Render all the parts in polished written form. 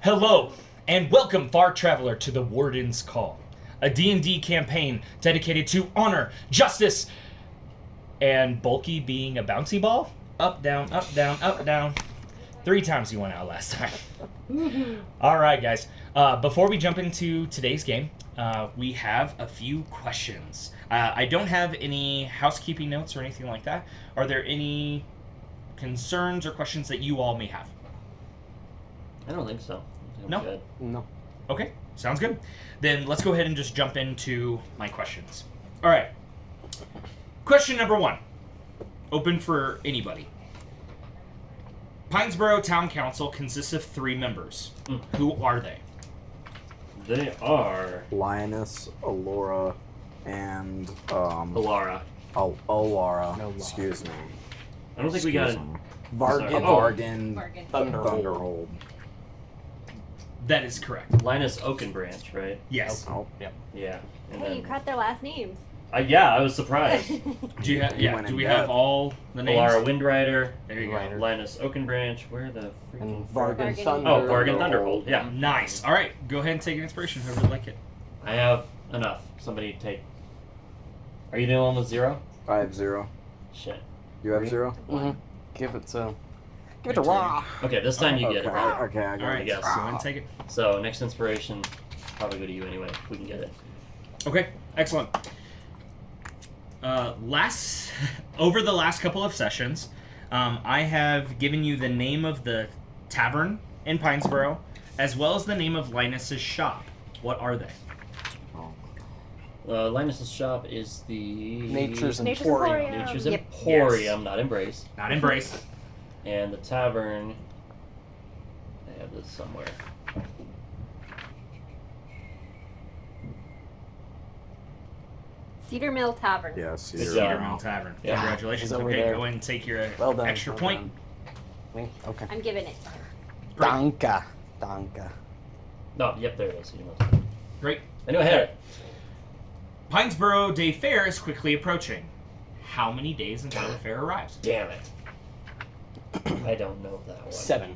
Hello, and welcome, Far Traveler, to the Wardens Call, a D&D campaign dedicated to honor, justice, and Bulky being a bouncy ball. Up, down, up, down, up, down. 3 times you went out last time. Alright, guys. Before we jump into today's game, we have a few questions. I don't have any housekeeping notes or anything like that. Are there any concerns or questions that you all may have? I don't think so. No? Good. No. Okay, sounds good. Then let's go ahead and just jump into my questions. All right. Question number 1. Open for anybody. Pinesboro Town Council consists of 3 members. Who are they? They are Lioness, Allura, and Alara. Alara. Excuse me. I don't think we got it. Vargan. Sorry. Vargan. Thunderhold. Thunderhold. That is correct. Linus Oakenbranch, right? Yes. Oh. Yeah. And Hey, you caught their last names. yeah, I was surprised. Do you have? You Yeah. went Do in we depth. have all the names? Alara Windrider. There you Rider. Linus Oakenbranch. Where the freaking... And Vargan Vargan. Thunder. Oh, Vargan Thunderhold. Yeah. Nice. All right. Go ahead and take an inspiration. However you like it. I have enough. Somebody take... Are you the only one with 0? I have 0. Shit. You have 0? Mm-hmm. Give it to Raw. Okay, this time you Okay. get it, right? Okay, I All got right. it. Yes. Go ahead and take it. So, next inspiration, probably go to you anyway, if we can get it. Okay. Excellent. Over the last couple of sessions, I have given you the name of the tavern in Pinesboro, as well as the name of Linus's shop. What are they? Linus's shop is the... Nature's Nature's Emporium. Emporium. Nature's Yep. Emporium, not Embrace. Not Embrace. And the tavern... I have this somewhere. Cedar Mill Tavern. Yes. Good Cedar job. Cedar Mill Tavern. Yeah. Congratulations. It's over Okay, there. go ahead and take your Well done. extra well point. done. Me? Okay. I'm giving it to her. Great. Danka. No, yep, there it is. You know. Great. I knew I had it. Pinesboro Day Fair is quickly approaching. How many days until the fair arrives? Damn it. I don't know that one. 7.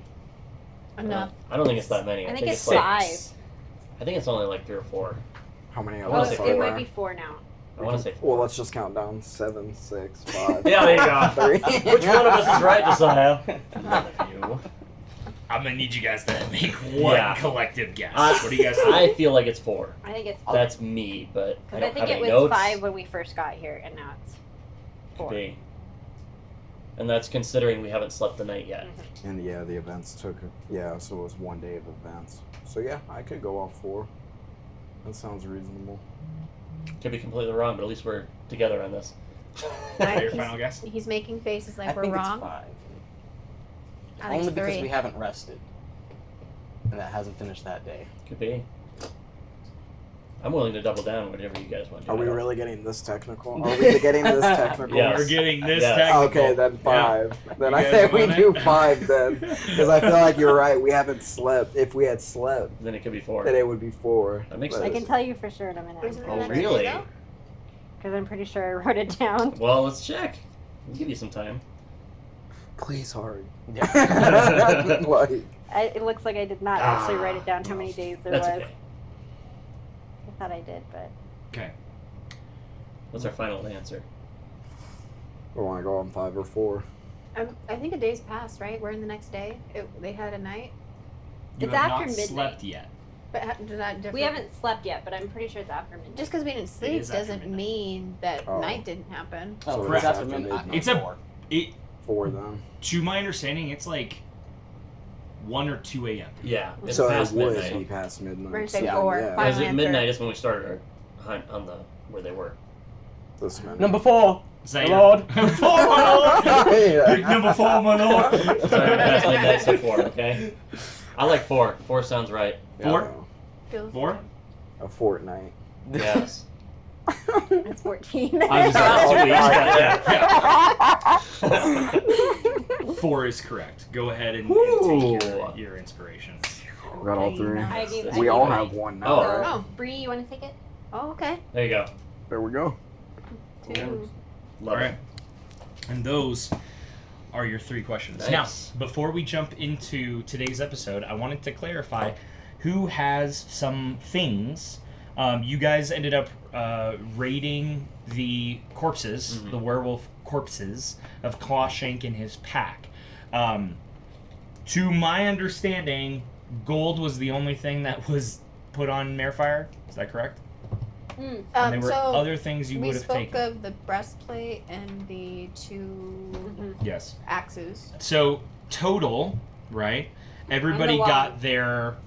Enough. I don't think it's that many. I think it's like, 5. I think it's only like 3 or 4. How many I of wanna us say are It might there? be 4 now. I want to say 4. Well, let's just count down. 7, 6, 5. Yeah, there you go. 3. Which one of us is right, Josiah? None of you. I'm gonna need you guys to make one Yeah. collective guess. What do you guys think? I feel like it's 4. I think it's That's me, but I because don't I think have it any was notes. 5 when we first got here, and now it's 4. Could be. And that's considering we haven't slept the night yet. And yeah, the events took. Yeah, so it was 1 day of events. So yeah, I could go off 4. That sounds reasonable. Could be completely wrong, but at least we're together on this. Is that your He's- final guess? He's making faces like I we're think wrong. it's 5. I think Only it's because 3. we haven't rested. And that hasn't finished that day. Could be. I'm willing to double down whatever you guys want to do. Are we really getting this technical? Are we getting this technical? Yes. We're getting this Yes. technical. Okay, then 5. Then You I guys say we want it? do 5 then. Because I feel like you're right. We haven't slept. If we had slept, Then it could be 4. then it would be 4. That makes But- I sense. can tell you for sure in a minute. Oh, really? Because I'm pretty sure I wrote it down. Well, let's check. We'll give you some time. Please hurry. Yeah. Like, It looks like I did not actually write it down how many days there That's was. okay. I thought I did, but Okay. What's our final answer? we want to go on 5 or 4. I think a day's passed, right? We're in the next day. They had a night, You It's have after not midnight. slept yet. but does that differ? we haven't slept yet. But I'm pretty sure it's after midnight. Just because we didn't sleep is after doesn't midnight. mean that Oh. night didn't happen. Oh, So it's correct. after After midnight. midnight. It's a- 4. It, 4 then. to my understanding, it's like 1 or 2 a.m. Yeah, it's So it past would midnight. be past midnight. We're gonna say So, 4. Yeah, Final Because at answer. midnight is when we started our hunt on the where they were. this minute. Number 4. Is that My your... lord. 4, my lord! Yeah. Big number 4, my lord! Sorry, we're past midnight, so 4, okay? I like 4. 4 sounds right. 4? Feels 4? A fortnight. Yes. It's 14. I was just 2 weeks, but yeah. 4 is correct. Go ahead and take Ooh. your inspiration. We got all 3. I gave- I We gave all it. have 1 now, Oh. right? Oh, Bree, you want to take it? oh, okay. There you go. There we go. 2. Love Alright. it. And those are your 3 questions. Nice. Now, before we jump into today's episode, I wanted to clarify who has some things. You guys ended up raiding the corpses, the werewolf corpses of Clawshank and his pack. To my understanding, gold was the only thing that was put on Marefire. Is that correct? And there were So other things you we would have spoke taken. of the breastplate and the 2 Yes. axes. So total, right? Everybody wand. got their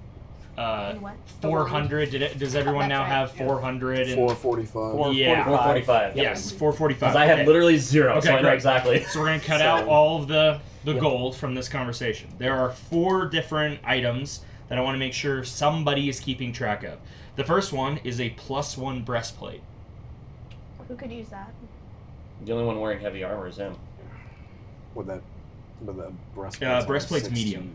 And what? 400. Does everyone That's now right. have 400? And 445. Yeah. 445. Yes, 445. Because I had Okay. literally 0, Okay, so I know great. exactly. So we're gonna cut So- out all of the Yep. gold from this conversation. There are 4 different items that I want to make sure somebody is keeping track of. The first one is a +1 breastplate. Who could use that? The only one wearing heavy armor is him. With that breastplate. Breastplate's medium.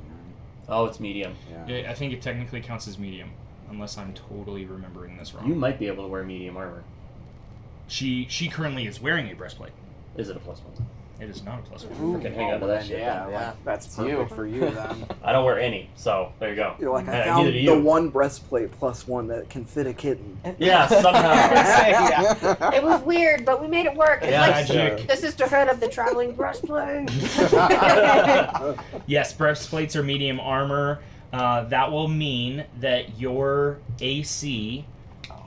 Oh, it's medium. Yeah. I think it technically counts as medium, unless I'm totally remembering this wrong. You might be able to wear medium armor. She currently is wearing a breastplate. Is it a +1? It is not a +1. Freaking hang on to that then, shit. Yeah, then. like, that's It's perfect you. for you then. I don't wear any, so there you go. You're like, I Hey, found neither do the you. one breastplate +1 that can fit a kitten. Yeah, somehow. It was weird, but we made it work. It's Yeah, like magic. the sisterhood of the traveling breastplate. Yes, breastplates are medium armor. That will mean that your AC.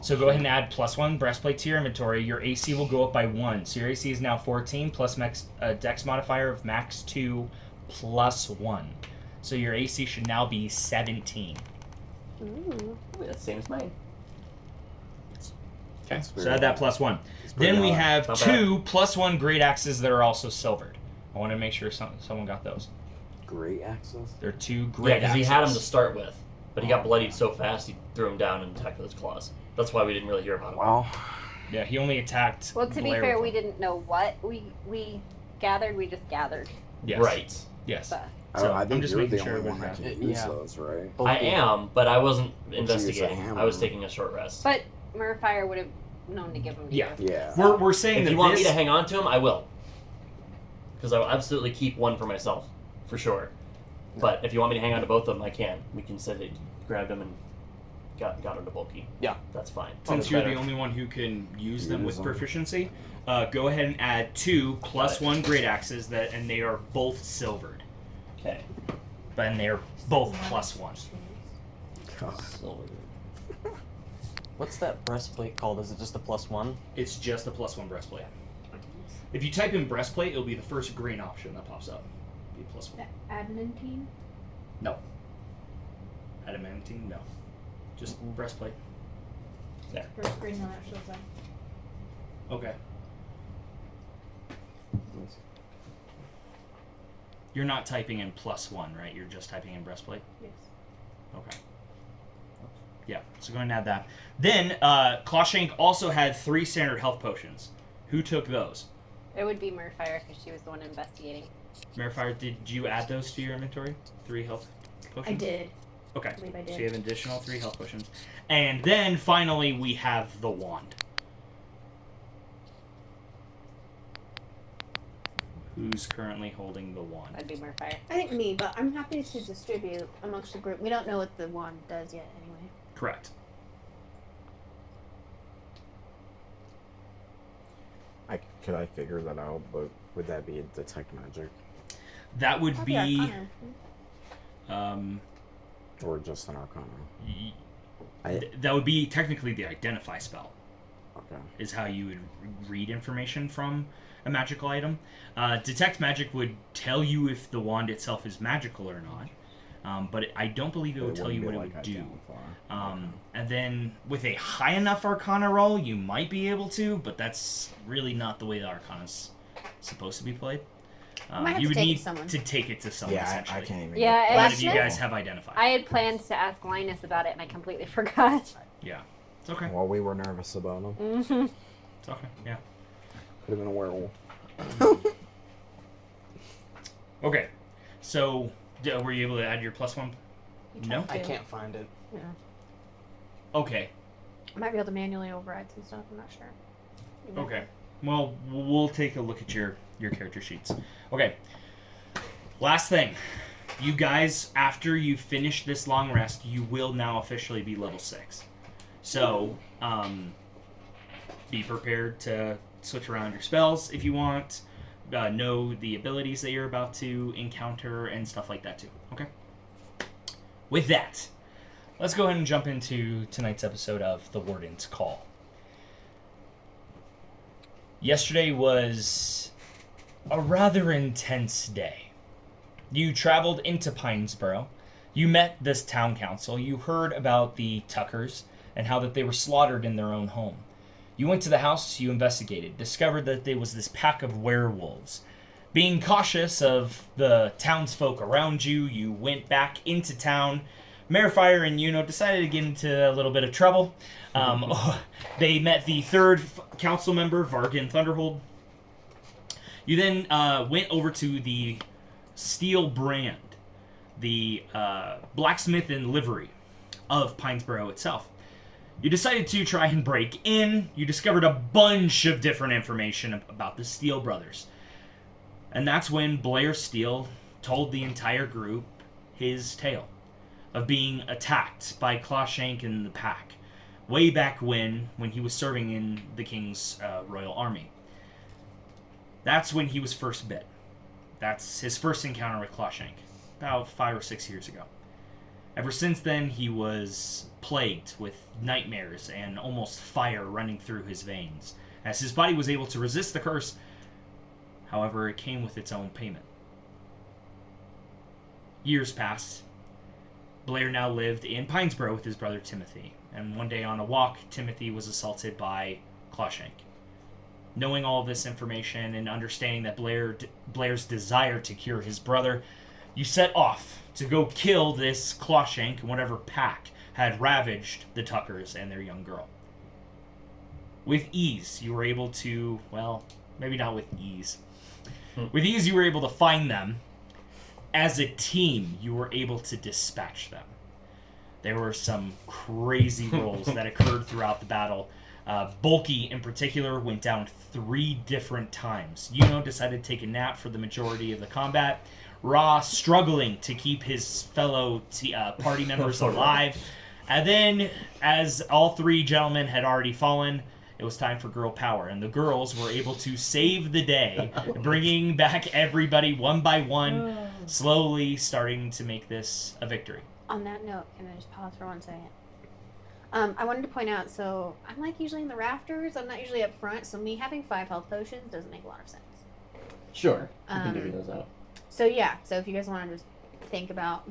So go ahead and add +1 breastplate to your inventory. Your AC will go up by 1. So your AC is now 14 plus max Dex modifier of max 2 +1. So your AC should now be 17. Ooh. That's the same as mine. Okay, That's so very add that high. +1. It's pretty Then we high. have Not 2 +1 great axes that are also silvered. I want to make sure someone got those. Great access. They're 2 Yeah, great because axes. he had him to start with, but he got bloodied so fast he threw him down and attacked with his claws. That's why we didn't really hear about him. Well, Yeah, he only attacked. Well, to be Blair fair, with we them. didn't know what we gathered. We just gathered. Yes. Right. Yes. But So, I I'm think just you're making the sure only one everybody's that got can use Yeah. those, right? I am, but I wasn't use a investigating. hammer. I was taking a short rest. but Murfire would have known to give them to Yeah. you. Yeah. We're saying If that you want this, me to hang on to him, I will. Because I will absolutely keep one for myself, for sure. But if you want me to hang on to both of them, I can. We can say that grabbed them and got him to bulky. Yeah. That's fine. since That's you're better. the only one who can use them Use with them. proficiency, go ahead and add 2 +1 great axes and they are both silvered, Okay. and they are both +1. God. Silver. What's that breastplate called? Is it just a +1? It's just a +1 breastplate. If you type in breastplate, it'll be the first green option that pops up. Be +1. Adamantine? Adamantine, no. Just breastplate. First green one that shows up. Okay. You're not typing in +1, right? You're just typing in breastplate? Yes. Okay. Yeah, so go ahead and add that. Then, Clawshank also had 3 standard health potions. Who took those? It would be Murfire because she was the one investigating. Marifire, did you add those to your inventory? 3 health potions? I did. Okay. I believe I So did. you have an additional 3 health potions. And then, finally, we have the wand. Who's currently holding the wand? That'd be Murfire. I think me, but I'm happy to distribute amongst the group. We don't know what the wand does yet, anyway. Correct. Could I figure that out? But would that be a detect magic That would Probably be... Arcana. or just an arcana? y- that would be technically the identify spell. Okay. Is how you would read information from a magical item. Detect magic would tell you if the wand itself is magical or not, but I don't believe it would tell you what it would do. And then with a high enough Arcana roll, you might be able to, but that's really not the way the Arcana's supposed to be played. might have You to would take it need to someone. to take it to someone. Yeah, essentially. I can't even. Yeah, get One and of you guys have identified. I had planned to ask Linus about it, and I completely forgot. Yeah, it's okay. Well, we were nervous about him. Mm-hmm. It's okay. Yeah. Could have been a werewolf. Okay. So, were you able to add your +1? No. I can't find it. Yeah. Okay. I might be able to manually override some stuff. I'm not sure. Okay. Well, we'll take a look at your character sheets. Okay. Last thing. You guys, after you finish this long rest, you will now officially be level 6. So, be prepared to switch around your spells if you want. Know the abilities that you're about to encounter and stuff like that too. Okay? With that, let's go ahead and jump into tonight's episode of The Warden's Call. Yesterday was a rather intense day. You traveled into Pinesboro. You met this town council. You heard about the Tuckers and how that they were slaughtered in their own home. You went to the house, you investigated, discovered that there was this pack of werewolves. Being cautious of the townsfolk around you, you went back into town. Mayor Fire and Yuno decided to get into a little bit of trouble. They met the third council member, Vargan Thunderhold. You then went over to the Steel Brand, the blacksmith and livery of Pinesboro itself. You decided to try and break in. You discovered a bunch of different information about the Steel Brothers. And that's when Blair Steele told the entire group his tale of being attacked by Clawshank and the pack way back when he was serving in the King's Royal Army. That's when he was first bit. That's his first encounter with Clawshank, about 5 or 6 years ago. Ever since then, he was plagued with nightmares and almost fire running through his veins, as his body was able to resist the curse. However, it came with its own payment. Years passed. Blair now lived in Pinesboro with his brother Timothy, and one day on a walk, Timothy was assaulted by Clawshank. Knowing all this information and understanding that Blair's desire to cure his brother, you set off to go kill this Clawshank and whatever pack had ravaged the Tuckers and their young girl. With ease, you were able to, well, maybe not with ease. With ease, you were able to find them. As a team, you were able to dispatch them. There were some crazy rolls that occurred throughout the battle. Bulky, in particular, went down 3 different times. Yuno decided to take a nap for the majority of the combat. Ra struggling to keep his fellow party members alive. And then, as all 3 gentlemen had already fallen, it was time for girl power. And the girls were able to save the day, bringing back everybody one by one, slowly starting to make this a victory. On that note, can I just pause for 1 second? I wanted to point out, so I'm like usually in the rafters. I'm not usually up front, so me having 5 health potions doesn't make a lot of sense. Sure. You can divvy those out. So yeah, so if you guys want to just think about,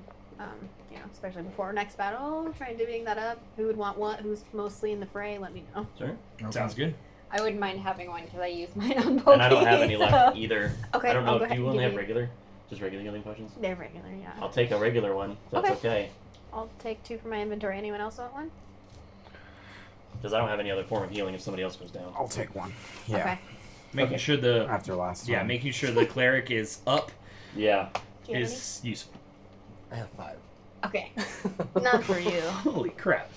especially before our next battle, trying divvying that up. Who would want what? Who's mostly in the fray? Let me know. Sure. Okay. Sounds good. I wouldn't mind having one because I use mine on both. And I don't have any left either. Okay, I don't I'll know. go Do ahead you and only give have you- regular? Just regular healing potions? They're regular, yeah. I'll take a regular one. If that's okay. I'll take 2 from my inventory. Anyone else want one? Because I don't have any other form of healing if somebody else goes down. I'll take one. Yeah. Okay. Making Okay. sure the After last time. making sure the cleric is up Yeah. Do you have is useful. I have 5. any? Okay. Not for you. Holy crap!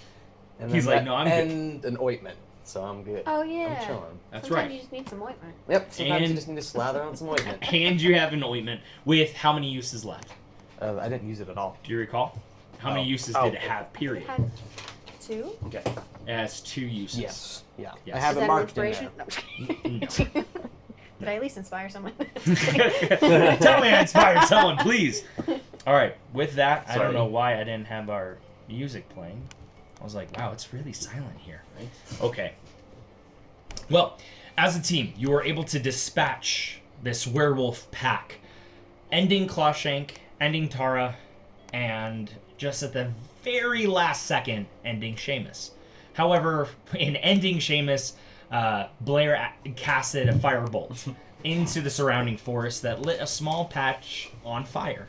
And He's then like, no, I'm good. and an ointment, so I'm good. Oh yeah. I'm chilling. That's Sometimes right. you just need some ointment. Yep. Sometimes And- you just need to slather on some ointment. And you have an ointment with how many uses left? I didn't use it at all. Do you recall? How many Oh. uses Oh. did it have? You Period. had 2? Okay. It has 2 uses. Yes. Yeah. Yes. I Is have that it an marked in inspiration? there. No. No. Did I at least inspire someone? Tell me I inspired someone, please. All right. With that, I Sorry. don't know why I didn't have our music playing. I was like, wow, it's really silent here. Right. Okay. Well, as a team, you were able to dispatch this werewolf pack, ending Clawshank, ending Tara, and just at the very last second, ending Seamus. However, in ending Seamus, Blair casted a firebolt into the surrounding forest that lit a small patch on fire.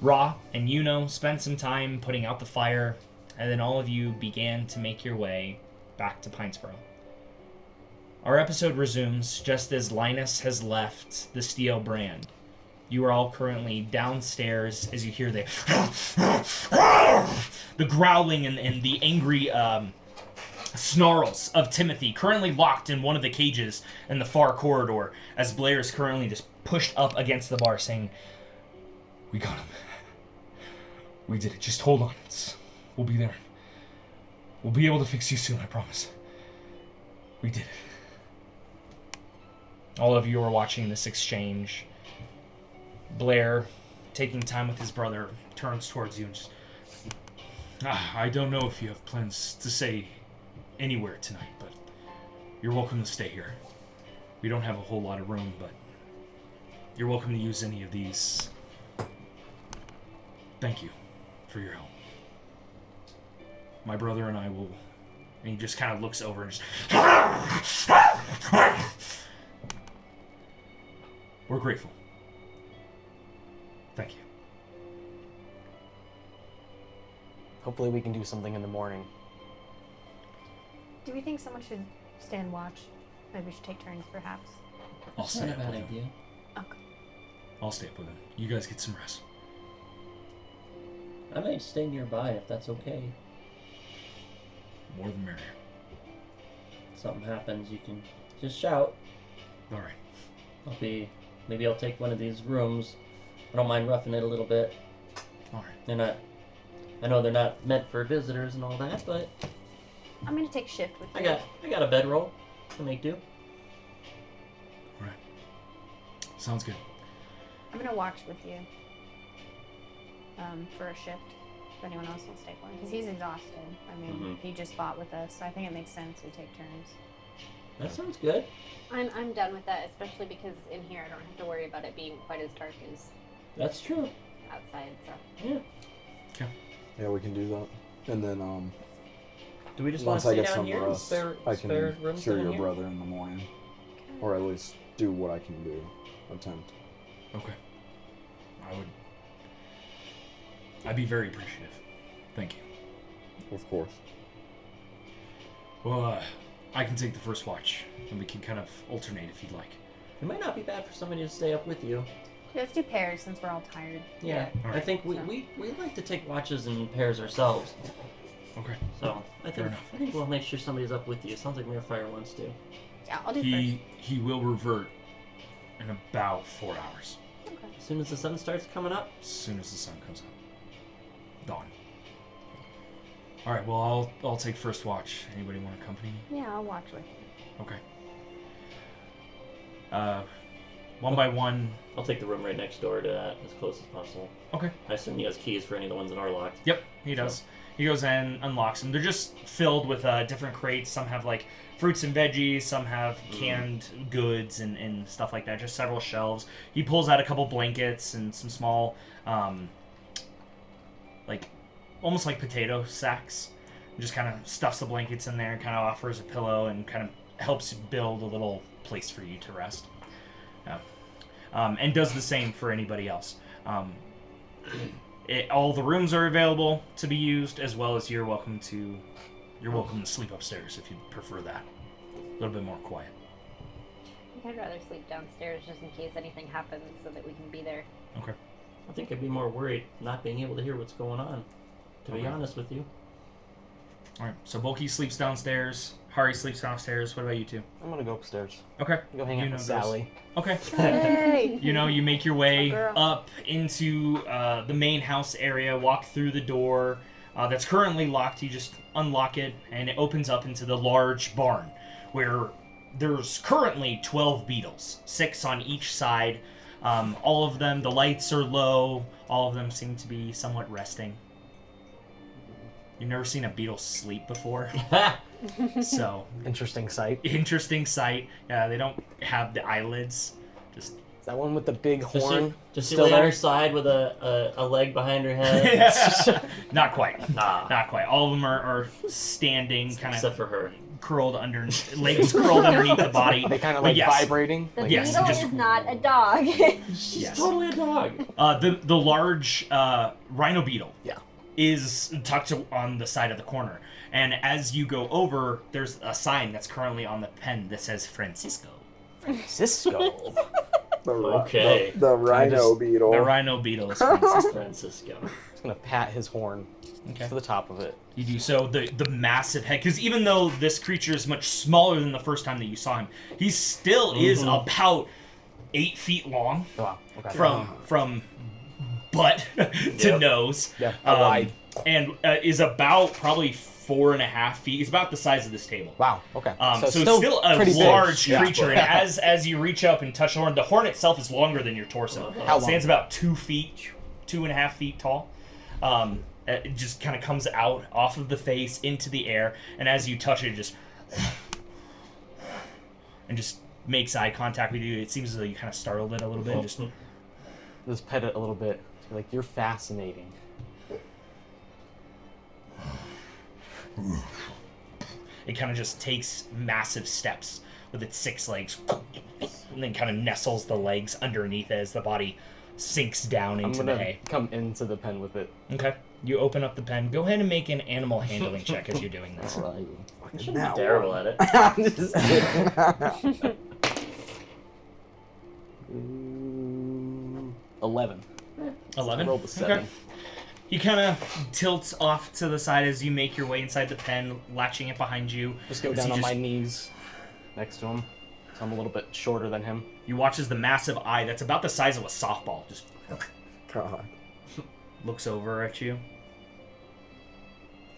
Ra and Yuno spent some time putting out the fire, and then all of you began to make your way back to Pinesboro. Our episode resumes just as Linus has left the Steel Brand. You are all currently downstairs as you hear the growling and the angry snarls of Timothy, currently locked in one of the cages in the far corridor, as Blair is currently just pushed up against the bar saying, We got him. We did it. Just hold on. We'll be there. We'll be able to fix you soon, I promise. We did it. All of you are watching this exchange. Blair, taking time with his brother, turns towards you and just... I don't know if you have plans to stay anywhere tonight, but you're welcome to stay here. We don't have a whole lot of room, but you're welcome to use any of these. Thank you for your help. My brother and I will... And he just kind of looks over and just... We're grateful. Thank you. Hopefully we can do something in the morning. Do we think someone should stand watch? Maybe we should take turns, perhaps. I'll That's stay not a up bad with him. idea. Okay. I'll stay up with him. You guys get some rest. I might stay nearby if that's okay. More the merrier. If something happens, you can just shout. All right. Maybe I'll take one of these rooms. I don't mind roughing it a little bit. All right. I know they're not meant for visitors and all that, but I'm gonna take shift with you. I got a bedroll to make do. All right. Sounds good. I'm gonna watch with you. For a shift. If anyone else wants to take one, because he's exhausted. I mean, he just fought with us, so I think it makes sense we take turns. That sounds good. I'm done with that, especially because in here I don't have to worry about it being quite as dark as That's true. outside. So Yeah. Yeah, we can do that. And then Do we just want once to I stay get down some here? rest, Spare I can rooms cure down your here? brother in the morning, or at least do what I can do. Attempt. Okay. I'd be very appreciative. Thank you. Of course. Well, I can take the first watch, and we can kind of alternate if you'd like. It might not be bad for somebody to stay up with you. Let's do pairs since we're all tired. Yeah. All I right. think we like to take watches in pairs ourselves. Okay. So I Fair think enough. we'll make sure somebody's up with you. Sounds like Mirafire wants to. Yeah, I'll do He will revert in about 4 hours, first. Okay. As soon as the sun starts coming up. as soon as the sun comes up. Dawn. All right. Well, I'll take first watch. Anybody want to accompany me? Yeah, I'll watch with you. Okay. One by one. I'll take the room right next door to that as close as possible. Okay. I assume he has keys for any of the ones that are locked. Yep, he does. He goes in, unlocks them. They're just filled with different crates. Some have like fruits and veggies. Some have canned goods and stuff like that. Just several shelves. He pulls out a couple blankets and some small, like almost like potato sacks. And just kind of stuffs the blankets in there. Kind of offers a pillow and kind of helps build a little place for you to rest. Yeah. And does the same for anybody else. All the rooms are available to be used, as well as you're welcome to sleep upstairs if you prefer that. A little bit more quiet. I think I'd rather sleep downstairs just in case anything happens, so that we can be there. Okay. I think I'd be more worried not being able to hear what's going on, to be Okay. honest with you. All right. So Bulky sleeps downstairs. Hari sleeps downstairs. What about you two? I'm gonna go upstairs. Okay. Go hang You out know with those. Sally. Okay. Yay! You make your way Girl. up into the main house area, walk through the door that's currently locked. You just unlock it, and it opens up into the large barn, where there's currently 12 beetles, 6 on each side. All of them, the lights are low. All of them seem to be somewhat resting. You've never seen a beetle sleep before, so Interesting sight. interesting sight. Yeah, they don't have the eyelids. Just Is that one with the big Just horn? Just still lay on there? her side with a leg behind her head. not quite. Ah, Not quite. All of them are standing, kind except of for her. curled under, legs curled underneath the body. They kind of But like yes. vibrating. The Like, Yes, beetle just- is not a dog. She's Yes. totally a dog. The large rhino beetle Yeah. is tucked on the side of the corner. And as you go over, there's a sign that's currently on the pen that says Francisco. Cisco. Okay. The rhino just- beetle. The rhino beetle is Francisco. Francisco. Just gonna pat his horn Okay. to the top of it. You do so. The massive head, because even though this creature is much smaller than the first time that you saw him, he still is about 8 feet long. Oh, wow. Okay. From butt to Yep. nose. Yeah, wide. And is about probably 4.5 feet. He's about the size of this table. Wow. Okay. So it's still a pretty big. large Yeah. creature, and as you reach up and touch the horn itself is longer than your torso. How It stands long? about 2 feet, 2.5 feet tall. It just kind of comes out off of the face into the air, and as you touch it, just makes eye contact with you. It seems as though you kind of startled it a little bit. And Just pet it a little bit. Like, you're fascinating. it kind of just takes massive steps with its 6 legs, and then kind of nestles the legs underneath it as the body sinks down I'm into gonna the hay. come into the pen with it. Okay. You open up the pen. Go ahead and make an animal handling check as you're doing this. Right. I shouldn't be terrible at it. I'm just kidding. 11. 11? Rolled a 7. Okay. He kind of tilts off to the side as you make your way inside the pen, latching it behind you. Just go As down he on just- my knees next to him. So I'm a little bit shorter than him. You watch as the massive eye, that's about the size of a softball, just God. looks over at you.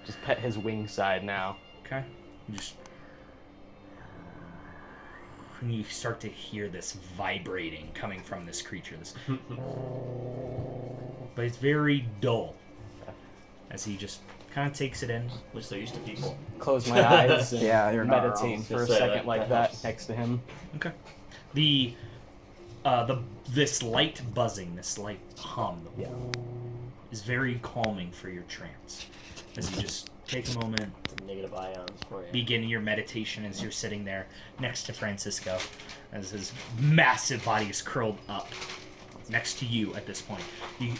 Just pet his wing side now. Okay. And you start to hear this vibrating coming from this creature. But it's very dull. As he just kind of takes it in. At least they're used to people. Close my eyes and Yeah, you're not meditate wrong. for a Just say second that- like that that helps. next to him. Okay. This light buzzing, this light hum, is very calming for your trance. As you just take a moment, Negative ions for you. begin your meditation as you're sitting there next to Francisco, as his massive body is curled up next to you at this point. You,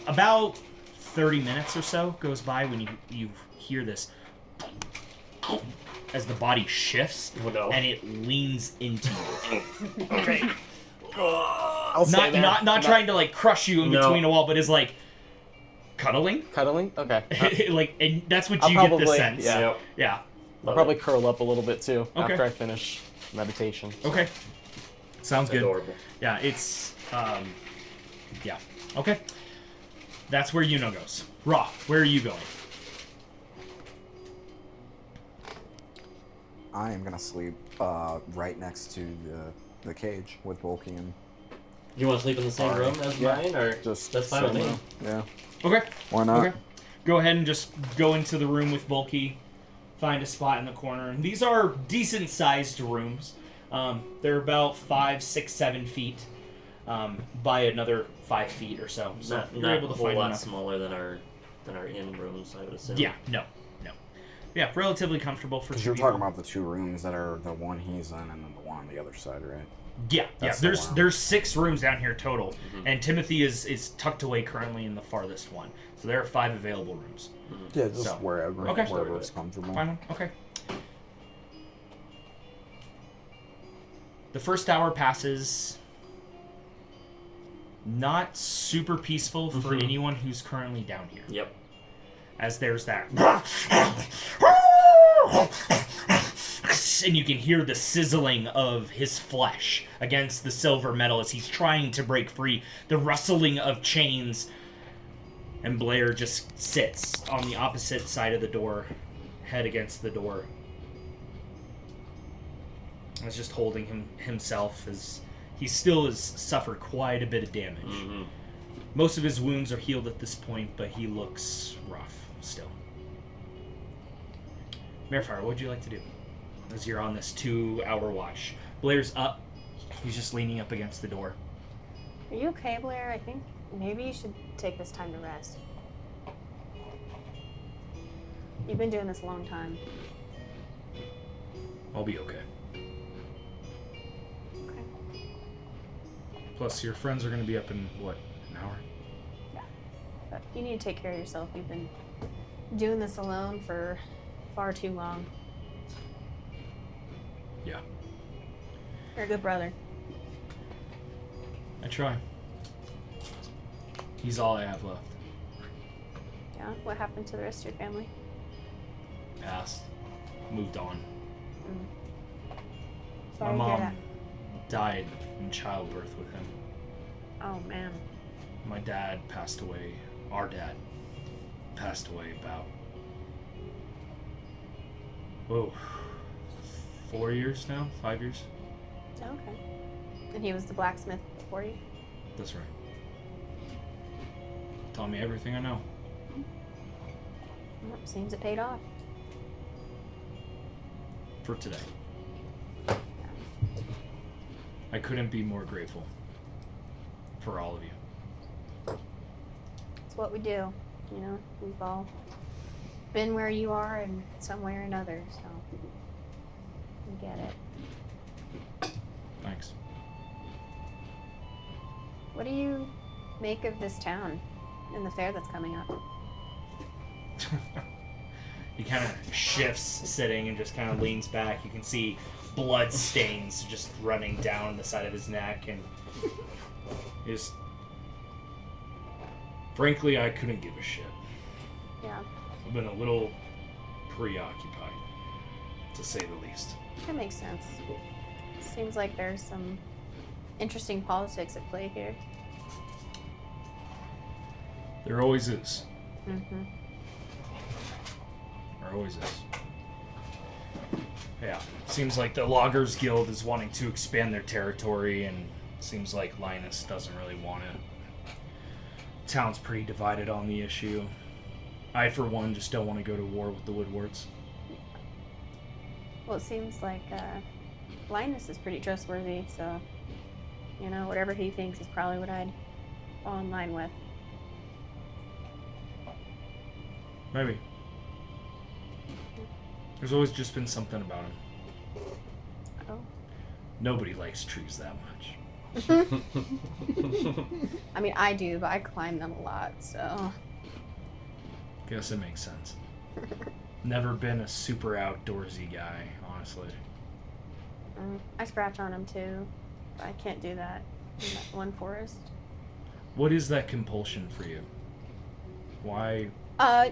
about 30 minutes or so goes by when you hear this as the body shifts Oh, no. and it leans into you. Okay. I'll stay there. Not trying to like crush you in No. between a wall, but is like cuddling. Cuddling? Okay. Like, and that's what I'll you get the probably- sense. yeah. Yep. Yeah. I'll probably curl up a little bit too Okay. after I finish meditation. Okay. Sounds good. Adorable. Yeah, it's yeah. Okay. That's where Yuno goes. Ra, where are you going? I am gonna sleep right next to the cage with Bulky and Do you want to sleep in the same room as Yeah. mine, or just that's fine with sitting me? there. Yeah. Okay. Why not? Okay. Go ahead and just go into the room with Bulky. Find a spot in the corner. And these are decent sized rooms. They're about 5, 6, 7 feet by another 5 feet or so. So Not, you're not able a to whole find lot enough. smaller than our inn rooms, I would assume. Yeah. No. Yeah, relatively comfortable for Because two you're people. talking about the 2 rooms that are the one he's in and then the one on the other side, right? Yeah. That's the There's one. there's 6 rooms down here total, Mm-hmm. and Timothy is tucked away currently in the farthest one. So there are 5 available rooms. Yeah, just So, wherever. okay. Wherever it's comfortable. Fine. Okay. The first hour passes not super peaceful for Mhm. anyone who's currently down here. Yep. As there's that and you can hear the sizzling of his flesh against the silver metal as he's trying to break free, the rustling of chains, and Blair just sits on the opposite side of the door, head against the door. He's just holding himself as he still has suffered quite a bit of damage. Mm-hmm. Most of his wounds are healed at this point, but he looks rough still. Marefire, what would you like to do as you're on this 2-hour watch? Blair's up. He's just leaning up against the door. Are you okay, Blair? I think maybe you should take this time to rest. You've been doing this a long time. I'll be okay. Okay. Plus, your friends are going to be up in, what, an hour? But you need to take care of yourself. You've been doing this alone for far too long. Yeah. You're a good brother. I try. He's all I have left. Yeah? What happened to the rest of your family? Passed. Moved on. Sorry My to hear mom died in childbirth with him. that. Oh, man. My dad passed away. Our dad passed away about 4 years now, 5 years. Okay. And he was the blacksmith for you? That's right. Taught me everything I know. Well, seems it paid off. For today. I couldn't be more grateful for all of you. It's what we do. You know, we've all been where you are in some way or another, so we get it. Thanks. What do you make of this town and the fair that's coming up? He kind of shifts sitting and just kind of leans back. You can see blood stains just running down the side of his neck, and just frankly, I couldn't give a shit. Yeah, I've been a little preoccupied, to say the least. that makes sense. Seems like there's some interesting politics at play here. There always is. Mm-hmm. There always is. Yeah, seems like the Loggers Guild is wanting to expand their territory, and seems like Linus doesn't really want it. Town's pretty divided on the issue. I, for one, just don't want to go to war with the Woodwards. Well, it seems like Linus is pretty trustworthy, so, you know, whatever he thinks is probably what I'd fall in line with. Maybe. There's always just been something about him. Oh. Nobody likes trees that much. I mean, I do, but I climb them a lot, so. Guess it makes sense. Never been a super outdoorsy guy, honestly. I scratch on them too, but I can't do that in that one forest. What is that compulsion for you? Why?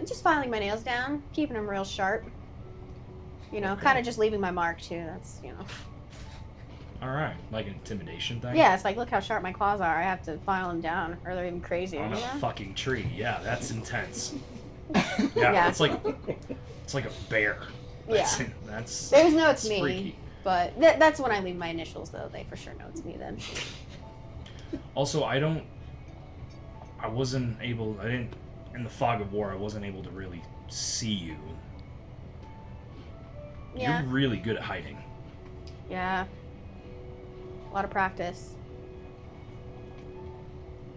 Just filing my nails down, keeping them real sharp. You know, Okay. kind of just leaving my mark too. That's, you know. Alright, like an intimidation thing? Yeah, it's like, look how sharp my claws are. I have to file them down, or they're even crazier. On You a know? fucking tree. Yeah, that's intense. Yeah, Yeah. it's like a bear. That's, Yeah. That's There's no it's that's me, freaky. but that's when I leave my initials, though. They for sure know it's me then. Also, I didn't, in the fog of war, I wasn't able to really see you. Yeah, You're really good at hiding. yeah. A lot of practice.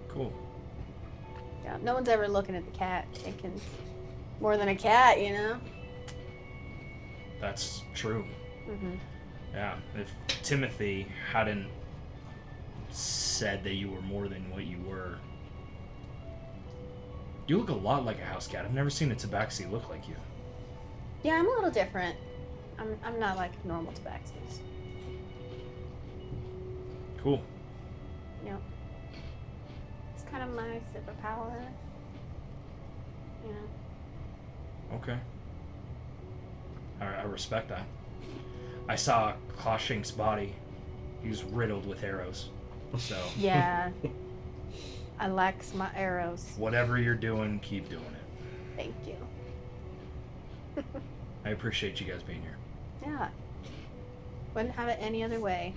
Cool. Yeah, no one's ever looking at the cat thinking more than a cat, you know? That's true. Mm-hmm. Yeah, if Timothy hadn't said that you were more than what you were. You look a lot like a house cat. I've never seen a tabaxi look like you. Yeah, I'm a little different. I'm not like normal tabaxis. Cool. Yep. It's kind of my superpower. You know? Okay. I respect that. I saw Clawshank's body. He was riddled with arrows. So, Yeah. I like my arrows. whatever you're doing, keep doing it. Thank you. I appreciate you guys being here. Yeah. Wouldn't have it any other way.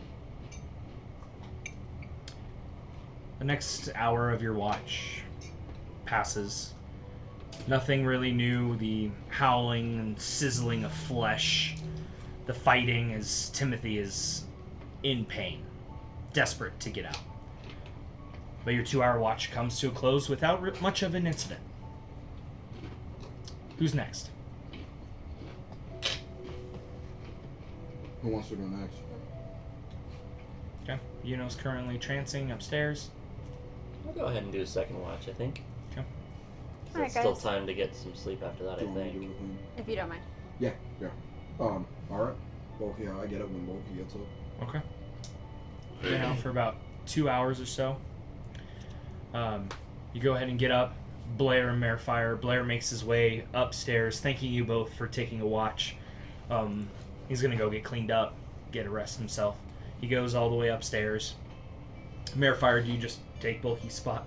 The next hour of your watch passes. Nothing really new. The howling and sizzling of flesh. The fighting as Timothy is in pain, desperate to get out. But your 2-hour watch comes to a close without much of an incident. Who's next? Who wants to go next? Okay. Yuno's currently trancing upstairs. I'll go ahead and do a second watch, I think. Okay. 'Cause Alright, there's still guys. time to get some sleep after that, Do I you want me to think. do the thing? If you don't mind. Yeah. Alright. Well, yeah, I get it when Loki gets up. Okay. Been out for about 2 hours or so. You go ahead and get up. Blair and Marefire. Blair makes his way upstairs, thanking you both for taking a watch. He's gonna go get cleaned up, get a rest himself. He goes all the way upstairs. Marefire, do you just take Bulky's spot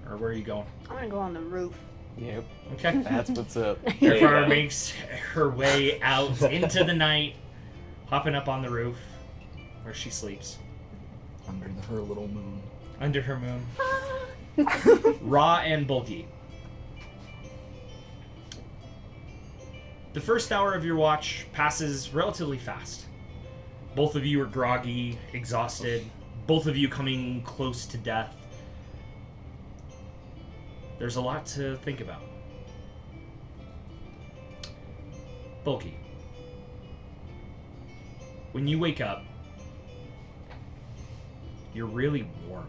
or where are you going? I'm gonna go on the roof. Yep. Okay. That's what's up. There you Grandfather go. makes her way out into the night, hopping up on the roof where she sleeps Under her little moon. under her moon. Raw and bulky. The first hour of your watch passes relatively fast. Both of you are groggy, exhausted, both of you coming close to death. There's a lot to think about. Bulky. When you wake up, you're really warm.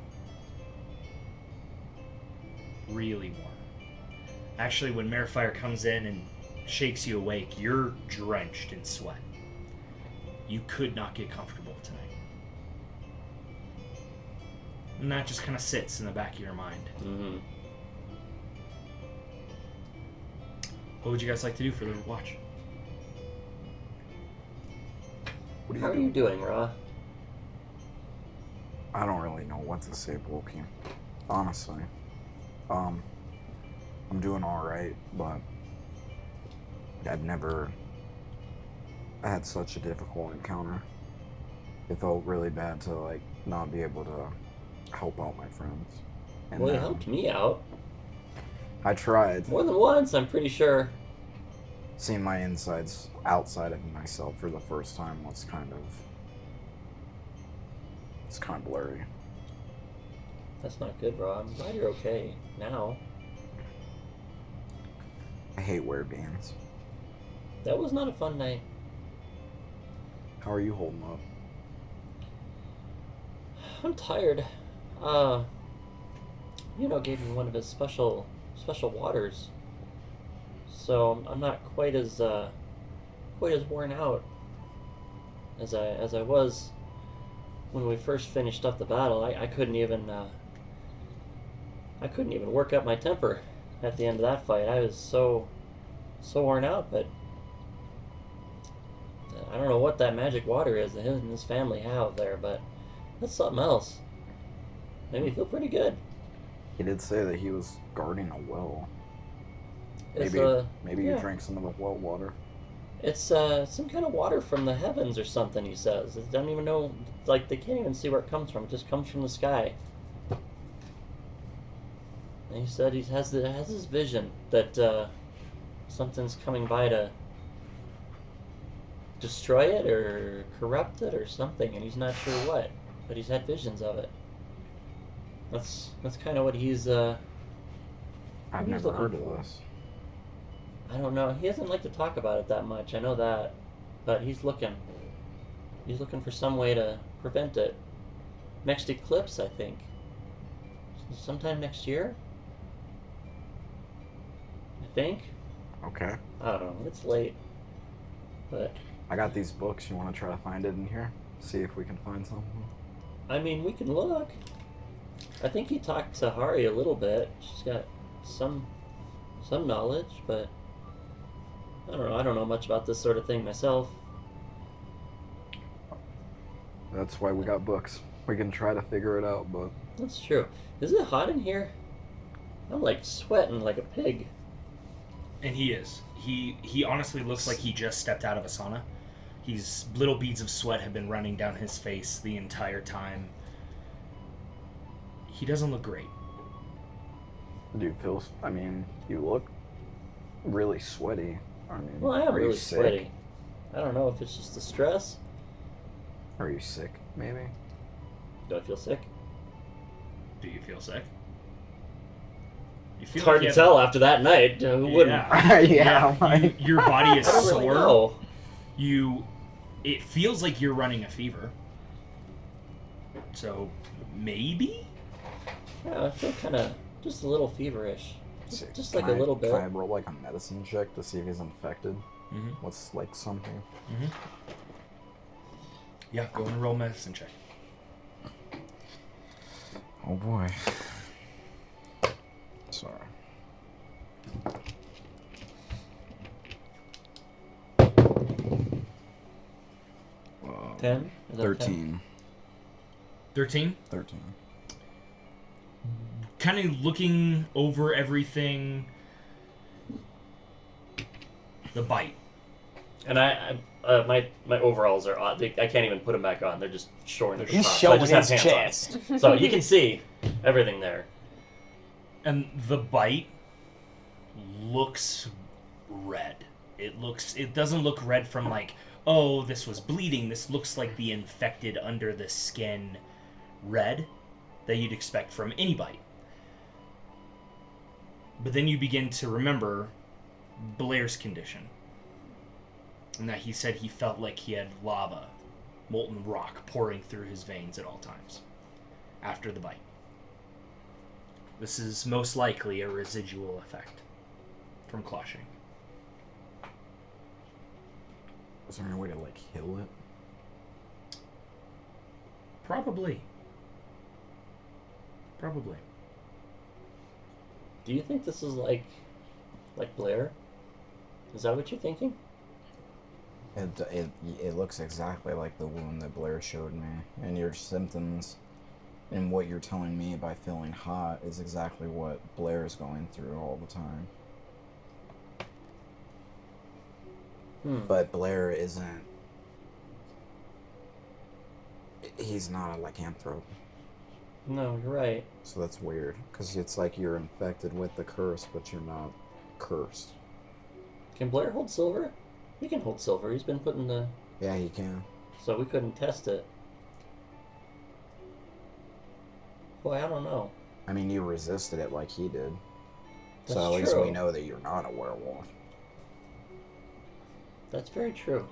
Really warm. Actually, when Marefire comes in and shakes you awake, you're drenched in sweat. You could not get comfortable tonight. And that just kind of sits in the back of your mind. Mm-hmm. What would you guys like to do for the watch? What How are you doing, Ra? I don't really know what to say, Bulky. Honestly. I'm doing alright, but I had such a difficult encounter. It felt really bad to, like, not be able to help out my friends. And Well, you helped me out. I tried. More than once, I'm pretty sure. Seeing my insides outside of myself for the first time was it's kind of blurry. That's not good, Ra. I'm glad you're okay now. I hate weird beans. That was not a fun night. How are you holding up? I'm tired. Gave me one of his special waters. So I'm not quite as worn out as I was when we first finished up the battle. I couldn't even work up my temper at the end of that fight. I was so worn out, but I don't know what that magic water is that him and his family have there, but that's something else. Made me feel pretty good. He did say that he was guarding a well. It's, Maybe yeah. you drank some of the well water. It's some kind of water from the heavens or something, he says. I don't even know, like, they can't even see where it comes from. It just comes from the sky. And he said he has this vision that something's coming by to destroy it or corrupt it or something, and he's not sure what. But he's had visions of it. That's kind of what he's I've he's never looking heard of for. this. I don't know. He doesn't like to talk about it that much. I know that, but he's looking. He's looking for some way to prevent it. Next eclipse, I think. Sometime next year. I think. Okay. I don't know. It's late, but I got these books. You want to try to find it in here? See if we can find something. I mean, we can look. I think he talked to Hari a little bit. She's got some knowledge, but I don't know. I don't know much about this sort of thing myself. That's why we got books. We can try to figure it out, but That's true. Is it hot in here? I'm like sweating like a pig. And he is. He honestly looks like he just stepped out of a sauna. Little beads of sweat have been running down his face the entire time. He doesn't look great. you look really sweaty. Well, I am are you really sick? sweaty. I don't know if it's just the stress. Are you sick, maybe? Do I feel sick? Do you feel sick? You It's feel hard like to you have- tell after that night. Who wouldn't? Yeah. like- Your body is I don't really sore. know. It feels like you're running a fever. So, maybe? Yeah, I feel kind of just a little feverish. Just like a little bit. Can I roll like a medicine check to see if he's infected? Mm-hmm. What's like something? Mm-hmm. Yeah, go and roll medicine check. Oh boy. Sorry. Whoa. 10? Is that 10? 13. 13? 13. kind of looking over everything. The bite. And my overalls are on. I can't even put them back on. They're just showing at the He's top. showing so I just his have pants chest. on. So you can see everything there. And the bite looks red. It doesn't look red from like, oh, this was bleeding. This looks like the infected under the skin red that you'd expect from any bite. But then you begin to remember Blair's condition. And that he said he felt like he had lava, molten rock pouring through his veins at all times after the bite. This is most likely a residual effect from closhing. Is there any way to like heal it? Probably. Do you think this is like Blair? Is that what you're thinking? It looks exactly like the wound that Blair showed me, and your symptoms and what you're telling me by feeling hot is exactly what Blair's going through all the time. But Blair isn't. He's not a lycanthrope. No, you're right. So that's weird, because it's like you're infected with the curse, but you're not cursed. Can Blair hold silver? He can hold silver. He's been put in the... Yeah, he can. So we couldn't test it. Boy, I don't know. I mean, you resisted it like he did. That's So at least we true. know that you're not a werewolf. That's very true.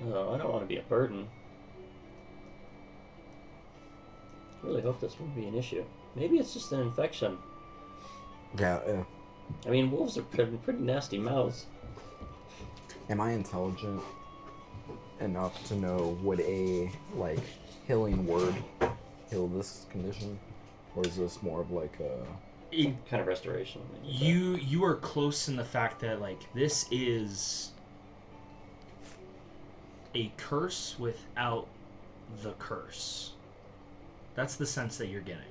Oh, I don't want to be a burden. I really hope this won't be an issue. Maybe it's just an infection. Yeah. I mean, wolves are pretty nasty mouths. Am I intelligent enough to know would a like healing word heal this condition, or is this more of like a Kind of restoration. You are close in the fact that like this is a curse without the curse. That's the sense that you're getting.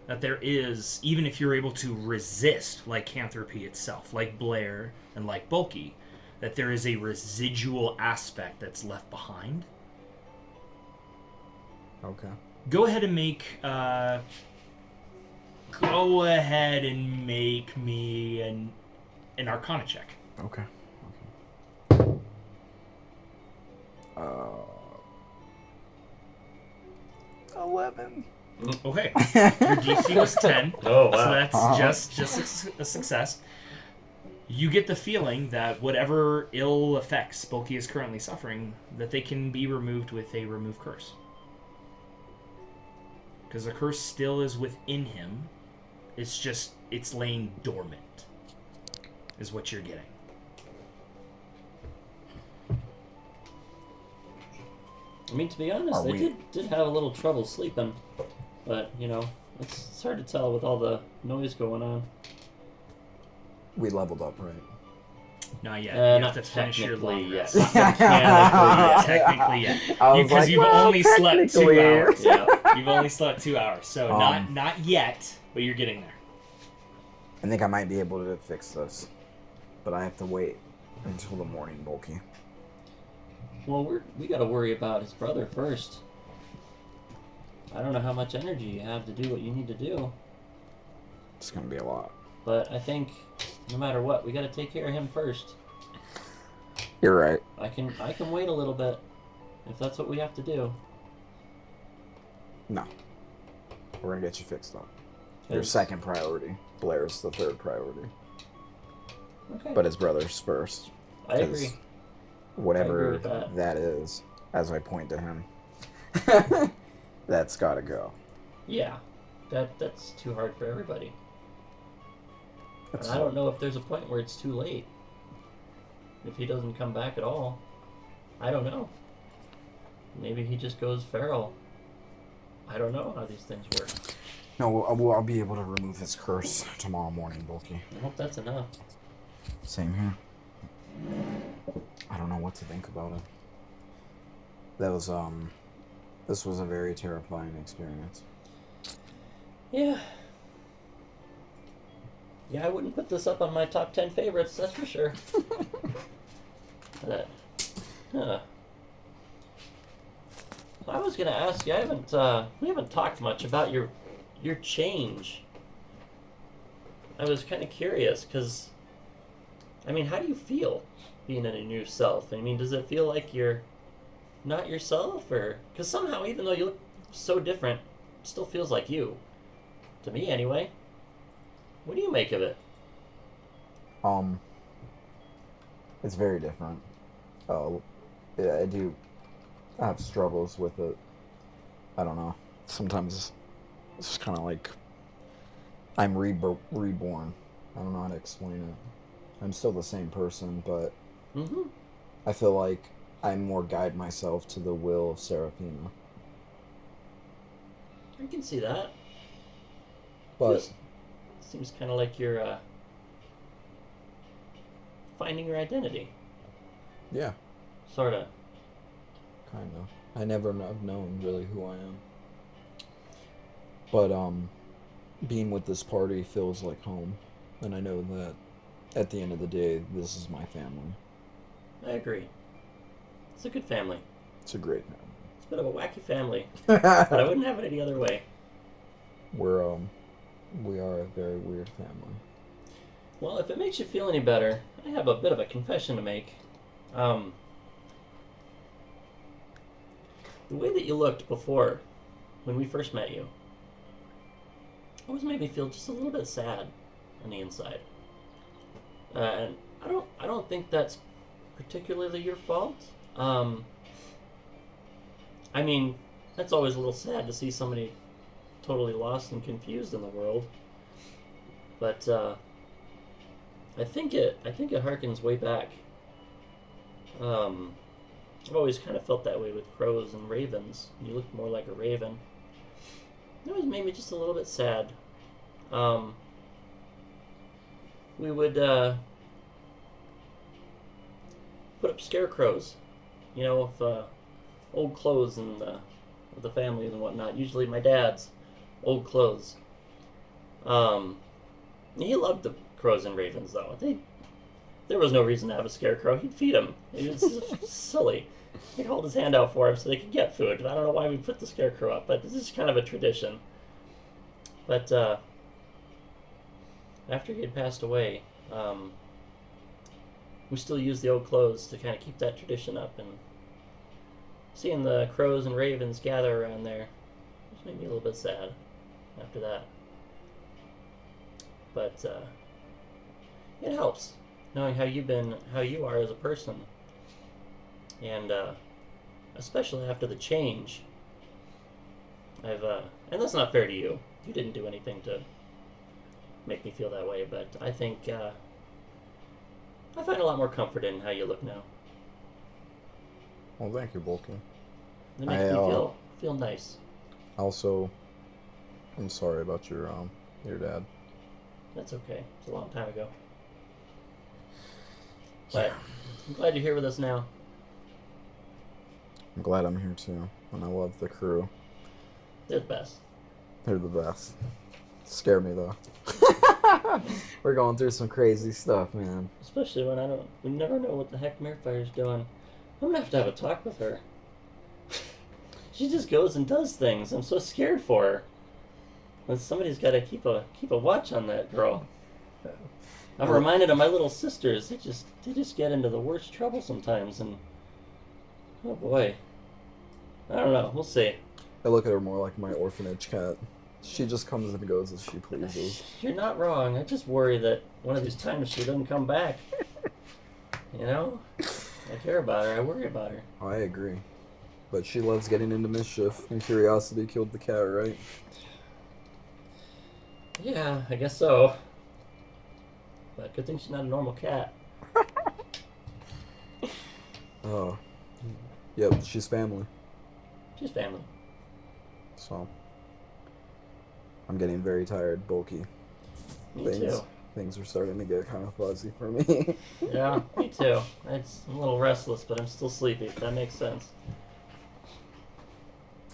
That there is, even if you're able to resist lycanthropy itself, like Blair and like Bulky, that there is a residual aspect that's left behind. Okay. Go ahead and make me an Arcana check. Okay. 11. Okay. Your DC was 10. Oh, wow. So that's just a success. You get the feeling that whatever ill effects Bulky is currently suffering, that they can be removed with a remove curse. Because the curse still is within him. It's just, it's laying dormant, is what you're getting. I mean, to be honest, they did have a little trouble sleeping. But, you know, it's hard to tell with all the noise going on. We leveled up, right? Not yet. You have Not to finish your long technically rest. yet. Not technically yet. Because you've only slept 2 hours. Yeah. You've only slept 2 hours. So not yet, but you're getting there. I think I might be able to fix this, but I have to wait until the morning, Bulky. Well, we got to worry about his brother first. I don't know how much energy you have to do what you need to do, It's gonna be a lot. but I think no matter what, we got to take care of him first. You're right. I can wait a little bit if that's what we have to do. No. We're gonna get you fixed up. Your 'Cause- second priority. Blair's the third priority. Okay. But his brother's first. I 'cause agree. Whatever with that. that is, as I point to him, that's gotta go. Yeah, that's too hard for everybody. That's And I don't know if there's a point where it's too late. If he doesn't come back at all, I don't know. Maybe he just goes feral. I don't know how these things work. No, I'll be able to remove his curse tomorrow morning, Bulky. I hope that's enough. Same here. I don't know what to think about it. That was, this was a very terrifying experience. Yeah. Yeah, I wouldn't put this up on my top 10 favorites, that's for sure. Huh. I was gonna ask you, we haven't talked much about your change. I was kind of curious, because, I mean, how do you feel being in a new self? I mean, does it feel like you're not yourself, or, because somehow, even though you look so different, it still feels like you. To me, anyway. What do you make of it? It's very different. Yeah, I do have struggles with it. I don't know. Sometimes it's kind of like I'm reborn. I don't know how to explain it. I'm still the same person, but Mm-hmm. I feel like I more guide myself to the will of Seraphina. I can see that. But Seems kind of like you're finding your identity. yeah, Sort of. kind of. I never have known really who I am. But being with this party feels like home, and I know that at the end of the day, this is my family. I agree. It's a good family. It's a great It's a bit of a wacky family, but I family. wouldn't have it any other way. We are a very weird family. Well, if it makes you feel any better, I have a bit of a confession to make. The way that you looked before, when we first met you, always made me feel just a little bit sad on the inside. And I don't think that's particularly your fault. I mean, that's always a little sad to see somebody totally lost and confused in the world. But I think it harkens way back. I've always kind of felt that way with crows and ravens. You look more like a raven. It always made me just a little bit sad. We would put up scarecrows, with old clothes and the family and whatnot. Usually my dad's old clothes. He loved the crows and ravens, though. There was no reason to have a scarecrow. He'd feed them. It was just silly. He'd hold his hand out for him so they could get food. I don't know why we put the scarecrow up, but this is kind of a tradition. But after he had passed away, we still use the old clothes to kind of keep that tradition up. And seeing the crows and ravens gather around there just made me a little bit sad after that. But it helps knowing how you are as a person, and especially after the change. And that's not fair to you. You didn't do anything to make me feel that way, but I think I find a lot more comfort in how you look now. Well, thank you, Bulky. It makes me feel nice. Also, I'm sorry about your dad. That's okay. It's a long time ago. But I'm glad you're here with us now. I'm glad I'm here too, and I love the crew. They're the best. They're the best. Scare me though. We're going through some crazy stuff, man. Especially when we never know what the heck Marefire's doing. I'm gonna have a talk with her. She just goes and does things. I'm so scared for her. And somebody's got to keep a watch on that girl. I'm reminded of my little sisters. They just get into the worst trouble sometimes, and oh boy, I don't know. We'll see. I look at her more like my orphanage cat. She just comes and goes as she pleases. You're not wrong. I just worry that one of these times she doesn't come back. I care about her. I worry about her. I agree. But she loves getting into mischief, and curiosity killed the cat, right? Yeah, I guess so. But good thing she's not a normal cat. Oh. Yep, she's family. She's family. So. I'm getting very tired, Bulky. Me too. Things are starting to get kind of fuzzy for me. Yeah, me too. I'm a little restless, but I'm still sleepy, if that makes sense.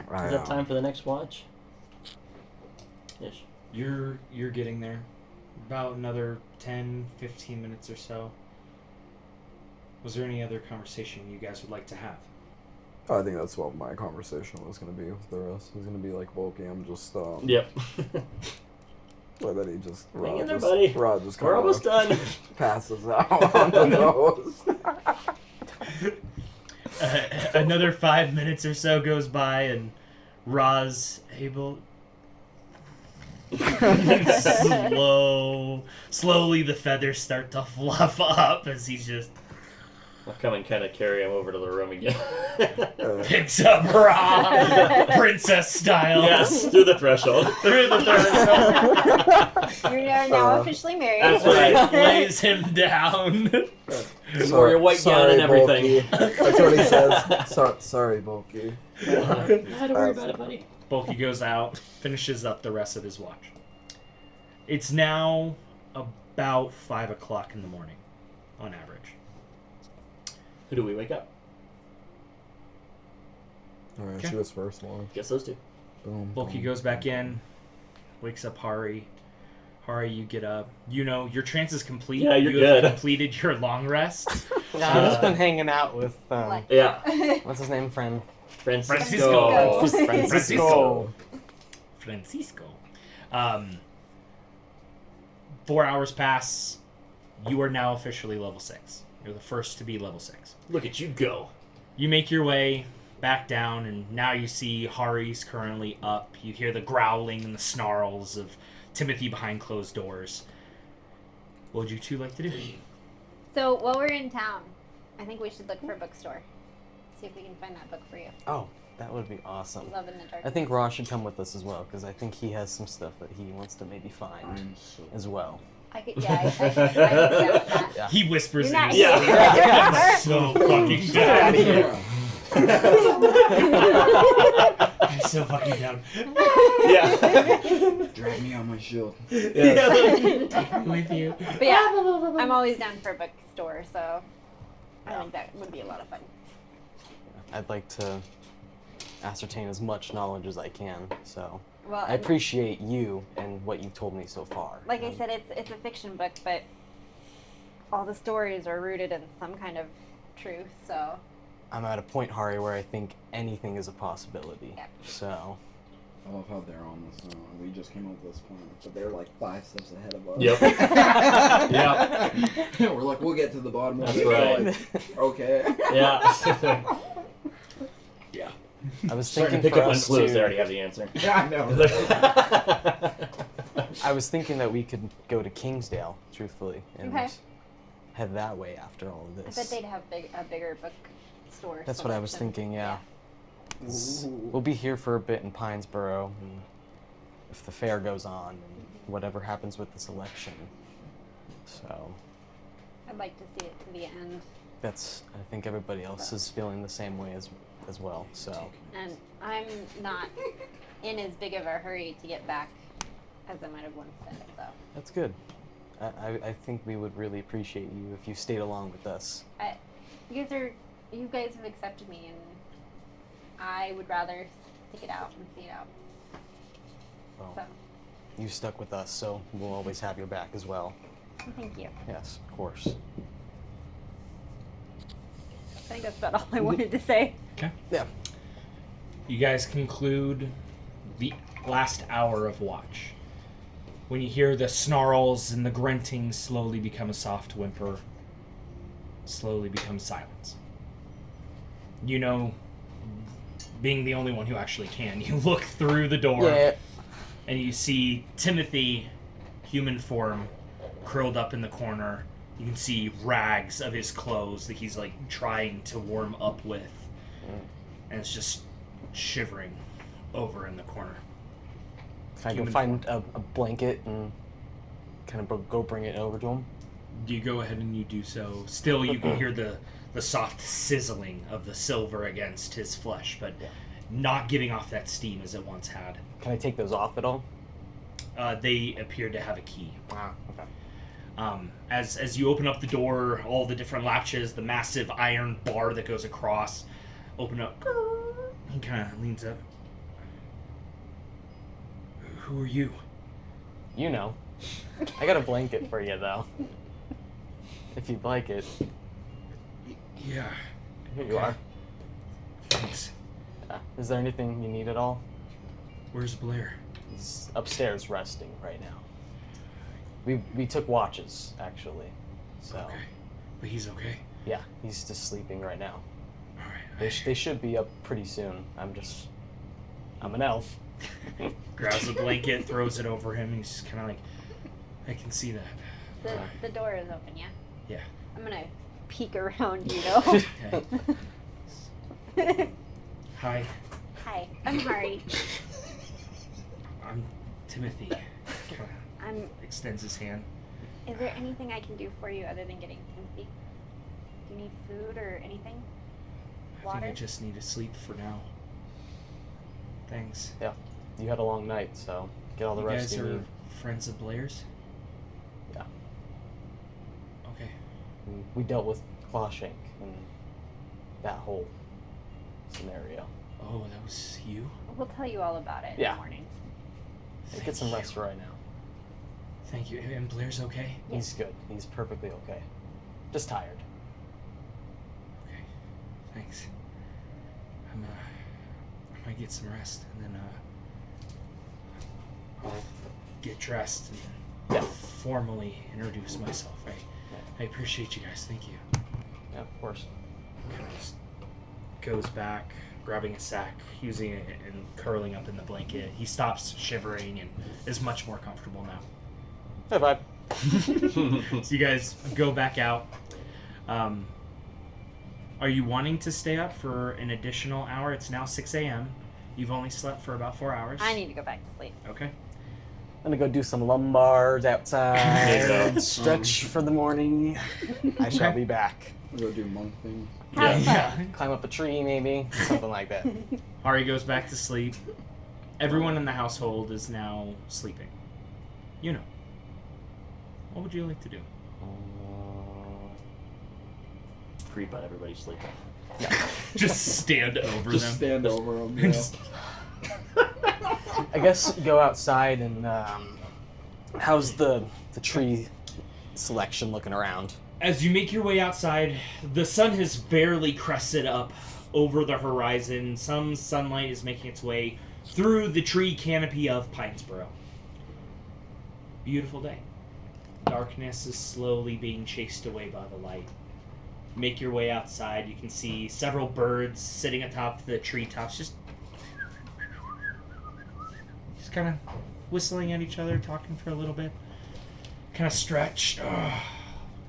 Is it time for the next watch? Ish. You're getting there. About another 10, 15 minutes or so. Was there any other conversation you guys would like to have? I think that's what my conversation was going to be with the rest. It was going to be like, bulky, I'm just, Yep. Or that he just, Hang in there, buddy. Rod just We're almost done. passes out on the nose. Another 5 minutes or so goes by, and Ra's able. Slowly the feathers start to fluff up as he's just I'll come and kind of carry him over to the room again. picks up Ra, princess style. Yes, through the threshold. Through the threshold. You are now officially married. That's right. Lays him down. You wore your white gown and everything. Bulky. That's what he says. Sorry, Bulky. Don't worry about it, buddy. Bulky goes out, finishes up the rest of his watch. It's now about 5 o'clock in the morning, on average. Who do we wake up? Alright, Okay. she was first one. Guess those two. Boom. Bulky boom. goes back in, wakes up Hari. Hari, you get up. You know, your trance is complete. Yeah, you're you have good. completed your long rest. Yeah, I've just been hanging out with Yeah. what's his name, friend? Francisco. Francisco. Francisco. 4 hours pass. You are now officially level 6. You're the first to be level 6. Look at you go. You make your way back down, and now you see Hari's currently up. You hear the growling and the snarls of Timothy behind closed doors. What would you two like to do? So while we're in town, I think we should look for a bookstore. See if we can find that book for you. Oh, that would be awesome. Love in the Dark. I think Ross should come with us as well, because I think he has some stuff that he wants to maybe find as well. I could, yeah, I could down with that. Yeah. He whispers You're in not his Yeah. sleep. I'm so fucking down. I'm so fucking down. Yeah. Drag me on my shield. I'm with you. But yeah, I'm always down for a bookstore, so I think that would be a lot of fun. I'd like to ascertain as much knowledge as I can, so Well, I appreciate you and what you've told me so far. like I said, it's a fiction book, but all the stories are rooted in some kind of truth. So I'm at a point, Hari, where I think anything is a possibility. Yeah. So I love how they're on this. We just came up with this plan, but they're like 5 steps ahead of us. Yep. Yep. We're like, we'll get to the bottom of That's it. right. Like, okay. Yeah. I was Starting thinking to pick for up on us clues. to, They already have the answer. Yeah, I know. I was thinking that we could go to Kingsdale, truthfully, and Okay. head that way after all of I this. bet they'd have a bigger bookstore. That's what I was selection. thinking, yeah. We'll be here for a bit in Pinesboro, and if the fair goes on, and whatever happens with this election. So, I'd like to see it to the end. that's, I think everybody else is feeling the same way as well, so. And I'm not in as big of a hurry to get back as I might have once been, so. That's good. I think we would really appreciate you if you stayed along with us. You guys have accepted me, and I would rather stick it out and see it out. Well, So, you stuck with us, so we'll always have your back as well. thank you. Yes, of course. I think that's about all I wanted to say. Okay. Yeah. You guys conclude the last hour of watch. When you hear the snarls and the grunting slowly become a soft whimper, slowly becomes silence. You know, being the only one who actually can, you look through the door Yeah. and you see Timothy, human form, curled up in the corner. You can see rags of his clothes that he's like trying to warm up with. And it's just shivering over in the corner. Can I go Human find a blanket and kind of go bring it over to him? You go ahead and you do so. Still, you can hear the soft sizzling of the silver against his flesh, but not giving off that steam as it once had. Can I take those off at all? They appear to have a key. Ah, okay. As you open up the door, all the different latches, the massive iron bar that goes across, open up. He kind of leans up. Who are you? You know. I got a blanket for you, though. If you'd like it. Yeah. Here you are. Thanks. Is there anything you need at all? Where's Blair? He's upstairs resting right now. We took watches, actually. So, Okay. But he's okay? yeah, he's just sleeping right now. Alright. They should be up pretty soon. I'm an elf. Grabs the blanket, throws it over him, and he's just kind of like, I can see that. The door is open, yeah? Yeah. I'm gonna peek around, you know? Okay. Hi, Hi, I'm Hari. I'm Timothy. I'm. Extends his hand. Is there anything I can do for you other than getting Timothy? Do you need food or anything? I Water? think I just need to sleep for now. Thanks. Yeah, you had a long night, so get all the You rest guys you are need. friends of Blair's? Yeah. Okay. We dealt with Clawshank in that whole scenario. Oh, that was you? We'll tell you all about it in Yeah. the morning. Hey, get some rest right now. Thank you. And Blair's okay? He's good. He's perfectly okay. Just tired. Okay. Thanks. I might get some rest and then I'll get dressed and Yeah. formally introduce myself. I appreciate you guys. Thank you. Yeah, of course. Kind of just goes back, grabbing a sack, using it and curling up in the blanket. He stops shivering and is much more comfortable now. High five. So you guys go back out. Are you wanting to stay up for an additional hour? It's now 6 a.m. You've only slept for about 4 hours. I need to go back to sleep. Okay. I'm gonna go do some lumbars There you outside. go. Stretch for the morning. I shall Okay. be back. We'll go do monk thing. Have Yeah. fun. Climb up a tree, maybe something like that. Ari goes back to sleep. Everyone in the household is now sleeping. You know. What would you like to do? Creep on everybody sleeping. Just stand over Just them. stand over them. Yeah. Just- I guess go outside and how's the tree selection looking around? As you make your way outside, the sun has barely crested up over the horizon. Some sunlight is making its way through the tree canopy of Pinesboro. Beautiful day. Darkness is slowly being chased away by the light. Make your way outside. You can see several birds sitting atop the treetops, just kind of whistling at each other, talking for a little bit. Kind of stretched.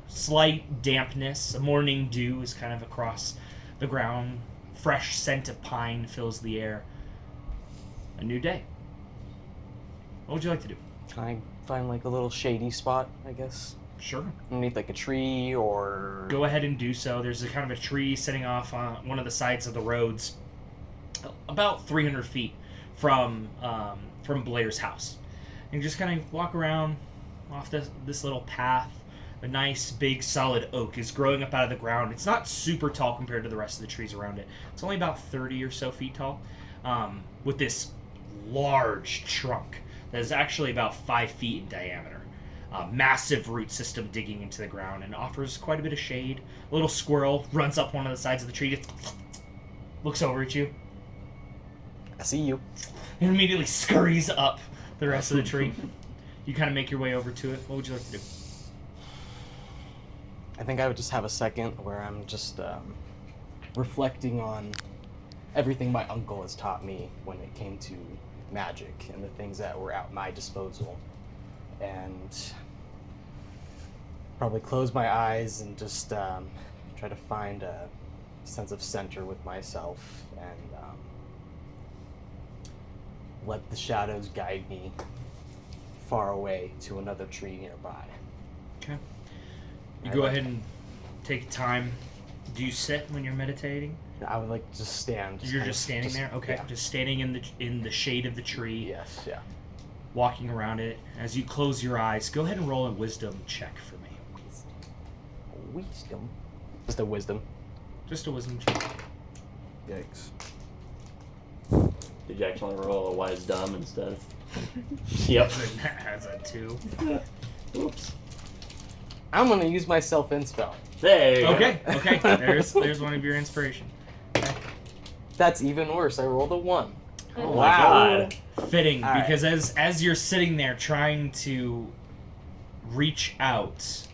Slight dampness. A morning dew is kind of across the ground. Fresh scent of pine fills the air. A new day. What would you like to do? Can I find like a little shady spot, I guess? Sure. Underneath like a tree or Go ahead and do so. There's a kind of a tree sitting off on one of the sides of the roads, about 300 feet from Blair's house. And just kind of walk around off this little path. A nice, big, solid oak is growing up out of the ground. It's not super tall compared to the rest of the trees around it. It's only about 30 or so feet tall, with this large trunk that is actually about 5 feet in diameter. Massive root system digging into the ground and offers quite a bit of shade. A little squirrel runs up one of the sides of the tree, just looks over at you, I see you. and immediately scurries up the rest of the tree. You kind of make your way over to it. What would you like to do? I think I would just have a second where I'm just reflecting on everything my uncle has taught me when it came to magic and the things that were at my disposal. And probably close my eyes and just try to find a sense of center with myself and let the shadows guide me far away to another tree nearby. Okay. You I go like- ahead and take time. Do you sit when you're meditating? I would like to just stand. You're kind just of- standing there? Okay. yeah. Just standing in the shade of the tree, Yes, yeah. walking around it. As you close your eyes, go ahead and roll a wisdom check for me. Wisdom. Just a wisdom. Just a wisdom check. Yikes. Did you actually roll a wise dumb instead? Yep. As a 2. Oops. I'm gonna use my self-in spell. There you go. Okay. There's one of your inspiration. That's even worse. I rolled a 1. Oh Wow. my god. Fitting, All right. because as you're sitting there trying to reach out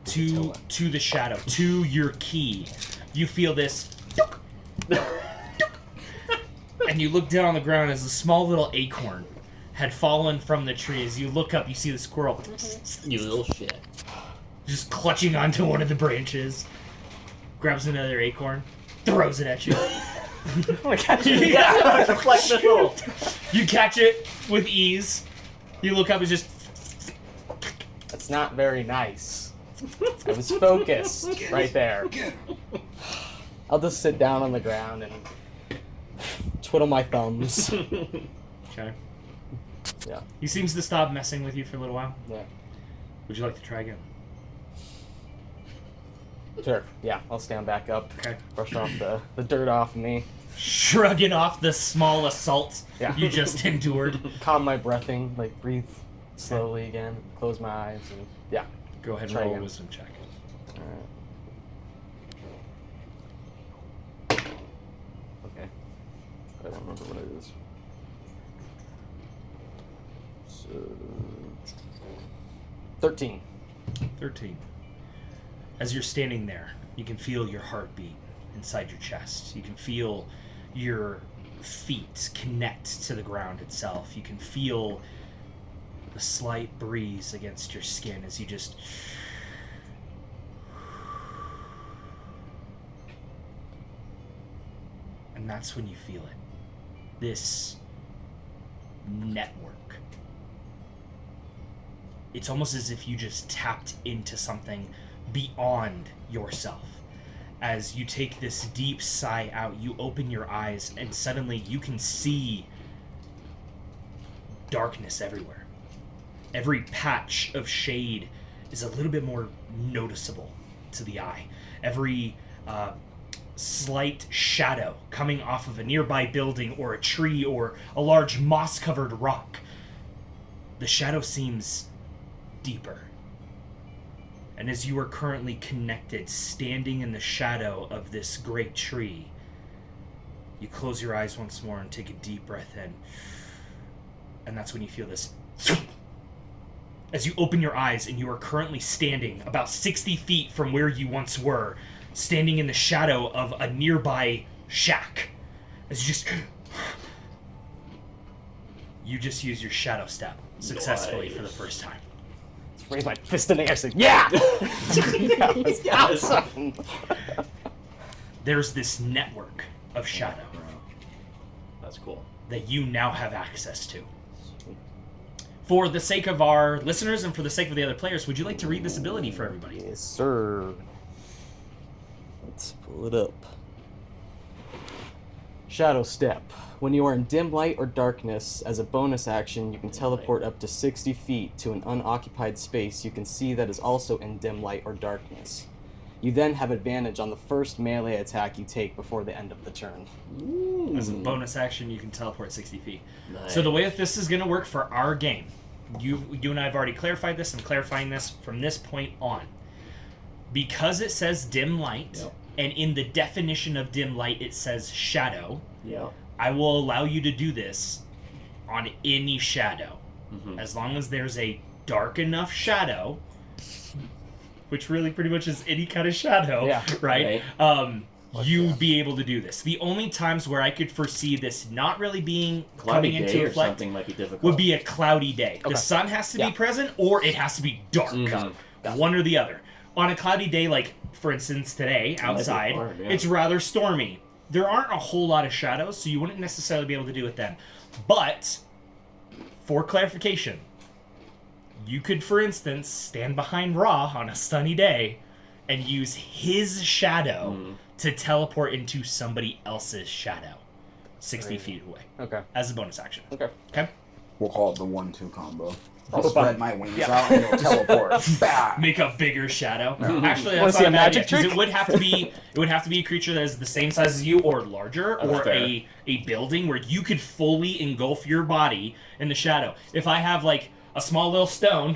to the shadow, to your key, you feel this, and you look down on the ground as a small little acorn had fallen from the tree. As you look up, you see the squirrel You little shit. just clutching onto one of the branches, grabs another acorn, throws it at you. Yeah, deflect missile. You catch it with ease. You look up and just That's not very nice. I was focused right there. I'll just sit down on the ground and twiddle my thumbs. okay. Yeah. He seems to stop messing with you for a little while. Yeah. Would you like to try again? Sure. Yeah, I'll stand back up. Okay. Brush off the dirt off me. Shrugging off the small assault Yeah. you just endured. Calm my breathing, like breathe slowly again. Close my eyes and yeah. Go ahead and Try roll a again. wisdom check. Alright. Okay. I don't remember what it is. So 13. 13. As you're standing there, you can feel your heartbeat inside your chest. You can feel your feet connect to the ground itself. You can feel the slight breeze against your skin as you just... And that's when you feel it. This network. It's almost as if you just tapped into something beyond yourself. As you take this deep sigh out, you open your eyes and suddenly you can see darkness everywhere. Every patch of shade is a little bit more noticeable to the eye. Every slight shadow coming off of a nearby building or a tree or a large moss-covered rock. The shadow seems deeper. And as you are currently connected, standing in the shadow of this great tree, you close your eyes once more and take a deep breath in. And that's when you feel this. As you open your eyes and you are currently standing about 60 feet from where you once were, standing in the shadow of a nearby shack. As you just use your shadow step successfully for the first time. Raise my fist in the air, say, yeah! That was awesome! There's this network of shadow That's cool. that you now have access to. For the sake of our listeners and for the sake of the other players, would you like to read this ability for everybody? Yes, sir. Let's pull it up. Shadow Step. When you are in dim light or darkness, as a bonus action, you can teleport up to 60 feet to an unoccupied space you can see that is also in dim light or darkness. You then have advantage on the first melee attack you take before the end of the turn. As a bonus action, you can teleport 60 feet. Nice. So the way that this is going to work for our game, you and I have already clarified this, and clarifying this from this point on. Because it says dim light, Yep. and in the definition of dim light it says shadow, Yeah. I will allow you to do this on any shadow. Mm-hmm. As long as there's a dark enough shadow, which really pretty much is any kind of shadow, Yeah. right? You'd be able to do this. The only times where I could foresee this not really being Cloudy coming day into or effect something might be difficult. would be a cloudy day. Okay. The sun has to Yeah. be present, or it has to be dark. Mhm. One or the other. On a cloudy day, like, for instance, today, might be outside, hard, yeah. it's rather stormy. There aren't a whole lot of shadows, so you wouldn't necessarily be able to do it then. But, for clarification, you could, for instance, stand behind Ra on a sunny day and use his shadow to teleport into somebody else's shadow 60 feet away Okay. as a bonus action. Okay. Okay? We'll call it the 1-2 combo. I'll spread my wings out and it'll teleport. Bah! Make a bigger shadow. Actually, Wanna that's see not a a bad magic idea, 'cause trick? it would have to be a creature that is the same size as you or larger, That's or fair. a building where you could fully engulf your body in the shadow. If I have like a small little stone,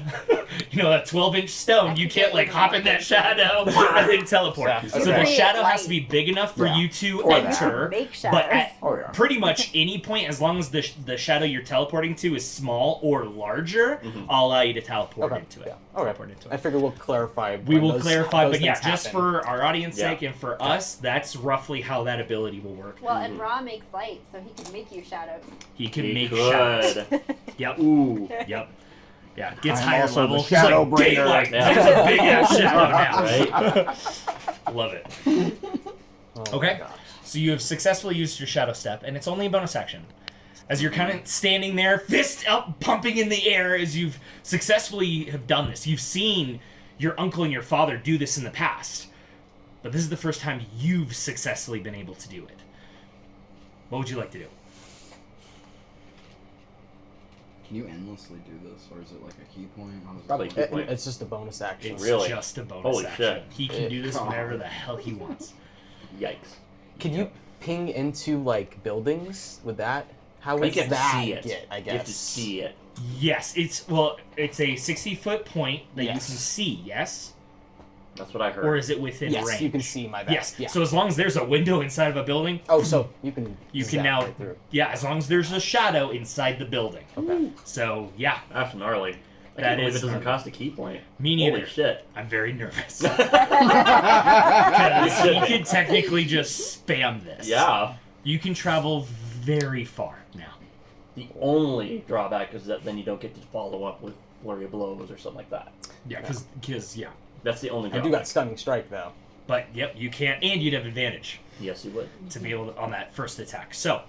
you know, a 12-inch stone, you can't like hop in that shadow and then teleport. Yeah, So okay. the shadow has to be big enough for Yeah. you to Or that. enter. Make But shadows. at Oh, yeah. pretty much any point, as long as the shadow you're teleporting to is small or larger, I'll allow you to teleport Okay. into it. Yeah. Okay. Teleport into I it. figure we'll clarify. We when will those- clarify, those but yeah, things just happen. for our audience Yeah. sake and for us, that's roughly how that ability will work. Well, and Ra makes light, so he can make you shadows. He can He make could. shadows. Yep. Ooh. Yep. Yeah. Gets I'm higher also the level. shadow He's like, bringer. daylight. Yeah. There's a big ass shadow now. Right? Love it. Oh my Okay. gosh. So you have successfully used your shadow step, and it's only a bonus action. As you're kind of standing there, fist up, pumping in the air, as you've successfully have done this. You've seen your uncle and your father do this in the past, but this is the first time you've successfully been able to do it. What would you like to do? Can you endlessly do this, or is it like a key point? How does it Probably work? key point. It's just a bonus action. It's Really? just a bonus Holy action. shit. He can do this whenever the hell he wants. Yikes. Can you ping into like buildings with that? How I is think you have to that see it. get? I guess. You have to see it. Yes, it's a 60-foot point that Yes. you can see. Yes, That's what I heard. or is it within Yes, range? you can see my back. Yes. Yeah. So as long as there's a window inside of a building, Oh, so you can. you zap can now. right through. Yeah, as long as there's a shadow inside the building. Okay. So yeah, That's gnarly. I That can't believe is it doesn't gnarly. cost a key point. me neither. Holy shit. I'm very nervous. You Because should you be. can technically just spam this. Yeah. You can travel very far now. The only drawback is that then you don't get to follow up with flurry of blows or something like that. Yeah, because yeah. That's the only I drawback. do got stunning strike though. But yep, you can't, and you'd have advantage Yes, you would. to be able to, on that first attack. So,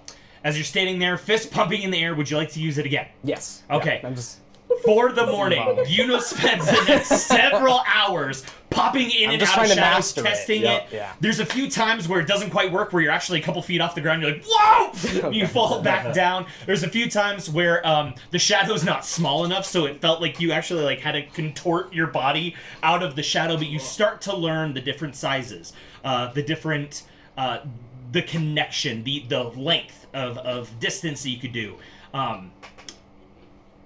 as you're standing there, fist pumping in the air, would you like to use it again? Yes. Okay. Yeah, I'm just. For the morning, Yuno spends the next several hours popping in I'm and just out of trying to shadows, master it. testing Yeah. it. Yeah. There's a few times where it doesn't quite work, where you're actually a couple feet off the ground. You're like, whoa! You fall back down. There's a few times where the shadow's not small enough, so it felt like you actually like had to contort your body out of the shadow. But you start to learn the different sizes, the different, the connection, the length of distance that you could do.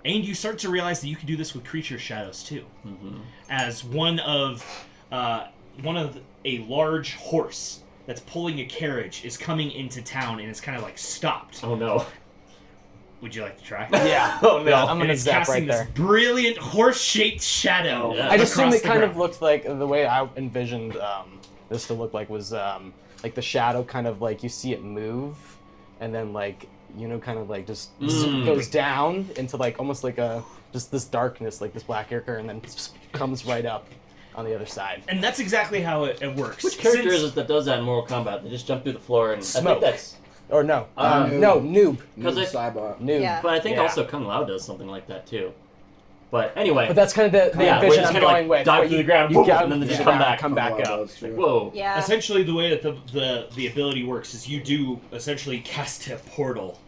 And you start to realize that you can do this with creature shadows too. Mm-hmm. As one of a large horse that's pulling a carriage is coming into town and it's kind of like stopped. Oh no. Would you like to try? Yeah. Oh no. Yeah, I'm And gonna it's zap casting right there. this brilliant horse-shaped shadow. Yeah. I just assumed across it the kind ground. of looked like the way I envisioned this to look like was like the shadow kind of like you see it move, and then like kind of like just goes down into like almost like a just this darkness, like this black ichor, and then comes right up on the other side. And that's exactly how it works. Which character Since- is it that does that in Mortal Kombat? They just jump through the floor and I Smoke. think that's. Or no, Noob. no noob, Because Noob I- Saibot. noob. Yeah. But I think Yeah. also Kung Lao does something like that too. But anyway. But that's kind of the yeah, where envision it's I'm kinda going like with. dive where through you- the ground, you boom, get and then they through just the come ground, back. come back Kung Lao up. does, too. Whoa. Yeah. Essentially, the way that the ability works is you do essentially cast a portal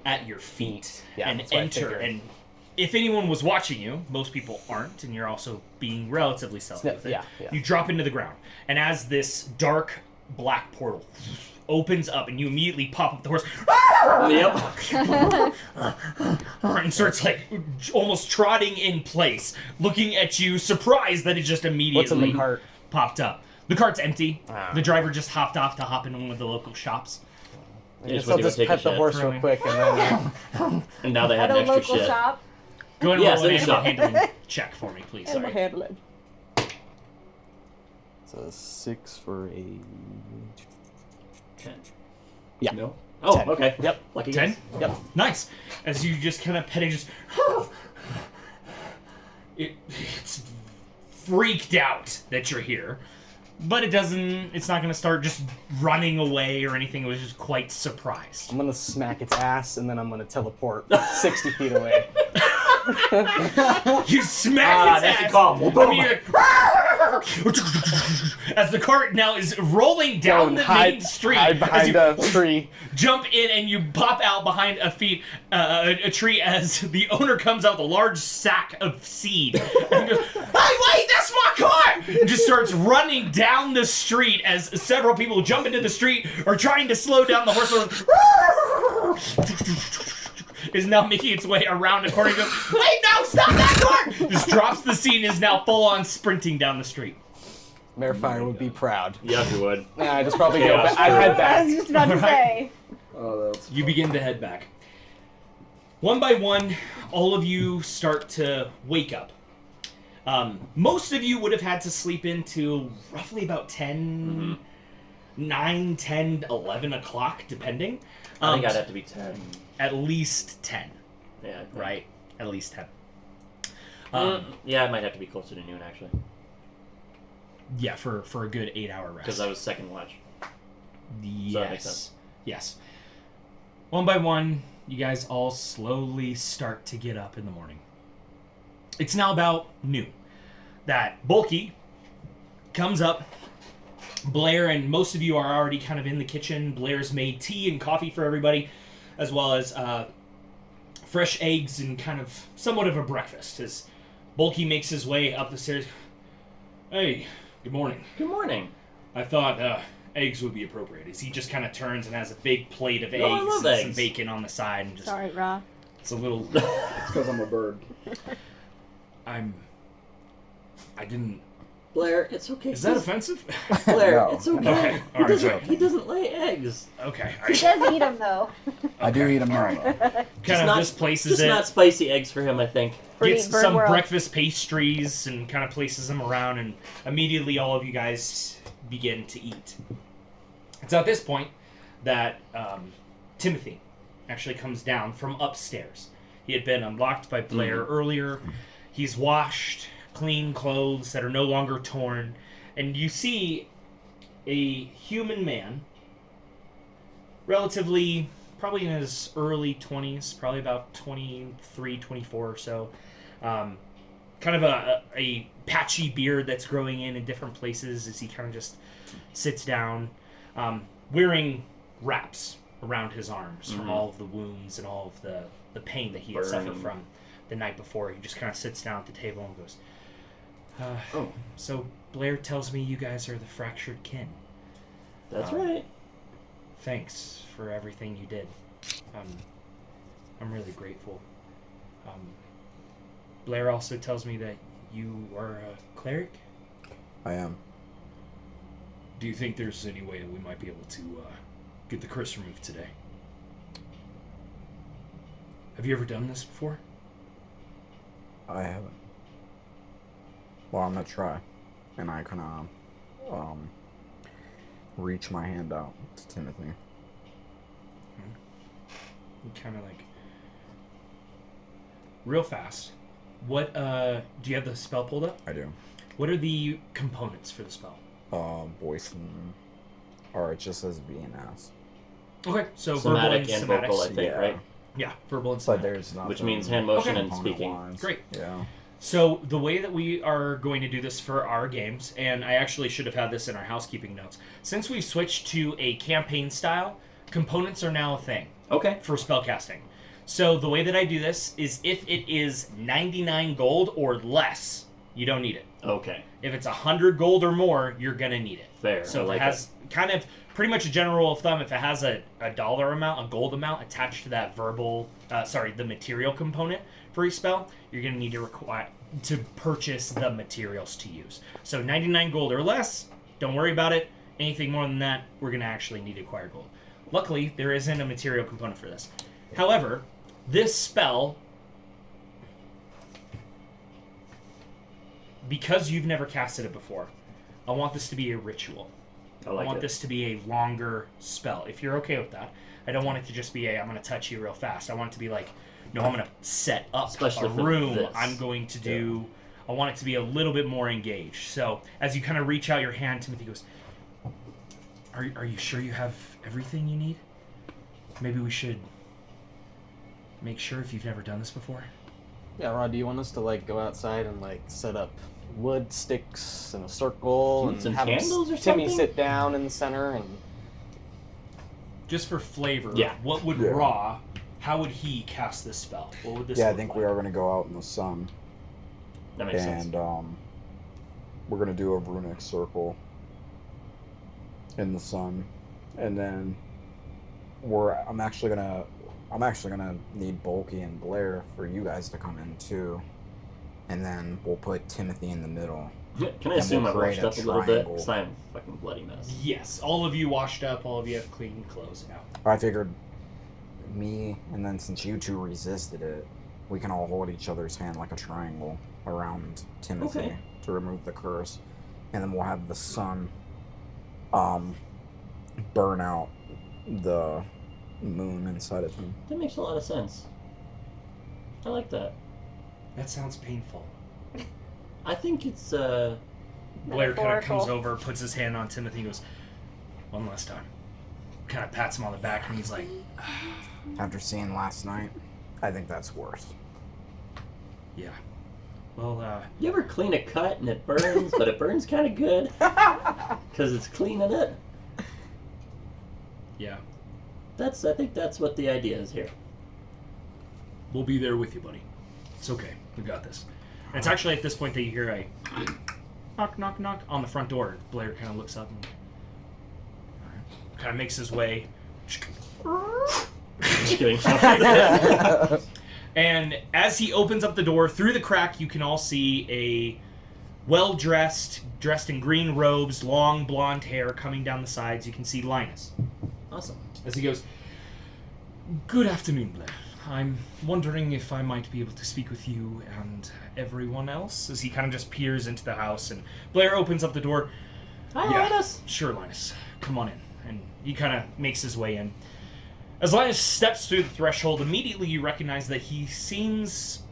at your feet Yeah, and that's what I enter. figured. And if anyone was watching you, most people aren't, and you're also being relatively stealthy with it. Yeah, yeah. You drop into the ground, and as this dark black portal opens up, and you immediately pop up the horse. Yep. And starts like almost trotting in place, looking at you, surprised that it just immediately What's in the cart? popped up. The cart's empty. Ah. The driver just hopped off to hop in one of the local shops. I Yeah, guess just I'll went to go just take a pet the shit. horse real Really? quick and then. And now they have At a an extra local shit. shop. Go ahead and Yes, roll an in the animal shop. handling check for me, please. Sorry. handling. It's a 6 for a. 10. Yeah. No? Oh, 10. okay. Yep. Lucky 10? guess. Yep. Nice. As you just kind of pet it, just. It's freaked out that you're here. But it's not going to start just running away or anything. It was just quite surprised. I'm gonna smack its ass and then I'm gonna teleport 60 feet away. You smack its that's a ass. call. I mean, you're like, as the cart now is rolling down the main street. Hide as behind you a tree. jump in and you pop out behind a tree as the owner comes out with a large sack of seed and goes, "Hey, wait, that's my cart!" And just starts running down the street as several people who jump into the street are trying to slow down the horse. Is now making its way around the corner and goes, "Wait, no, stop that cart!" Just drops the seed and is now full on sprinting down the street. Mayor Fire would be proud. Yeah, you would. Nah, I just probably go back. I'd head I back. was just about to say. Oh, that's. You begin to head back. One by one, all of you start to wake up. Most of you would have had to sleep into roughly about 10, 9, 10, 11 o'clock, depending. I think I'd have to be 10. At least 10, Yeah. I think. right? At least 10. Yeah, I might have to be closer to noon, actually. Yeah, for a good 8-hour rest. Because I was second watch. Yes. So that makes sense. Yes. One by one, you guys all slowly start to get up in the morning. It's now about noon that Bulky comes up. Blair and most of you are already kind of in the kitchen. Blair's made tea and coffee for everybody, as well as fresh eggs and kind of somewhat of a breakfast. As Bulky makes his way up the stairs. "Hey, good morning. Good morning. I thought eggs would be appropriate." As he just kind of turns and has a big plate of eggs I love and some eggs. bacon on the side, and just Sorry, Ra. it's a little. It's because I'm a bird. I didn't. Blair, it's okay. Is that offensive? Blair, No. it's okay. Okay, all right, He doesn't lay eggs. Okay. He does eat them though. I do eat them now. Kind of just places Just it. not spicy eggs for him, I think. Gets Bird some world. breakfast pastries and kind of places them around, and immediately all of you guys begin to eat. It's at this point that Timothy actually comes down from upstairs. He had been unlocked by Blair earlier. He's washed, clean clothes that are no longer torn, and you see a human man, relatively, probably in his early 20s, probably about 23, 24 or so. Kind of a patchy beard that's growing in different places as he kind of just sits down, wearing wraps around his arms from all of the wounds and all of the pain that he had suffered from the night before. He just kind of sits down at the table and goes, "So Blair tells me you guys are the fractured kin. That's right. Thanks for everything you did. I'm really grateful. Blair also tells me that you are a cleric. I am. Do you think there's any way we might be able to get the curse removed today? Have you ever done this before?" I haven't. Well, I'm gonna try. And I kind of reach my hand out to Timothy. You kind of like real fast. What do you have the spell pulled up? I do. What are the components for the spell? Voice and... Or it just says V and S. Okay, so Somatic verbal and and vocal, I somatics. think, right? Yeah, verbal and But somatic. there's nothing... Which means hand motion and component speaking. wise. Great. Yeah. So the way that we are going to do this for our games, and I actually should have had this in our housekeeping notes, since we've switched to a campaign style, components are now a thing Okay. for spellcasting. So the way that I do this is if it is 99 gold or less, you don't need it. Okay. If it's 100 gold or more, you're going to need it. Fair. So I if like it has kind of pretty much a general rule of thumb, if it has a dollar amount, a gold amount attached to that the material component for each spell, you're going to need to purchase the materials to use. So 99 gold or less, don't worry about it. Anything more than that, we're going to actually need to acquire gold. Luckily, there isn't a material component for this. However, this spell, because you've never casted it before, I want this to be a ritual. I like want it. this to be a longer spell. If you're okay with that, I don't want it to just be I'm going to touch you real fast. I want it to be like, no, I'm going to set up Especially a for room. this. I'm going to do. I want it to be a little bit more engaged. So as you kind of reach out your hand, Timothy goes, "Are you sure you have everything you need? Maybe we should make sure if you've never done this before." Yeah, Rod, do you want us to like go outside and like set up wood sticks in a circle Need and some have candles or Timmy something? sit down in the center and Just for flavor, Yeah. what would Yeah. Ra, how would he cast this spell? What would this Yeah, I look think like? we are going to go out in the sun, That makes sense. and we're going to do a runic circle in the sun, and then I'm actually gonna need Bulky and Blair for you guys to come in too, and then we'll put Timothy in the middle. Can I and assume we'll I washed create a up a little bit? triangle. Because I'm a fucking bloody mess. Yes, all of you washed up, all of you have clean clothes now. I figured me, and then since you two resisted it, we can all hold each other's hand like a triangle around Timothy Okay. to remove the curse, and then we'll have the sun burn out the moon inside of him. That makes a lot of sense. I like that. That sounds painful. I think it's Blair kind of Metaphorical. comes over, puts his hand on Timothy, and goes, one last time. Kind of pats him on the back, and he's like, After seeing last night, I think that's worse. yeah. Well, You ever clean a cut and it burns, but it burns kind of good because it's cleaning it? yeah. I think that's what the idea is here. We'll be there with you, buddy. It's okay. We got this. And it's actually at this point that you hear a knock, knock, knock on the front door. Blair kind of looks up and kind of makes his way. Just kidding. And as he opens up the door, through the crack, you can all see a well-dressed, dressed in green robes, long blonde hair coming down the sides. You can see Linus. Awesome. As he goes, good afternoon, Blair. I'm wondering if I might be able to speak with you and everyone else. As he kind of just peers into the house, and Blair opens up the door. Hi, Yeah. Linus. Sure, Linus. Come on in. And he kind of makes his way in. As Linus steps through the threshold, immediately you recognize that he seems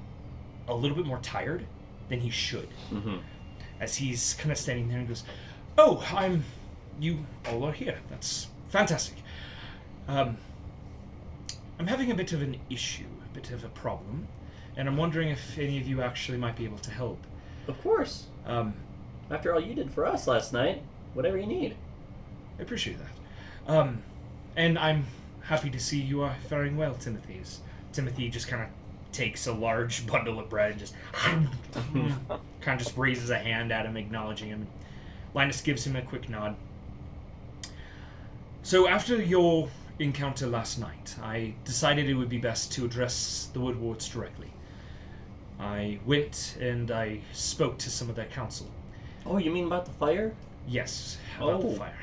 a little bit more tired than he should. Mm-hmm. As he's kind of standing there and goes, oh, you all are here. That's fantastic. I'm having a bit of an issue, a bit of a problem, and I'm wondering if any of you actually might be able to help. Of course. After all you did for us last night, whatever you need. I appreciate that. And I'm happy to see you are faring well, Timothy. Timothy just kind of takes a large bundle of bread and just kind of just raises a hand at him, acknowledging him. Linus gives him a quick nod. So after your encounter last night, I decided it would be best to address the Woodwards directly. I went and I spoke to some of their council. Oh, you mean about the fire? Yes, about the Oh. fire.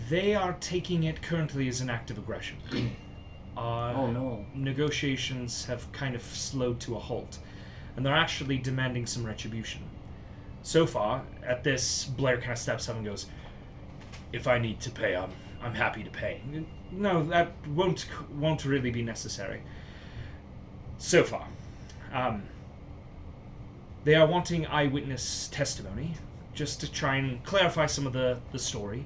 They are taking it currently as an act of aggression. Oh no. Negotiations have kind of slowed to a halt, and they're actually demanding some retribution. So far, at this, Blair kind of steps up and goes, if I need to pay, I'm happy to pay. No, that won't really be necessary. So far. They are wanting eyewitness testimony, just to try and clarify some of the story.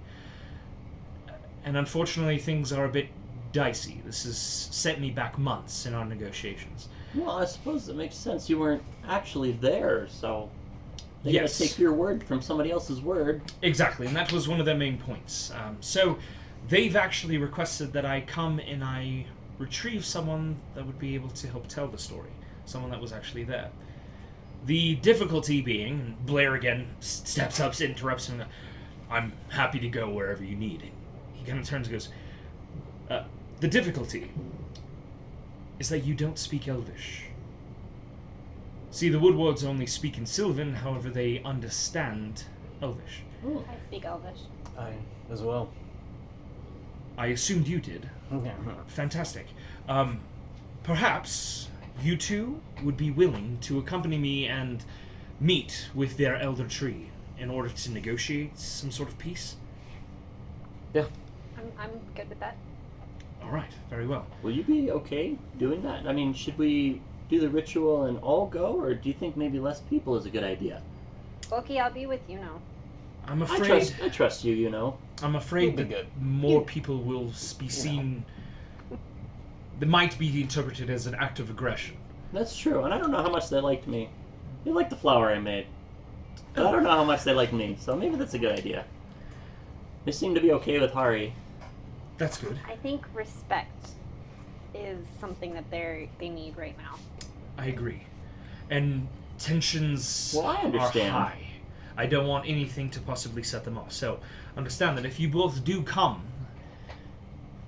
And unfortunately, things are a bit dicey. This has set me back months in our negotiations. Well, I suppose it makes sense. You weren't actually there, so they Yes. gotta take your word from somebody else's word. Exactly, and that was one of their main points. So they've actually requested that I come and I retrieve someone that would be able to help tell the story. Someone that was actually there. The difficulty being, Blair again steps up, interrupts him, I'm happy to go wherever you need. He kind of turns and goes, the difficulty is that you don't speak Elvish. See, the Woodwards only speak in Sylvan, however they understand Elvish. Oh. I speak Elvish. I as well. I assumed you did. Okay. Fantastic. Perhaps you two would be willing to accompany me and meet with their elder tree in order to negotiate some sort of peace? I'm good with that. All right, very well. Will you be okay doing that? I mean, should we do the ritual and all go, or do you think maybe less people is a good idea? Bulky, I'll be with you now. I'm afraid. I trust you, you know. I'm afraid You'll that be good. more people will be seen. That might be interpreted as an act of aggression. That's true, and I don't know how much they liked me They like the flower I made. But I don't know how much they like me, so maybe that's a good idea. They seem to be okay with Hari. That's good. I think respect is something that they need right now. I agree. And tensions Well, I understand. are high. I don't want anything to possibly set them off. So understand that if you both do come,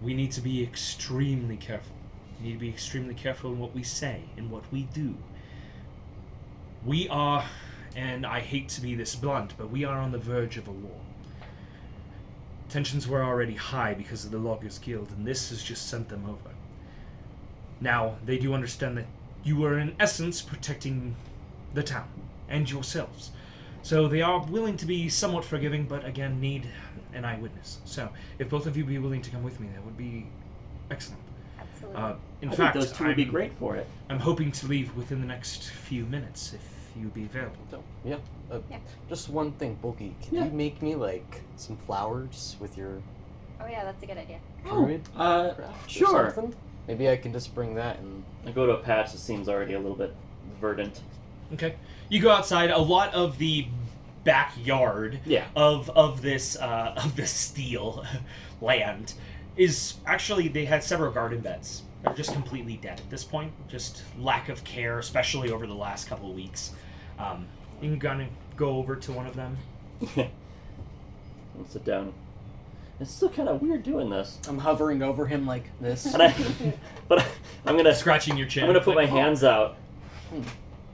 we need to be extremely careful. We need to be extremely careful in what we say and what we do. We are, and I hate to be this blunt, but we are on the verge of a war. Tensions were already high because of the Loggers Guild, and this has just sent them over. Now, they do understand that you are in essence protecting the town and yourselves. So they are willing to be somewhat forgiving, but again, need an eyewitness. So if both of you be willing to come with me, that would be excellent. Absolutely. In I fact, think those two would be great for it. I'm hoping to leave within the next few minutes, if you'd be available. So, yeah. Yeah. Just one thing, Bulky. Can Yeah. you make me like some flowers with your Oh yeah, that's a good idea. druid craft or Sure. something? Maybe I can just bring that and. I go to a patch that seems already a little bit verdant. Okay. You go outside. A lot of the backyard Yeah. of this steel land is actually, they had several garden beds. They're just completely dead at this point. Just lack of care, especially over the last couple of weeks. You can kind of go over to one of them. I'll sit down. It's still kind of weird doing this. I'm hovering over him like this. But I'm gonna Scratching your chin. I'm gonna put my Like, hands out,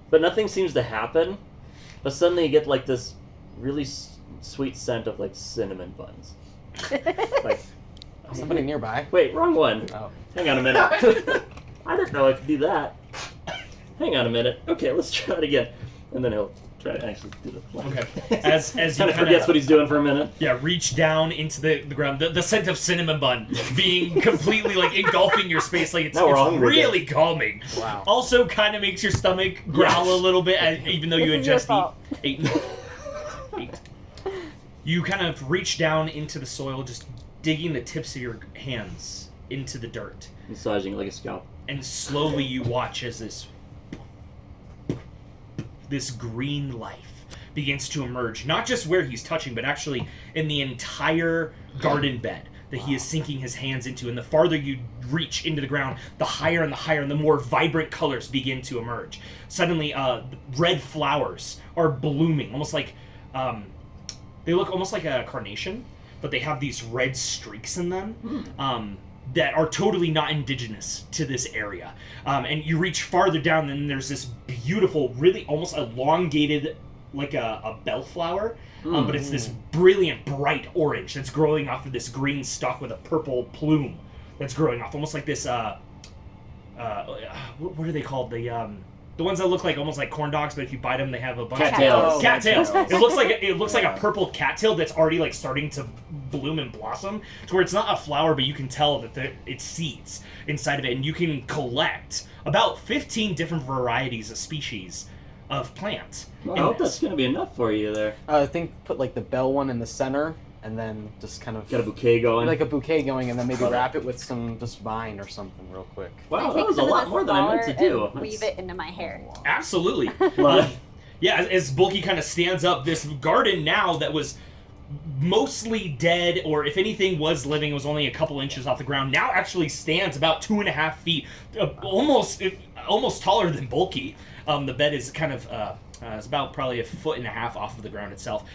but nothing seems to happen. But suddenly you get like this really sweet scent of like cinnamon buns. Like, Somebody nearby. wait, wrong one. Oh. Hang on a minute. I didn't know I could do that. Hang on a minute. Okay, let's try it again. And then he'll try to actually do the plan. Okay. As you Kind of forgets what he's doing for a minute. Yeah, reach down into the ground. The scent of cinnamon bun being completely like engulfing your space. Like it's Now we're hungry really calming. Wow. Also, kind of makes your stomach growl a little bit, even though you had This is your just fault. eaten. You kind of reach down into the soil, just digging the tips of your hands into the dirt, Massaging it like a scalp. and slowly you watch as this green life begins to emerge, not just where he's touching, but actually in the entire garden bed that he is sinking his hands into. And the farther you reach into the ground, the higher and the more vibrant colors begin to emerge. Suddenly, red flowers are blooming, almost like they look almost like a carnation, but they have these red streaks in them. That are totally not indigenous to this area. And you reach farther down, and there's this beautiful, really almost elongated, like a bellflower, but it's this brilliant, bright orange that's growing off of this green stalk with a purple plume that's growing off, almost like this, what are they called? The ones that look like almost like corn dogs, but if you bite them, they have a bunch Cattails. of cattails. It looks like a purple cattail that's already like starting to bloom and blossom, to where it's not a flower, but you can tell that it's seeds inside of it, and you can collect about 15 different varieties of species of plants. Well, I in hope this. that's gonna be enough for you there. I think put like the bell one in the center, and then just kind of Got a bouquet going. like a bouquet going, and then maybe Love it. wrap it with some just vine or something real quick. Wow, I that take was a some of lot the more than I meant to flour do. and weave it into my hair. Absolutely. Love it. Yeah, as Bulky kind of stands up, this garden now that was mostly dead, or if anything was living, it was only a couple inches off the ground, now actually stands about 2.5 feet, almost taller than Bulky. The bed is kind of it's about probably 1.5 feet off of the ground itself.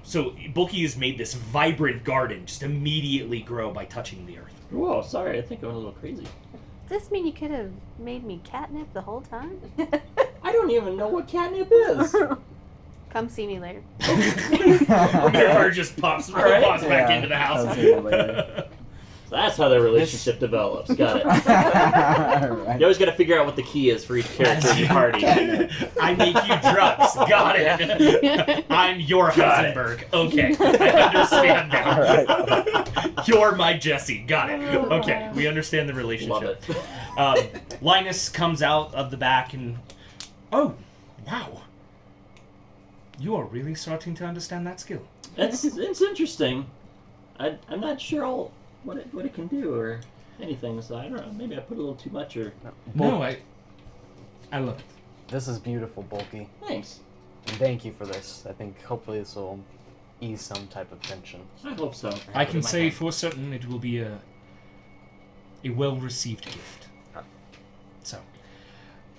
So Bulky has made this vibrant garden just immediately grow by touching the earth. Whoa, sorry, I think I went a little crazy. Does this mean you could have made me catnip the whole time? I don't even know what catnip is. Come see me later. Mirror just pops right. back Yeah. into the house. I'll see you later. So that's how their relationship develops. Got it. Right. You always got to figure out what the key is for each character in the party. I make you drugs. Got it. I'm your Heisenberg. Okay, I understand now. Alright. You're my Jesse. Got it. Okay, we understand the relationship. Love it. Linus comes out of the back and, oh, wow. You are really starting to understand that skill. It's interesting. I'm not sure what it can do or anything. So I don't know. Maybe I put a little too much or. No, I love it. This is beautiful, Bulky. Thanks. And thank you for this. I think hopefully this will ease some type of tension. I hope so. I have it can in my say hand. for certain it will be a well-received gift. So,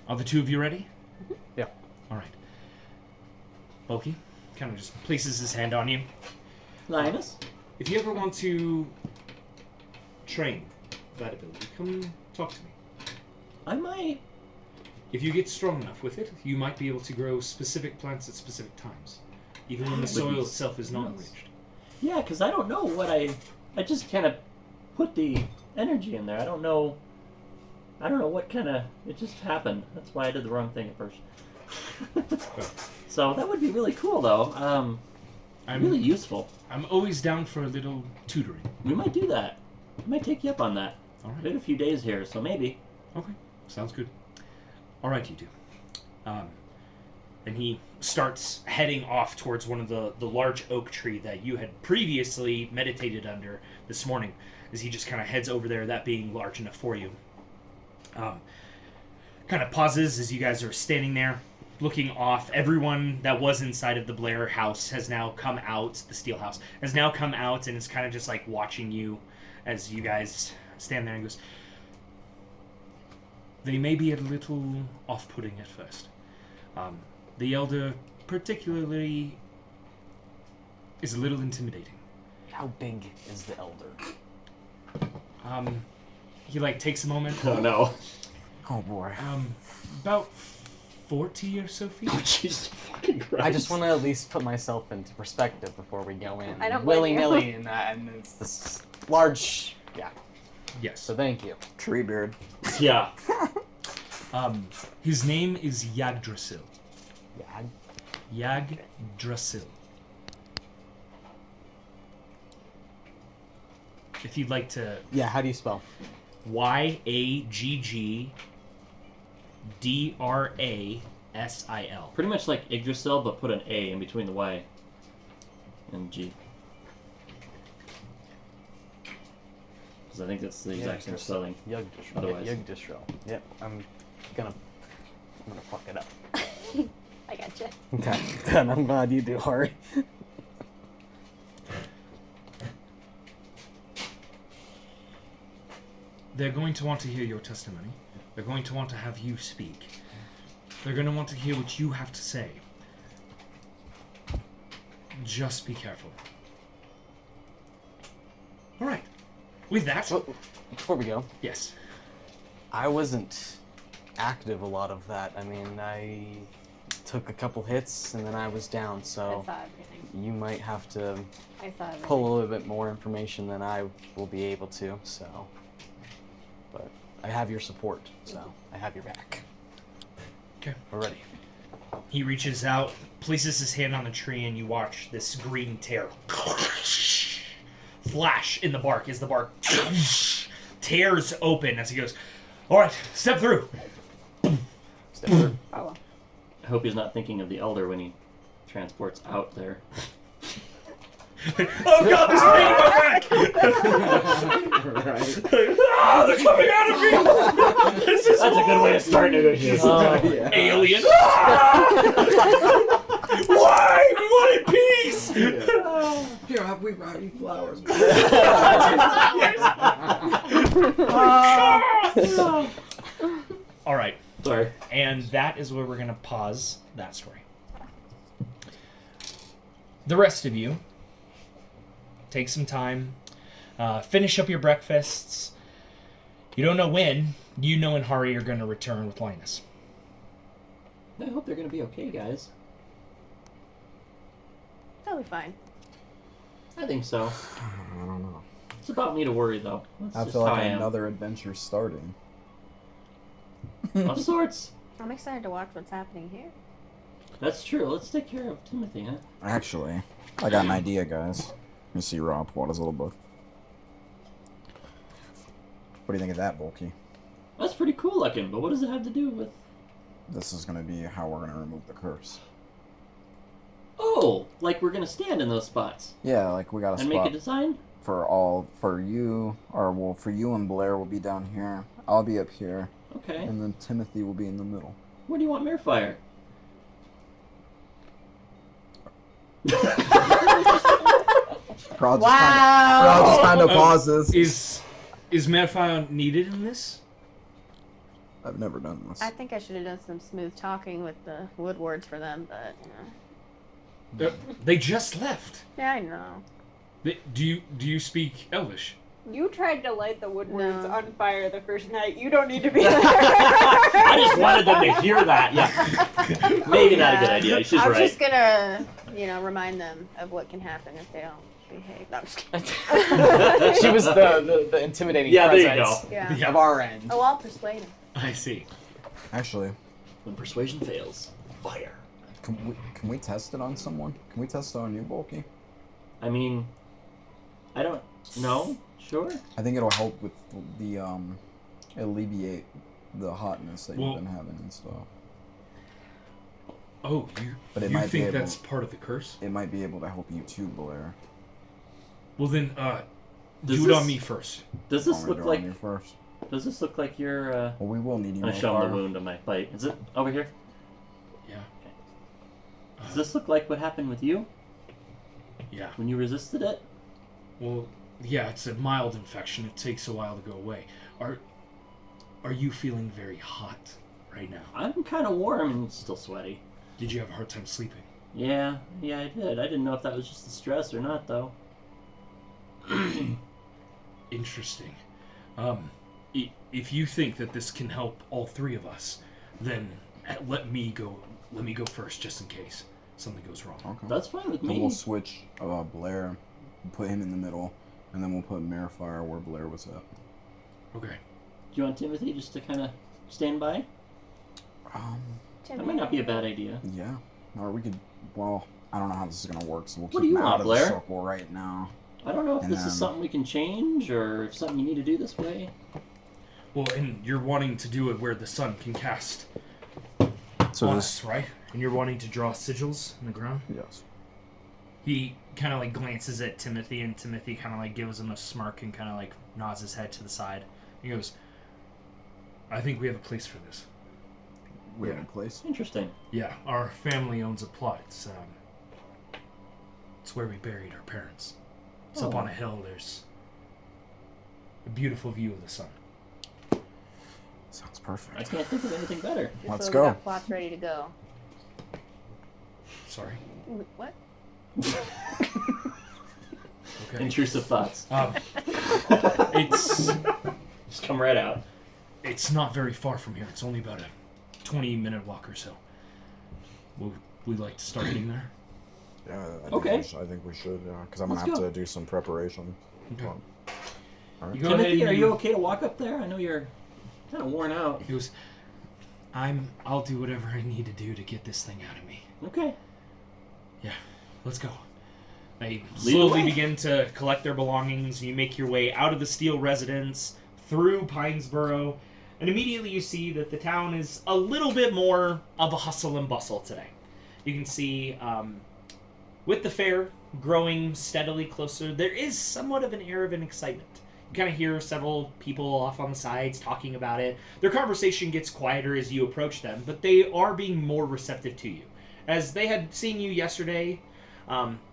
are the two of you ready? Yeah. All right. Bulky kind of just places his hand on you. Linus? If you ever want to train that ability, come talk to me. I might. If you get strong enough with it, you might be able to grow specific plants at specific times, even when the soil itself is not enriched. Yeah, because I don't know what I just kind of put the energy in there. I don't know what kind of... It just happened. That's why I did the wrong thing at first. So that would be really cool, though. Really useful. I'm always down for a little tutoring. We might do that. I might take you up on that. All right. We had a few days here, so maybe. Okay, sounds good. All right, you two. And he starts heading off towards one of the large oak tree that you had previously meditated under this morning, as he just kind of heads over there, that being large enough for you. Kind of pauses as you guys are standing there, looking off. Everyone that was inside of the Blair house has now come out, the steel house, has now come out and is kind of just like watching you as you guys stand there and goes, they may be a little off-putting at first. The Elder particularly is a little intimidating. How big is the Elder? He like takes a moment. Oh, no. Oh boy. About 40 or so feet. Jesus fucking Christ. I just want to at least put myself into perspective before we go in. I don't blame you. willy-nilly and it's this large... Yeah, Yes. so thank you. Treebeard. Yeah. His name is Yggdrasil. Yeah, Yggdrasil. If you'd like to... yeah, how do you spell? Yggdrasil. Pretty much like Yggdrasil, but put an A in between the Y and G. Because I think that's the exact same spelling. Yggdrasil. Otherwise. Yggdrasil. Yep, I'm gonna fuck it up. I gotcha. Okay, good. I'm glad you do, Hari. They're going to want to hear your testimony. They're going to want to have you speak. They're going to want to hear what you have to say. Just be careful. All right. With that, Well, before we go, yes. I wasn't active a lot of that. I mean, I took a couple hits and then I was down, I so saw everything. you might have to I saw everything. pull a little bit more information than I will be able to, so. But I have your support, so I have your back. Okay. We're ready. He reaches out, places his hand on the tree, and you watch this green tear flash in the bark as the bark tears open as he goes, all right, step through. Step through. Follow. I hope he's not thinking of the Elder when he transports out there. Oh god, there's pain in my back! Ah, they're coming out of me! This is That's a good way to start negotiations. alien! Ah! Why? We wanted peace! Here, we brought you flowers. All right, Sorry. and that is where we're gonna pause that story. The rest of you take some time, finish up your breakfasts. You don't know when. You know and Hari are going to return with Linus. I hope they're gonna be okay, guys. That'll be fine. I think so. I don't know. It's about me to worry, though. That's I just feel how like I am. another adventure's starting. Of sorts. I'm excited to watch what's happening here. That's true. Let's take care of Timothy, huh? Actually, I got an idea, guys. Let me see Rob pull out his little book. What do you think of that, Bulky? That's pretty cool looking, but what does it have to do with... This is gonna be how we're gonna remove the curse. Oh! Like we're gonna stand in those spots. Yeah, like we got a And make spot a design? for you, for you and Blair will be down here. I'll be up here, Okay. and then Timothy will be in the middle. Where do you want Mirfire? Crowd Wow. just kind of pauses. Is Malfire needed in this? I've never done this. I think I should have done some smooth talking with the Woodwards for them, but you know. They just left. Yeah, I know. Do you speak Elvish? You tried to light the Woodwards No. on fire the first night. You don't need to be there. I just wanted them to hear that. Yeah. Maybe not a good idea. She's I was right. just gonna, remind them of what can happen if they don't behave. No, I'm just kidding. She was the intimidating Yeah, there you presence go. Yeah. of our end. Oh, I'll persuade him. I see. Actually, When persuasion fails, fire. can we test it on someone? Can we test it on you, Bulky? I mean, I don't know. Sure. I think it'll help with the alleviate the hotness that Well- you've been having and stuff. Oh, But it you might be think able- that's part of the curse? It might be able to help you too, Blair. Well then, Does do it on this- me first. Does I'm this gonna look do it like? on you first. Does this look like your? Well, we will need you. I'm gonna show him the Malfire. wound on my bite. Is it over here? Yeah. Does this look like what happened with you Yeah. when you resisted it? Well, yeah, it's a mild infection. It takes a while to go away. Are you feeling very hot right now? I'm kind of warm and still sweaty. Did you have a hard time sleeping? Yeah, I did. I didn't know if that was just the stress or not, though. Interesting. If you think that this can help all three of us, then let me go. Let me go first, just in case something goes wrong. Okay. That's fine with Then me. we'll switch Blair, put him in the middle, and then we'll put Mirfire where Blair was at. Okay. Do you want Timothy just to kind of stand by? That might not be a bad idea. Yeah. Or we could. Well, I don't know how this is gonna work, so we'll What do keep you him want, out of Blair? the circle right now. I don't know if And this is then- something we can change or if something you need to do this way. Well, and you're wanting to do it where the sun can cast So on this. us, right? And you're wanting to draw sigils in the ground? Yes. He kind of like glances at Timothy, and Timothy kind of like gives him a smirk and kind of like nods his head to the side. He goes, I think we have a place for this. We Yeah. have a place. Interesting. Yeah, our family owns a plot. It's where we buried our parents. It's up Oh. on a hill. There's a beautiful view of the sun. Sounds I perfect. can't think of anything better. Just Let's so go. We got plots ready to go. Sorry. What? Okay. Intrusive thoughts. It's Just come right out. it's not very far from here. It's only about a 20-minute walk or so. Would we like to start getting there? Yeah. Okay. I think we should. Yeah, because I'm Let's gonna have go. to do some preparation. Okay. Well, all right. You go ahead Timothy, and are you okay to walk up there? I know you're kind of worn out. He goes, I'll do whatever I need to do to get this thing out of me. Okay. Yeah, let's go. They the slowly way. begin to collect their belongings. You make your way out of the steel residence, through Pinesboro, and immediately you see that the town is a little bit more of a hustle and bustle today. You can see, with the fair growing steadily closer, there is somewhat of an air of an excitement. You kind of hear several people off on the sides talking about it. Their conversation gets quieter as you approach them, but they are being more receptive to you. As they had seen you yesterday,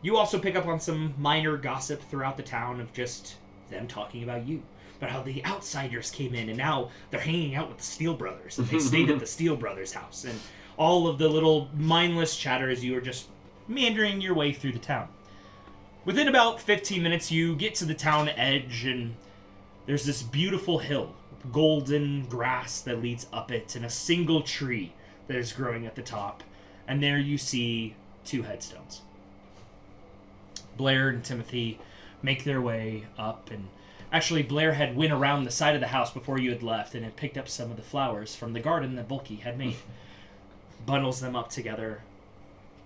you also pick up on some minor gossip throughout the town of just them talking about you. About how the outsiders came in and now they're hanging out with the Steel Brothers and they stayed at the Steel Brothers house. And all of the little mindless chatter as you are just meandering your way through the town. Within about 15 minutes, you get to the town edge and there's this beautiful hill, golden grass that leads up it, and a single tree that is growing at the top. And there you see two headstones. Blair and Timothy make their way up, and actually Blair had went around the side of the house before you had left and had picked up some of the flowers from the garden that Bulky had made. Bundles them up together,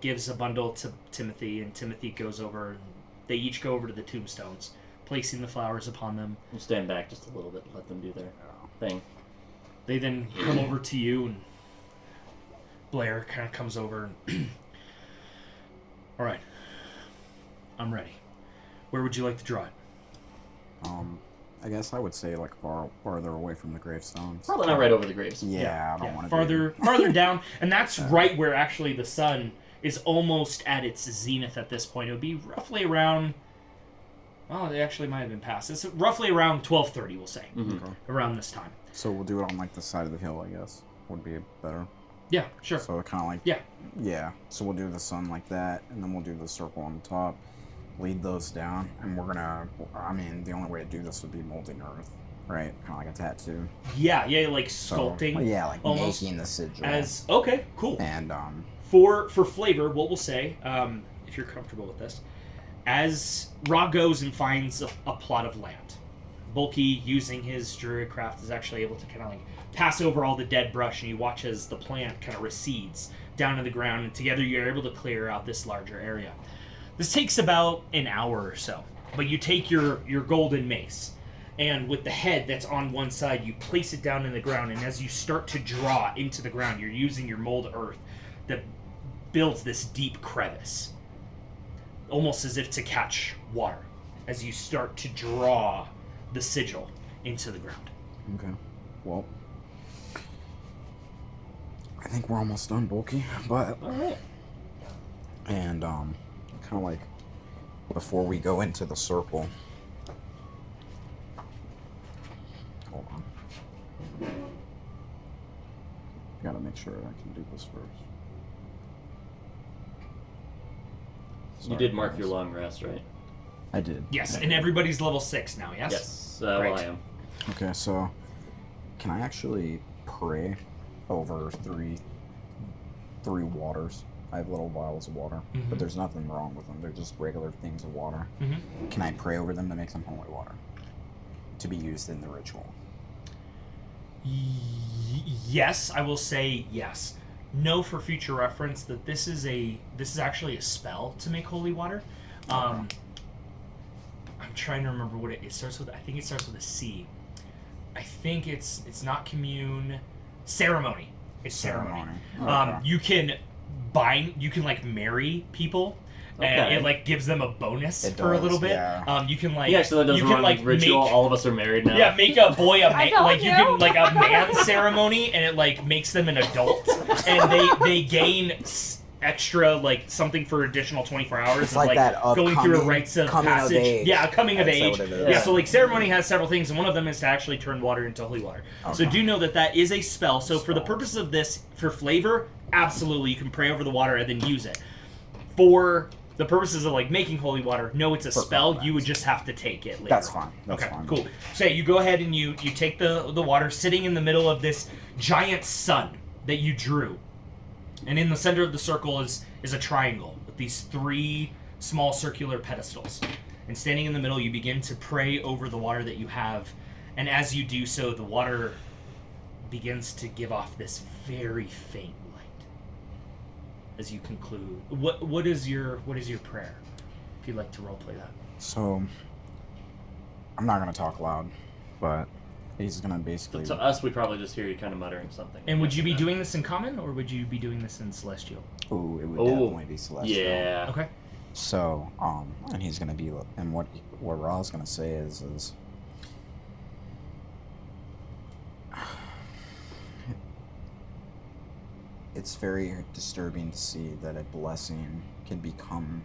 gives a bundle to Timothy, and Timothy goes over, and they each go over to the tombstones, placing the flowers upon them. We'll stand back just a little bit and let them do their thing. They then come over to you, and Blair kind of comes over and all right, I'm ready. Where would you like to draw it? I guess I would say like farther away from the gravestones. Probably not right over the graves. Yeah, I don't want to farther down, and that's right where actually the sun is almost at its zenith at this point. It would be roughly around. Oh, they actually might have been past. It's roughly around 12:30, we'll say, around this time. So we'll do it on like the side of the hill, I guess. Would be better. Yeah, sure. So kind of like yeah. So we'll do the sun like that, and then we'll do the circle on the top. Lead those down, and we're gonna. I mean, the only way to do this would be molding earth, right? Kind of like a tattoo. Yeah, like sculpting. So, yeah, like almost making the sigil. Okay, cool. And for flavor, what we'll say, if you're comfortable with this, as Ra goes and finds a plot of land, Bulky, using his druid craft, is actually able to kind of like pass over all the dead brush, and you watch as the plant kind of recedes down to the ground, and together you're able to clear out this larger area. This takes about an hour or so, but you take your golden mace, and with the head that's on one side, you place it down in the ground, and as you start to draw into the ground, you're using your mold earth that builds this deep crevice, almost as if to catch water, as you start to draw the sigil into the ground. Okay. Well, I think we're almost done, Bulky, but... Alright. And, kind of like, before we go into the circle... Hold on. Gotta make sure I can do this first. You did mark your long rest, right? I did. Yes, and everybody's level 6 now, yes? Yes, Great. well, I am. Okay, so can I actually pray over three waters? I have little vials of water, but there's nothing wrong with them. They're just regular things of water. Can I pray over them to make them holy water to be used in the ritual? Yes, I will say yes. Know for future reference that this is actually a spell to make holy water. I'm trying to remember what it starts with. I think it starts with a C. I think it's not commune. Ceremony. It's ceremony. Okay. You can like marry people. And it like gives them a bonus for a little bit. Yeah. You can like So that doesn't you can run like ritual. make, All of us are married now. yeah, make a boy a I man. Like told you you. can like a man ceremony, and it like makes them an adult, and they gain extra like something for additional 24 hours. It's of, like that of going through a coming- rites of coming of passage. age. Yeah, coming of That's age. what it Yeah. is. So like ceremony has several things, and one of them is to actually turn water into holy water. So Okay. do know that is a spell. So for the purpose of this, for flavor, absolutely you can pray over the water and then use it. For the purposes of like making holy water, no, it's a spell. You would just have to take it later. That's on. fine. That's Okay, fine. cool. So yeah, you go ahead and you take the water, sitting in the middle of this giant sun that you drew, and in the center of the circle is a triangle with these 3 small circular pedestals. And standing in the middle, you begin to pray over the water that you have, and as you do so, the water begins to give off this very faint light. As you conclude, what is your prayer? If you'd like to roleplay that. So I'm not gonna talk loud, but he's gonna basically. To us, we probably just hear you kind of muttering something. And would you be doing this in common, or would you be doing this in Celestial? Ooh, it would definitely be celestial. Yeah. Okay. So, and he's gonna be, and what Ra's gonna say is it's very disturbing to see that a blessing can become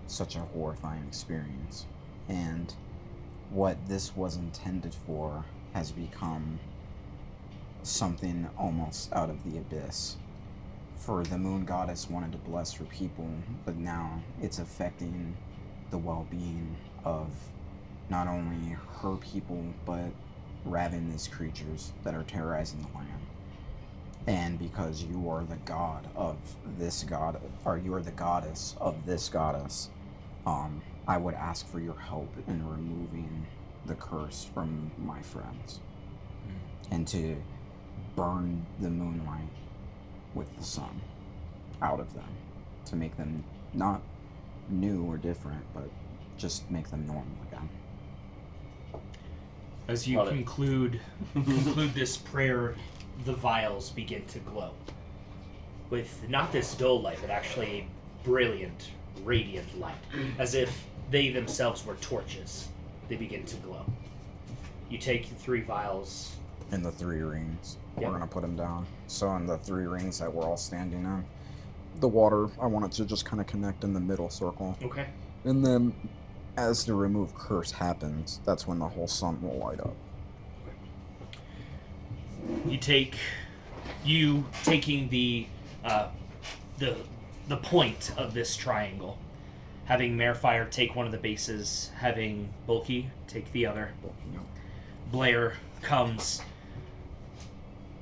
such a horrifying experience, and what this was intended for has become something almost out of the abyss. For the moon goddess wanted to bless her people, but now it's affecting the well-being of not only her people, but ravenous creatures that are terrorizing the land. And because you are the god of this god, or you are the goddess of this goddess, I would ask for your help in removing the curse from my friends, and to burn the moonlight with the sun out of them, to make them not new or different, but just make them normal again. As you Love it. conclude this prayer, the vials begin to glow with not this dull light, but actually a brilliant, radiant light, as if they themselves were torches. They begin to glow. You take 3 vials. In the 3 rings, Yeah. we're gonna put them down. So in the 3 rings that we're all standing in, the water, I want it to just kind of connect in the middle circle. Okay. And then, as the remove curse happens, that's when the whole sun will light up. You taking the point of this triangle, having Marefire take one of the bases, having Bulky take the other. Blair comes,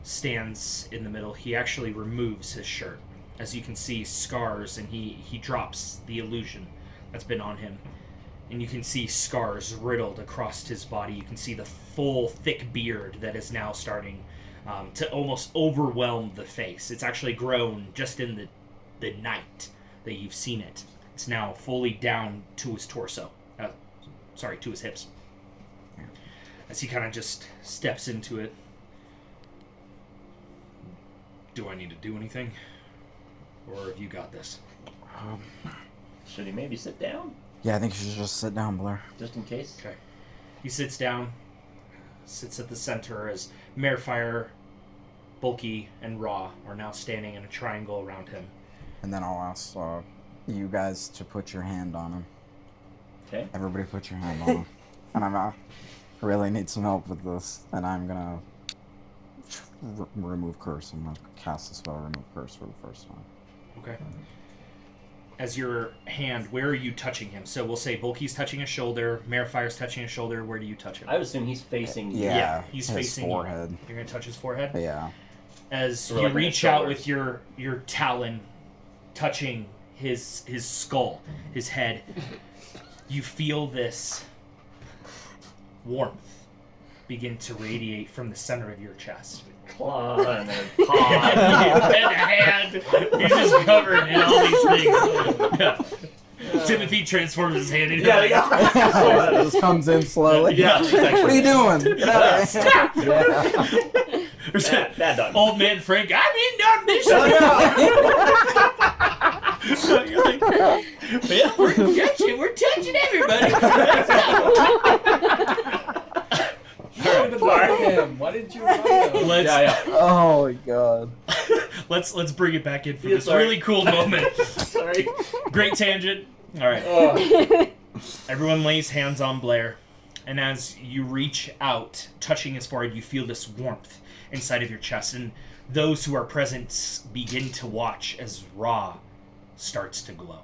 stands in the middle. He actually removes his shirt. As you can see, scars, and he drops the illusion that's been on him. And you can see scars riddled across his body. You can see the full, thick beard that is now starting to almost overwhelm the face. It's actually grown just in the night that you've seen it. It's now fully down to his torso. To his hips. As he kind of just steps into it. Do I need to do anything? Or have you got this? Should he maybe sit down? Yeah, I think you should just sit down, Blair. Just in case? Okay. He sits down, sits at the center as Marefire, Bulky, and Raw are now standing in a triangle around him. And then I'll ask you guys to put your hand on him. Okay. Everybody put your hand on him. And I really need some help with this. And I'm gonna remove curse. I'm gonna cast the spell remove curse for the first time. Okay. As your hand, where are you touching him? So we'll say Bulky's touching his shoulder, Marefire's touching his shoulder. Where do you touch him? I would assume he's facing you. Yeah, he's his facing you. forehead. You're gonna touch his forehead? Yeah. As So you like in his reach out shoulders. with your talon, touching his skull, his head, you feel this warmth begin to radiate from the center of your chest. Claw and then and paw. a hand. He's just covered in all these things. Yeah. Timothy transforms his hand into Yeah. Just comes in slowly. Yeah. What are you doing? Get out of here. Stop! Yeah. That done. Old man Frank, I'm in darkness. So you're like, well, we're touching everybody. Let's go. Why didn't you run him? Let's Oh my god. let's bring it back in for Yeah, this sorry. really cool moment. Sorry. Great tangent. All right. Oh. Everyone lays hands on Blair, and as you reach out, touching his forehead, you feel this warmth inside of your chest, and those who are present begin to watch as Ra starts to glow.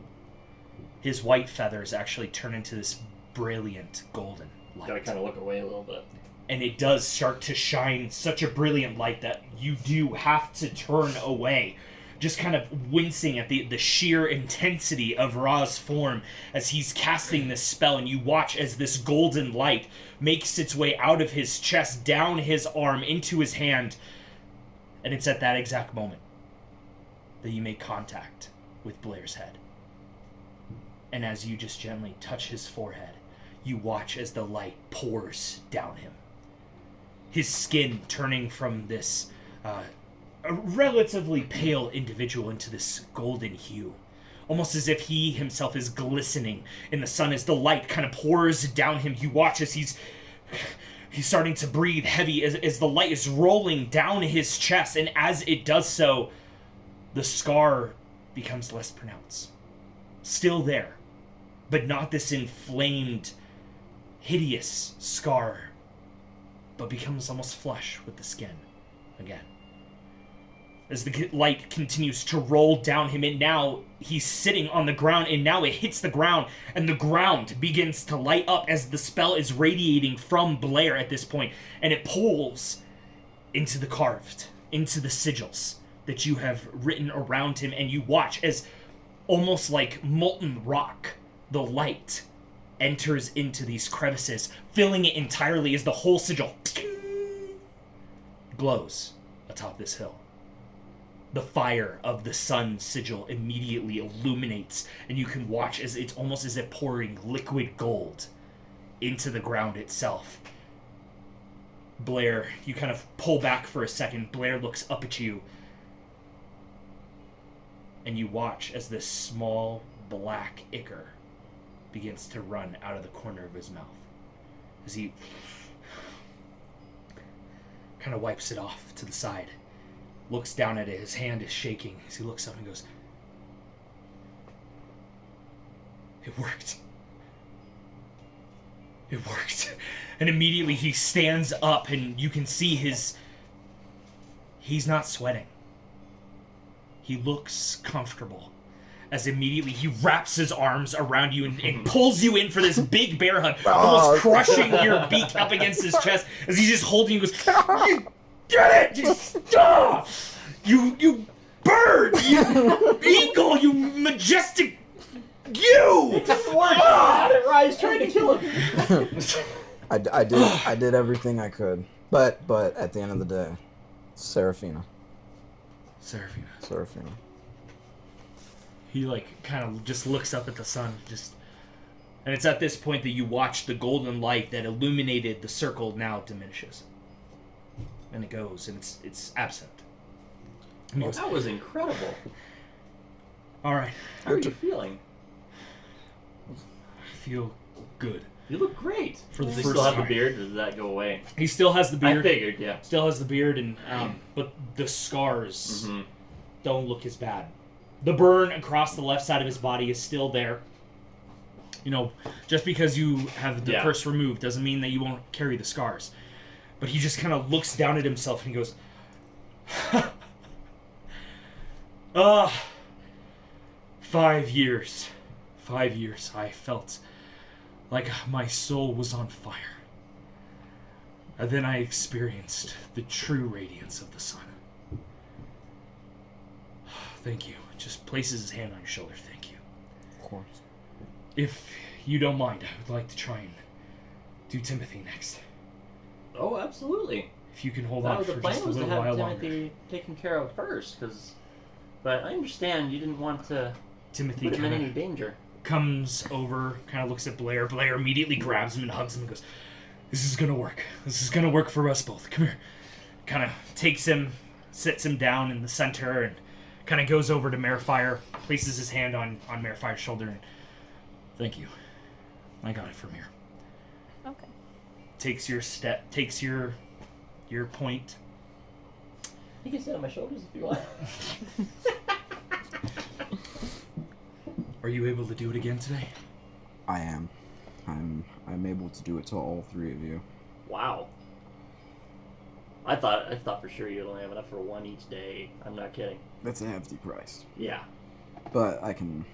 His white feathers actually turn into this brilliant golden light. Gotta kind of look away a little bit. And it does start to shine such a brilliant light that you do have to turn away, just kind of wincing at the sheer intensity of Ra's form as he's casting this spell, and you watch as this golden light makes its way out of his chest, down his arm, into his hand, and it's at that exact moment that you make contact with Blair's head. And as you just gently touch his forehead, you watch as the light pours down him. His skin turning from this a relatively pale individual into this golden hue. Almost as if he himself is glistening in the sun as the light kind of pours down him. You watch as he's starting to breathe heavy as the light is rolling down his chest. And as it does so, the scar becomes less pronounced. Still there, but not this inflamed, hideous scar, but becomes almost flush with the skin again. As the light continues to roll down him, and now he's sitting on the ground, and now it hits the ground, and the ground begins to light up as the spell is radiating from Blair at this point, and it pulls into the carved, into the sigils that you have written around him, and you watch as, almost like molten rock, the light enters into these crevices, filling it entirely as the whole sigil glows atop this hill. The fire of the sun sigil immediately illuminates, and you can watch as it's almost as if pouring liquid gold into the ground itself. Blair, you kind of pull back for a second. Blair looks up at you, and you watch as this small black ichor begins to run out of the corner of his mouth. As he kind of wipes it off to the side, looks down at it. His hand is shaking as he looks up and goes, "It worked. It worked." And immediately he stands up and you can see he's not sweating. He looks comfortable. As immediately he wraps his arms around you and pulls you in for this big bear hug, almost crushing your beak up against his chest as he's just holding you and goes, "You did it! You stop! You bird! You eagle! You majestic... You!" Rise trying to kill him. I did everything I could. But at the end of the day, Seraphina. He kind of just looks up at the sun, and it's at this point that you watch the golden light that illuminated the circle now diminishes, and it goes, and it's absent. And he Well, goes, that was incredible. "All right, How are you feeling? I feel good." You look great. For the Does he first still have the time. beard? Or does that go away? He still has the beard. I figured, yeah. Still has the beard, and but the scars Mm-hmm. don't look as bad. The burn across the left side of his body is still there. You know, just because you have the curse removed doesn't mean that you won't carry the scars. But he just kind of looks down at himself and he goes, 5 years. 5 years. I felt like my soul was on fire. And then I experienced the true radiance of the sun. Thank you. Just places his hand on your shoulder. Thank you. Of course. If you don't mind, I would like to try and do Timothy next. Oh, absolutely. If you can hold That on was for the plan just a was to little while have longer. Timothy taken care of first, but I understand you didn't want to Timothy put him in kind any of danger. comes over, kind of looks at Blair. Blair immediately grabs him and hugs him and goes, "This is gonna work. This is gonna work for us both. Come here." Kind of takes him, sits him down in the center, and kind of goes over to Marefire, places his hand on Marefire's shoulder, and "Thank you. I got it from here." Okay. Takes your point. You can sit on my shoulders if you want. Are you able to do it again today? I am. I'm able to do it to all three of you. Wow. I thought for sure you'd only have enough for one each day. I'm not kidding. That's a hefty price. Yeah. But I can.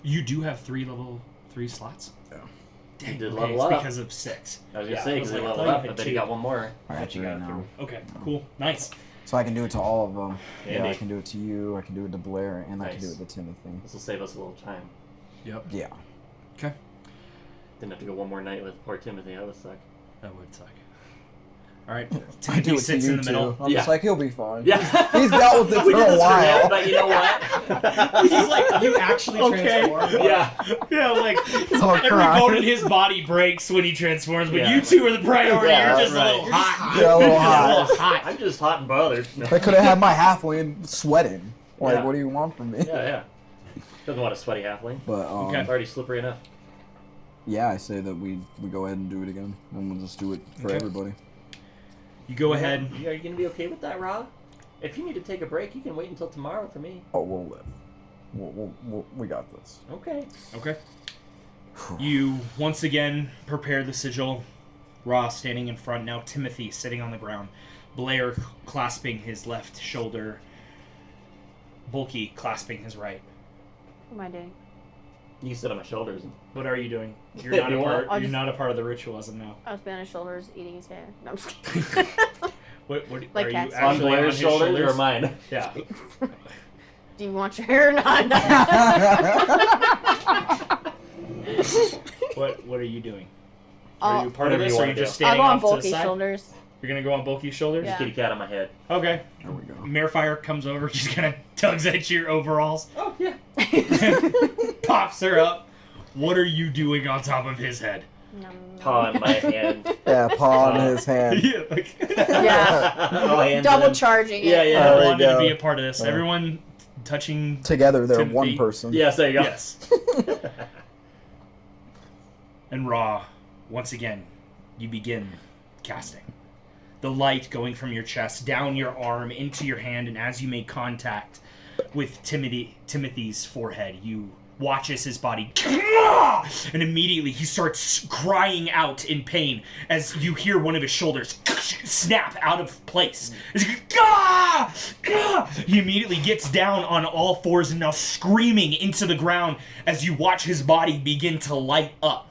You do have 3 level 3 slots? Yeah. Dang, You did okay, level it's up. because of 6. I was gonna Yeah, say I because was they like, I leveled thought you up, had but then 2. you got one more. I got You 3 got now. 3. Okay, cool. Nice. So I can do it to all of them. Yeah, Andy. I can do it to you, I can do it to Blair, and I can do Nice. it to Timothy. This will save us a little time. Yep. Yeah. Okay. Didn't have to go one more night with poor Timothy. That would suck. That would suck. All right. I do Timothy it to sits you in the middle. too. I'm Yeah. just like, he'll be fine. Yeah. He's dealt with it We for did a this for while. him, but you know what? He's like, you actually transform? Yeah. Yeah, like, all every crying. bone in his body breaks when he transforms, but Yeah. you two are the priority. Yeah, You're just right. a little hot. Yeah, a little You're just hot. a little hot. I'm just hot and bothered. I could have had my halfling sweating. Like, Yeah. what do you want from me? Yeah. Doesn't want a sweaty halfling. But Okay. It's already slippery enough. yeah, I say that we go ahead and do it again, and we'll just do it for Okay. everybody. You go ahead. Are you gonna be okay with that, Rob? If you need to take a break, you can wait until tomorrow for me. Oh, we'll live. We got this. Okay. Okay. You once again prepare the sigil. Ra standing in front. Now Timothy sitting on the ground. Blair clasping his left shoulder. Bulky clasping his right. What am I doing? You can sit on my shoulders. What are you doing? You're If not you a part. want. I'll You're just- not a part of the ritual as of now. I was behind his shoulders, eating his hair. No, I'm just kidding. What Like are you cats. On actually Blair's his shoulders or mine? Yeah. Do you want your hair or not? What are you doing? Are I'll, you part of Whatever this, you or are wanna you just do. I'll standing go on off to the bulky side? shoulders. You're gonna go on Bulky's shoulders? Yeah. Kitty cat on my head. Okay. There we go. Marefire comes over, just kind of tugs at your overalls, Oh yeah. pops her up. What are you doing on top of his head? Paw in my hand. Yeah, paw on his hand. Yeah, like Yeah. Oh, hands Double in. charging it. Yeah, yeah. There I we wanted to go. be a part of this. Yeah. Everyone touching. Together, they're Timothy. one person. Yes, there you go. Yes. And Ra, once again, you begin casting. the light going from your chest, down your arm, into your hand, and as you make contact with Timothy's forehead, you watch as his body, and immediately he starts crying out in pain as you hear one of his shoulders snap out of place. He immediately gets down on all fours and now screaming into the ground as you watch his body begin to light up.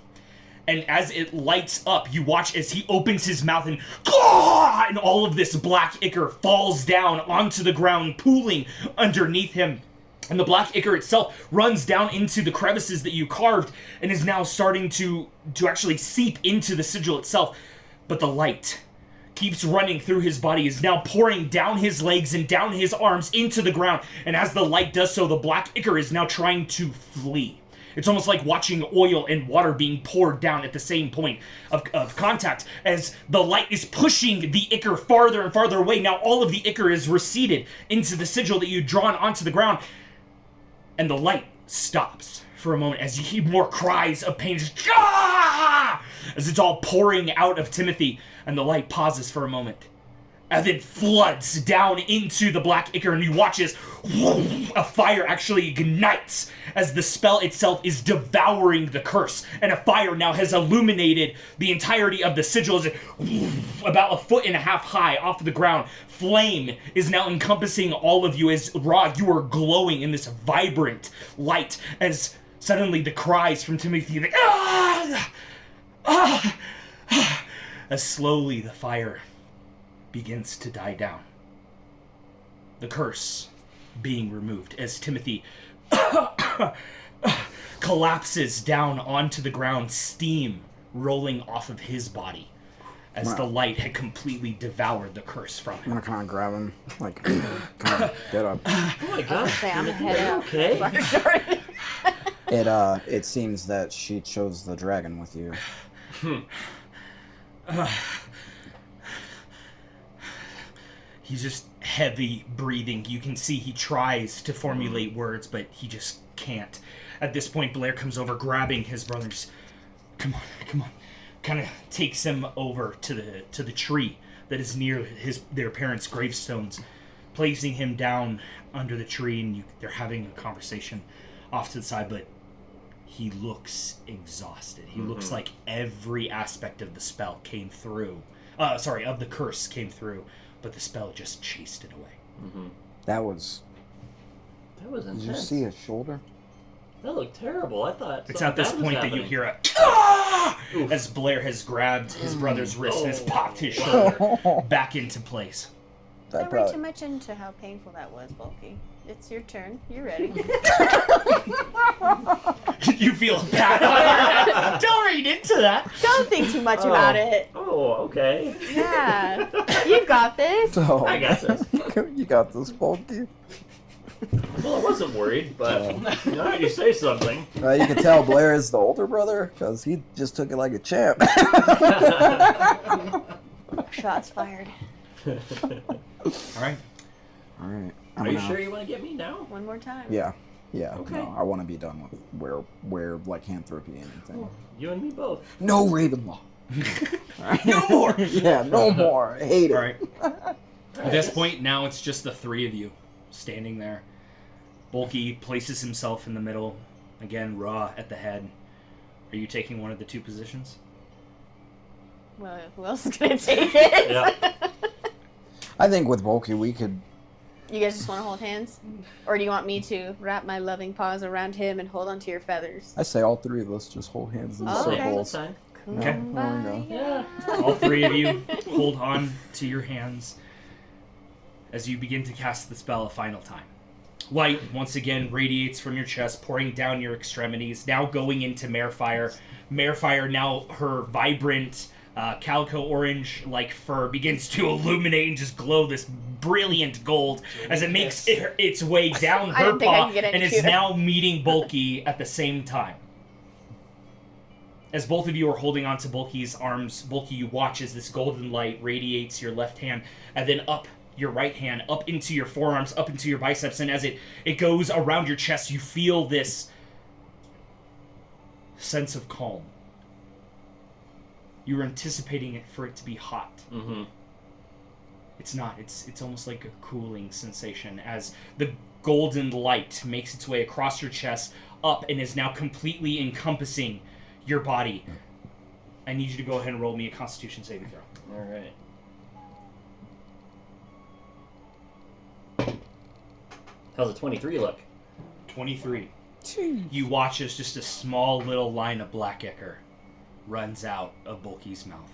And as it lights up, you watch as he opens his mouth and all of this black ichor falls down onto the ground, pooling underneath him. And the black ichor itself runs down into the crevices that you carved and is now starting to actually seep into the sigil itself. But the light keeps running through his body, is now pouring down his legs and down his arms into the ground. And as the light does so, the black ichor is now trying to flee. It's almost like watching oil and water being poured down at the same point of contact. As the light is pushing the ichor farther and farther away, now all of the ichor is receded into the sigil that you've drawn onto the ground. And the light stops for a moment as you hear more cries of pain, just, as it's all pouring out of Timothy, and the light pauses for a moment, and then floods down into the black ichor, and you watch as a fire actually ignites as the spell itself is devouring the curse, and a fire now has illuminated the entirety of the sigil as it, about 1.5 feet high off the ground. Flame is now encompassing all of you as Ra, you are glowing in this vibrant light as suddenly the cries from Timothy, like, as slowly the fire begins to die down. The curse being removed as Timothy collapses down onto the ground, steam rolling off of his body as the light had completely devoured the curse from him. I'm gonna kind of grab him, like, kind of get up. Oh my god. Say I'm head out. Okay. Sorry. It seems that she chose the dragon with you. He's just heavy breathing. You can see he tries to formulate words, but he just can't. At this point, Blair comes over, grabbing his brother, just, come on. Kind of takes him over to the tree that is near their parents' gravestones, placing him down under the tree, and they're having a conversation off to the side, but he looks exhausted. He looks like every aspect of the spell came through. Of the curse came through, but the spell just chased it away. That was intense. Did you see his shoulder? That looked terrible. I thought it's at this bad was point that you happening. hear a as Blair has grabbed his brother's wrist and has popped his shoulder back into place. Don't read too much into how painful that was, Bulky. It's your turn. You're ready. You feel bad. Don't read into that. Don't think too much about it. Oh, okay. Yeah. You've got this. So, I got this. you got this, Bulky. Well, I wasn't worried, but now you say something. You can tell Blair is the older brother because he just took it like a champ. Shots fired. All right. Are you sure you want to get me now? One more time. Yeah. Okay. No, I want to be done with where lycanthropy and anything. You and me both. No Ravenlaw. No more. Yeah, no more. I hate it. All right. At this point, now it's just the three of you standing there. Bulky places himself in the middle. Again, Ra at the head. Are you taking one of the two positions? Well, who else is gonna take it? Yeah. I think with Bulky we could. You guys just want to hold hands? Or do you want me to wrap my loving paws around him and hold onto your feathers? I say all three of us just hold hands in Oh, okay. circles. That's fine. Okay. There we go. Yeah. All three of you hold on to your hands as you begin to cast the spell a final time. Light once again radiates from your chest, pouring down your extremities, now going into Marefire. Marefire, now her vibrant calico orange like fur begins to illuminate and just glow this brilliant gold as it makes its way down I her didn't think I paw could get any and is cuter. now meeting Bulky at the same time. As both of you are holding onto Bulky's arms, Bulky, you watch as this golden light radiates your left hand and then up your right hand, up into your forearms, up into your biceps, and as it goes around your chest, you feel this sense of calm. You were anticipating it for it to be hot. Mm-hmm. It's not. It's almost like a cooling sensation as the golden light makes its way across your chest, up, and is now completely encompassing your body. I need you to go ahead and roll me a Constitution saving throw. All right. How's a 23 look? 23. You watch as just a small little line of black ichor runs out of Bulky's mouth.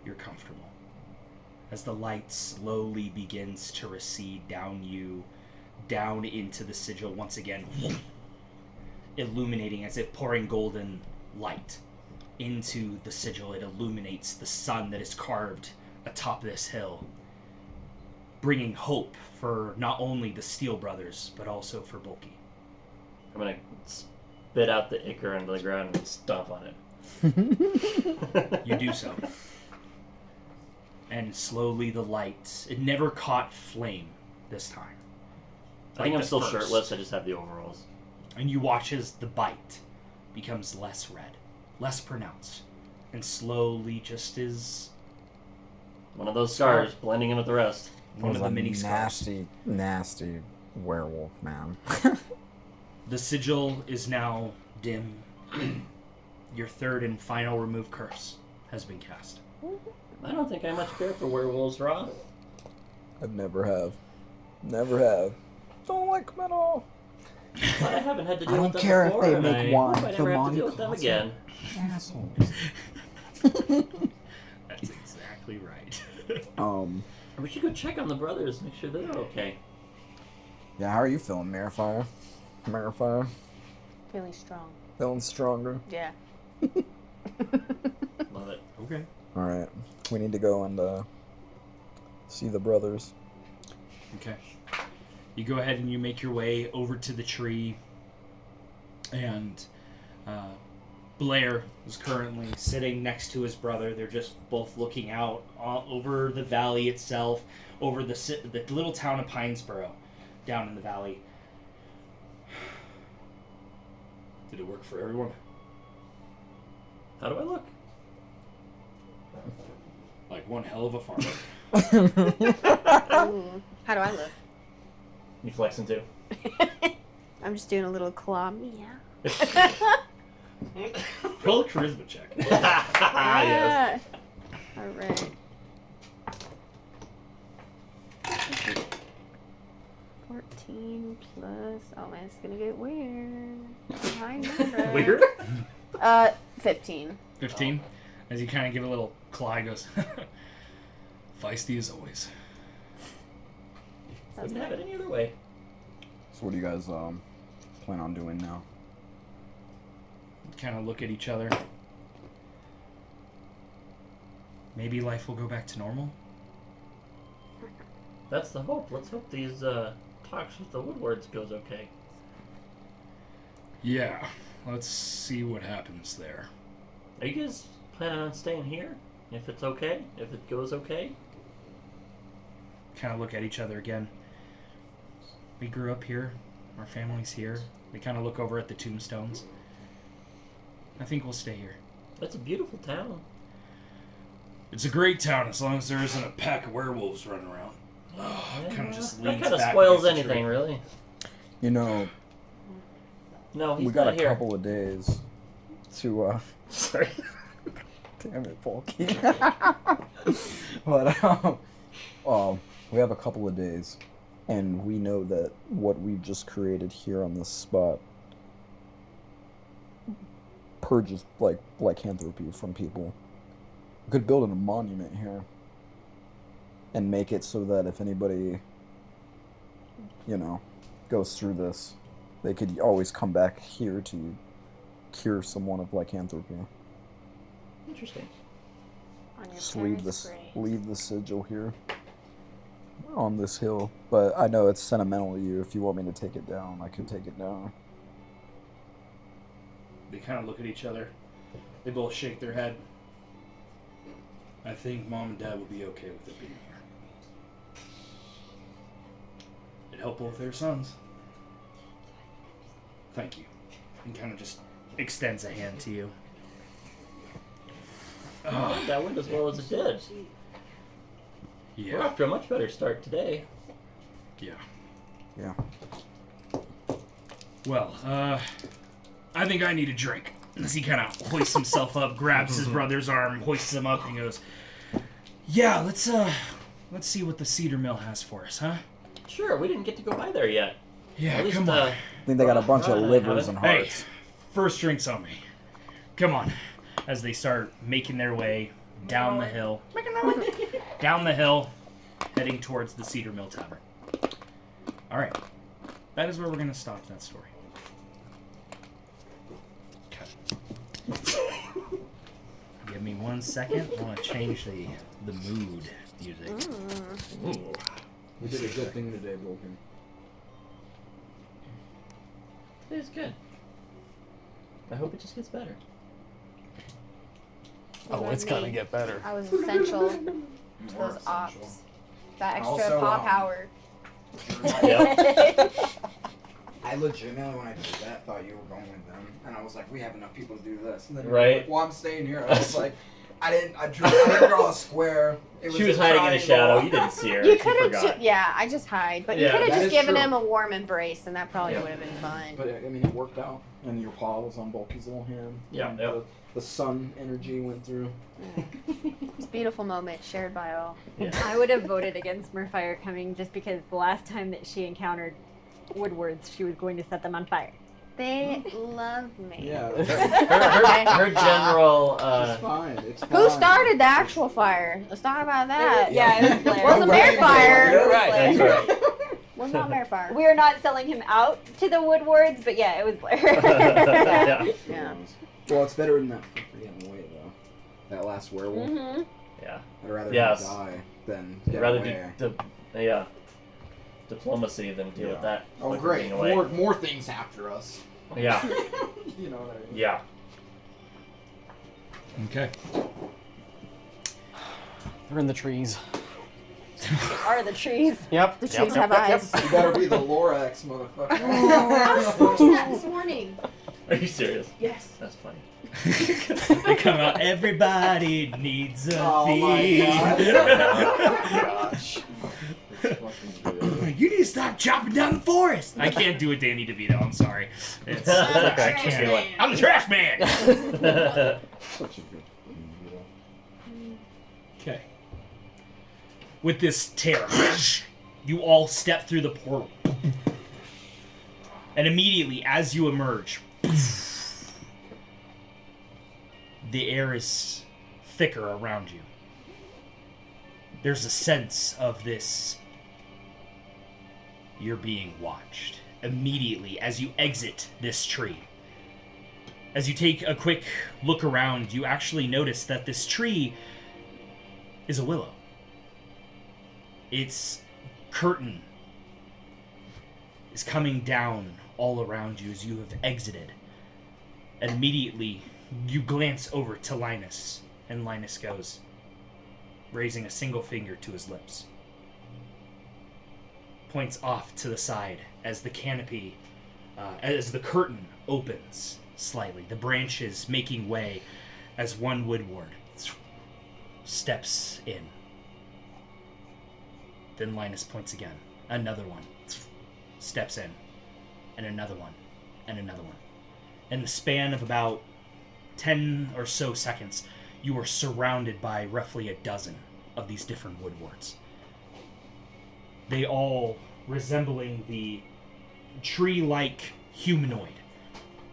You're comfortable. As the light slowly begins to recede down into the sigil once again, illuminating as if pouring golden light into the sigil. It illuminates the sun that is carved atop this hill, bringing hope for not only the Steel Brothers, but also for Bulky. I'm gonna spit out the ichor into the ground and stomp on it. You do so. And slowly the light, it never caught flame this time. I think I'm the still first. shirtless, I just have the overalls. And you watch as the bite becomes less red, less pronounced, and slowly just is One of those scars blending in with the rest. one of Was the a mini scars. nasty, nasty werewolf, man. The sigil is now dim. Your third and final remove curse has been cast. I don't think I much care for werewolves, Rob. I never have. Never have. Don't like them at all. But I haven't had to I deal don't with them care if before, they and make I wine. hope I never The have to deal with them wine again. Assholes. That's exactly right. We should go check on the brothers, make sure they're okay. Yeah, how are you feeling, Mirafire? Mirafire? Really strong. Feeling stronger? Yeah. Love it. Okay. Alright. We need to go and see the brothers. Okay. You go ahead and you make your way over to the tree, and Blair is currently sitting next to his brother. They're just both looking out over the valley itself, over the little town of Pinesboro, down in the valley. Did it work for everyone? How do I look? Like one hell of a farmer. Ooh. How do I look? You flexing too? I'm just doing a little claw meow. Roll a charisma check. Yes. All right. 14 plus. Oh man, it's gonna get weird. High number. Weird? 15. 15. As you kind of give a little claw, he goes, feisty as always. That's Wouldn't have right. it any other way. So what do you guys plan on doing now? Kind of look at each other. Maybe life will go back to normal. That's the hope. Let's hope these talks with the Woodwards goes okay. Yeah, let's see what happens there. Are you guys planning on staying here? If it's okay? If it goes okay? Kind of look at each other again. We grew up here. Our family's here. They kind of look over at the tombstones. I think we'll stay here. That's a beautiful town. It's a great town as long as there isn't a pack of werewolves running around. Yeah, Kind of just that leans kind of back spoils against the anything, tree. really. You know, No, he's we got not a here. couple of days to Sorry. damn it, Bulky. But we have a couple of days, and we know that what we've just created here on this spot purges like lycanthropy from people. We could build a monument here and make it so that if anybody, goes through this, they could always come back here to cure someone of lycanthropy. Interesting. On your Just leave parents' this, grave. leave the sigil here on this hill. But I know it's sentimental to you. If you want me to take it down, I can take it down. They kind of look at each other. They both shake their head. I think Mom and Dad would be okay with it being here. It'd help both their sons. Thank you. And kind of just extends a hand to you. That went as well as it did. We're Yeah. off to a much better start today. Yeah. Yeah. Well, I think I need a drink. As he kind of hoists himself up, grabs his brother's arm, hoists him up, and goes, "Yeah, let's see what the cedar mill has for us, huh?" Sure, we didn't get to go by there yet. Yeah, At least, come on. I think they got a bunch of Right, livers and Hey, hearts. first drinks on me. Come on. As they start making their way down the hill. Down the hill, heading towards the Cedar Mill Tavern. Alright. That is where we're going to stop that story. Give me 1 second. I want to change the mood music. Ooh. We did a good thing today, Vulcan. It is good. I hope it just gets better. Oh, it's gonna get better. I was essential to those ops. That extra Also, paw power. Yep. I legitimately, when I did that, thought you were going with them, and I was like, "We have enough people to do this." And then you were Right. like, "Well, I'm staying here." I was like, I didn't draw a square. It She was hiding in a triangle. shadow. You didn't see her. You She could forgot. have, yeah, I just hide, but you Yeah, could have that just is given true. him a warm embrace, and that probably Yeah. would have been fun. But I mean, it worked out, and your paw was on Bulky's little hand. Yeah, and yep. the sun energy went through. It's a beautiful moment shared by all. Yeah. I would have voted against Murfire coming just because the last time that she encountered Woodwards, she was going to set them on fire. They love me. Yeah, Her general. it's fine. It's fine. Who started the actual fire? Let's talk about that. Yeah, it was Blair. Wasn't Right. Bear Fire. You're That's right. Was not Bear Fire. We are not selling him out to the Woodwards, but yeah, it was Blair. Yeah. Yeah. Well, it's better than that getting away though. That last werewolf. Mm-hmm. Yeah. I'd rather Yes. him die than I'd get rather away. do diplomacy than deal with that. Oh, like great! being away. More things after us. Yeah. You know what I mean? Yeah. Okay. They're in the trees. Are the trees. Yep. The trees have eyes. You better be the Lorax motherfucker. I was watching that this morning. Are you serious? Yes. That's funny. They come out, everybody needs a Oh my theme. Gosh. You need to stop chopping down the forest. I can't do a Danny DeVito. I'm sorry. It's, I Okay. can't do it. I'm the trash man. Such a good. Okay. With this terror, you all step through the portal. And immediately, as you emerge, the air is thicker around you. There's a sense of this. You're being watched. Immediately, as you exit this tree. As you take a quick look around, you actually notice that this tree is a willow. Its curtain is coming down all around you as you have exited. And immediately, you glance over to Linus, and Linus goes, raising a single finger to his lips. Points off to the side as the canopy, as the curtain opens slightly, the branches making way as one woodward steps in. Then Linus points again. Another one steps in, and another one, and another one. In the span of about 10 or so seconds, you are surrounded by roughly a dozen of these different woodwards. They all resembling the tree-like humanoid.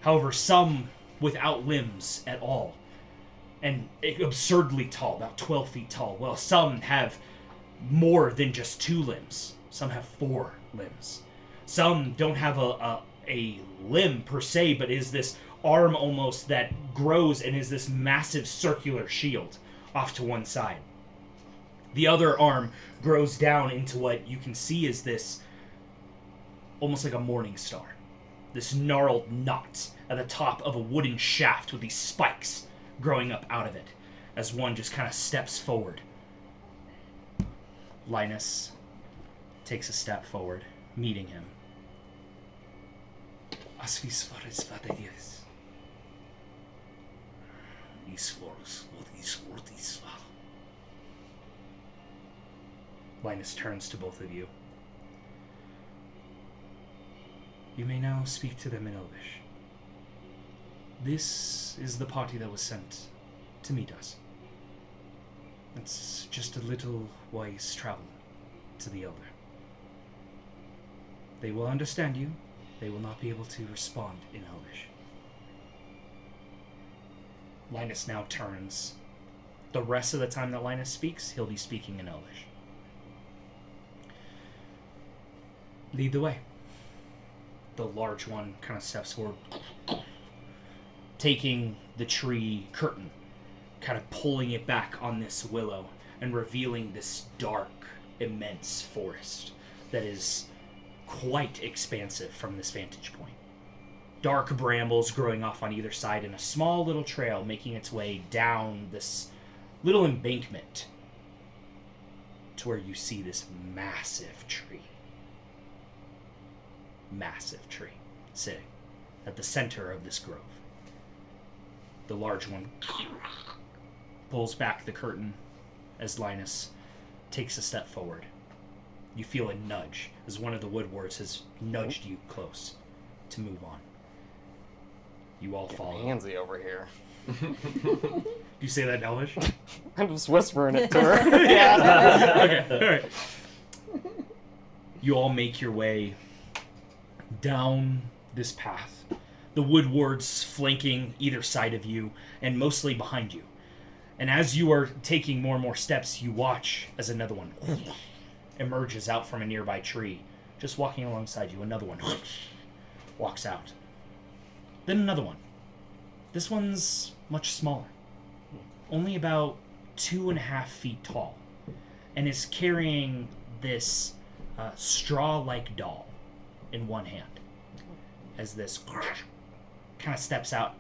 However, some without limbs at all. And absurdly tall, about 12 feet tall. Well, some have more than just 2 limbs. Some have 4 limbs. Some don't have a limb per se, but is this arm almost that grows and is this massive circular shield off to one side. The other arm grows down into what you can see is this almost like a morning star. This gnarled knot at the top of a wooden shaft with these spikes growing up out of it as one just kind of steps forward. Linus takes a step forward, meeting him. Linus turns to both of you. You may now speak to them in Elvish. This is the party that was sent to meet us. It's just a little wise travel to the Elder. They will understand you. They will not be able to respond in Elvish. Linus now turns. The rest of the time that Linus speaks, he'll be speaking in Elvish. Lead the way. The large one kind of steps forward, taking the tree curtain, kind of pulling it back on this willow and revealing this dark, immense forest that is quite expansive from this vantage point. Dark brambles growing off on either side and a small little trail making its way down this little embankment to where you see this massive tree sitting at the center of this grove. The large one pulls back the curtain as Linus takes a step forward. You feel a nudge as one of the woodwards has nudged you close to move on. You all follow. Handsy over here. Do you say that in Elvish? I'm just whispering it to her. Yeah. Okay, alright. You all make your way down this path. The woodwards flanking either side of you and mostly behind you. And as you are taking more and more steps, you watch as another one emerges out from a nearby tree, just walking alongside you. Another one walks out. Then another one. This one's much smaller. Only about 2.5 feet tall. And is carrying this straw-like doll in one hand. As this kind of steps out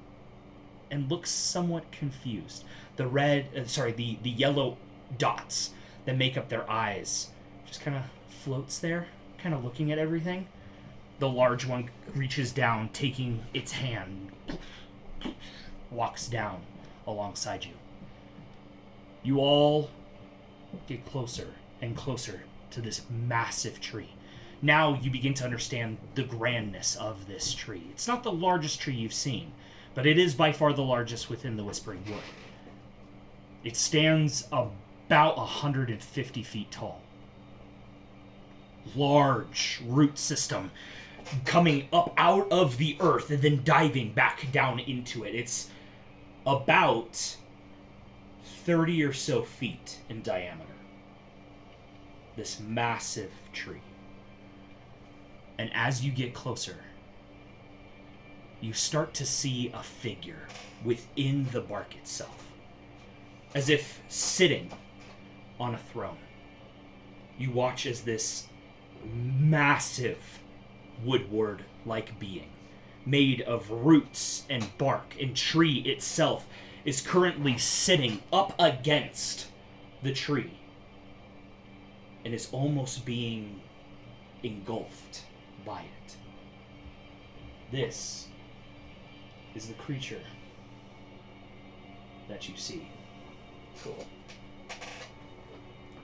and looks somewhat confused. The yellow dots that make up their eyes just kind of floats there, kind of looking at everything. The large one reaches down, taking its hand, walks down alongside you. You all get closer and closer to this massive tree. Now you begin to understand the grandness of this tree. It's not the largest tree you've seen, but it is by far the largest within the Whispering Wood. It stands about 150 feet tall. Large root system coming up out of the earth and then diving back down into it. It's about 30 or so feet in diameter. This massive tree. And as you get closer, you start to see a figure within the bark itself, as if sitting on a throne. You watch as this massive woodward-like being, made of roots and bark and tree itself, is currently sitting up against the tree and is almost being engulfed by it. This is the creature that you see. Cool.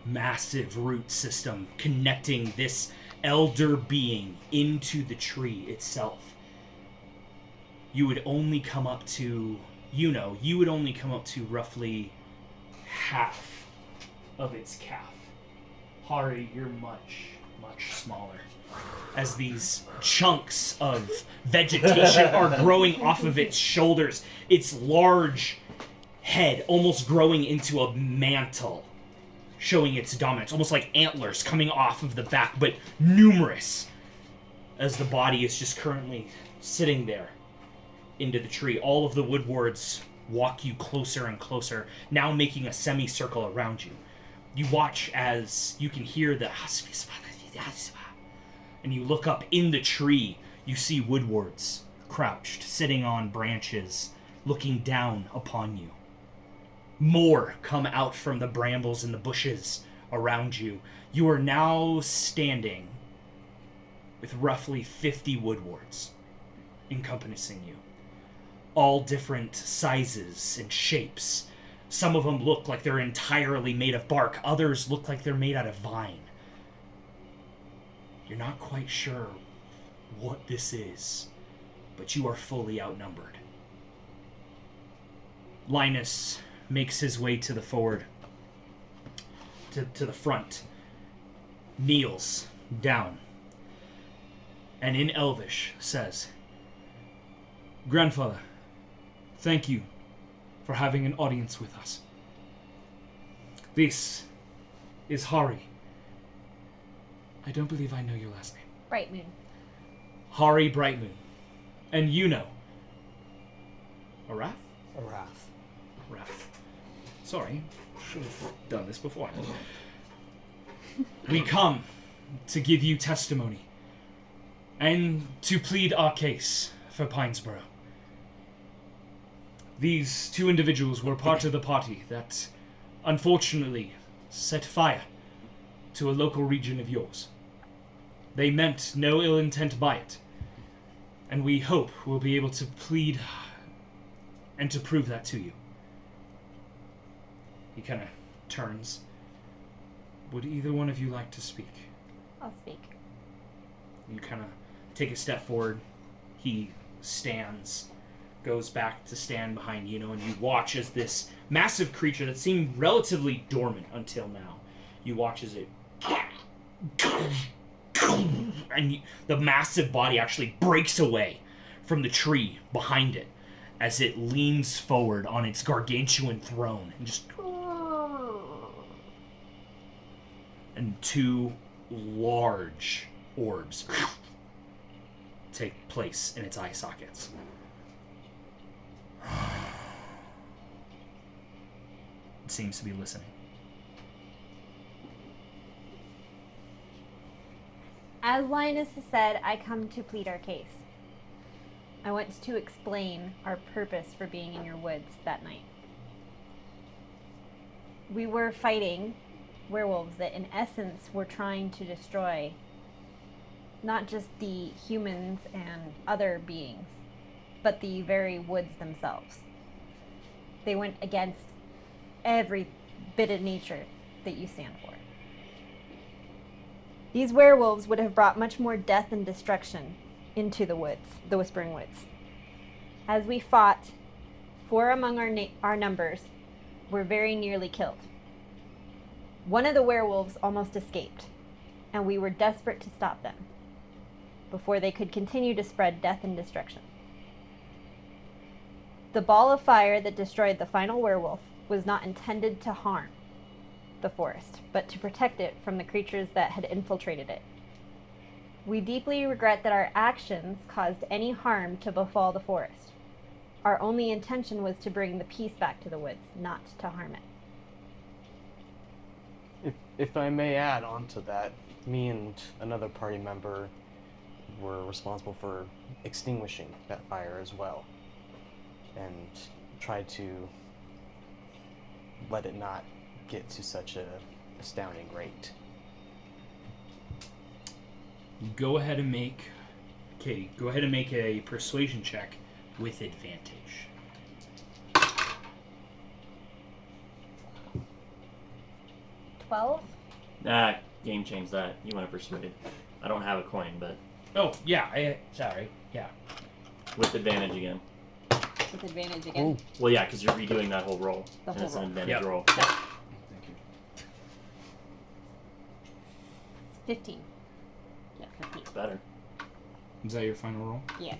Massive root system connecting this elder being into the tree itself. You would only come up to, roughly half of its calf. Hari, you're much, much smaller. As these chunks of vegetation are growing off of its shoulders, its large head almost growing into a mantle, showing its dominance, almost like antlers coming off of the back, but numerous, as the body is just currently sitting there into the tree. All of the woodwards walk you closer and closer, now making a semicircle around you. You watch as you can hear the and you look up in the tree. You see woodwards crouched, sitting on branches, looking down upon you. More come out from the brambles and the bushes around you. You are now standing with roughly 50 woodwards encompassing you. all different sizes and shapes. Some of them look like they're entirely made of bark. Others look like they're made out of vine. You're not quite sure what this is, but you are fully outnumbered. Linus makes his way to the forward, to the front, kneels down, and in Elvish says, "Grandfather, thank you for having an audience with us. This is Hari. I don't believe I know your last name. Bright Moon. Hari Brightmoon. And you know. Arath? Wrath. Wrath. Sorry, should have done this before. We come to give you testimony and to plead our case for Pinesboro. These two individuals were part of the party that, unfortunately, set fire to a local region of yours. They meant no ill intent by it, and we hope we'll be able to plead and to prove that to you." He kind of turns. "Would either one of you like to speak?" I'll speak. You kind of take a step forward. He stands, goes back to stand behind you, and you watch as this massive creature that seemed relatively dormant until now, you watch as it and the massive body actually breaks away from the tree behind it as it leans forward on its gargantuan throne and just and two large orbs take place in its eye sockets. It seems to be listening. As Linus has said, I come to plead our case. I want to explain our purpose for being in your woods that night. We were fighting werewolves that, in essence, were trying to destroy not just the humans and other beings, but the very woods themselves. They went against every bit of nature that you stand for. These werewolves would have brought much more death and destruction into the woods, the Whispering Woods. As we fought, 4 among our numbers were very nearly killed. One of the werewolves almost escaped, and we were desperate to stop them before they could continue to spread death and destruction. The ball of fire that destroyed the final werewolf was not intended to harm the forest, but to protect it from the creatures that had infiltrated it. We deeply regret that our actions caused any harm to befall the forest. Our only intention was to bring the peace back to the woods, not to harm it. If I may add on to that, me and another party member were responsible for extinguishing that fire as well, and tried to let it not get to such a astounding rate. Go ahead and make a persuasion check with advantage. 12? Nah, game change that. You want to persuade. I don't have a coin, but Oh, yeah, sorry. Yeah. with advantage again. With advantage again. Well, yeah, because you're redoing that whole roll. The and whole it's an roll. advantage Yep. roll. Thank you. 15. Yeah, 15. It's better. Is that your final roll? Yeah.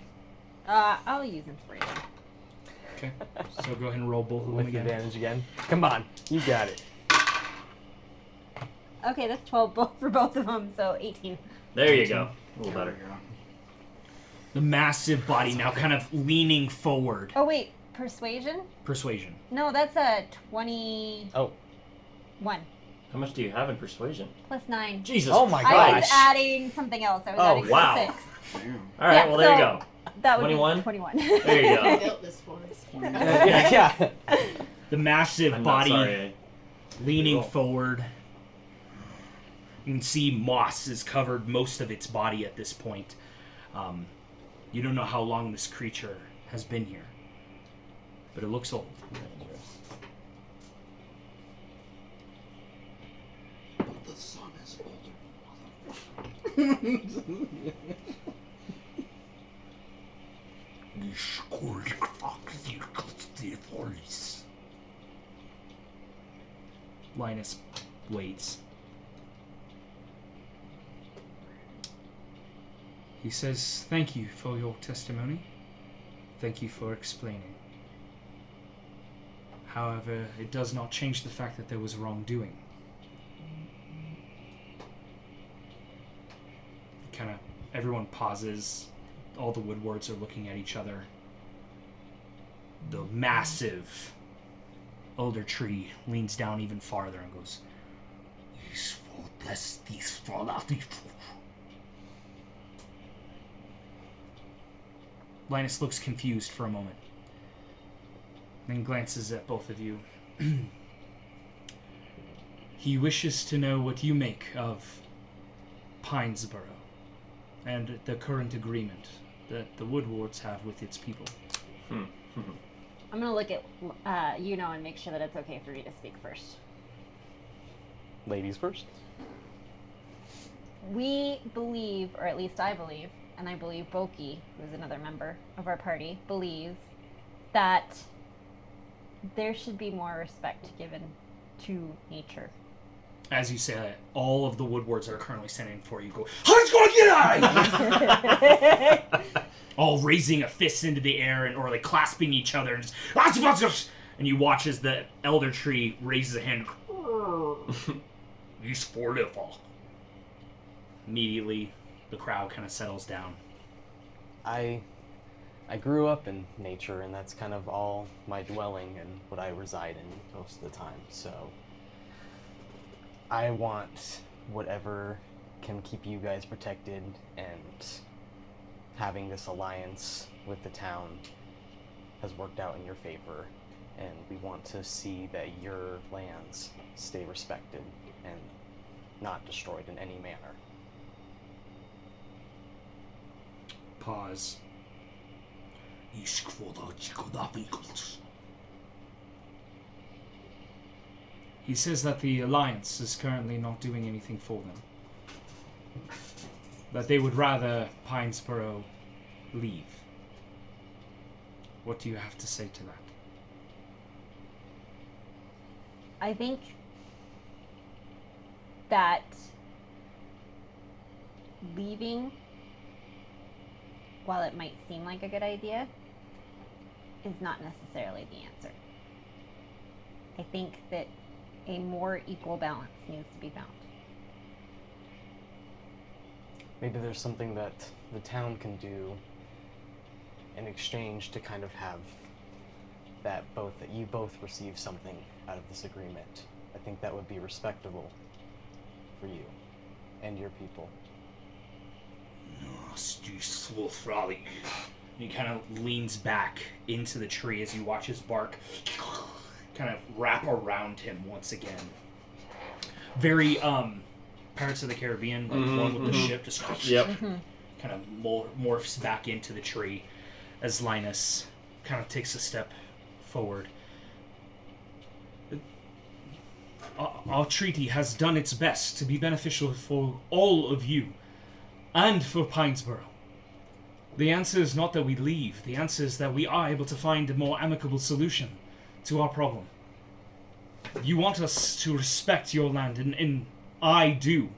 I'll use inspiration. Okay. So go ahead and roll both of them With again. advantage again. Come on, you got it. Okay, that's 12 for both of them, so 18. There you go. A little better. The massive body now kind of leaning forward. Oh, wait. Persuasion? Persuasion. No, that's a 21. Oh. How much do you have in persuasion? Plus 9. Jesus Oh my Christ. I was adding something else. I was Oh, adding wow. 6. All right, Yeah, well, there you so- go. That would 21? be 21. There you go. built this for us. yeah. The massive I'm body not sorry. leaning Roll. forward. You can see moss has covered most of its body at this point. You don't know how long this creature has been here. but it looks old. But the sun is older. Linus waits. He says, "Thank you for your testimony. Thank you for explaining. However, it does not change the fact that there was wrongdoing." Everyone pauses. All the Woodwards are looking at each other. The massive elder tree leans down even farther and goes, Linus looks confused for a moment, then glances at both of you. He wishes to know what you make of Pinesboro and the current agreement that the Woodwards have with its people. I'm gonna look at and make sure that it's okay for you to speak first. Ladies first. We believe, or at least I believe, and I believe Boki, who's another member of our party, believes that there should be more respect given to nature. As you say that, all of the Woodwards that are currently standing before you go, "Let's go get out!" All raising a fist into the air or like clasping each other and just, and you watch as the elder tree raises a hand. He's forever. Immediately, the crowd kind of settles down. I grew up in nature, and that's kind of all my dwelling and what I reside in most of the time. So I want whatever can keep you guys protected, and having this alliance with the town has worked out in your favor, and we want to see that your lands stay respected and not destroyed in any manner. Pause. He says that the Alliance is currently not doing anything for them. That they would rather Pinesboro leave. What do you have to say to that? I think that leaving, while it might seem like a good idea, is not necessarily the answer. I think that a more equal balance needs to be found. Maybe there's something that the town can do in exchange to kind of have that you both receive something out of this agreement. I think that would be respectable for you and your people. He kind of leans back into the tree as you watch his bark kind of wrap around him once again. Very Pirates of the Caribbean, like one with the ship, just kind of morphs back into the tree as Linus kind of takes a step forward. Our treaty has done its best to be beneficial for all of you and for Pinesboro. The answer is not that we leave. The answer is that we are able to find a more amicable solution to our problem. You want us to respect your land, and I do.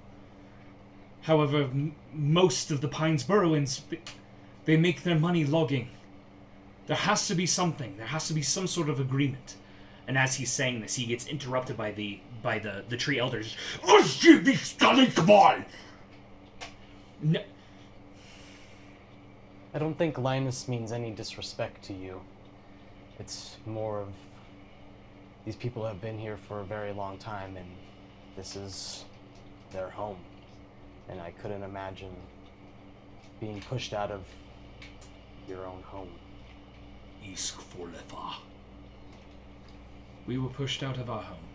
However, most of the Pinesboroans, they make their money logging. There has to be something. There has to be some sort of agreement. And as he's saying this, he gets interrupted by the tree elders. No. I don't think Linus means any disrespect to you. It's more of these people have been here for a very long time, and this is their home. And I couldn't imagine being pushed out of your own home. We were pushed out of our home.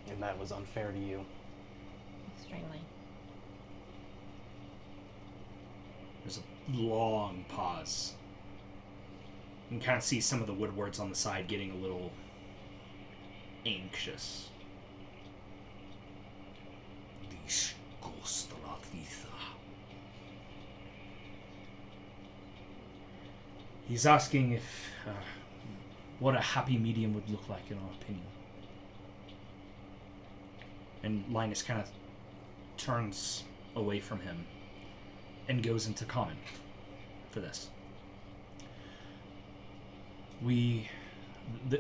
And that was unfair to you. Extremely. There's a long pause. You can kind of see some of the woodwards on the side getting a little anxious. He's asking if what a happy medium would look like in our opinion. And Linus kind of turns away from him and goes into common for this.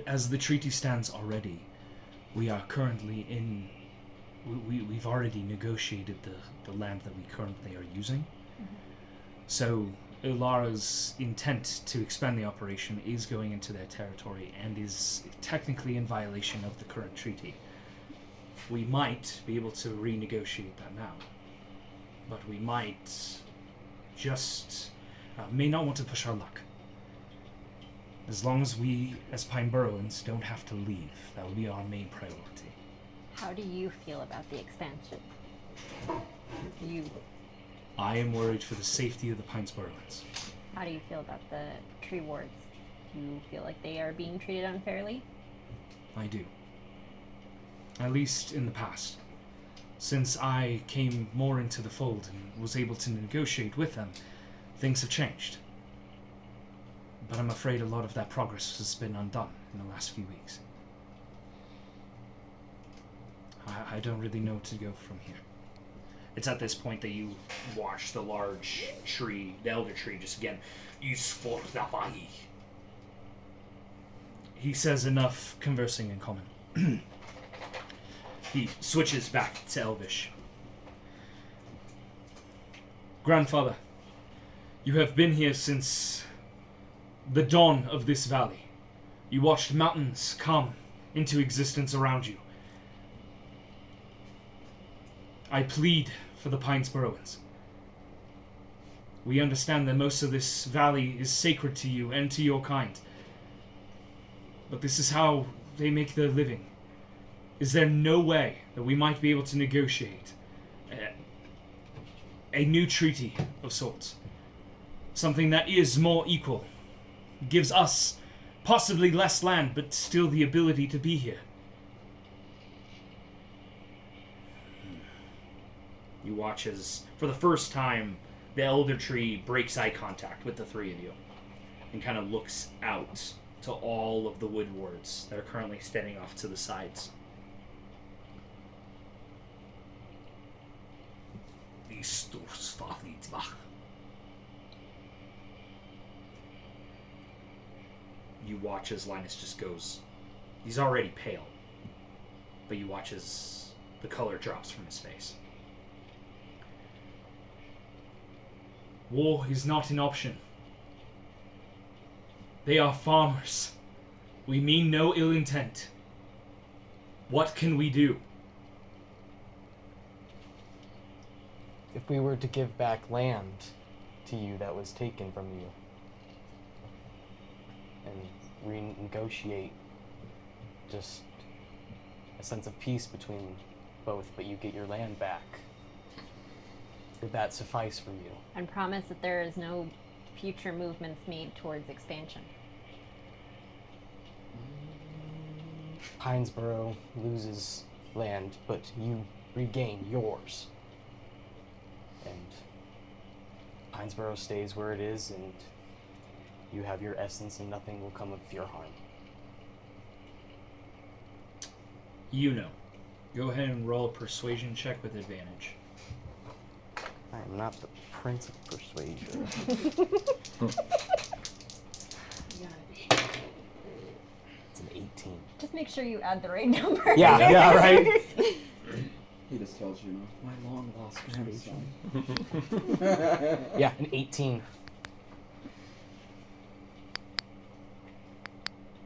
As the treaty stands already, we are currently in... We've already negotiated the land that we currently are using. Mm-hmm. So Ilara's intent to expand the operation is going into their territory and is technically in violation of the current treaty. We might be able to renegotiate that now, but we might just may not want to push our luck. As long as we, as Pine Burrowans, don't have to leave, that will be our main priority. How do you feel about the expansion? I am worried for the safety of the Pines Burrowans. How do you feel about the tree wards? Do you feel like they are being treated unfairly? I do. At least in the past. Since I came more into the fold and was able to negotiate with them, things have changed. But I'm afraid a lot of that progress has been undone in the last few weeks. I don't really know where to go from here. It's at this point that you watch the large tree, the elder tree, just again, he says enough conversing in common. He switches back to Elvish. Grandfather, you have been here since the dawn of this valley. You watched mountains come into existence around you. I plead for the Pines Burrowans. We understand that most of this valley is sacred to you and to your kind. But this is how they make their living. Is there no way that we might be able to negotiate a new treaty of sorts? Something that is more equal. Gives us possibly less land, but still the ability to be here. You watch as, for the first time, the elder tree breaks eye contact with the three of you and kind of looks out to all of the woodwards that are currently standing off to the sides. You watch as Linus just goes... He's already pale, but you watch as the color drops from his face. War is not an option. They are farmers. We mean no ill intent. What can we do? If we were to give back land to you that was taken from you and renegotiate just a sense of peace between both, but you get your land back, would that suffice for you? And promise that there is no future movements made towards expansion. Pinesboro loses land, but you regain yours. And Pinesboro stays where it is, and you have your essence, and nothing will come of your harm. You know. Go ahead and roll a persuasion check with advantage. I am not the prince of persuasion. It's an 18. Just make sure you add the right number. Yeah, right? He just tells you, my long lost grandson. Yeah, an 18.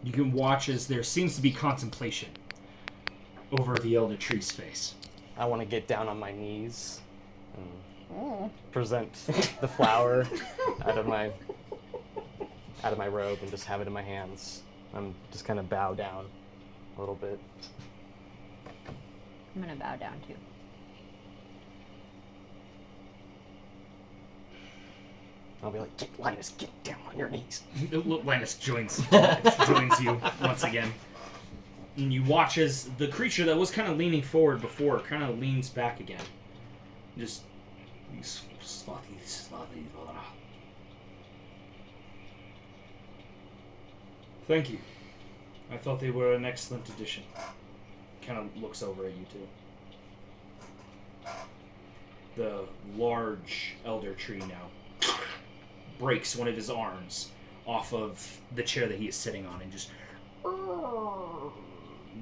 You can watch as there seems to be contemplation over the elder tree's face. I want to get down on my knees and present the flower out of my robe and just have it in my hands. I'm just kind of bow down a little bit. I'm gonna bow down too. I'll be like, Linus, get down on your knees. Linus joins you once again. And you watch as the creature that was kind of leaning forward before kind of leans back again. Just... Thank you. I thought they were an excellent addition. Kind of looks over at you two. The large elder tree now breaks one of his arms off of the chair that he is sitting on and just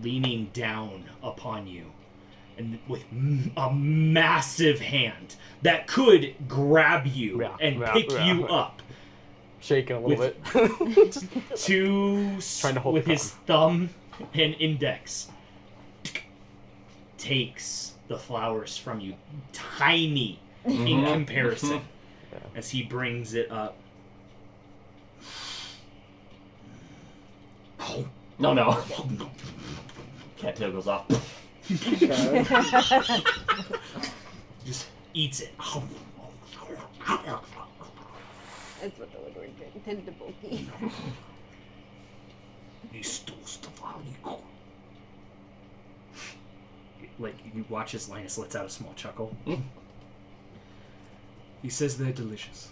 leaning down upon you, and with a massive hand that could grab you and pick you up. Shaking a little bit. Trying to hold with his thumb and index takes the flowers from you, tiny in comparison, as he brings it up. No. Cattail goes off. Just eats it. That's what the Woodward intended to bulky. Like, you watch as Linus lets out a small chuckle. He says they're delicious.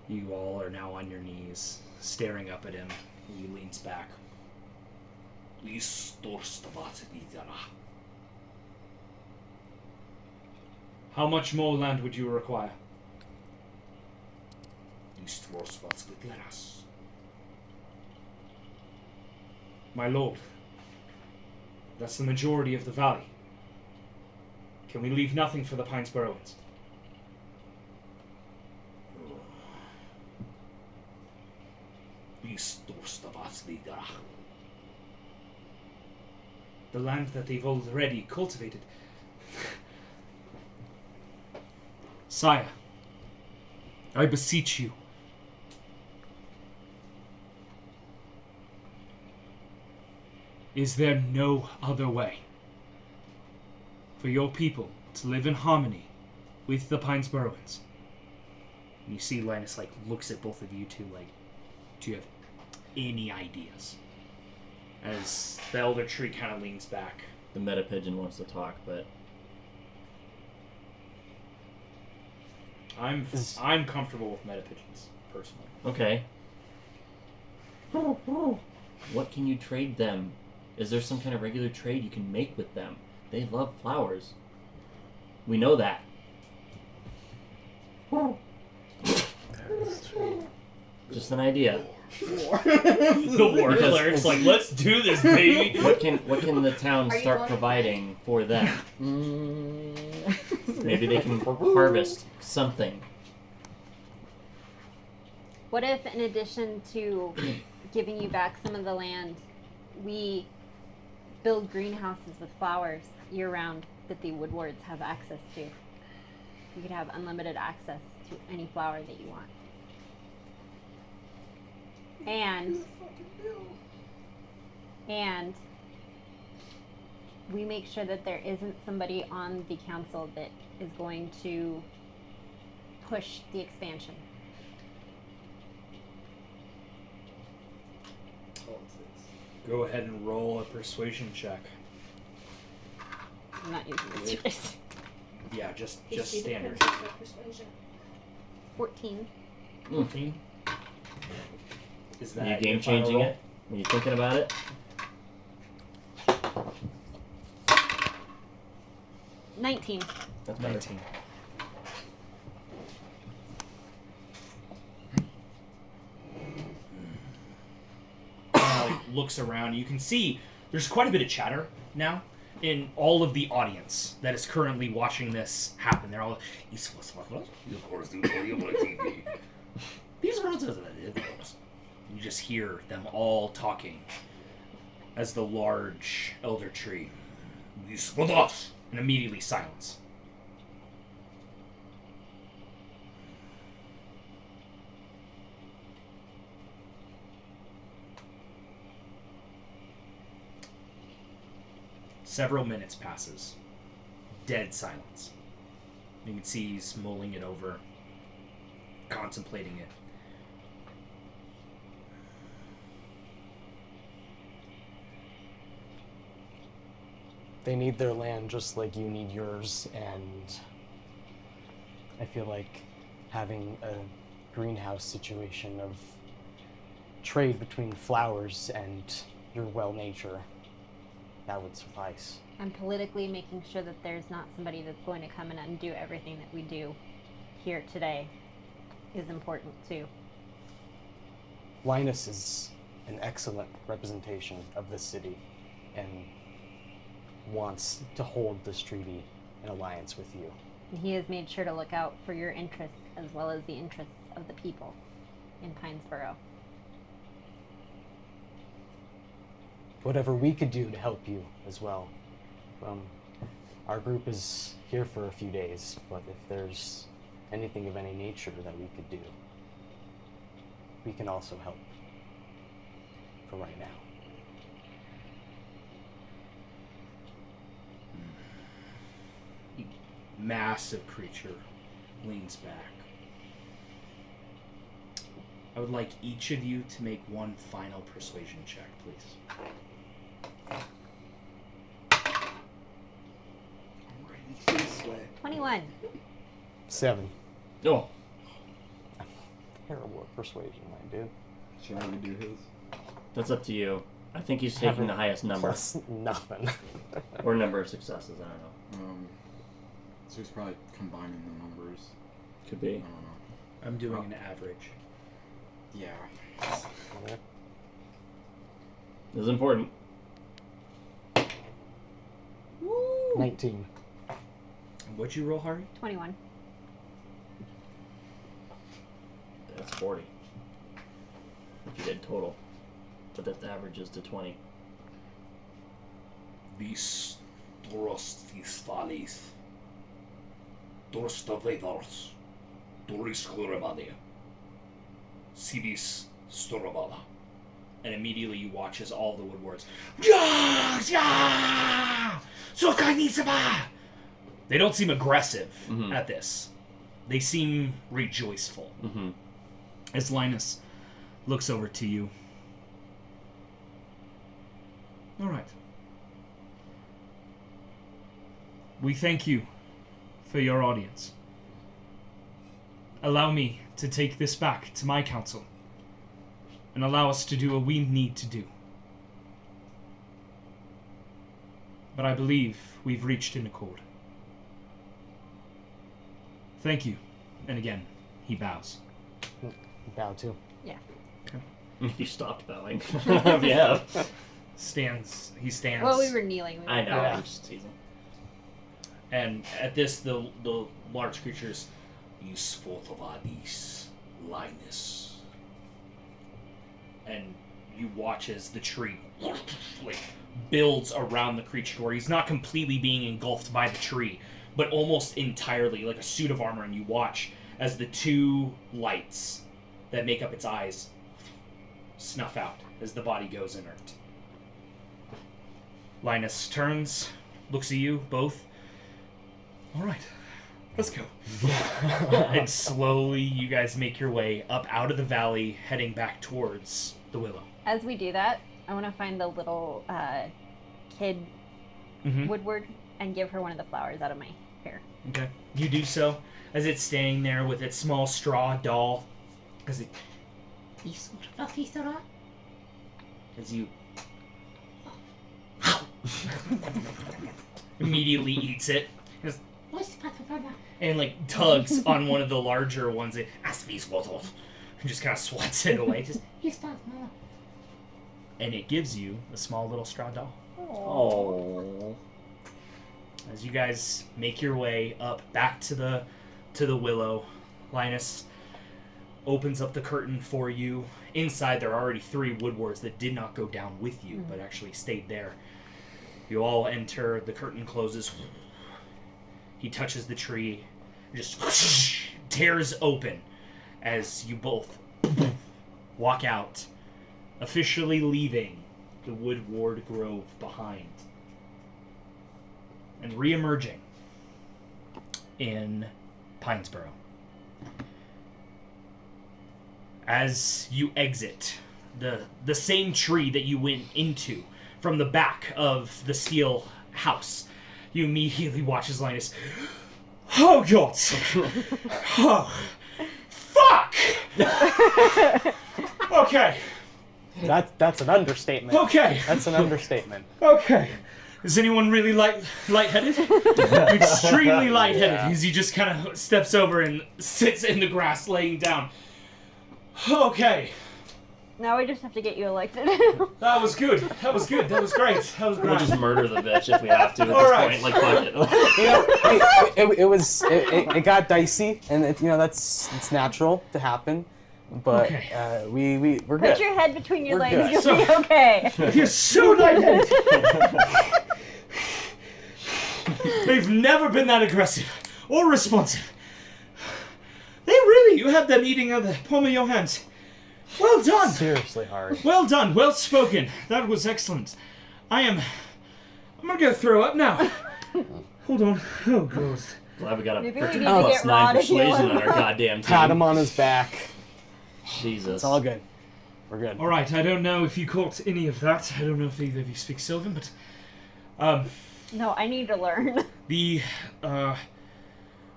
You all are now on your knees, staring up at him. He leans back. How much more land would you require? My lord, that's the majority of the valley. Can we leave nothing for the Pinesborougans? The land that they've already cultivated. Sire, I beseech you. Is there no other way for your people to live in harmony with the Pinesborougans? And you see Linus looks at both of you two like, do you have any ideas? As the elder tree kind of leans back. The meta pigeon wants to talk, but I'm comfortable with meta pigeons personally. okay. What can you trade them? Is there some kind of regular trade you can make with them? They love flowers. We know that. Just an idea. The war cleric's like, let's do this, baby. What can the town Are you start going providing for them? Maybe they can harvest something. What if, in addition to giving you back some of the land, we build greenhouses with flowers year-round that the Woodwards have access to? You could have unlimited access to any flower that you want. And we make sure that there isn't somebody on the council that is going to push the expansion. Go ahead and roll a persuasion check. I'm not using this choice. Yeah, just standard. 14. 14. Is that Are you your game final changing roll? it? Are you thinking about it? 19. That's better. 19. Looks around. You can see there's quite a bit of chatter now in all of the audience that is currently watching this happen. They're all, these are you just hear them all talking as the large elder tree, and immediately silence. Several minutes passes. Dead silence. You can see he's mulling it over, contemplating it. They need their land just like you need yours, and I feel like having a greenhouse situation of trade between flowers and your well nature, that would suffice. And politically making sure that there's not somebody that's going to come and undo everything that we do here today is important too. Linus is an excellent representation of the city and wants to hold this treaty in alliance with you. And he has made sure to look out for your interests as well as the interests of the people in Pinesboro. Whatever we could do to help you as well. Our group is here for a few days, but if there's anything of any nature that we could do, we can also help for right now. Massive creature leans back. I would like each of you to make one final persuasion check, please. 21. 7. Oh, Terrible at persuasion, my dude. Shall we do his? That's up to you. I think he's taking the highest number. Plus nothing. Or number of successes, I don't know. So he's probably combining the numbers. Could I be. don't know. I'm doing an average. Yeah. This is important. 19. What'd you roll, Harvey? 21. That's 40. If you did total. But that averages to 20. Vis Doros vis Valis. Dorsta Vedars. Doris Gloremania. Civis Storavala. And immediately you watch as all the woodwards. Yeah! Yeah! Sokanisaba! They don't seem aggressive at this. They seem rejoiceful. Mm-hmm. As Linus looks over to you. All right. We thank you for your audience. Allow me to take this back to my council and allow us to do what we need to do. But I believe we've reached an accord. Thank you. And again, he bows. Bow too. You stopped bowing. Yeah. He stands. Well, we were kneeling. I know. Yeah. I'm just teasing. And at this, the large creatures, Vis Fotovadis Linus. and you watch as the tree like builds around the creature where he's not completely being engulfed by the tree, but almost entirely like a suit of armor, and you watch as the two lights that make up its eyes snuff out as the body goes inert. Linus turns, looks at you both. All right, let's go. And slowly you guys make your way up out of the valley, heading back towards the willow. As we do that, I want to find the little kid Woodward and give her one of the flowers out of my hair. Okay. You do so as it's standing there with its small straw doll. As it, as you immediately eats it. Just, and like tugs on one of the larger ones. And just kind of swats it away. Just, and it gives you a small little straw doll. Oh. As you guys make your way up back to the willow, Linus opens up the curtain for you. Inside there are already 3 woodwards that did not go down with you, but actually stayed there. You all enter, the curtain closes. He touches the tree, just tears open as you both walk out, officially leaving the Woodward Grove behind. And re-emerging in Pinesboro. As you exit the same tree that you went into from the back of the steel house, you immediately watch as Linus. Oh God! Oh, fuck! Okay. That's an understatement. Okay. That's an understatement. Okay. Is anyone really lightheaded? Extremely lightheaded. Yeah. As he just kind of steps over and sits in the grass, laying down. Okay. Now we just have to get you elected. That was good. That was good. That was great. That was We'll great. just murder the bitch if we have to at All this right. point. Like, fuck it. It got dicey, and it's natural to happen. But Okay. we're Put good. your head between your We're legs. good. You'll So- be okay. You're so lightheaded. They've never been that aggressive or responsive. You had them eating out of the palm of your hands. Well done. Seriously hard. Well done. Well spoken. That was excellent. I'm gonna go throw up now. Hold on. Oh God. Glad we got a Maybe we freaking need to plus get 9 Rod if you persuasion want. on our goddamn team. Pat him on his back. Jesus. It's all good. We're good. All right. I don't know if you caught any of that. I don't know if either of you speak Sylvan, but No, I need to learn. the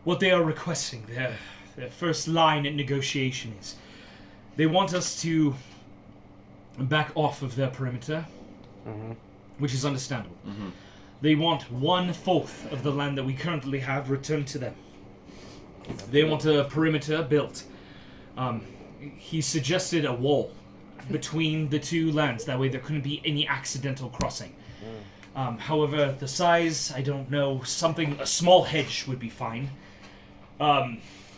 what they are requesting, their first line in negotiation is they want us to back off of their perimeter, which is understandable. They want 1/4 of the land that we currently have returned to them. They want a perimeter built. He suggested a wall between the two lands. That way there couldn't be any accidental crossing. However, the size, I don't know, a small hedge would be fine.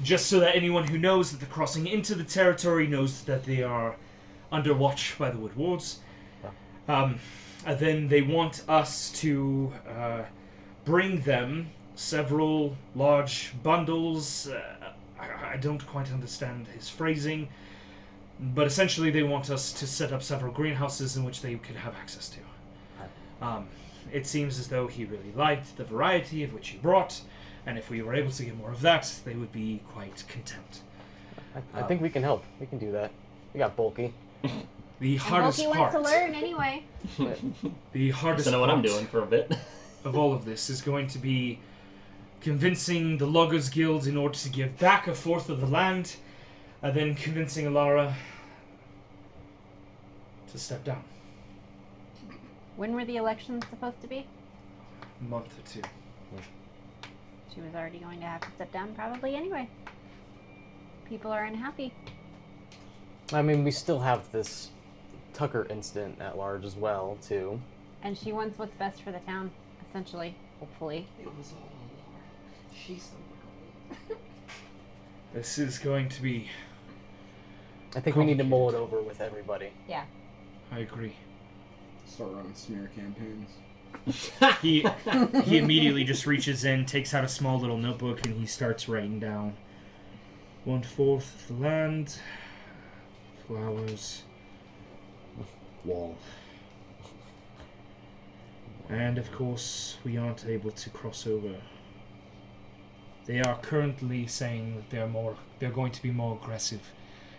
Just so that anyone who knows that they're crossing into the territory knows that they are under watch by the Wood Wards. And then they want us to bring them several large bundles. I don't quite understand his phrasing, but essentially they want us to set up several greenhouses in which they could have access to. It seems as though he really liked the variety of which he brought, and if we were able to get more of that, they would be quite content. I think we can help. We can do that. We got bulky. The hardest Loki part, wants to learn anyway. the hardest I know what I'm part doing for a bit. of all of this is going to be convincing the Loggers Guild in order to give back 1/4 of the land, and then convincing Alara to step down. When were the elections supposed to be? A month or two. She was already going to have to step down probably anyway. People are unhappy. I mean, we still have this Tucker incident at large as well, too. And she wants what's best for the town, essentially, hopefully. It was all Alara. She's the This is going to be... I think we need to mull it over with everybody. Yeah. I agree. Start running smear campaigns. He immediately just reaches in, takes out a small little notebook, and he starts writing down 1/4 of the land, flowers, wall. And of course, we aren't able to cross over. They are currently saying that they're going to be more aggressive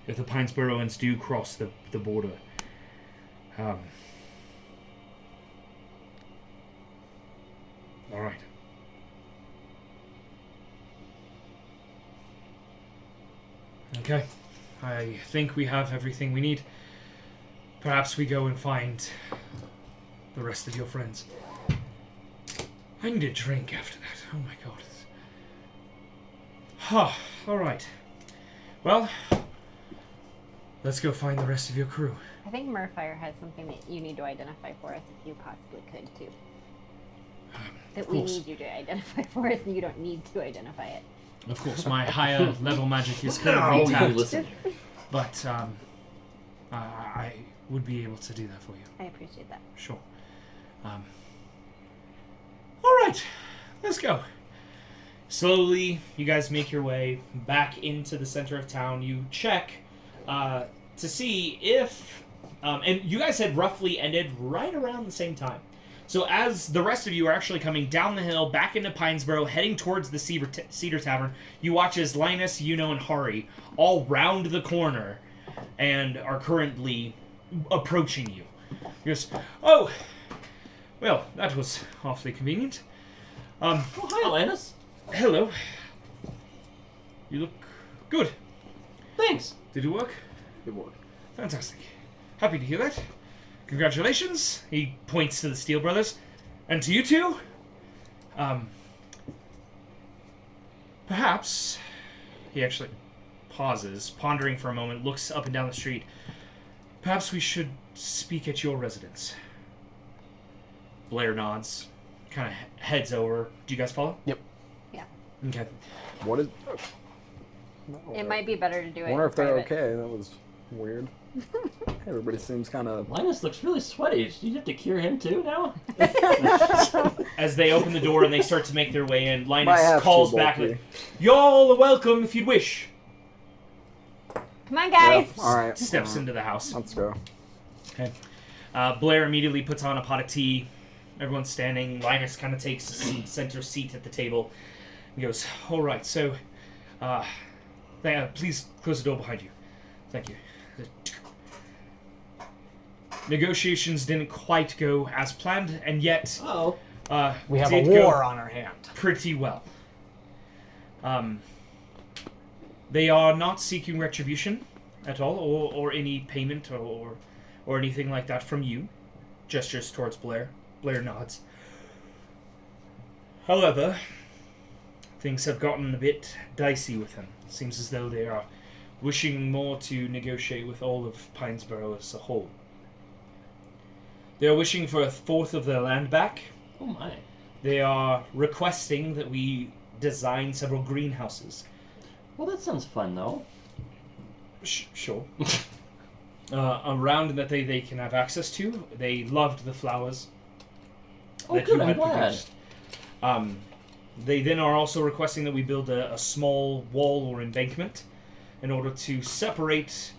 if the Pinesboroans do cross the border. All right. Okay. I think we have everything we need. Perhaps we go and find the rest of your friends. I need a drink after that. Oh my god. Huh. All right. Well, let's go find the rest of your crew. I think Murfire has something that you need to identify for us if you possibly could, too. That we course. need you to identify for us and you don't need to identify it. Of course, my higher level magic is Oh, currently you tapped, listen. but I would be able to do that for you. I appreciate that. Sure. All right, let's go. Slowly, you guys make your way back into the center of town. You check to see if, and you guys had roughly ended right around the same time. So as the rest of you are actually coming down the hill, back into Pinesboro, heading towards the Cedar Tavern, you watch as Linus, Yuno, and Hari all round the corner and are currently approaching you. He goes, "Oh, well, that was awfully convenient. Oh, hi, Linus. Hello. You look good. Thanks. Did it work? Good work. Fantastic. Happy to hear that. Congratulations." He points to the Steel Brothers. "And to you two. Perhaps..." He actually pauses, pondering for a moment, looks up and down the street. "Perhaps we should speak at your residence." Blair nods, kind of heads over. Do you guys follow? Yep. Yeah. Okay. What is? It might be better to do it. I wonder in if they're private. okay. That was weird. Everybody seems kind of. Linus looks really sweaty. Do you have to cure him too now? As they open the door and they start to make their way in, Might Linus have to, calls back, Bulky. like, "Y'all are welcome if you'd wish." Come on, guys. Yeah, all right. Steps into the house. Let's go. Okay. Blair immediately puts on a pot of tea. Everyone's standing. Linus kind of takes a center seat at the table. He goes, "All right, so, please close the door behind you. Thank you." Negotiations didn't quite go as planned, and yet Oh. We have a did go war on our hand. pretty well. They are not seeking retribution at all, or any payment or anything like that from you. Gestures towards Blair. Blair nods. However, things have gotten a bit dicey with them. Seems as though they are wishing more to negotiate with all of Pinesboro as a whole. They are wishing for a fourth of their land back. Oh my. They are requesting that we design several greenhouses. Well, that sounds fun though. Sure. Around that they can have access to. They loved the flowers Oh, that good. you I'm had glad. produced. They then are also requesting that we build a small wall or embankment in order to separate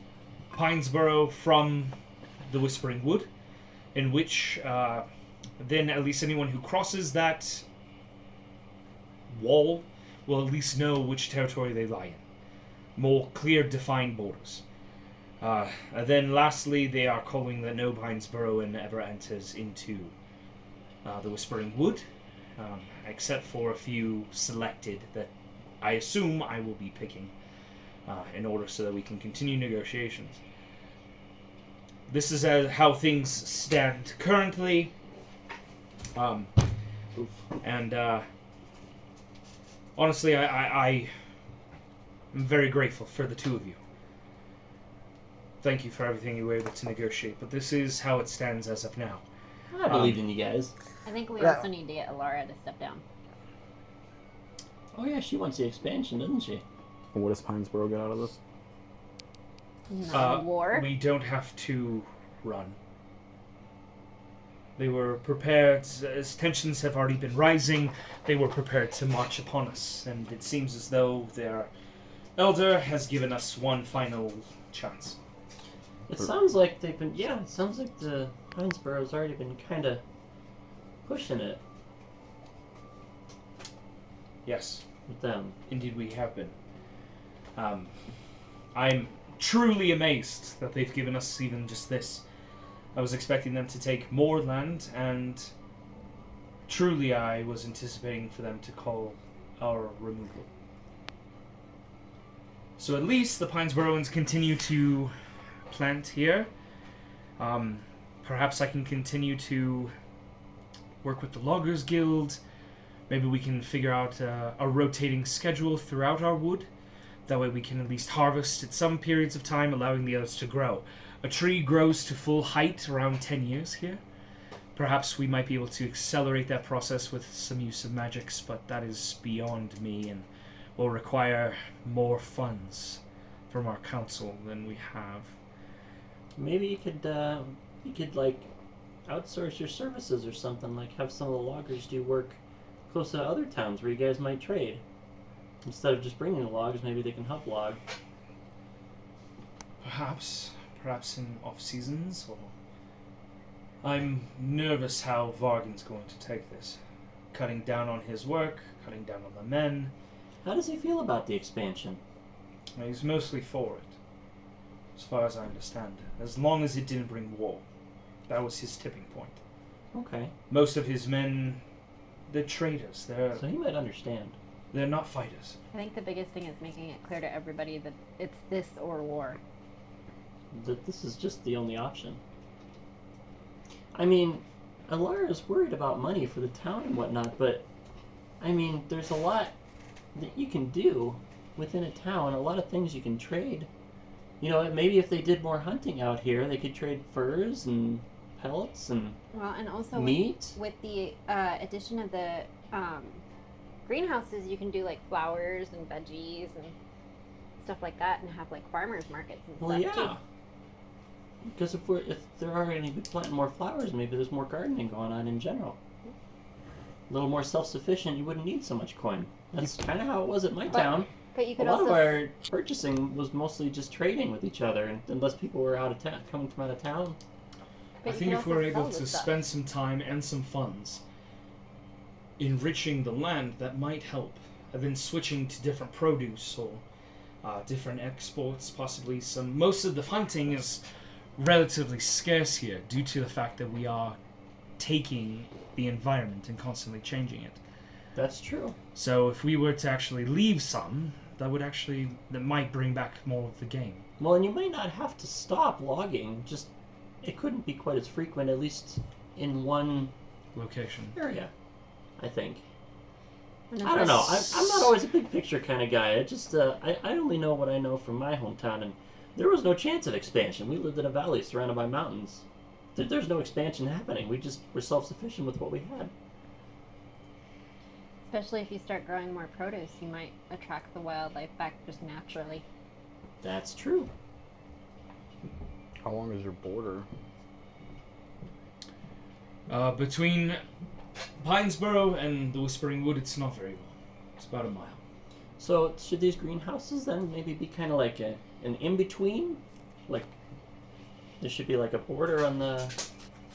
Pinesboro from the Whispering Wood, in which then at least anyone who crosses that wall will at least know which territory they lie in. More clear, defined borders. Then lastly, they are calling that no Pinesboroan ever enters into the Whispering Wood, except for a few selected that I assume I will be picking in order so that we can continue negotiations. This is how things stand currently, and honestly, I am very grateful for the two of you. Thank you for everything you were able to negotiate, but this is how it stands as of now. I believe in you guys. I think we Yeah. also need to get Alara to step down. Oh yeah, she wants the expansion, doesn't she? What does Pinesboro get out of this? Not a war. We don't have to run. They were prepared, as tensions have already been rising, they were prepared to march upon us, and it seems as though their elder has given us one final chance. It sounds like they've been. Yeah, it sounds like the Pinesboro's already been kind of pushing it Yes, with them. indeed we have been. I'm truly amazed that they've given us even just this. I was expecting them to take more land, and truly I was anticipating for them to call our removal. So at least the Pinesboroans continue to plant here. Perhaps I can continue to work with the Loggers Guild. Maybe we can figure out a rotating schedule throughout our wood. That way we can at least harvest at some periods of time, allowing the others to grow. A tree grows to full height around 10 years here. Perhaps we might be able to accelerate that process with some use of magics, but that is beyond me and will require more funds from our council than we have. Maybe you could like outsource your services or something. Like have some of the loggers do work close to other towns where you guys might trade. Instead of just bringing the logs, maybe they can help log. Perhaps in off seasons, or I'm nervous how Vargan's going to take this. Cutting down on his work, cutting down on the men. How does he feel about the expansion? He's mostly for it, as far as I understand. As long as it didn't bring war. That was his tipping point. Okay. Most of his men, they're traders. So he might understand. They're not fighters. I think the biggest thing is making it clear to everybody that it's this or war. That this is just the only option. I mean, Alara is worried about money for the town and whatnot, but I mean, there's a lot that you can do within a town, a lot of things you can trade. You know, maybe if they did more hunting out here, they could trade furs and pellets and Well, and also meat. with the addition of the greenhouses, you can do like flowers and veggies and stuff like that, and have like farmers markets and Well, stuff yeah. too. Because if there are any planting more flowers, maybe there's more gardening going on in general. A little more self-sufficient, you wouldn't need so much coin. That's kind of how it was at my town. But you A could lot also of our purchasing was mostly just trading with each other, and unless people were out of town, coming from out of town. but I you think could if we're also able sell to the stuff. spend some time and some funds enriching the land, that might help. And then switching to different produce or different exports, possibly some. Most of the hunting is relatively scarce here due to the fact that we are taking the environment and constantly changing it. That's true. So if we were to actually leave some, that might bring back more of the game. Well, and you might not have to stop logging. Just it couldn't be quite as frequent, at least in one Location. area. I think. And I don't know. that's- I'm not always a big picture kind of guy. I just I only know what I know from my hometown, and there was no chance of expansion. We lived in a valley surrounded by mountains. There's no expansion happening. We just were self-sufficient with what we had. Especially if you start growing more produce, you might attract the wildlife back just naturally. That's true. How long is your border? Between Pinesboro and the Whispering Wood, it's not very long. It's about a mile. So should these greenhouses then maybe be kind of like an in-between? Like there should be like a border on the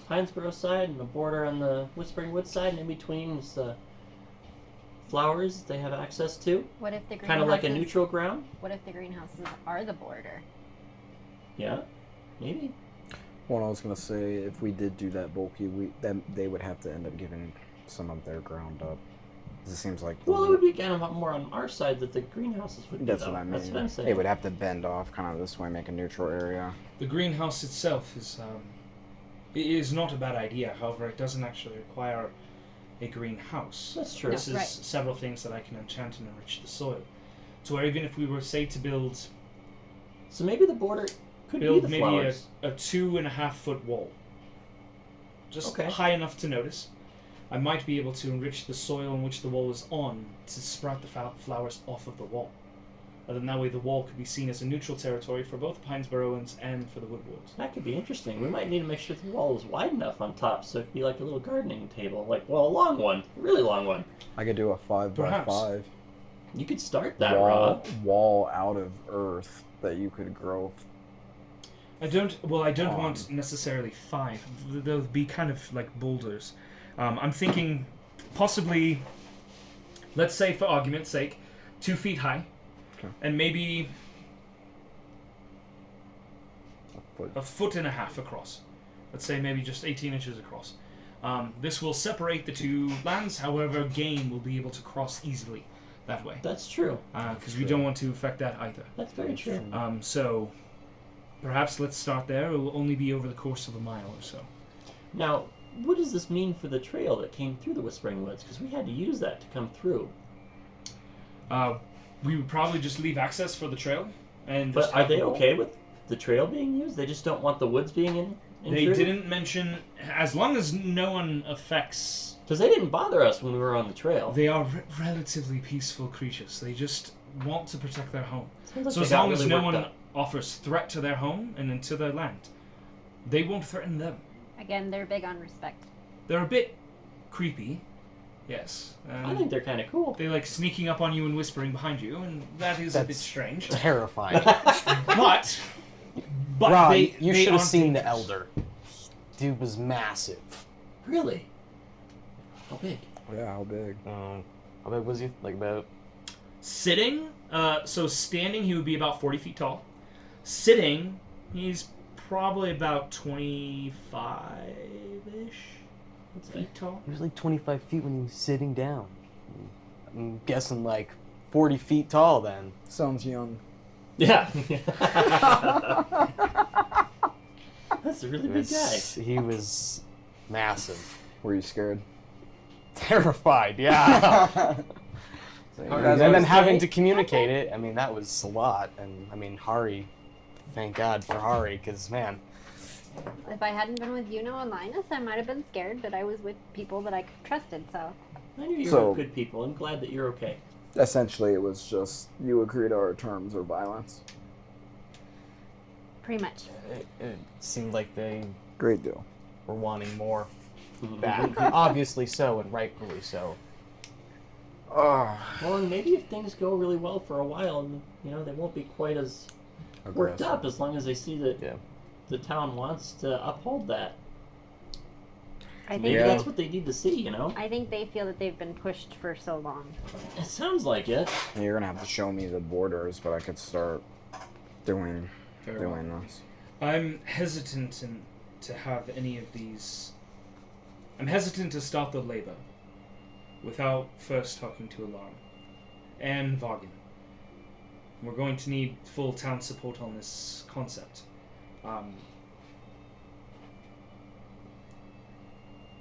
Pinesboro side and a border on the Whispering Wood side, and in between is the flowers they have access to. What if the greenhouses? Kind of like a neutral ground? What if the greenhouses are the border? Yeah, maybe. Well, I was gonna say, if we did do that bulky, then they would have to end up giving some of their ground up. 'Cause it seems like Well, it would be kind of more on our side that the greenhouses would that's do, what I though. mean. That's what I'm saying. They would have to bend off kind of this way, make a neutral area. The greenhouse itself it is not a bad idea. However, it doesn't actually require a greenhouse. That's true. This is Right. several things that I can enchant and enrich the soil. To where even if we were, say, to build So maybe the border could be the maybe flowers. a 2.5-foot wall, just Okay. high enough to notice, I might be able to enrich the soil in which the wall is on to sprout the flowers off of the wall. And then that way the wall could be seen as a neutral territory for both the Pinesboroans and for the Woodwards. That could be interesting. We might need to make sure the wall is wide enough on top so it could be like a little gardening table. Like, well, a long one. A really long one. I could do a 5x5 Perhaps. You could start that, Rob. wall out of earth that you could grow. I don't want necessarily 5. They'll be kind of like boulders. I'm thinking possibly, let's say for argument's sake, 2 feet high. Okay. And maybe A foot. 1.5 feet across. Let's say maybe just 18 inches across. This will separate the two lands, however, game will be able to cross easily that way. That's true. Because we don't want to affect that either. That's very true. So, perhaps let's start there. It will only be over the course of a mile or so. Now, what does this mean for the trail that came through the Whispering Woods? Because we had to use that to come through. We would probably just leave access for the trail. And But just are have they the wall. okay with the trail being used? They just don't want the woods being in They through? didn't mention, as long as no one affects. Because they didn't bother us when we were on the trail. They are relatively peaceful creatures. They just want to protect their home. Sounds like So they as got long as really no worked one up. offers threat to their home and into their land, they won't threaten them. Again, they're big on respect. They're a bit creepy, yes. I think they're kind of cool. They like sneaking up on you and whispering behind you, and that is a bit That's- strange. Terrifying. But Rob, they you they should have aren't seen the dangerous. elder. dude was massive. Really? How big? Yeah, how big? How big was he? Like about... Sitting, so standing, he would be about 40 feet tall. Sitting, he's probably about 25-ish feet tall. He was like 25 feet when he was sitting down. I'm guessing like 40 feet tall then. Sounds young. Yeah. That's a really big guy. He was massive. Were you scared? Terrified, yeah. Alright, And then okay. having to communicate it, I mean, that was a lot. And I mean, Hari, thank God for Hari, because man, If I hadn't been with Yuno and Linus, I might have been scared, but I was with people that I trusted, so. I knew you So- were good people. I'm glad that you're okay. Essentially, it was just you agree to our terms or violence. Pretty much. it seemed like they Great deal. were wanting more back. Obviously so, and rightfully so. Ah, Well, and maybe if things go really well for a while, you know, they won't be quite as worked up as long as they see that Yeah. the town wants to uphold that. I think Maybe Yeah. that's what they need to see, you know? I think they feel that they've been pushed for so long. It sounds like it. You're gonna have to show me the borders, but I could start doing Very well. this. I'm hesitant to have any of these. I'm hesitant to start the labor without first talking to Alarm and Vaughan. We're going to need full town support on this concept.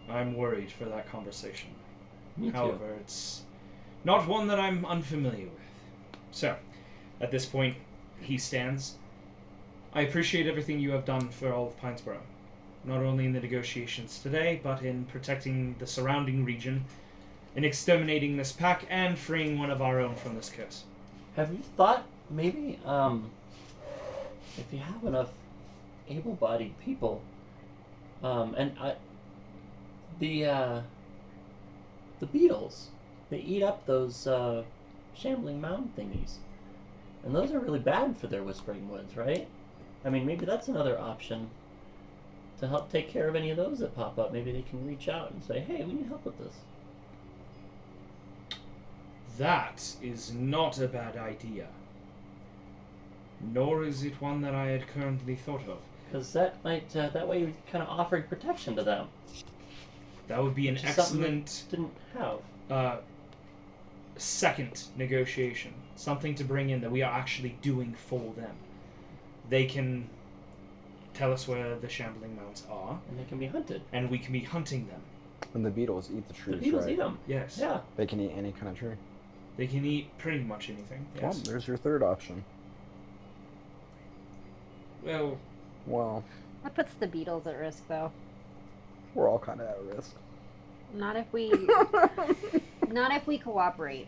I'm worried for that conversation. Me too. However, it's not one that I'm unfamiliar with. So, at this point, he stands. I appreciate everything you have done for all of Pinesborough, not only in the negotiations today, but in protecting the surrounding region, in exterminating this pack, and freeing one of our own from this curse. Have you thought maybe, if you have enough able-bodied people, the beetles, they eat up those shambling mound thingies, and those are really bad for their whispering woods, right? I mean, maybe that's another option to help take care of any of those that pop up. Maybe they can reach out and say, "Hey, we need help with this." That is not a bad idea. Nor is it one that I had currently thought of. Because that might, that way you're kind of offering protection to them. That would be an Which is something excellent Didn't have. second negotiation. Something to bring in that we are actually doing for them. They can tell us where the shambling mounds are, And they can be hunted. and we can be hunting them. And the beetles eat the The trees, beetles right? eat them. Yes. Yeah. They can eat any kind of tree. They can eat pretty much anything. Well, Yes. there's your third option. Well, Well, That puts the beetles at risk, though. we're all kind of at risk. Not if we, not if we cooperate.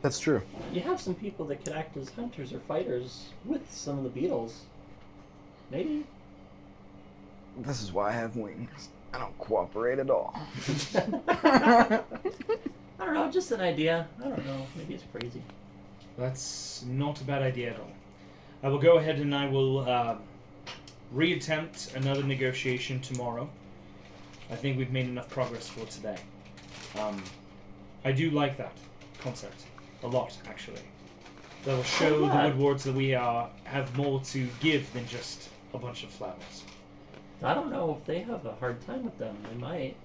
That's true. You have some people that could act as hunters or fighters with some of the beetles. Maybe. This is why I have wings. I don't cooperate at all. I don't know, just an idea. I don't know. Maybe it's crazy. that's not a bad idea at all. I will go ahead and I will reattempt another negotiation tomorrow. I think we've made enough progress for today. I do like that concept a lot, actually. That will show the glad. Woodwards that we have more to give than just a bunch of flowers. I don't know if they have a hard time with them. They might.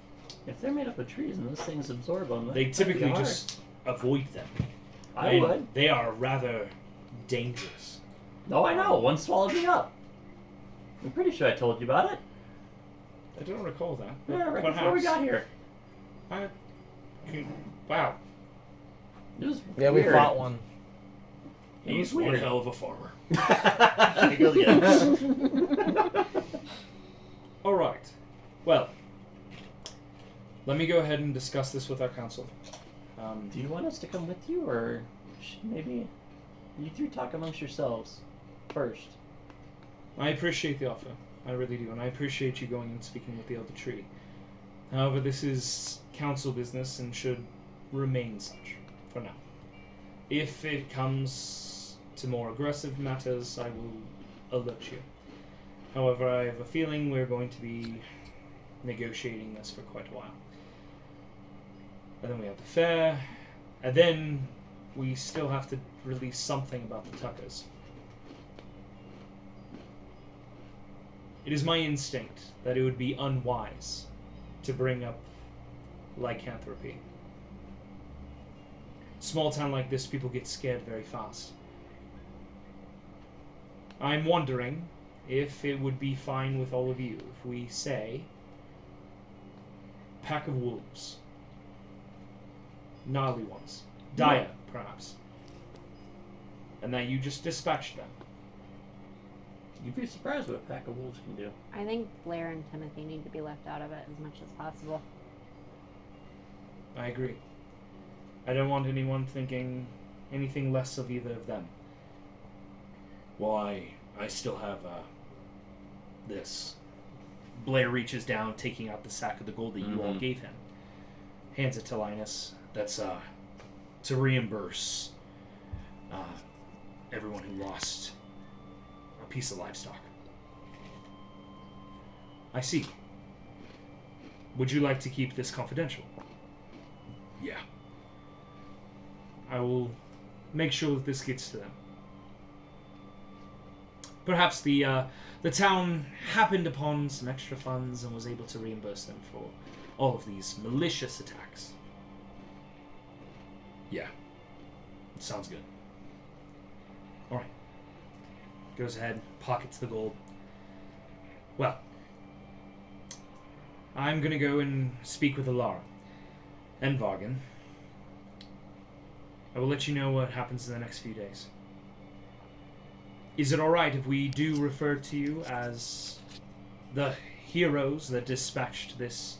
If they're made up of trees and those things absorb them, They that'd be typically hard. just avoid them. I And would. They are rather dangerous. No, I know. One swallowed me up. I'm pretty sure I told you about it. I don't recall that. Yeah, right Perhaps. before we got here. Wow. It was Yeah, weird. we fought one. He was one weird. hell of a farmer. He really is. All right. Well, let me go ahead and discuss this with our council. Do you want us to come with you, or maybe you three talk amongst yourselves first? I appreciate the offer. I really do, and I appreciate you going and speaking with the Elder Tree. However, this is council business and should remain such for now. If it comes to more aggressive matters, I will alert you. However, I have a feeling we're going to be negotiating this for quite a while. And then we have the fair, and then we still have to release something about the Tuckers. It is my instinct that it would be unwise to bring up lycanthropy. Small town like this, people get scared very fast. I'm wondering if it would be fine with all of you if we say pack of wolves. Gnarly ones. Dire, perhaps. And that you just dispatched them. You'd be surprised what a pack of wolves can do. I think Blair and Timothy need to be left out of it as much as possible. I agree. I don't want anyone thinking anything less of either of them. Well, I still have, this. Blair reaches down, taking out the sack of the gold that you all gave him. Hands it to Linus. That's, to reimburse, everyone who lost a piece of livestock. I see. Would you like to keep this confidential? Yeah. I will make sure that this gets to them. Perhaps the town happened upon some extra funds and was able to reimburse them for all of these malicious attacks. Yeah. Sounds good. Alright. Goes ahead, pockets the gold. Well, I'm gonna go and speak with Alara and Vargan. I will let you know what happens in the next few days. Is it alright if we do refer to you as the heroes that dispatched this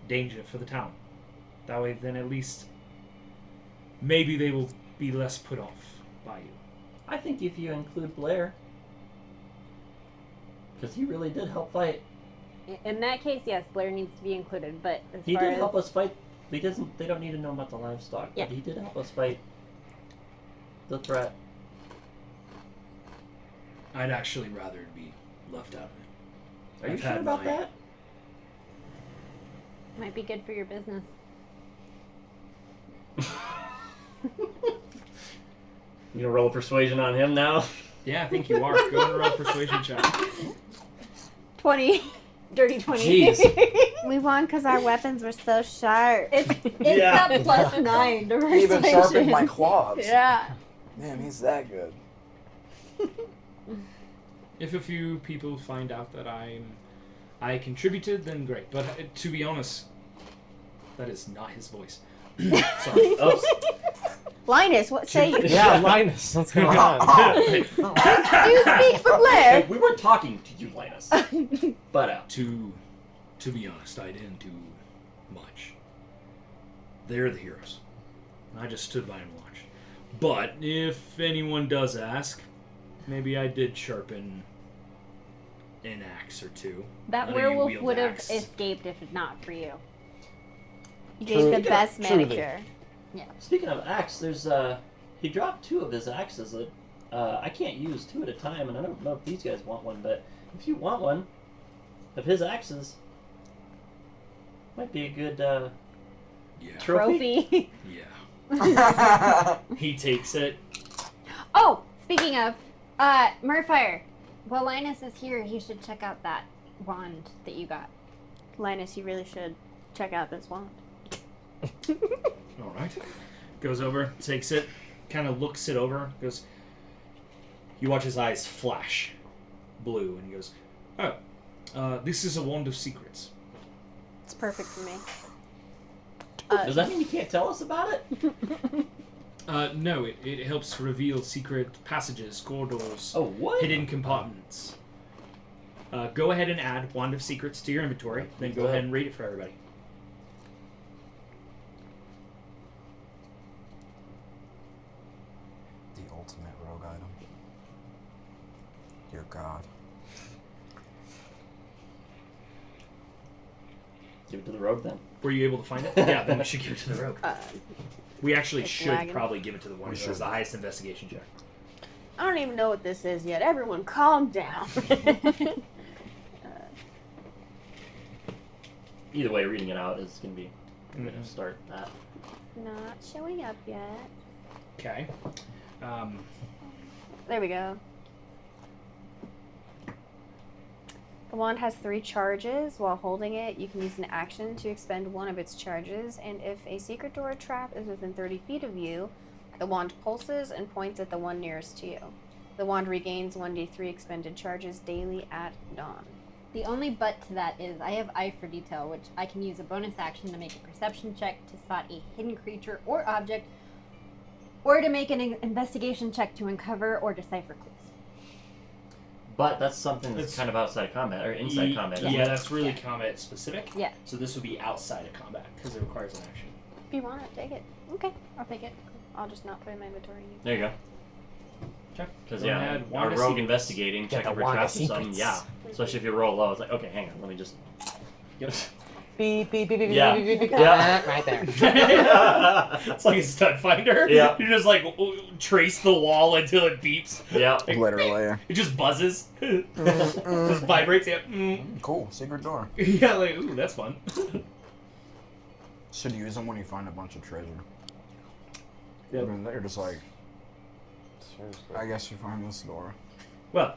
danger for the town? That way, then at least maybe they will be less put off by you. I think if you include Blair, because he really did help fight. In that case, yes, Blair needs to be included. But as He far did as help us fight. They don't need to know about the livestock. Yeah. But he did help us fight the threat. I'd actually rather it be left out of it. Are you I've sure had about my- that? might be good for your business. You gonna roll persuasion on him now? Yeah, I think you are. Go and roll a persuasion check. 20. Dirty 20. Jeez. We won because our weapons were so sharp. It's Yeah. a plus 9 to He even sharpened persuasion. my claws. Yeah. Man, he's that good. If a few people find out that I contributed, then great. But to be honest, that is not his voice. Sorry. Oops. Linus, what say you? Yeah, Linus, what's going on? Do speak for Blair. Hey, we weren't talking to you, Linus. But To be honest, I didn't do much. They're the heroes. I just stood by and watched. But if anyone does ask, maybe I did sharpen an axe or two. That None of you werewolf wield would have axe. escaped if not for you. You gave the best Truly. manicure. speaking of axe, there's he dropped 2 of his axes that I can't use 2 at a time, and I don't know if these guys want one, but if you want one of his axes, might be a good Yeah. Trophy. Yeah. He takes it. Oh, speaking of, Murfire, while Linus is here, he should check out that wand that you got. Linus, you really should check out this wand. All right. Goes over, takes it, kind of looks it over, goes. You watch his eyes flash blue, and he goes, "Oh, this is a wand of secrets." It's perfect for me. Does that mean you can't tell us about it? No, it helps reveal secret passages, corridors, Oh, what? hidden compartments. Go ahead and add Wand of Secrets to your inventory, then go ahead and read it for everybody. The ultimate rogue item. Dear God. Give it to the rogue then. Were you able to find it? Yeah, then we should give it to the rogue. We actually It's should lagging. probably give it to the one We who has should. the highest investigation check. I don't even know what this is yet. Everyone, calm down. either way, reading it out is gonna be start that. Not showing up yet. Okay. There we go. The wand has 3 charges. While holding it, you can use an action to expend one of its charges, and if a secret door or trap is within 30 feet of you, the wand pulses and points at the one nearest to you. The wand regains 1d3 expended charges daily at dawn. The only but to that is I have eye for detail, which I can use a bonus action to make a perception check to spot a hidden creature or object, or to make an investigation check to uncover or decipher clues. But that's something that's It's- kind of outside of combat or inside combat. isn't Yeah, it? that's really combat specific. Yeah. So this would be outside of combat because it requires an action. If you want it, take it. Okay, I'll take it. I'll just not put it in my inventory. There you go. Check. Because Go yeah, ahead, our wand of rogue secrets. investigating, Get checking the for wand of traps or something. secrets. Yeah. Especially if you roll low, it's like, okay, hang on, let me just. Yep. Beep, beep, beep, beep, Yeah. beep, beep, beep. Yeah. Right there. It's like a stud finder. Yeah. You just like trace the wall until it beeps. Yeah. Literally. It just buzzes. Just vibrates. Yeah. Cool. Secret door. Yeah. Like, ooh, that's fun. Should use them when you find a bunch of treasure. Yep. I mean, they're just like, Seriously. I guess you find this door. Well,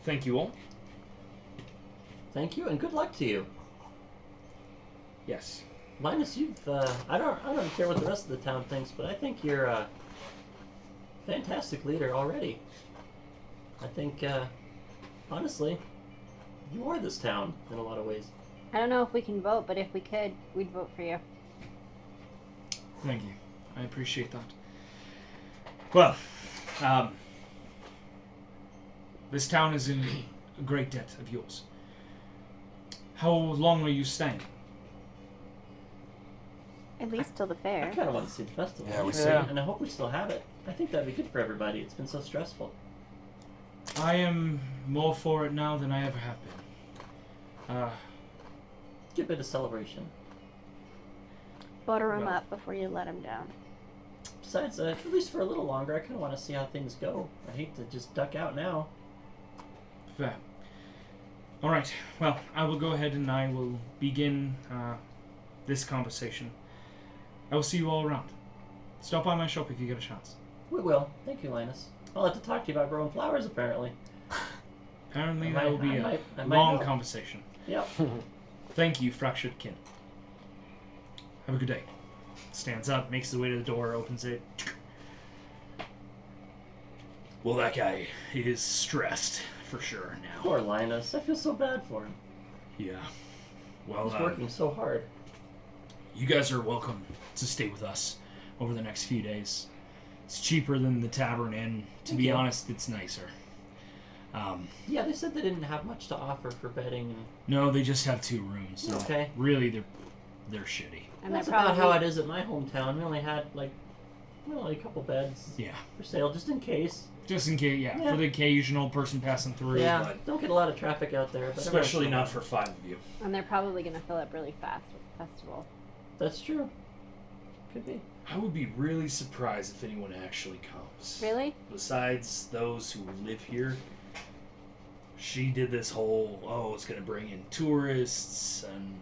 thank you all. Thank you, and good luck to you. Yes. Linus, you've I don't care what the rest of the town thinks, but I think you're a fantastic leader already. I think honestly, you are this town in a lot of ways. I don't know if we can vote, but if we could, we'd vote for you. Thank you. I appreciate that. Well, this town is in great debt of yours. How long are you staying? At least till the I fair. kind of want to see the festival. Yeah, we see. And I hope we still have it. I think that'd be good for everybody. It's been so stressful. I am more for it now than I ever have been. Good bit of celebration. Butter him Well. up before you let him down. Besides, at least for a little longer, I kind of want to see how things go. I hate to just duck out now. Fair. All right. Well, I will go ahead and I will begin this conversation. I will see you all around. Stop by my shop if you get a chance. We will. Thank you, Linus. I'll have to talk to you about growing flowers, apparently. Apparently, I that will might- be I a might- I might long help. conversation. Yep. Thank you, fractured kin. Have a good day. Stands up, makes his way to the door, opens it. Well, that guy is stressed for sure now. Poor Linus. I feel so bad for him. Yeah. Well, He's working so hard. you guys are welcome to stay with us over the next few days. It's cheaper than the tavern, and to Thank be you. honest, it's nicer. Yeah, they said they didn't have much to offer for bedding. No, they just have 2 rooms. So Okay. Really, they're shitty. And That's they're about probably how it is at my hometown. We only had only a couple beds Yeah. for sale, just in case. Just in case, yeah, Yeah. for the occasional person passing through. Yeah, But don't get a lot of traffic out there. But every especially once in a not while. for 5 of you. And they're probably going to fill up really fast with the festival. That's true. Could be. I would be really surprised if anyone actually comes. Really? Besides those who live here, she did this whole, it's going to bring in tourists, and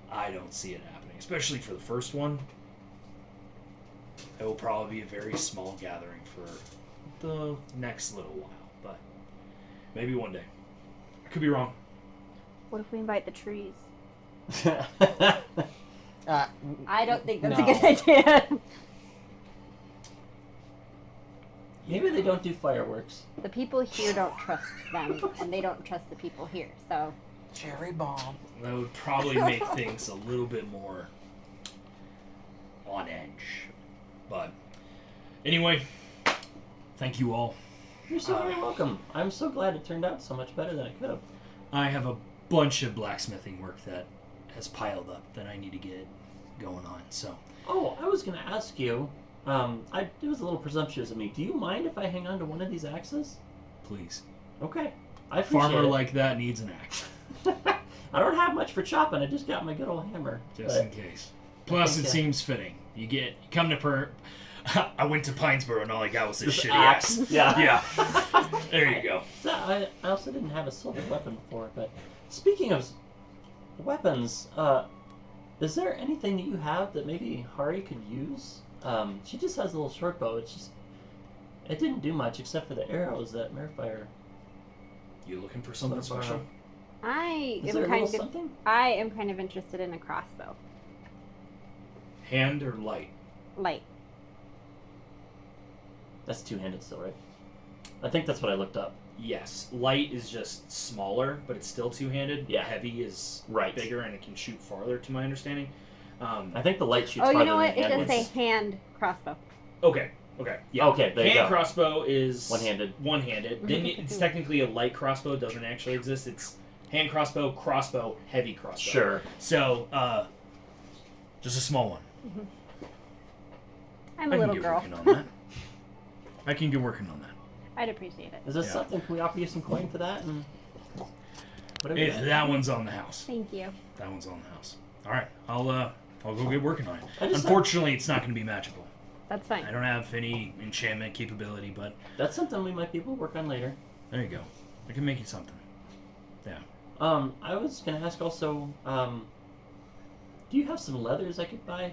I don't see it happening. Especially for the first one. It will probably be a very small gathering for the next little while, but maybe one day. I could be wrong. What if we invite the trees? I don't think that's No. a good idea. Maybe they don't do fireworks. The people here don't trust them, and they don't trust the people here. So Cherry bomb. That would probably make things a little bit more on edge. But anyway, thank you all. You're so very welcome. I'm so glad it turned out so much better than it could have. I have a bunch of blacksmithing work that has piled up that I need to get going on. So Oh, I was going to ask you. It was a little presumptuous of me. Do you mind if I hang on to one of these axes? please, Okay. I a appreciate farmer it. like that needs an axe, I don't have much for chopping. I just got my good old hammer. just But in case. Plus, think, it yeah. seems fitting. You come to I went to Pinesboro and all I got was this This shitty axe. axe. Yeah. Yeah. There you go. So I also didn't have a silver weapon before, but speaking of weapons. Is there anything that you have that maybe Hari could use? She just has a little short bow. It didn't do much except for the arrows that Merfire. You looking for something special? I Is am there a kind little of something? I am kind of interested in a crossbow. Hand or light? Light. That's two-handed still, right? I think that's what I looked up. Yes. Light is just smaller, but it's still two-handed. Yeah. Heavy is Right. bigger and it can shoot farther, to my understanding. I think the light shoots Oh, farther you know what? than It the hand does say ones. hand crossbow. Okay. Okay. Yeah. Okay, there you Hand go. crossbow is One-handed. One-handed. Then it's technically a light crossbow. It doesn't actually exist. It's hand crossbow, heavy crossbow. Sure. So, just a small one. I'm I a can little get girl. working on that. I can get working on that. I'd appreciate it. Is this Yeah. something? Can we offer you some coin for that? And whatever. Yeah, that one's on the house. Thank you. That one's on the house. All right, I'll go get working on it. I just- Unfortunately, it's not going to be magical. That's fine. I don't have any enchantment capability, but That's something we might be able to work on later. there you go. I can make you something. Yeah. I was gonna ask also, do you have some leathers I could buy?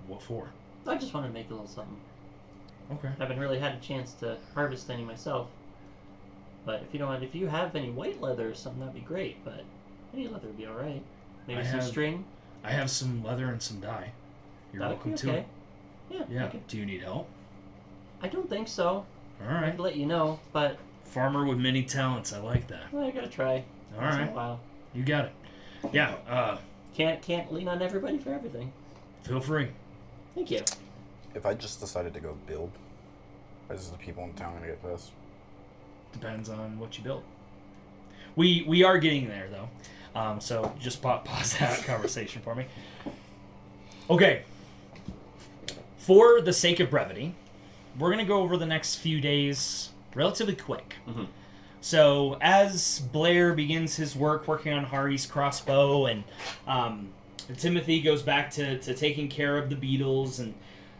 What for? I just wanted to make a little something. Okay. I haven't really had a chance to harvest any myself. But if you don't mind, if you have any white leather or something, that'd be great. But any leather would be all right. Maybe I some have- string. I have some leather and some dye. You're That'd welcome be to okay. it. Yeah. Yeah. Do you need help? I don't think so. All I right. could let you know, but Farmer with many talents. I like that. well, I gotta try. All Once in a right. while. You got it. Yeah. Can't lean on everybody for everything. Feel free. Thank you. If I just decided to go build, is the people in town gonna get pissed? Depends on what you build. We are getting there though, so just pause that conversation for me. Okay. For the sake of brevity, we're gonna go over the next few days relatively quick. Mhm. So as Blair begins his work working on Hari's crossbow, and Timothy goes back to taking care of the beetles, and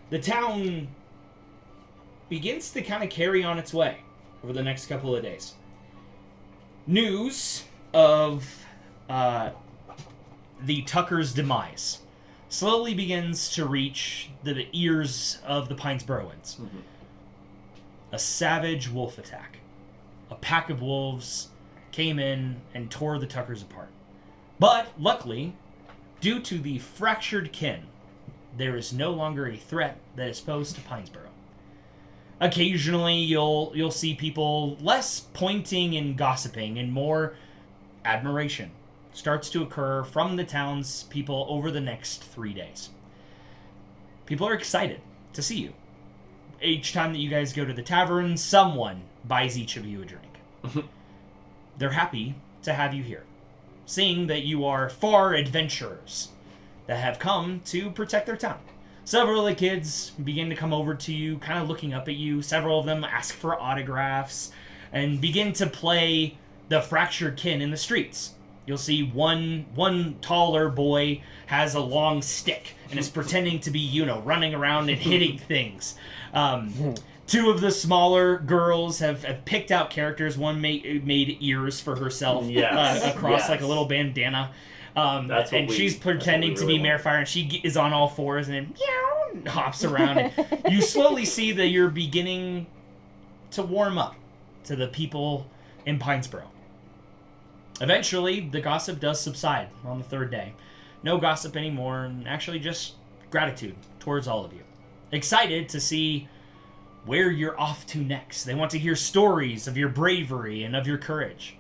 the town begins to kind of carry on its way over the next couple of days. News of the Tucker's demise slowly begins to reach the ears of the Pinesborougans. Mhm. A savage wolf attack. A pack of wolves came in and tore the Tuckers apart. But, luckily, due to the fractured kin, there is no longer a threat that is posed to Pinesboro. Occasionally, you'll see people less pointing and gossiping and more admiration starts to occur from the townspeople over the next 3 days. People are excited to see you. Each time that you guys go to the tavern, someone buys each of you a drink. They're happy to have you here, seeing that you are far adventurers that have come to protect their town. Several of the kids begin to come over to you, kind of looking up at you. Several of them ask for autographs and begin to play the fractured kin in the streets. You'll see one taller boy has a long stick and is pretending to be, running around and hitting things. Two of the smaller girls have picked out characters. One made ears for herself Yes. across Yes. like a little bandana. That's what And we- she's that's what we pretending to really be want. Marefire, and she is on all fours and then meow, hops around. And you slowly see that you're beginning to warm up to the people in Pinesboro. Eventually, the gossip does subside on the third day. No gossip anymore, and actually just gratitude towards all of you. Excited to see where you're off to next. They want to hear stories of your bravery and of your courage.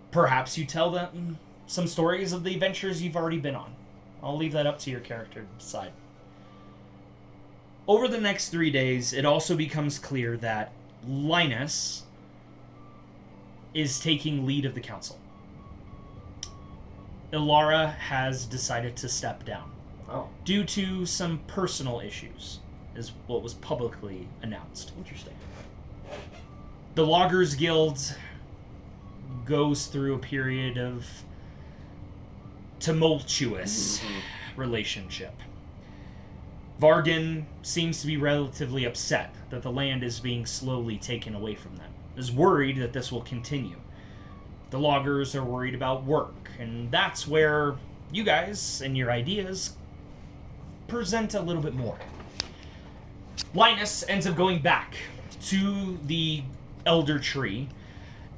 Perhaps you tell them some stories of the adventures you've already been on. I'll leave that up to your character to decide. Over the next 3 days, it also becomes clear that Linus is taking lead of the council. Ilara has decided to step down Oh, due to some personal issues, is what was publicly announced. interesting. The Loggers Guild goes through a period of tumultuous relationship. Vargan seems to be relatively upset that the land is being slowly taken away from them, is worried that this will continue. The loggers are worried about work, and that's where you guys and your ideas present a little bit more. Linus ends up going back to the elder tree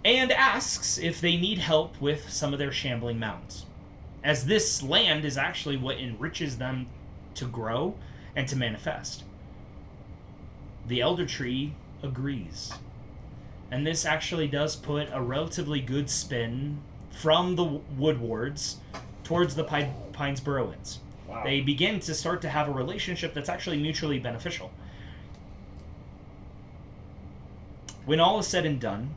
and asks if they need help with some of their shambling mounds, as this land is actually what enriches them to grow and to manifest. The elder tree agrees, and this actually does put a relatively good spin from the Wood Wards towards the Pines Burrowins. Wow. They begin to start to have a relationship that's actually mutually beneficial. When all is said and done,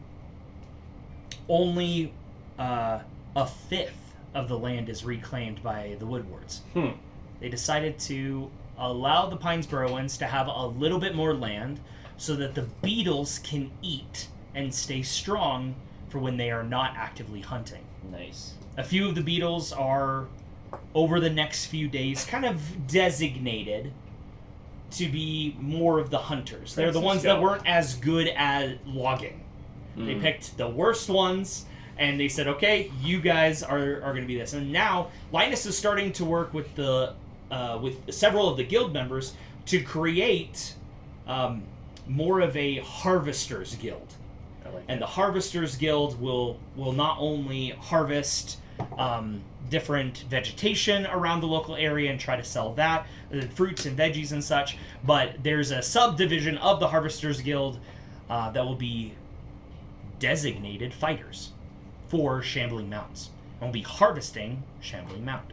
only a fifth of the land is reclaimed by the Wood Wards. They decided to allow the Pines Burrowins to have a little bit more land so that the beetles can eat and stay strong for when they are not actively hunting. Nice. A few of the beetles are, over the next few days, kind of designated to be more of the hunters. They're the ones that weren't as good at logging. They picked the worst ones, and they said, okay, you guys are going to be this. And now, Linus is starting to work with with several of the guild members to create more of a harvester's guild. And the Harvesters Guild will not only harvest different vegetation around the local area and try to sell that, fruits and veggies and such, but there's a subdivision of the Harvesters Guild that will be designated fighters for Shambling Mounds, and will be harvesting Shambling Mound.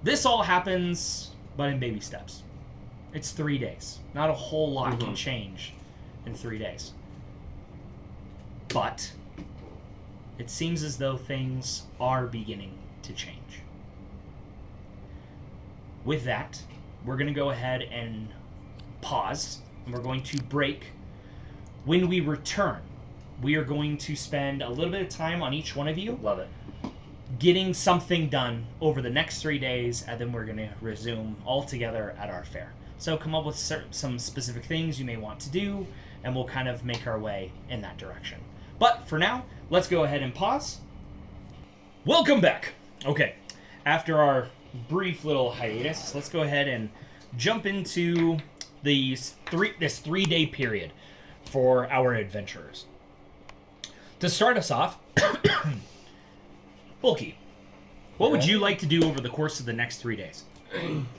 This all happens, but in baby steps. It's 3 days. Not a whole lot can change in 3 days. But it seems as though things are beginning to change. With that, we're going to go ahead and pause, and we're going to break. When we return, we are going to spend a little bit of time on each one of you. Love it. Getting something done over the next 3 days, and then we're going to resume all together at our fair. So come up with some specific things you may want to do, and we'll kind of make our way in that direction. But for now, let's go ahead and pause. Welcome back. Okay, after our brief little hiatus, let's go ahead and jump into this 3-day period for our adventurers. To start us off, Bulky, what would you like to do over the course of the next 3 days?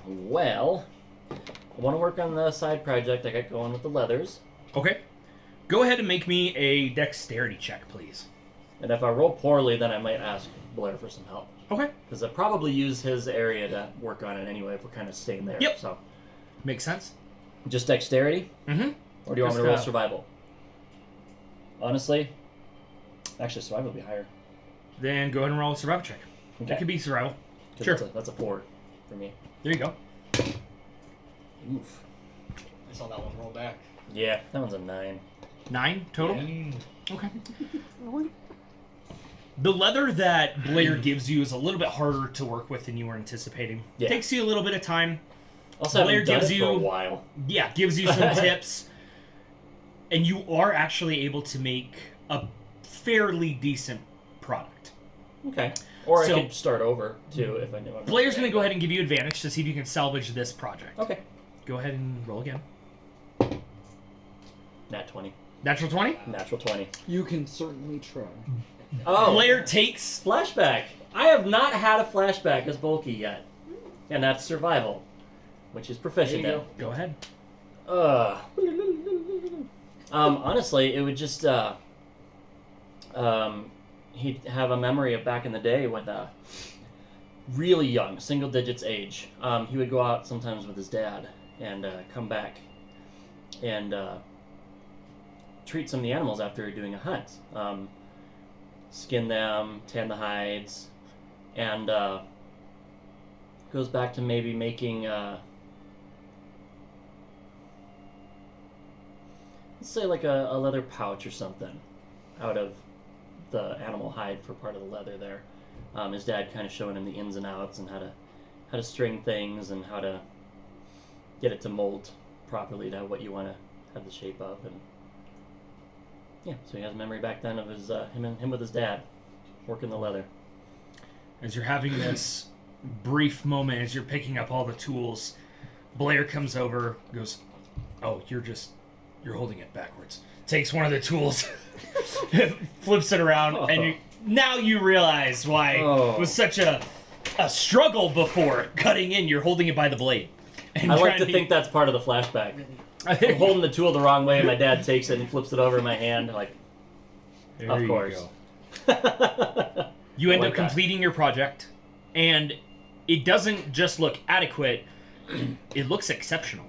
Well, I want to work on the side project I got going with the leathers. Okay. Go ahead and make me a dexterity check, please. And if I roll poorly, then I might ask Blair for some help. Okay. Because I probably use his area to work on it anyway if we're kind of staying there. Yep. So, Makes sense. just dexterity? Mm-hmm. Or do you want me to roll Just, survival? Actually, survival would be higher. Then go ahead and roll a survival check. Okay. It could be survival. 'Cause Sure. That's a 4 for me. There you go. Oof. I saw that one roll back. Yeah, that one's a 9. 9 total? Yeah. Okay. The leather that Blair gives you is a little bit harder to work with than you were anticipating. Yeah. Takes you a little bit of time. Also, Blair haven't done gives it for a you- while. Yeah, gives you some tips. And you are actually able to make a fairly decent product. Okay. Or So- I could start over, too, if I knew. Blair's going to go ahead and give you advantage to see if you can salvage this project. Okay. Go ahead and roll again. Nat 20. Natural 20? Natural 20. You can certainly try. Oh! Blair takes... Flashback. I have not had a flashback as bulky yet. And that's survival, which is proficient There you in. Go ahead. Honestly, it would just, he'd have a memory of back in the day when, really young, single digits age. He would go out sometimes with his dad and, come back and, treat some of the animals after doing a hunt. Skin them, tan the hides, and, goes back to maybe making, let's say like a leather pouch or something out of the animal hide for part of the leather there. His dad kind of showing him the ins and outs and how to string things and how to get it to mold properly to what you want to have the shape of. And Yeah, so he has a memory back then of his him with his dad, working the leather. As you're having this brief moment, as you're picking up all the tools, Blair comes over, goes, "Oh, you're holding it backwards." Takes one of the tools, flips it around, and now you realize why it was such a struggle before cutting in. You're holding it by the blade. And I like to think that's part of the flashback. I'm holding the tool the wrong way, and my dad takes it and flips it over in my hand. Like, there of you course. Go. You end I up like that. completing your project, and it doesn't just look adequate, it looks exceptional.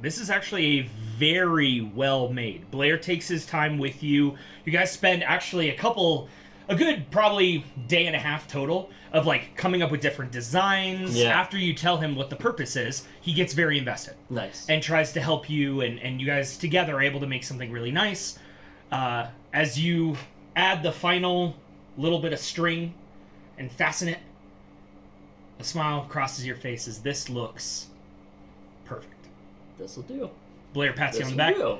This is actually a very well made. Blair takes his time with you. You guys spend actually a good probably day and a half total of like coming up with different designs. Yeah. After you tell him what the purpose is, he gets very invested. Nice. And tries to help you, and you guys together are able to make something really nice. As you add the final little bit of string and fasten it, a smile crosses your face as this looks perfect. This'll do. Blair pats you on the This'll back. do.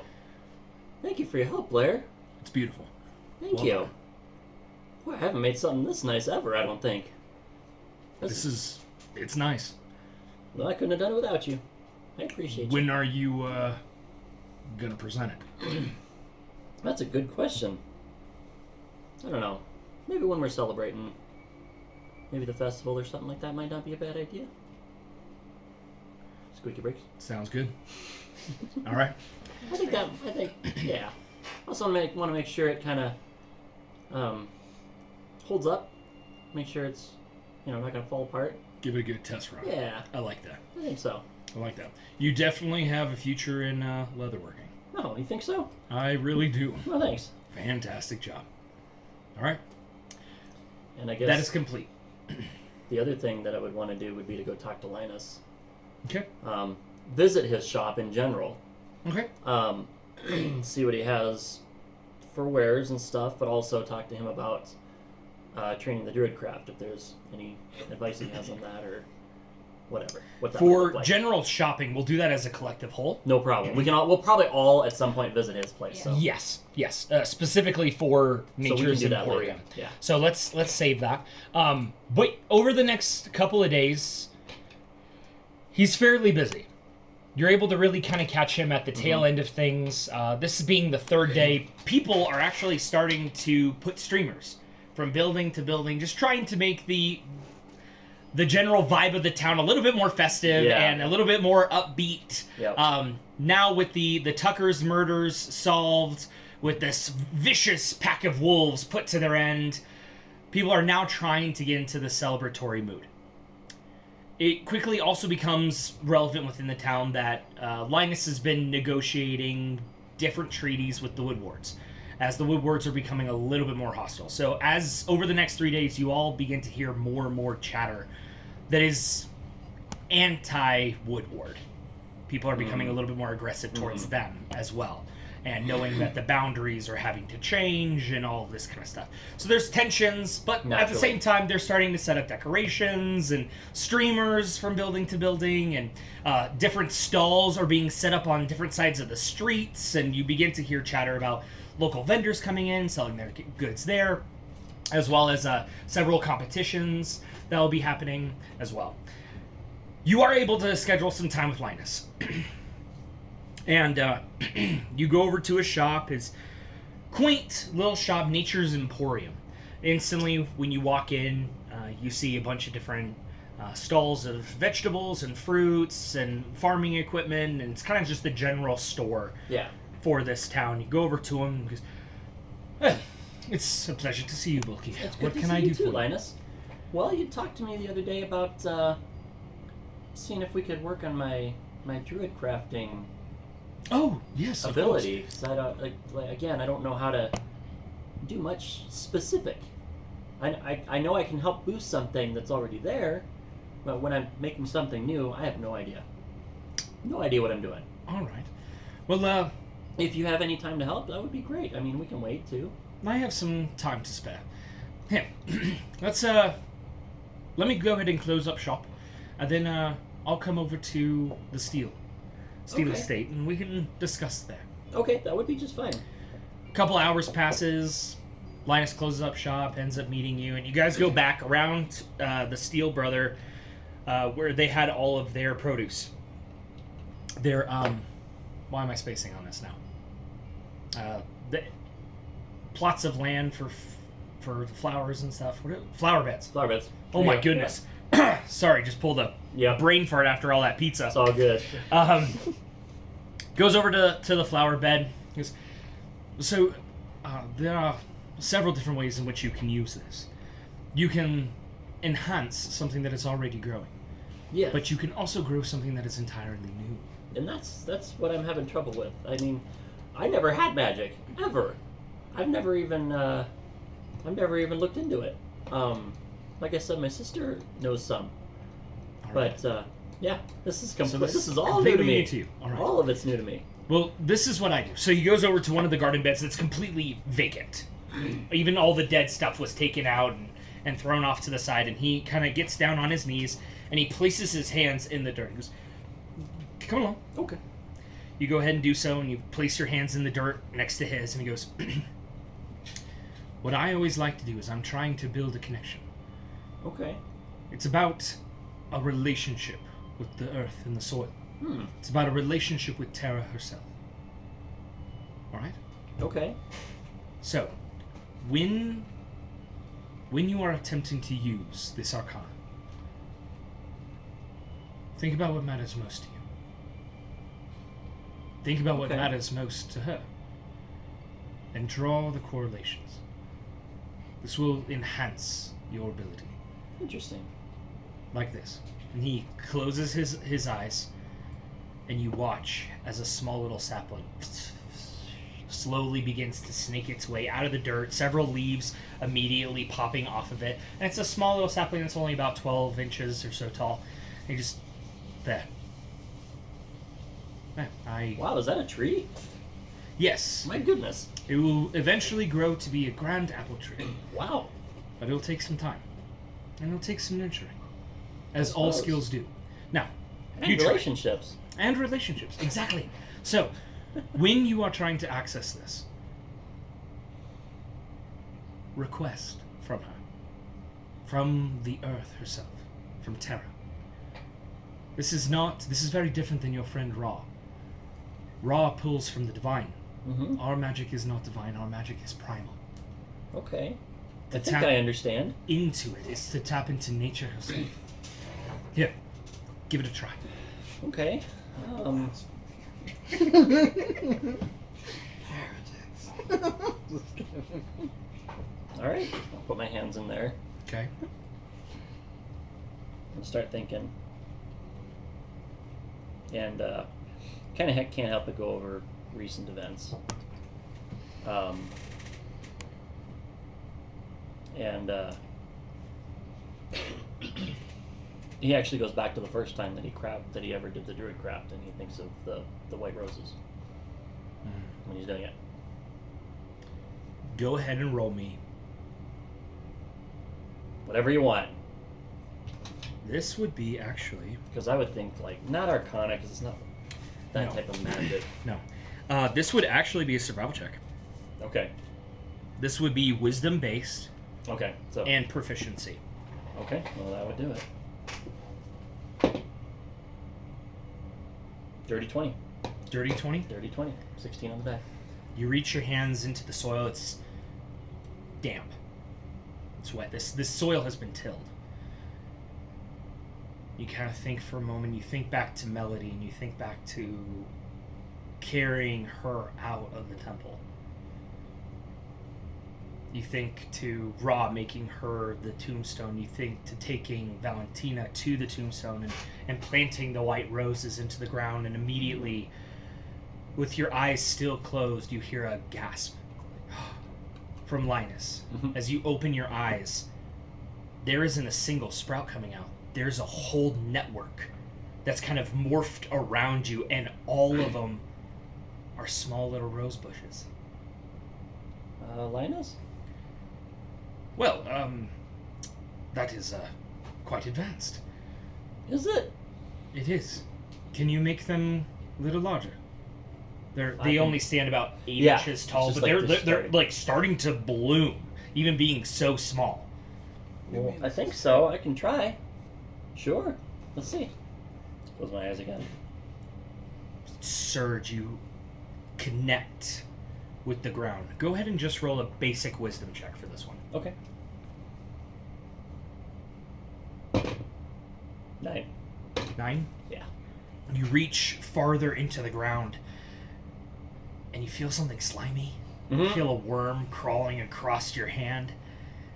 Thank you for your help, Blair. It's beautiful. Thank Well you. done. Boy, I haven't made something this nice ever, I don't think. It's nice. Well, I couldn't have done it without you. I appreciate you. When are you gonna present it? That's a good question. I don't know. Maybe when we're celebrating. Maybe the festival or something like that might not be a bad idea. Squeaky brakes. Sounds good. All right. I think, yeah. Also want to make sure it kind of holds up. Make sure it's, not going to fall apart. Give it a good test run. Yeah, I like that. I think so. I like that. You definitely have a future in leatherworking. Oh, you think so? I really do. Well, thanks. Fantastic job. All right. And I guess That is complete. the other thing that I would want to do would be to go talk to Linus. Okay. Visit his shop in general. Okay. See what he has for wares and stuff, but also talk to him about training the druid craft, if there's any advice he has on that or whatever. What that might For look like. general shopping, we'll do that as a collective whole. No problem. We'll probably all at some point visit his place. So. Yes. Specifically for So we can Nature's do that Emporium. later. Yeah. So let's save that. But over the next couple of days, he's fairly busy. You're able to really kind of catch him at the tail end of things. This being the third day, people are actually starting to put streamers from building to building, just trying to make the general vibe of the town a little bit more festive and a little bit more upbeat. Yep. Now with the Tucker's murders solved, with this vicious pack of wolves put to their end, people are now trying to get into the celebratory mood. It quickly also becomes relevant within the town that Linus has been negotiating different treaties with the Woodwards, as the Woodwards are becoming a little bit more hostile. So as over the next 3 days, you all begin to hear more and more chatter that is anti-Woodward. People are becoming a little bit more aggressive towards them as well, and knowing that the boundaries are having to change and all of this kind of stuff. So there's tensions, but at the Naturally. same time, they're starting to set up decorations and streamers from building to building, and different stalls are being set up on different sides of the streets, and you begin to hear chatter about local vendors coming in, selling their goods there, as well as several competitions that will be happening as well. You are able to schedule some time with Linus. And you go over to his shop, his quaint little shop, Nature's Emporium. Instantly, when you walk in, you see a bunch of different stalls of vegetables and fruits and farming equipment, and it's kind of just the general store Yeah. for this town. You go over to him and goes, "It's a pleasure to see you, Bulky. It's good What to can see I you do too, for you?" Linus. Well, you talked to me the other day about seeing if we could work on my druid crafting Oh, yes, of ability. 'Cause I don't again, I don't know how to do much specific. I know I can help boost something that's already there, but when I'm making something new, I have no idea. No idea what I'm doing. All right. Well, If you have any time to help, that would be great. I mean, we can wait too. I have some time to spare. Here, let me go ahead and close up shop, and then I'll come over to the Steel Okay. Estate, and we can discuss there. Okay, that would be just fine. couple hours passes. Linus closes up shop, ends up meeting you, and you guys go back around the Steel Brother, where they had all of their produce. Their why am I spacing on this now? The plots of land for flowers and stuff. Flower beds. Flower beds. Oh my goodness. Sorry, just pulled a brain fart after all that pizza. It's all good. Goes over to the flower bed. Goes, so there are several different ways in which you can use this. You can enhance something that is already growing. Yeah. But you can also grow something that is entirely new. And that's what I'm having trouble with. I mean, I never had magic ever. I've never even looked into it. Like I said, my sister knows some. All but yeah, this is So this is all new to me. new to you. All right. All of it's new to me. Well, this is what I do. So he goes over to one of the garden beds that's completely vacant. Even all the dead stuff was taken out and thrown off to the side, and he kind of gets down on his knees, and he places his hands in the dirt. He goes, come along. Okay. You go ahead and do so, and you place your hands in the dirt next to his, and he goes, what I always like to do is I'm trying to build a connection. Okay. It's about a relationship with the earth and the soil. It's about a relationship with Terra herself. All right? Okay. So, when you are attempting to use this arcana, think about what matters most to you. Think about what matters most to her. And draw the correlations. This will enhance your ability. Interesting. Like this. And he closes his eyes, and you watch as a small little sapling slowly begins to snake its way out of the dirt, several leaves immediately popping off of it. And it's a small little sapling that's only about 12 inches or so tall. And you just... there. Yeah, Wow, is that a tree? Yes. My goodness. It will eventually grow to be a grand apple tree. Wow. But it'll take some time. And it'll take some nurturing. As all skills do. Now, And relationships. And relationships, exactly. So, when you are trying to access this, request from her. From the earth herself. From Terra. This is very different than your friend Ra. Ra pulls from the divine. Mm-hmm. Our magic is not divine, our magic is primal. Okay. To I think tap I understand. into it is to tap into nature herself. Here, give it a try. Okay. All right. I'll put my hands in there Okay. and start thinking. And kind of can't help but go over recent events. And he actually goes back to the first time that he ever did the druid craft, and he thinks of the white roses when he's doing it. Go ahead and roll me. Whatever you want, This would be actually... because I would think like not Arcana, because it's not that No. type of magic. No. This would actually be a survival check. Okay. This would be wisdom based Okay. So. and proficiency. Okay. Well, that would do it. Dirty 20. Dirty 20. Dirty 20. 16 on the die. You reach your hands into the soil. It's damp. It's wet. This soil has been tilled. You kind of think for a moment. You think back to Melody, and you think back to carrying her out of the temple. You think to Ra making her the tombstone. You think to taking Valentina to the tombstone and planting the white roses into the ground, and immediately, with your eyes still closed, you hear a gasp from Linus. Mhm. As you open your eyes, there isn't a single sprout coming out. There's a whole network that's kind of morphed around you, and all of them are small little rose bushes. Linus? Well, that is quite advanced. Is it? It is. Can you make them a little larger? They only stand about 8 Yeah, inches it's tall, just but like they're this like starting to bloom, even being so small. Well, I think so. I can try. Sure. Let's see. Close my eyes again. Surge, you connect with the ground. Go ahead and just roll a basic wisdom check for this one. Okay. 9. 9? Yeah. You reach farther into the ground, and you feel something slimy. You feel a worm crawling across your hand.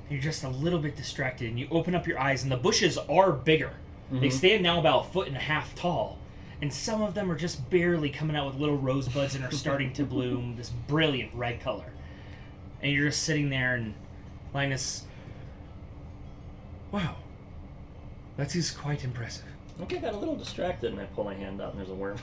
You're just a little bit distracted, and you open up your eyes, and the bushes are bigger. They stand now about 1.5 feet tall, and some of them are just barely coming out with little rosebuds and are starting to bloom this brilliant red color. And you're just sitting there, and Linus, wow, that is quite impressive. Okay, I got a little distracted, and I pull my hand out, and there's a worm.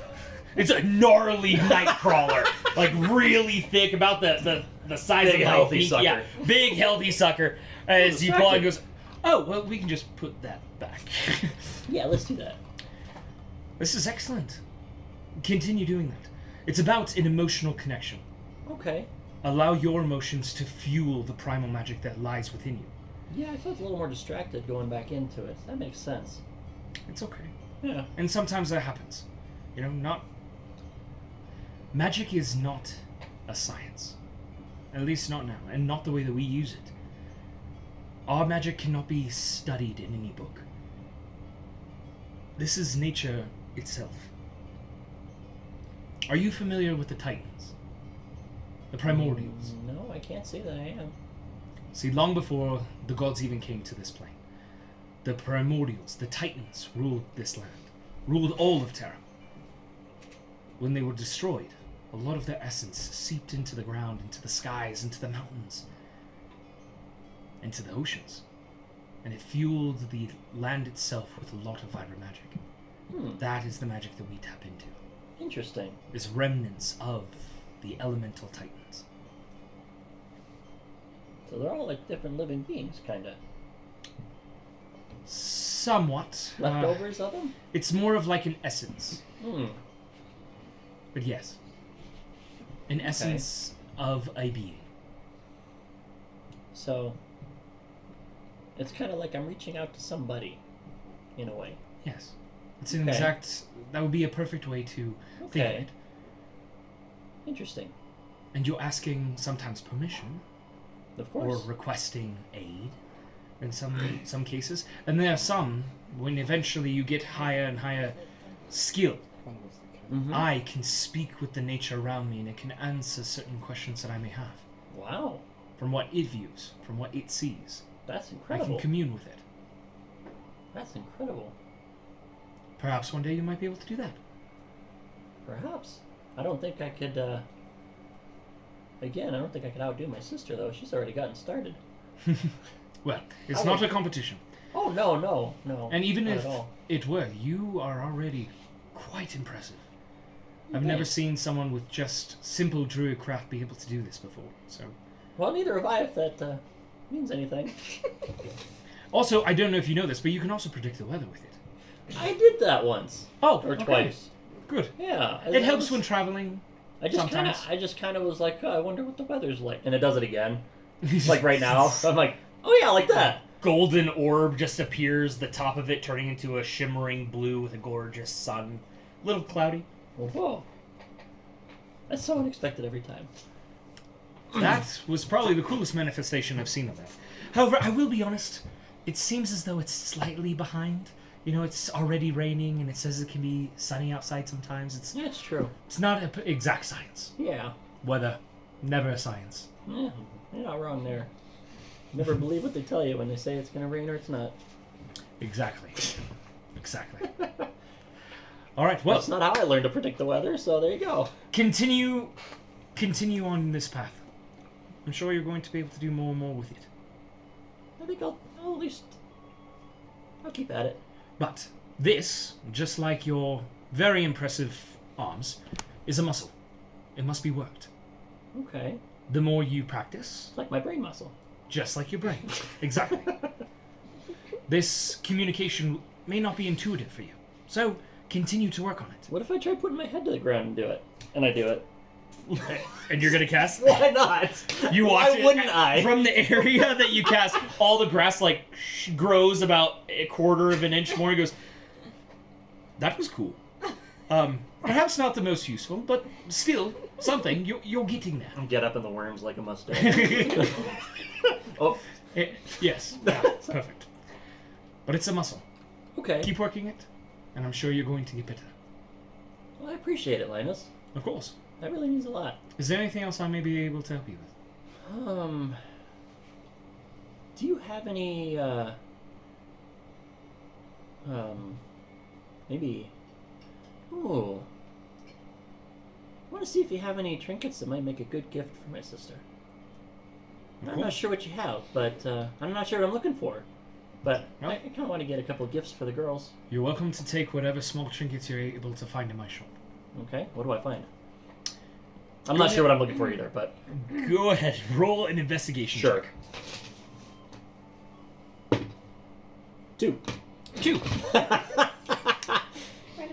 It's a gnarly night crawler, like really thick, about the size Big, of my healthy feet. sucker. Yeah, big healthy sucker. As you pull, it goes, oh well, we can just put that back. Yeah, let's do that. This is excellent. Continue doing that. It's about an emotional connection. Okay. Allow your emotions to fuel the primal magic that lies within you. Yeah, I felt a little more distracted going back into it. That makes sense. It's okay. Yeah. And sometimes that happens. You know, not... Magic is not a science. At least not now, and not the way that we use it. Our magic cannot be studied in any book. This is nature itself. Are you familiar with the Titans? The Primordials? No, I can't say that I am. See, long before the gods even came to this plane, the Primordials, the Titans, ruled this land, ruled all of Terra. When they were destroyed, a lot of their essence seeped into the ground, into the skies, into the mountains, into the oceans. And it fueled the land itself with a lot of vibrant magic. That is the magic that we tap into. Interesting. Is remnants of the elemental Titans. So they're all like different living beings, kinda. Somewhat. Leftovers of them? It's more of like an essence. But yes. An essence of a being. So, it's kind of like I'm reaching out to somebody, in a way. Yes. It's an exact... That would be a perfect way to think of it. Interesting. And you're asking sometimes permission. Of course. Or requesting aid in some cases. And there are some, when eventually you get higher and higher skill, I can speak with the nature around me and it can answer certain questions that I may have. Wow. From what it views, from what it sees. That's I incredible. can commune with it. That's incredible. Perhaps one day you might be able to do that. Perhaps. I don't think I could, Again, I don't think I could outdo my sister, though. She's already gotten started. Well, it's not a competition. Oh, no. And even not if at all. it were, you are already quite impressive. I've never seen someone with just simple druid craft be able to do this before, so... Well, neither have I, if that means anything. Also, I don't know if you know this, but you can also predict the weather with it. I did that once. Oh, Or okay. twice. Good. Yeah. It helps when traveling. I just sometimes. kind of was like, oh, I wonder what the weather's like. And it does it again. Like right now. I'm like, oh yeah, like that. Golden orb just appears, the top of it turning into a shimmering blue with a gorgeous sun. A little cloudy. Whoa. That's so unexpected every time. That was probably the coolest manifestation I've seen of that. However, I will be honest, it seems as though it's slightly behind. You know, it's already raining, and it says it can be sunny outside sometimes. Yeah, it's true. It's not an exact science. Yeah. Weather, never a science. Yeah, you're not wrong there. Never believe what they tell you when they say it's going to rain or it's not. Exactly. All right, well, That's not how I learned to predict the weather, so there you go. continue on this path. I'm sure you're going to be able to do more and more with it. I think I'll at least... I'll keep at it. But this, just like your very impressive arms, is a muscle. It must be worked. Okay. The more you practice, It's like my brain muscle. just like your brain. Exactly. This communication may not be intuitive for you, so continue to work on it. What if I try putting my head to the ground and do it? And I do it. And you're gonna cast? Why not? You watch Why it wouldn't I? from the area that you cast. All the grass like grows about a quarter of an inch more. He goes, "That was cool. Perhaps not the most useful, but still something. You're getting there." Get up in the worms like a mustache. Oh, Yes, yeah, perfect. But it's a muscle. okay. Keep working it, and I'm sure you're going to get better. Well, I appreciate it, Linus. Of course. That really means a lot. Is there anything else I may be able to help you with? Do you have any, maybe... Ooh. I want to see if you have any trinkets that might make a good gift for my sister. I'm Cool. not sure what you have, but I'm not sure what I'm looking for. But Well. I kind of want to get a couple of gifts for the girls. You're welcome to take whatever small trinkets you're able to find in my shop. Okay, what do I find? I'm not sure what I'm looking for either, but... Go ahead, roll an investigation Sure. check. 2. 2.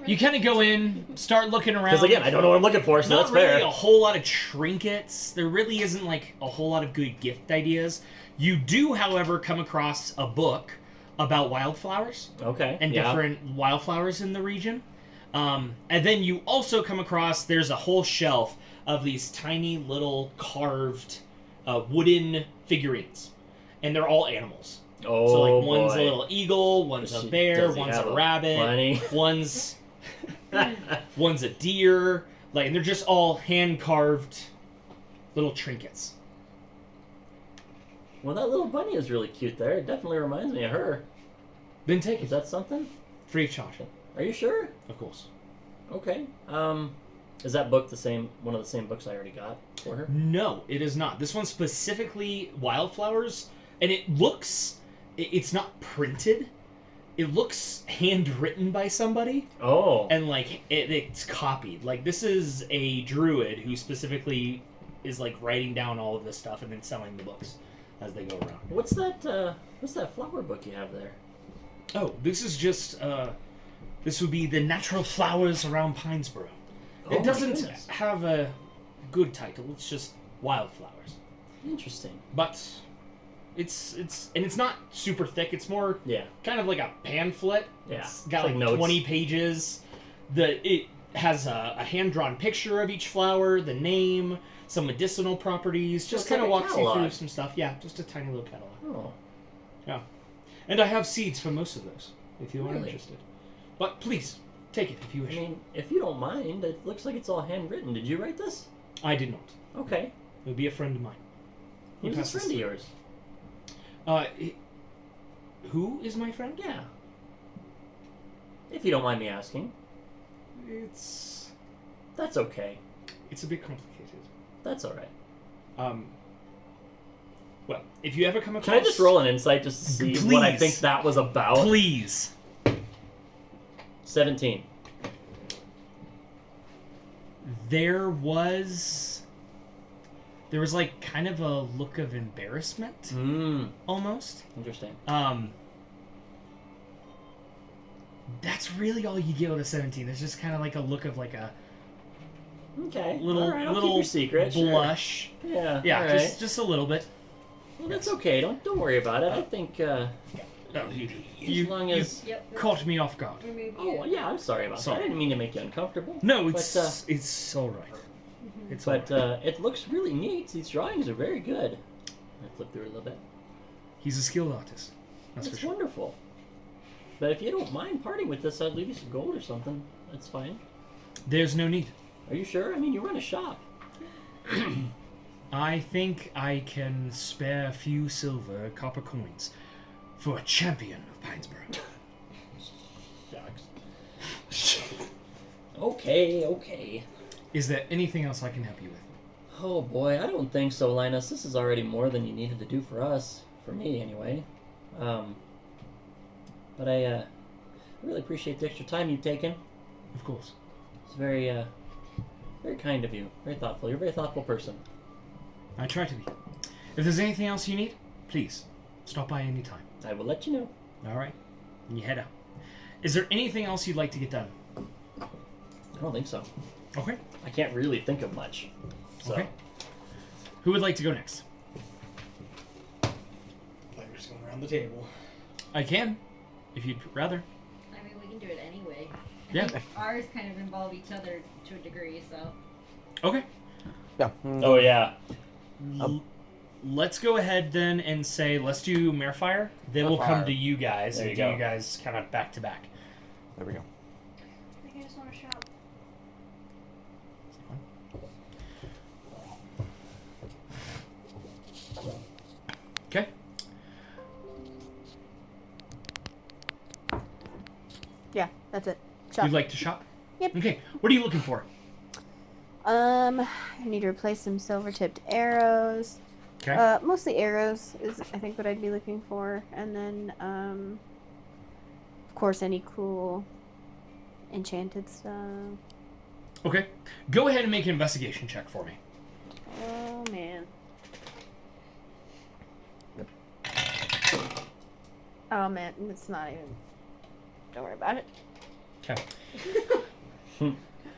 You kind of go in, start looking around. Because again, I don't know what I'm looking for, so Not that's really fair. a whole lot of trinkets. There really isn't like a whole lot of good gift ideas. You do, however, come across a book about wildflowers Okay. and yeah. different wildflowers in the region. And then you also come across, there's a whole shelf of these tiny little carved wooden figurines. And they're all animals. Oh, So like one's boy. a little eagle, one's Does a he- bear, does he one's have a a rabbit, bunny? one's a deer. Like, and they're just all hand carved little trinkets. Well, that little bunny is really cute there. It definitely reminds me of her. Then take Is it. that something? Free of charge, Are you sure? of course. Okay. Is that book one of the same books I already got for her? No, it is not. This one's specifically wildflowers, and it's not printed. It looks handwritten by somebody, Oh. and like it's copied. Like, this is a druid who specifically is like writing down all of this stuff and then selling the books as they go around. What's that flower book you have there? Oh, this is just this would be the natural flowers around Pinesboro. Oh, my It doesn't goodness. have a good title. It's just wildflowers. Interesting. But it's not super thick. It's more Yeah. kind of like a pamphlet. Yeah. It's got It's like like notes. 20 pages. It has a hand-drawn picture of each flower, the name, some medicinal properties. Just it's kind of like a walks you through catalog. some stuff. Yeah, just a tiny little catalog. Oh. Yeah. And I have seeds for most of those, if you are Really? interested. But please, take it if you I wish. mean, if you don't mind, it looks like it's all handwritten. Did you write this? I did not. Okay. It would be a friend of mine. He Who's passed this friend of this yours? Who is my friend? Yeah. If you don't mind me asking. It's That's okay. a bit complicated. That's alright. Well, if you ever come across... Can I just roll an insight just to see what I Please. think that was about? Please. 17. There was like kind of a look of embarrassment, Hmm. almost. Interesting. That's really all you get with a 17. There's just kind of like a look of like a Okay. little Alright, I'll little keep your secret. sure. blush. Yeah. Yeah, alright. just a little bit. Well, that's okay. Don't worry about it. I think. Oh, you as long as. Yep. caught me off guard. Oh yeah, I'm sorry about Sorry. that. I didn't mean to make you uncomfortable. No, But, it's all right. It's all But right. it looks really neat. These drawings are very good. I flip through it a little bit. He's a skilled artist. That's for It's sure. wonderful. But if you don't mind parting with this, I'd leave you some gold or something. That's fine. There's no need. Are you sure? I mean, you run a shop. I think I can spare a few silver copper coins for a champion of Pinesboro. Shucks. Okay. Is there anything else I can help you with? Oh boy, I don't think so, Linus. This is already more than you needed to do for us. For me, anyway. But I really appreciate the extra time you've taken. Of course. It's very kind of you. Very thoughtful. You're a very thoughtful person. I try to be. If there's anything else you need, please stop by anytime. I will let you know. All right? And you head out. Is there anything else you'd like to get done? I don't think so. Okay. I can't really think of much. So, Okay. Who would like to go next? Like we're just going around the table. I can, if you'd rather. I mean, we can do it anyway. Yeah. I think ours kind of involve each other to a degree, so. Okay. Yeah. oh yeah, Let's go ahead then and say let's do Marefire. Then we'll come Marefire. to you guys There and you do go. you guys kind of back to back. There we go. I think I just want to shop. Okay. Yeah, that's it. Shop. You'd like to shop? Yep. Okay. What are you looking for? I need to replace some silver-tipped arrows. Okay. Mostly arrows is I think what I'd be looking for, and then of course any cool enchanted stuff. Okay. Go ahead and make an investigation check for me. Oh man. Oh man, it's not even. Don't worry about it. Okay.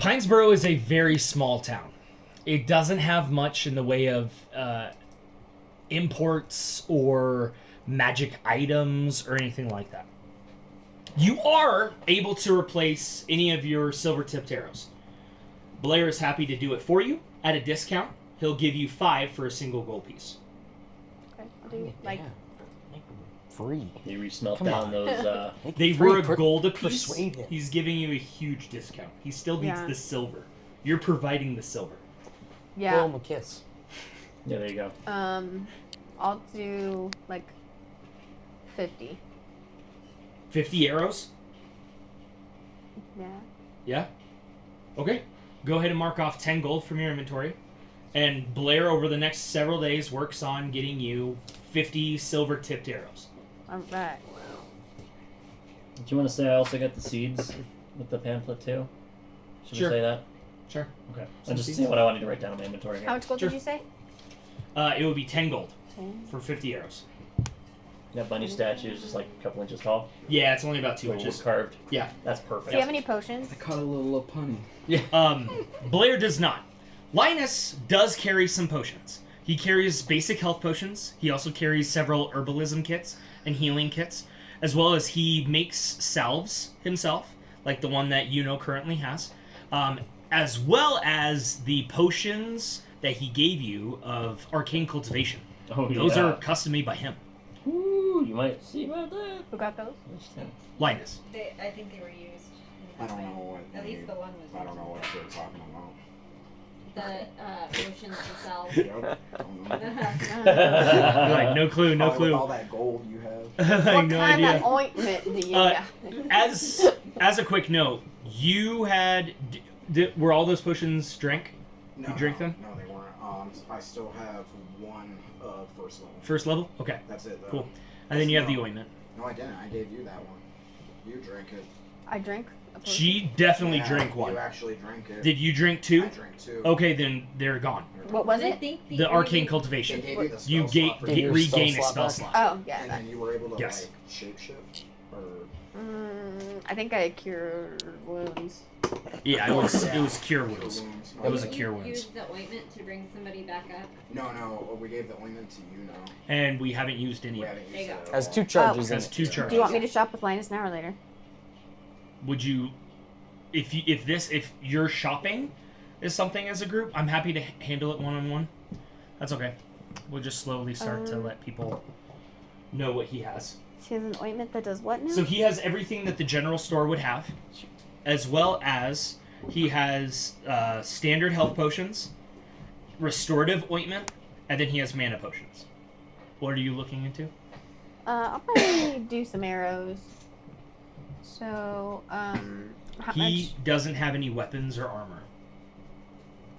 Pinesboro is a very small town. It doesn't have much in the way of imports or magic items or anything like that. You are able to replace any of your silver-tipped arrows. Blair is happy to do it for you at a discount. He'll give you 5 for a single gold piece. Okay, I'll do like Yeah. Make them free. you re-smelt Come down on. those. Make They it free. were a gold a piece. Persuade him. He's giving you a huge discount. He still needs Yeah. the silver. You're providing the silver. yeah. Blow him a kiss. Yeah, there you go. I'll do like 50. 50 arrows? Yeah. Yeah? Okay. Go ahead and mark off 10 gold from your inventory. And Blair, over the next several days, works on getting you 50 silver-tipped arrows. All right. Do you want to say I also got the seeds with the pamphlet too? Should Sure. we say that? Sure. Okay. Some I'm just seeds? seeing what I wanted to write down in my inventory here. How much gold Sure. did you say? It would be 10 gold 10. for 50 arrows. That bunny statue is just like a couple inches tall. Yeah, it's only about 2 Little inches. wood carved. Yeah. That's perfect. Do you have any potions? I caught a little punny. Blair does not. Linus does carry some potions. He carries basic health potions. He also carries several herbalism kits and healing kits, as well as he makes salves himself, like the one that Yuno currently has, as well as the potions that he gave you of arcane cultivation. Oh, Those yeah. are custom made by him. Ooh, you might see about that. Who got those? Linus. I think they were used. in I that don't way. know what. At least the one was. I don't know what you're talking about. The potions themselves. Yep. Don't know. You're like, no clue, no Probably with all clue. that gold you have. I have What no kind idea. of ointment do you Uh, got? As a quick note, you had were all those potions drank? No, You drink no, them? No, they weren't. I still have one first level. First level? Okay, That's it. Though. cool. And then you have the No. ointment. No, I didn't. I gave you that one. You drank it. I drank a potion. She definitely Yeah, drank one. You actually drank it. Did you drink I 2? drank 2. Okay, then they're gone. What was I it? think The arcane They cultivation. gave you the spell You slot for Gave you a regain a spell spell slot slot. Oh, yeah. and That. then you were able to Yes. like shapeshift or I think I cured wounds. Yeah, it was cure cure wounds. wounds. It was a Did cure you wounds. use the ointment to bring somebody back up? No. We gave the ointment to you now. And we haven't used We any. haven't used There you it go. at Has all. 2 charges in Has it. 2 charges. Do you want me to shop with Linus now or later? Would you, if you're shopping is something as a group, I'm happy to handle it one-on-one. That's okay. We'll just slowly start to let people know what he has. She has an ointment that does what now? So he has everything that the general store would have, as well as he has standard health potions, restorative ointment, and then he has mana potions. What are you looking into? I'll probably do some arrows. So, how He much? doesn't have any weapons or armor.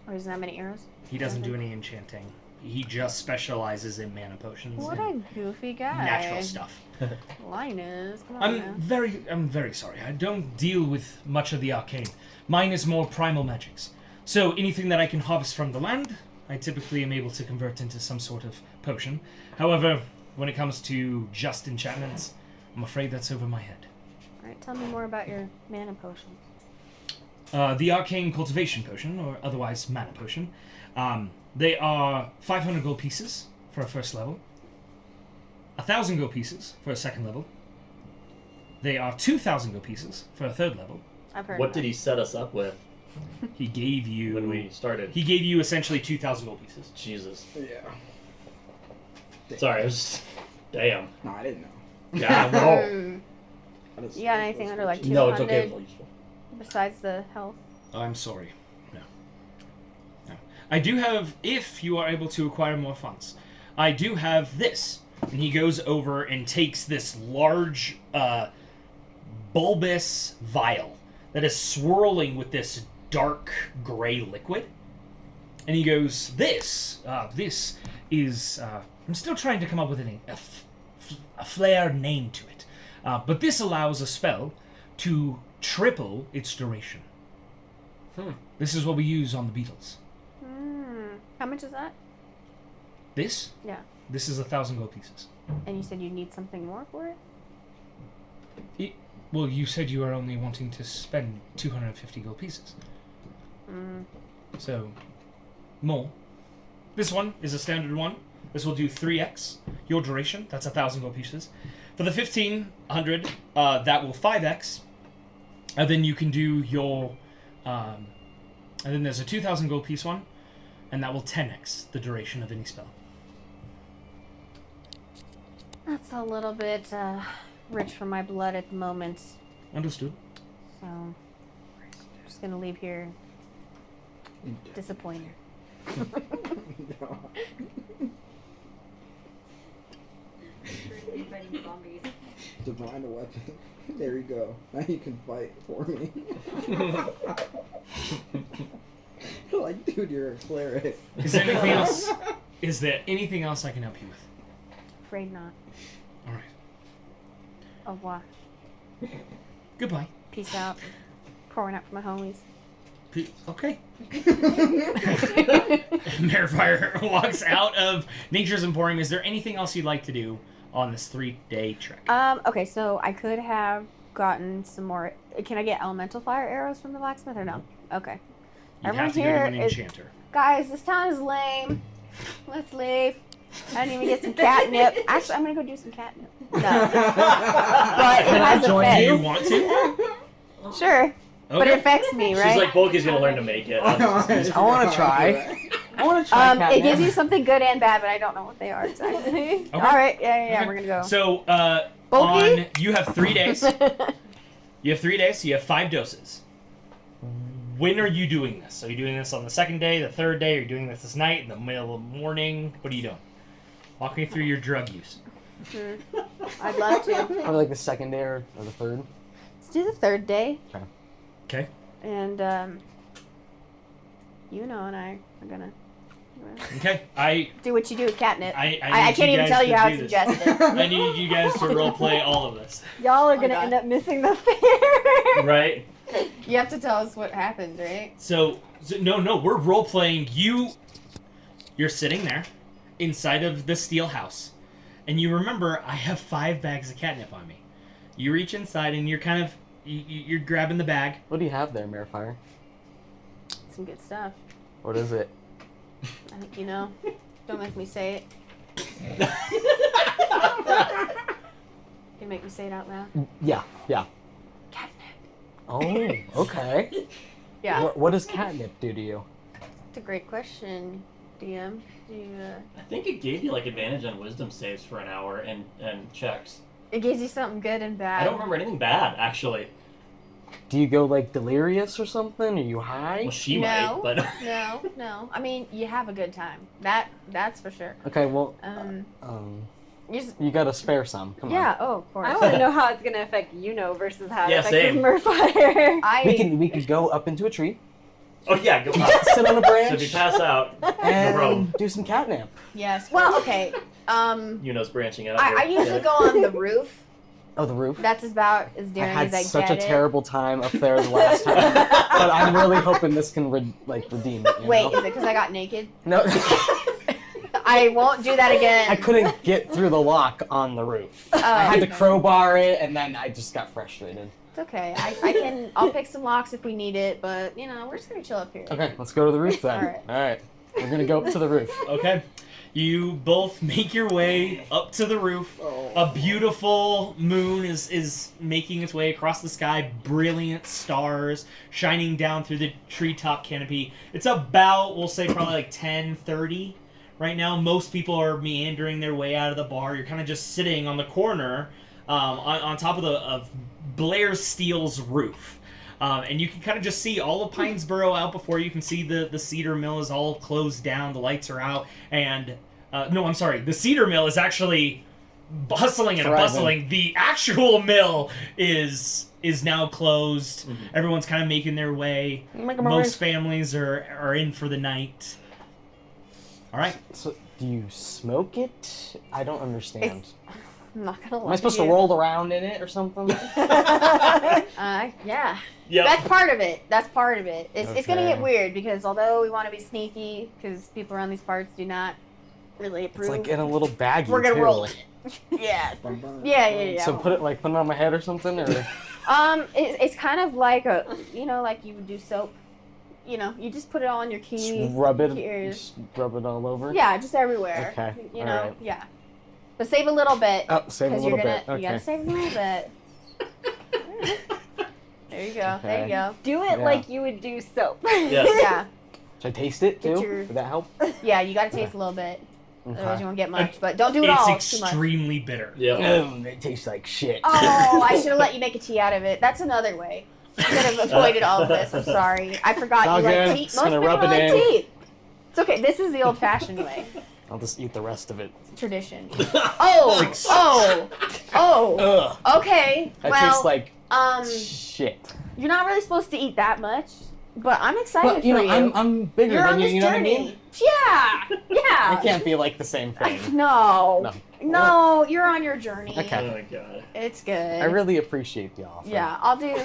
Or doesn't have any arrows? He doesn't do any enchanting. He just specializes in mana potions What and a goofy guy. natural stuff. Linus, come on now. I'm very sorry. I don't deal with much of the arcane. Mine is more primal magics. So anything that I can harvest from the land, I typically am able to convert into some sort of potion. However, when it comes to just enchantments, I'm afraid that's over my head. Alright, tell me more about your mana potions. The Arcane Cultivation Potion, or otherwise Mana Potion. They are 500 gold pieces for a first level, 1,000 gold pieces for a second level. They are 2,000 gold pieces for a third level. I've heard. What of did he set us up with He gave you when we started? He gave you essentially 2,000 gold pieces. Jesus. Yeah. Sorry, I was. Damn. No, I didn't know. Yeah, that. no. You got anything under like 200 No, it's okay. It's all useful. besides the health? I'm sorry. No. I do have, if you are able to acquire more funds, I do have this. And he goes over and takes this large, bulbous vial that is swirling with this dark gray liquid. And he goes, this is, I'm still trying to come up with a flair name to it. But this allows a spell to triple its duration. This is what we use on the beetles. How much is that? This? Yeah. This is 1,000 gold pieces. And you said you need something more for it? Well, you said you were only wanting to spend 250 gold pieces. So, more. This one is a standard one. This will do 3x your duration. That's 1,000 gold pieces. For the 1,500, that will 5x. And then you can do your... and then there's a 2,000 gold piece one. And that will 10x the duration of any spell. That's a little bit rich for my blood at the moment. Understood. So, I'm just gonna leave here disappointed. Fighting zombies. Divine a weapon. There you go. Now you can fight for me. Like, dude, you're a cleric. Is there anything else? Is there anything else I can help you with? Afraid not. All right. Au revoir. Goodbye. Peace out. Pouring out for my homies. Okay. Marifire walks out of Nature's Emporium. Is there anything else you'd like to do on this 3-day trek? Okay, so I could have gotten some more. Can I get elemental fire arrows from the blacksmith or no? Okay. You Everyone have to go here to an is- enchanter. Guys, this town is lame. Let's leave. I didn't even get some catnip. Actually, I'm gonna go do some catnip. No. But it has Do effects. you want to? Sure. But it affects me, right? She's like, Bulky's gonna learn to make it. I want to try. I want to try. It catnip. gives you something good and bad, but I don't know what they are exactly. All right, yeah, Okay. we're gonna go. So, Bulky? you have 3 days. You have 3 days, so you have 5 doses. When are you doing this? Are you doing this on the second day, the third day? Are you doing this night, in the middle of the morning? What are you doing? Walk me through your drug use. I'd love to. Or like the second day or the third. Let's do the third day. Okay. And you know, and I are gonna Okay. I do what you do with catnip. need I can't you even guys tell you to how do it's this. suggested. I need you guys to roleplay all of this. Y'all are Oh, gonna God. end up missing the fair. Right? You have to tell us what happens, right? So no, we're role playing. You're sitting there inside of the steel house, and you remember I have 5 bags of catnip on me. You reach inside and you're kind of you're grabbing the bag. What do you have there, Marifire? Some good stuff. What is it? I think you know. Don't make me say it. You make me say it out loud. Yeah. Catnip. Oh, okay. Yeah. What does catnip do to you? That's a great question, DM. Do you, I think it gave you like advantage on wisdom saves for an hour and checks. it gives you something good and bad. I don't remember anything bad actually. Do you go like delirious or something? Are you high? Well, she No. might, but No. I mean, you have a good time. That's for sure. Okay, well, You just, you gotta spare some. Come yeah. Oh, of course. I want to know how it's gonna affect versus how it Yeah, affects same. Murfire. on. We could go up into a tree, oh yeah, go sit on a So branch, if you pass out, rope. and do some catnip. Yes. Well, okay. Yuno's branching out. I here. usually go on the roof. Oh, the roof. That's about as I daring had as I such get a it. terrible time up there the last time, but I'm really hoping this can redeem it. You Wait, know? is it because I got naked? No, I won't do that again. I couldn't get through the lock on the roof. I had to crowbar it, and then I just got frustrated. It's okay. I'll pick some locks if we need it, but we're just gonna chill up here. Okay, let's go to the roof then. Alright. All right. We're gonna go up to the roof. Okay. You both make your way up to the roof. A beautiful moon is making its way across the sky. Brilliant stars shining down through the treetop canopy. It's about, we'll say, probably like 10:30 right now. Most people are meandering their way out of the bar. You're kind of just sitting on the corner on top of Blair Steele's roof. And you can kind of just see all of Pinesboro out before you. You can see the cedar mill is all closed down. The lights are out. And, no, I'm sorry. The cedar mill is actually bustling and Thriving. bustling. The actual mill is now closed. Mm-hmm. Everyone's kind of making their way. Most families are in for the night. All right. So, do you smoke it? I don't understand. I'm not gonna lie. Am I supposed to roll around in it or something? Yeah. Yep. That's part of it. It's gonna Okay. get weird because although we want to be sneaky, because people around these parts do not really approve. It's like in a little baggie. We're gonna too. roll it. Yeah. Yeah. So put it on my head or something, or It's kind of like like you would do soap. You just put it all on your key. just rub it, ears. just rub it all over. Yeah, just everywhere. Okay. Alright. Yeah. But save a little bit. Oh, save a Because little you're gonna, bit. Okay. you gotta save a little bit. There you go. There you go. Do it Yeah. like you would do soap. Yeah. Should I taste it Get too? your- Would that help? Yeah. You gotta taste a little bit. Otherwise, Okay. you won't get much. But don't do it all It's too much. extremely bitter. Yeah. It tastes like shit. Oh, I should have let you make a tea out of it. That's another way. I could have avoided all of this. I'm sorry. I forgot It's all you like good. tea. Just Most gonna people rub it like in. tea. It's okay. This is the old-fashioned way. I'll just eat the rest of it. Tradition. Oh. Ugh. Okay. That Well, tastes like shit. shit. You're not really supposed to eat that much, but I'm excited But you for know, you. I'm bigger You're than on you. this You know journey. what I mean? Yeah. It can't be like the same thing. No. No. No, you're on your journey. Okay. Oh my god. It's good. I really appreciate the offer. Yeah, I'll do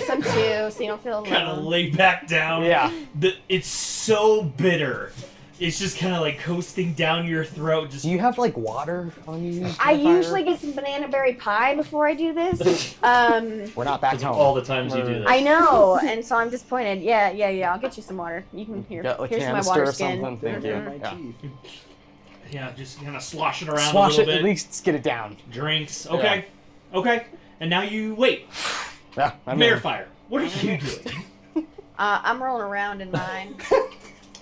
some too, so you don't feel Kind of alone. lay back down. Yeah. It's so bitter. It's just kind of like coasting down your throat. Just Do you have like water on you? I Fire? usually get some banana berry pie before I do this. We're not back Because of home. all the times you do this. I know, and so I'm disappointed. Yeah. I'll get you some water. You can Got a here's my canister water or skin. something. Thank you. Mhm. Yeah. yeah, just kind of slosh it around Swash a it. little At bit. least get it down. Drinks. Okay. Okay. And now you wait. Yeah. I'm Mare in. Fire. What are you doing? I'm rolling around in mine.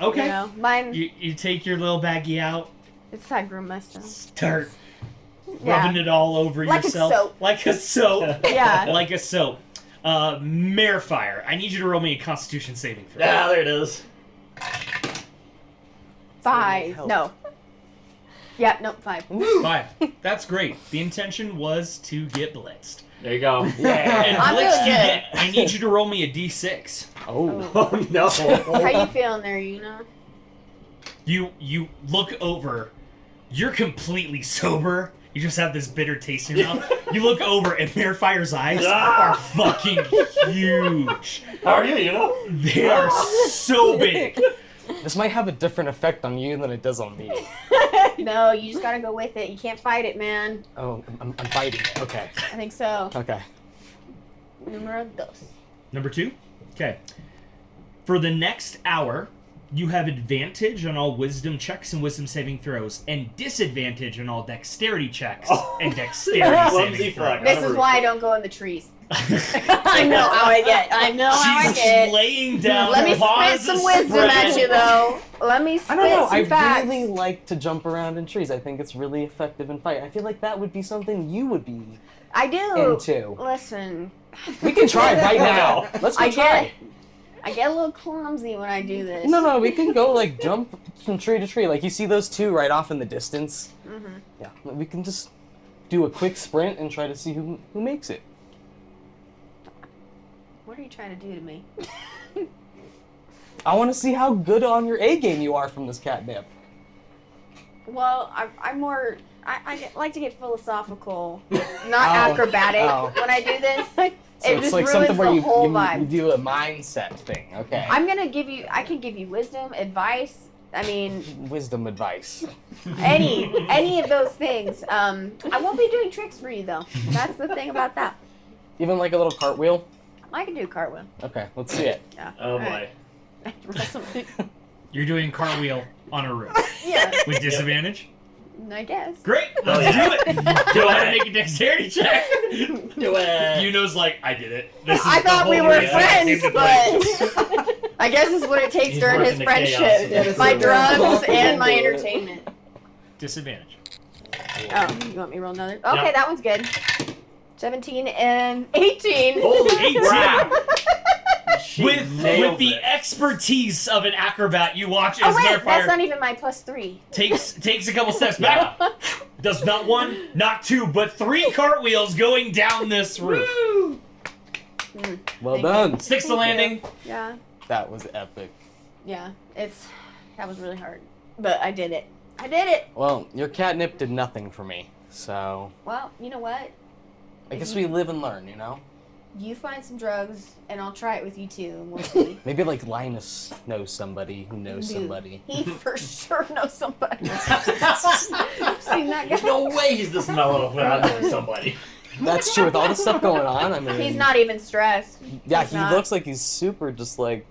Okay. You know, mine. You take your little baggie out, It's how I grew my stuff. start Yeah. rubbing it all over Like a yourself. soap. Like a soap. Yeah. Like a soap. Mare Fire. I need you to roll me a Constitution saving throw. Ah, there it is. 5. help. No. Yeah. No. 5. 5. That's great. The intention was to get blitzed. There you go. And I'm blitzed, feeling you good. get, I need you to roll me a d6. Oh. Oh no. How you feeling there, You look over. You're completely sober. You just have this bitter taste in your mouth. You look over, and Marefire's eyes are fucking huge. How are you? You know? They are so big. This might have a different effect on you than it does on me. No, you just gotta go with it. You can't fight it, man. Oh, I'm fighting it. Okay. I think so. Okay. Numero dos. Number 2. Okay. For the next hour, you have advantage on all wisdom checks and wisdom saving throws, and disadvantage on all dexterity checks and dexterity Clumsy saving fuck. throws. This is why I don't go in the trees. I know how I get. I know how I She's get. laying down. Let me spit paws some wisdom spread. at you, though. Let me spit I don't know. some I facts. really like to jump around in trees. I think it's really effective in fight. I feel like that would be something you would be I do. into. Listen, We can try right now. Let's go I try. I get a little clumsy when I do this. No, we can go like jump from tree to tree. Like you see those two right off in the distance. Mm-hmm. Yeah, we can just do a quick sprint and try to see who makes it. What are you trying to do to me? I want to see how good on your A game you are from this catnip. Well, I'm more. I like to get philosophical, not Oh, acrobatic oh. when I do this. So It it's just like ruins something where the you whole vibe. you do a mindset thing. Okay. I'm gonna give you. I can give you wisdom, advice. I mean, Wisdom advice. any of those things. I won't be doing tricks for you though. That's the thing about that. Even like a little cartwheel? I can do a cartwheel. Okay, let's see it. Yeah. Oh boy. Alright. I have to roll something. You're doing cartwheel on a roof Yeah, with disadvantage. I guess. Great, let's yeah. do it. Go ahead and make a dexterity check. Do it. Yuno's like, I did it. This is I the thought we whole were reason I friends, named it but I guess this is what it takes He's during his working the chaos. friendship. My drugs and my entertainment. Disadvantage. Oh, you want me to roll another? Okay, Yeah. that one's good. 17 and 18. Holy 18. crap! She With nailed the it. expertise of an acrobat, you watch Oh as wait, that's Marefire not even my +3. takes a couple steps back. Does not one, not two, but 3 cartwheels going down this roof. Well Thank done. Sticks the Thank you. landing. Yeah, That was epic. yeah. That was really hard, but I did it. I did it. Well, your catnip did nothing for me, so Well, you know what? I guess we live and learn, you know? You find some drugs, and I'll try it with you too, and we'll see. Maybe like Linus knows somebody who knows Dude, somebody. He for sure knows somebody. You've seen that guy? There's no way he's this mellow without knowing somebody. That's true, with all the stuff going on, I mean... He's not even stressed. Yeah, he's he not. looks like he's super just like,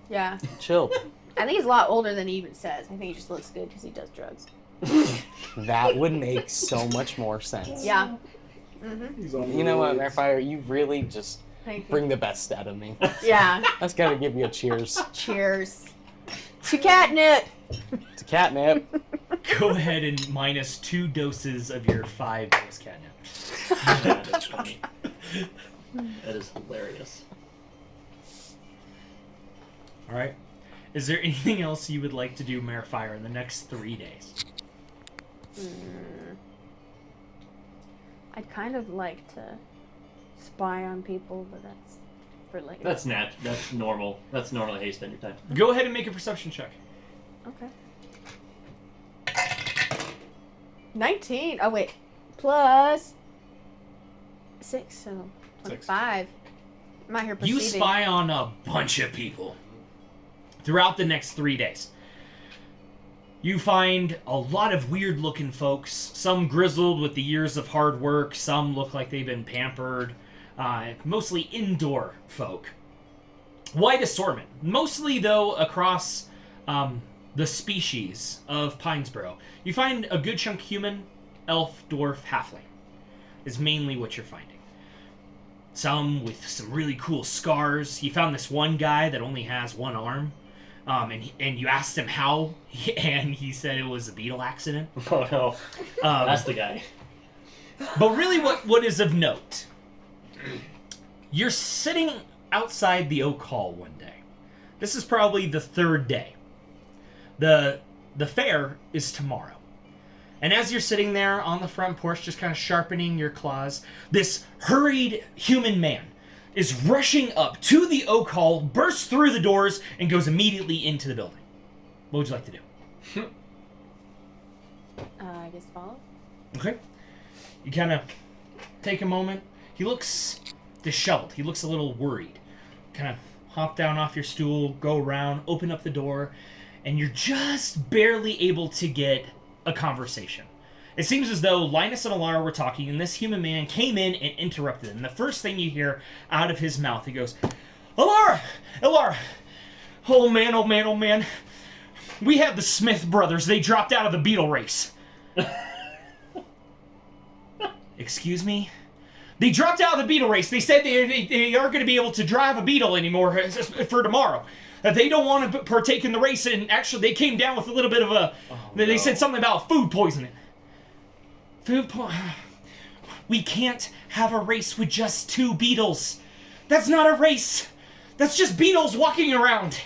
Yeah. chill. I think he's a lot older than he even says. I think he just looks good because he does drugs. That would make so much more sense. Yeah. Mm-hmm. You know what, Marefire, you really just Thank you. bring the best out of me. Yeah. I just gotta give you a cheers. Cheers. To catnip. To catnip. Go ahead and minus 2 doses of your 5 dose catnip. That's funny. That is hilarious. All right. Is there anything else you would like to do, Marefire, in the next 3 days? I'd kind of like to spy on people, but that's for later. That's normal. That's normally how you spend your time. Go ahead and make a perception check. Okay. 19. Oh wait. Plus 6, so 25. I'm out here You perceiving. spy on a bunch of people throughout the next 3 days. You find a lot of weird-looking folks, some grizzled with the years of hard work, some look like they've been pampered, mostly indoor folk. Wide assortment, mostly, though, across the species of Pinesboro. You find a good chunk human, elf, dwarf, halfling is mainly what you're finding. Some with some really cool scars. You found this one guy that only has one arm. And you asked him how, and he said it was a beetle accident. Oh no. That's the guy. But really what is of note, you're sitting outside the Oak Hall one day. This is probably the 3rd day. The fair is tomorrow. And as you're sitting there on the front porch, just kind of sharpening your claws, this hurried human man is rushing up to the Oak Hall, bursts through the doors, and goes immediately into the building. What would you like to do? I guess follow. Okay. You kind of take a moment. He looks disheveled. He looks a little worried. Kind of hop down off your stool, go around, open up the door, and you're just barely able to get a conversation. It seems as though Linus and Alara were talking, and this human man came in and interrupted them. And the first thing you hear out of his mouth, he goes, Alara! Alara! Oh man, oh man, oh man. We have the Smith brothers. They dropped out of the beetle race. Excuse me? They dropped out of the beetle race. They said they aren't going to be able to drive a beetle anymore for tomorrow. They don't want to partake in the race, and actually they came down with a little bit of a... They said something about food poisoning. We can't have a race with just 2 beetles. That's not a race. That's just beetles walking around.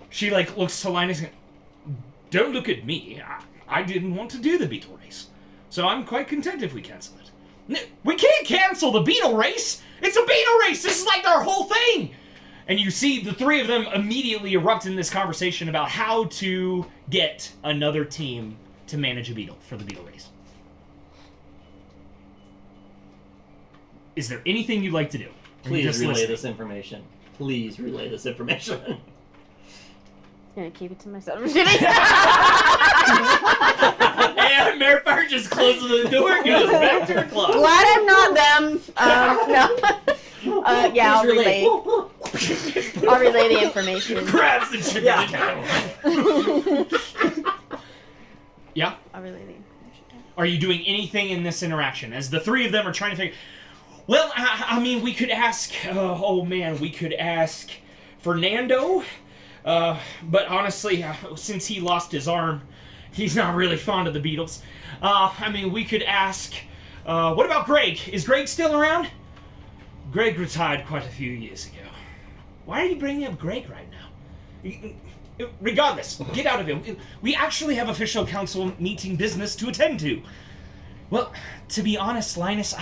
She looks to Linus and don't look at me. I didn't want to do the beetle race. So I'm quite content if we cancel it. We can't cancel the beetle race. It's a beetle race. This is like our whole thing. And you see the 3 of them immediately erupt in this conversation about how to get another team to manage a beetle for the beetle race. Is there anything you'd like to do? Please relay this information. Please relay this information. I'm gonna keep it to myself. I'm just kidding. And Marifire just closes the door and goes back to her club. Glad I'm not them. No. Yeah, I'll relay. I'll relay the information. Grabs the shit Yeah. Yeah? I'll relay the information. Are you doing anything in this interaction? As the three of them are trying to figure... Well, I mean, we could ask... we could ask Fernando. But honestly, since he lost his arm, he's not really fond of the Beatles. I mean, we could ask... what about Greg? Is Greg still around? Greg retired quite a few years ago. Why are you bringing up Greg right now? Regardless, get out of it. We actually have official council meeting business to attend to. Well, to be honest, Linus,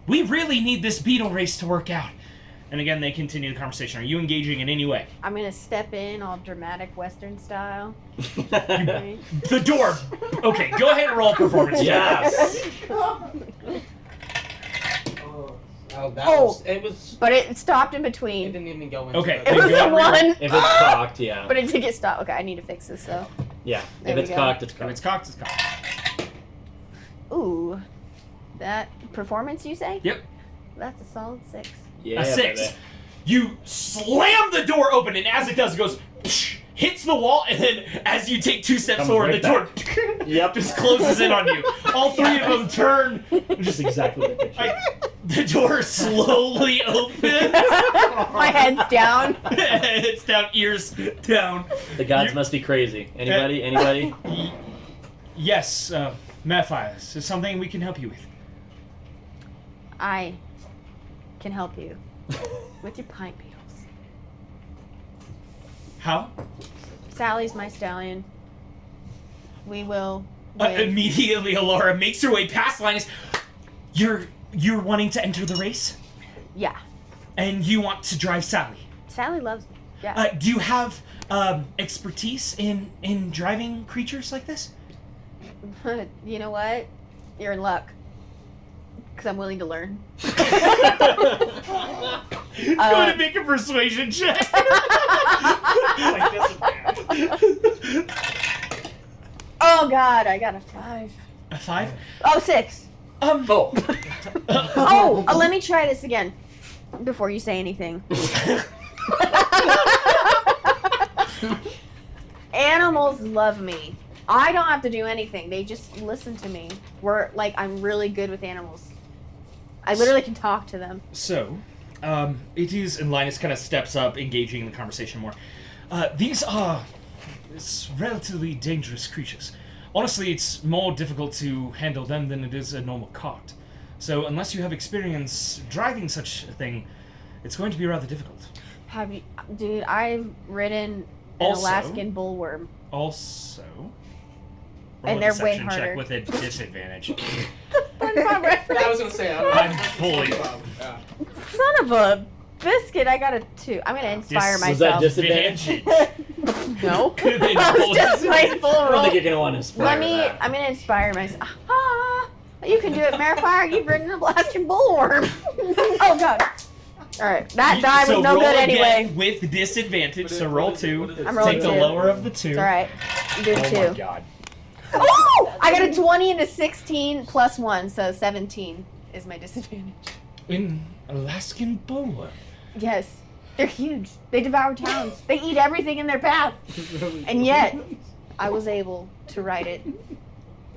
we really need this beetle race to work out. And again, they continue the conversation. Are you engaging in any way? I'm gonna step in all dramatic Western style. The door. Okay, go ahead and roll a performance. Yes. Oh, that Oh. was. It was. But it stopped in It between. didn't even go into. Okay. It was Go a ahead and roll. one. If it's cocked, yeah. But it did get stopped. Okay, I need to fix this though. Yeah. There If we it's go. cocked, it's If cocked. it's cocked, it's cocked. Ooh. That performance you say? Yep. That's a solid 6. Yeah, A 6. baby. You slam the door open, and as it does, it goes... hits the wall, and then as you take 2 steps Comes forward, right the door Yep. just closes in on you. All three of them turn. Just exactly the picture. The door slowly opens. My head's down. It's down, ears down. The gods You- must be crazy. Anybody? Anybody? Yes, Mathias, is something we can help you with. I can help you with your pint beetles. How? Sally's my stallion. We will win. Immediately, Alora makes her way past Linus. You're wanting to enter the race, Yeah. and you want to drive Sally. Sally loves me. Yeah. Do you have expertise in driving creatures like this? You know what? You're in luck. Because I'm willing to learn. Go to make a persuasion check. Oh god, I got a 5. A 5? Oh, 6. Oh. Oh, let me try this again before you say anything. Animals love me. I don't have to do anything. They just listen to me. I'm really good with animals. I literally can talk to them. So, it is, and Linus kind of steps up, engaging in the conversation more. These are relatively dangerous creatures. Honestly, it's more difficult to handle them than it is a normal cart. So, unless you have experience driving such a thing, it's going to be rather difficult. Have you, dude? I've ridden an Also- Alaskan bullworm. Also, roll And a they're way deception check harder. with a disadvantage. Yeah, I was gonna say. I'm fully- Yeah. Son of a biscuit! I got a 2. I'm gonna inspire Dis- Was that myself. disadvantage? No. Could have been That was both. just my full I don't roll. think you're gonna want to inspire that. I'm gonna inspire myself. Ah, you can do it, Marifire. You've ridden an Alaskan bullworm. Oh god. All right, that die was So no roll good again anyway. with disadvantage. What is- So roll what is it? 2. What is it? I'm rolling Take the 2. lower of the 2. It's all right. I'm doing Oh 2. my god. Oh! I got a 20 and a 16 plus 1, so 17 is my disadvantage. In Alaskan bullworm. Yes, they're huge. They devour towns. They eat everything in their path. And yet, I was able to ride it.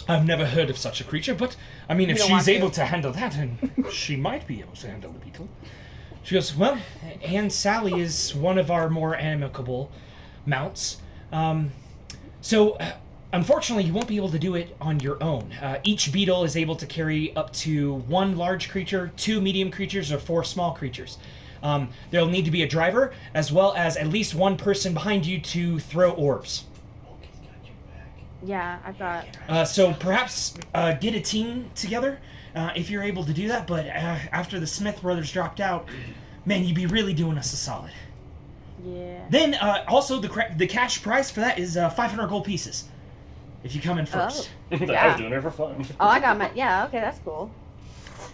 I've never heard of such a creature, but I mean, You if don't she's want to. able to handle that, then she might be able to handle the beetle. She goes, well, Aunt Sally is one of our more amicable mounts. Unfortunately, you won't be able to do it on your own. Each beetle is able to carry up to 1 large creature, 2 medium creatures, or 4 small creatures. There'll need to be a driver, as well as at least 1 person behind you to throw orbs. Yeah, I've got. So perhaps get a team together if you're able to do that. But after the Smith brothers dropped out, man, you'd be really doing us a solid. Yeah. Then also the cash prize for that is 500 gold pieces. If you come in first. I Yeah. was doing it for fun. Oh, I got my. Yeah, okay, that's cool.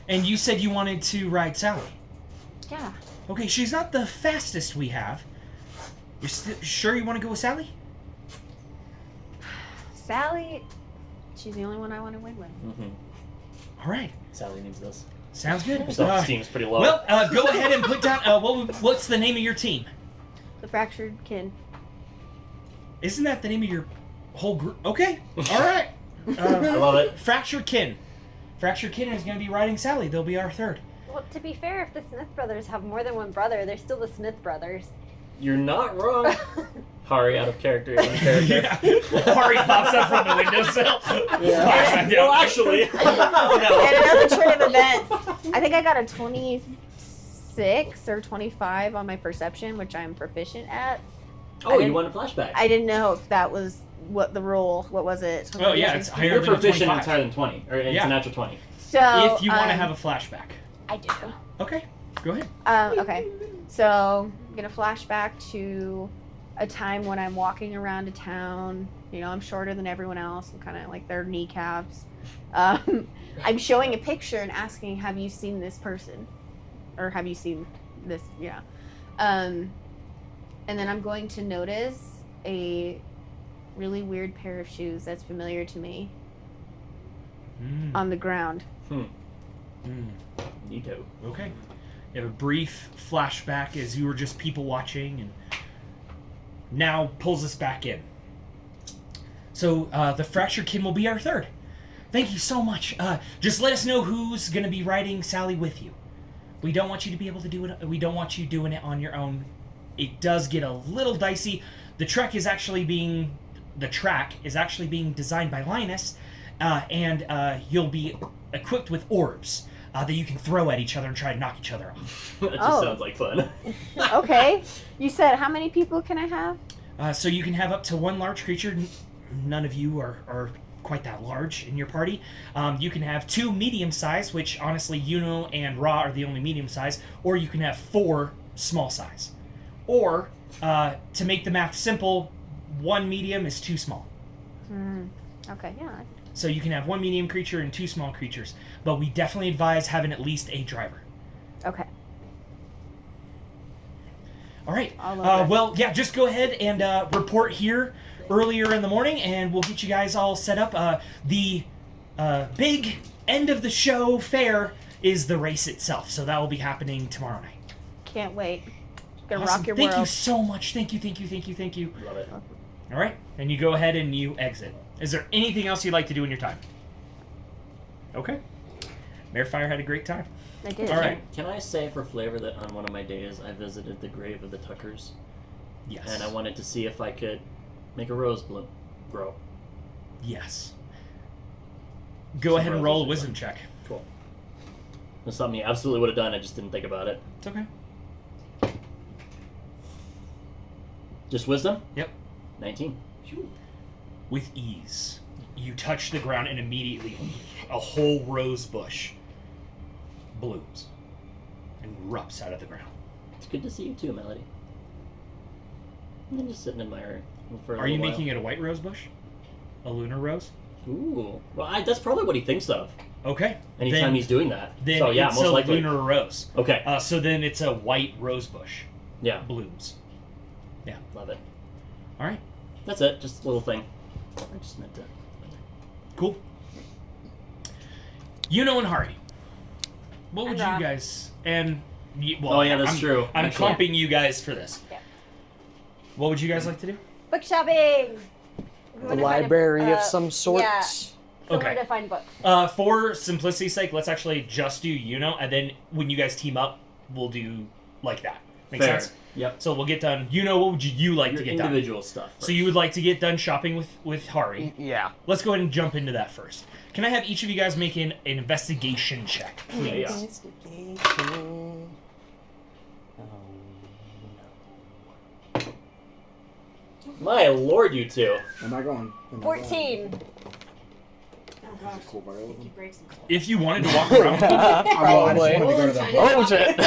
And you said you wanted to ride Sally. Yeah. Okay, she's not the fastest we have. You're sure you want to go with Sally? Sally She's the only one I want to win with. All right. Sally needs this. Sounds good. Her self-esteem's pretty low. Well, go ahead and put down. What's the name of your team? The Fractured Kin. Isn't that the name of your whole group? Okay. All right. I love it. Fractured Kin. Fractured Kin is going to be riding Sally. They'll be our third. Well, to be fair, if the Smith brothers have more than one brother, they're still the Smith brothers. You're not wrong. Hari out of character. In character. Yeah. Hari pops up from the windowsill. Yeah. Well, actually. And another turn of events. I think I got a 26 or 25 on my perception, which I'm proficient at. Oh, you want a flashback? I didn't know if that was what the roll. What was it? Oh yeah, it's higher You're than a proficient 25. in higher than 20. Or it's Yeah. a natural 20. So If you want to have a flashback. I do. Okay. Go ahead. Okay. So I'm gonna flashback to a time when I'm walking around a town. You know, I'm shorter than everyone else. I'm kind of like their kneecaps. I'm showing a picture and asking, "Have you seen this person?" Or "Have you seen this?" Yeah. And then I'm going to notice a really weird pair of shoes that's familiar to me on the ground. Neato. Okay. You have a brief flashback as you were just people watching, and now pulls us back in. So the Fractured Kin will be our third. Thank you so much. Just let us know who's going to be riding Sally with you. We don't want you to be able to do it. We don't want you doing it on your own. It does get a little dicey. The track is actually being designed by Linus, and you'll be equipped with orbs that you can throw at each other and try to knock each other off. That just sounds like fun. Okay. You said how many people can I have? So you can have up to one large creature. None of you are quite that large in your party. You can have 2 medium size, which honestly Yuno and Ra are the only medium size, or you can have 4 small size. Or, to make the math simple, 1 medium is 2 small. Okay, yeah. So you can have 1 medium creature and 2 small creatures, but we definitely advise having at least a driver. Okay. All right. I'll Well, yeah, just go ahead and report here earlier in the morning, and we'll get you guys all set up. The big end of the show fair is the race itself, so that will be happening tomorrow night. Can't wait. Gonna Awesome. rock your Thank world. you so much. Thank you. Love it. All right, and you go ahead and you exit. Is there anything else you'd like to do in your time? Okay. Mayor Fire had a great time. I did. All right. Can I say for flavor that on one of my days I visited the grave of the Tuckers, Yes. and I wanted to see if I could make a rose bloom grow. Yes. Go ahead and roll a wisdom check. Cool. That's something you absolutely would have done. I just didn't think about it. It's okay. Just wisdom? Yep. 19. With ease, you touch the ground and immediately a whole rose bush blooms and erupts out of the ground. It's good to see you too, Melody. And then just sit and admire for a Are you little making it a white rose bush? A lunar rose? Ooh. Well, that's probably what he thinks of Okay. anytime he's doing that. Then So yeah, it's most a likely. lunar rose. Okay. So then it's a white rose bush Yeah. blooms. Love it. All right. That's it. Just a little thing. I just meant to. Cool. Yuno and Hari. What would And you Ra. guys and well, Oh, yeah, that's I'm, true. I'm Actually. comping you guys for this. Yeah. What would you guys like to do? Book shopping. We A wanna find library of some sort. Yeah. Somewhere Okay. to find books. For simplicity's sake, let's actually just do Yuno, and then when you guys team up, we'll do like that. Make Fair. sense? Yep. So we'll get done. Yuno, what would you like Your to get done? individual stuff. So you would like to get done shopping with Hari. Yeah. Let's go ahead and jump into that first. Can I have each of you guys make an investigation check, please? Investigation. My lord, you two. Am I going? 14. If you wanted to walk around, Probably. Oh shit!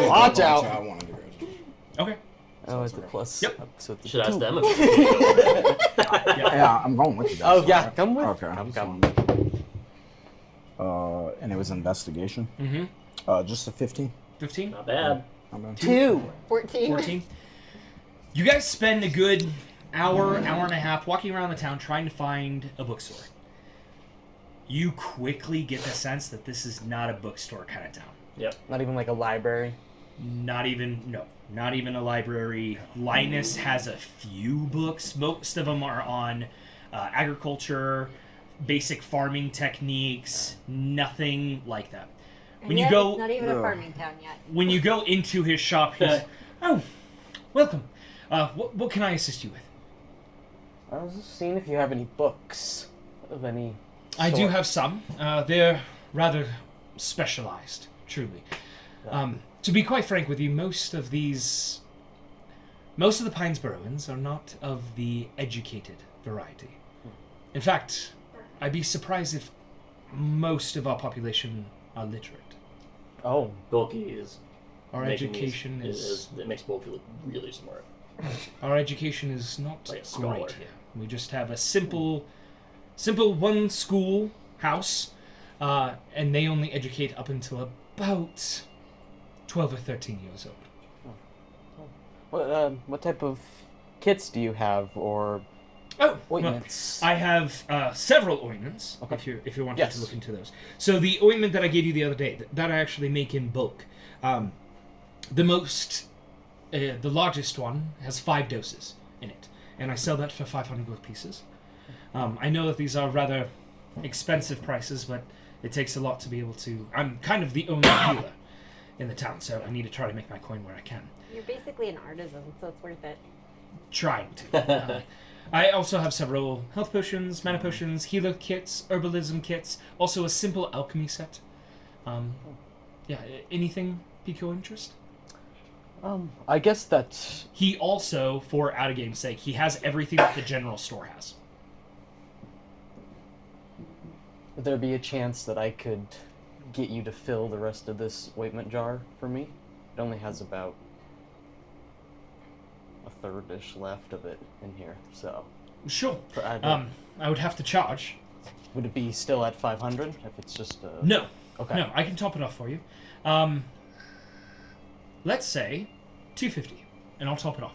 Watch out. I wanted to go to. okay. Oh, it's the plus. Yep. So the You should ask two. them. If Yeah, I'm going with you guys. Oh yeah, come with. Okay. Come. And it was investigation. Mm-hmm. Just a 15. 15? Not bad. I'm done. 2. 14. 14. You guys spend a good hour and a half walking around the town trying to find a bookstore. you quickly get the sense that this is not a bookstore kind of town. Yep. Not even like a library. Not even a library. Linus has a few books. Most of them are on agriculture, basic farming techniques, nothing like that. And yet it's not even a farming town yet. When you go into his shop, he's, oh, welcome. What can I assist you with? I was just seeing if you have any books of any I do sort. have some. They're rather specialized, truly. To be quite frank with you, most of the Pinesboroans are not of the educated variety. In fact, I'd be surprised if most of our population are literate. Oh, Bulky is. Our making education is it makes Bulky look really smart. our education is not Like a scholar. great here. We just have a simple one school house, and they only educate up until about 12 or 13 years old. what type of kits do you have, or Oh, ointments? I have several ointments. Okay. If you're wanting Yes. to look into those. So the ointment that I gave you the other day, that I actually make in bulk. The largest one has 5 doses in it, and I sell that for 500 gold pieces. I know that these are rather expensive prices, but it takes a lot to be able to. I'm kind of the only healer in the town, so I need to try to make my coin where I can. You're basically an artisan, so it's worth it. Trying to. I also have several health potions, mana potions, healer kits, herbalism kits, also a simple alchemy set. Anything pique your interest? I guess that He also, for out of game sake, he has everything that the general store has. would there be a chance that I could get you to fill the rest of this ointment jar for me? It only has about a third-ish left of it in here, so. Sure. I I would have to charge. would it be still at 500 if it's just a... No. Okay. No, I can top it off for you. Let's say 250, and I'll top it off.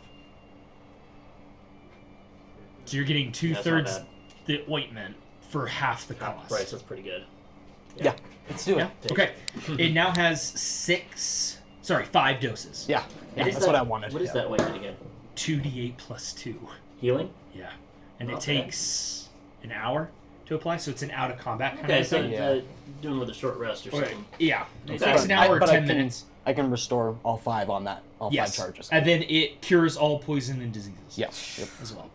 So you're getting That's not 2/3 bad. the ointment for half the Half cost. the price, that's pretty good. Yeah, let's do it. Yeah. Okay. It now has 5 doses. Yeah, What is that's that- what I wanted. What is that ointment again? 2d8 plus 2. Healing? Yeah. And it Okay. takes an hour to apply, so it's an out of combat kind Okay, of so thing. Yeah. doing with a short rest or something. Yeah. It Okay. takes an hour or But I 10 can- minutes. I can restore all 5 on that, all Yes. 5 charges. And then it cures all poison and diseases. Yes. Yep. As well.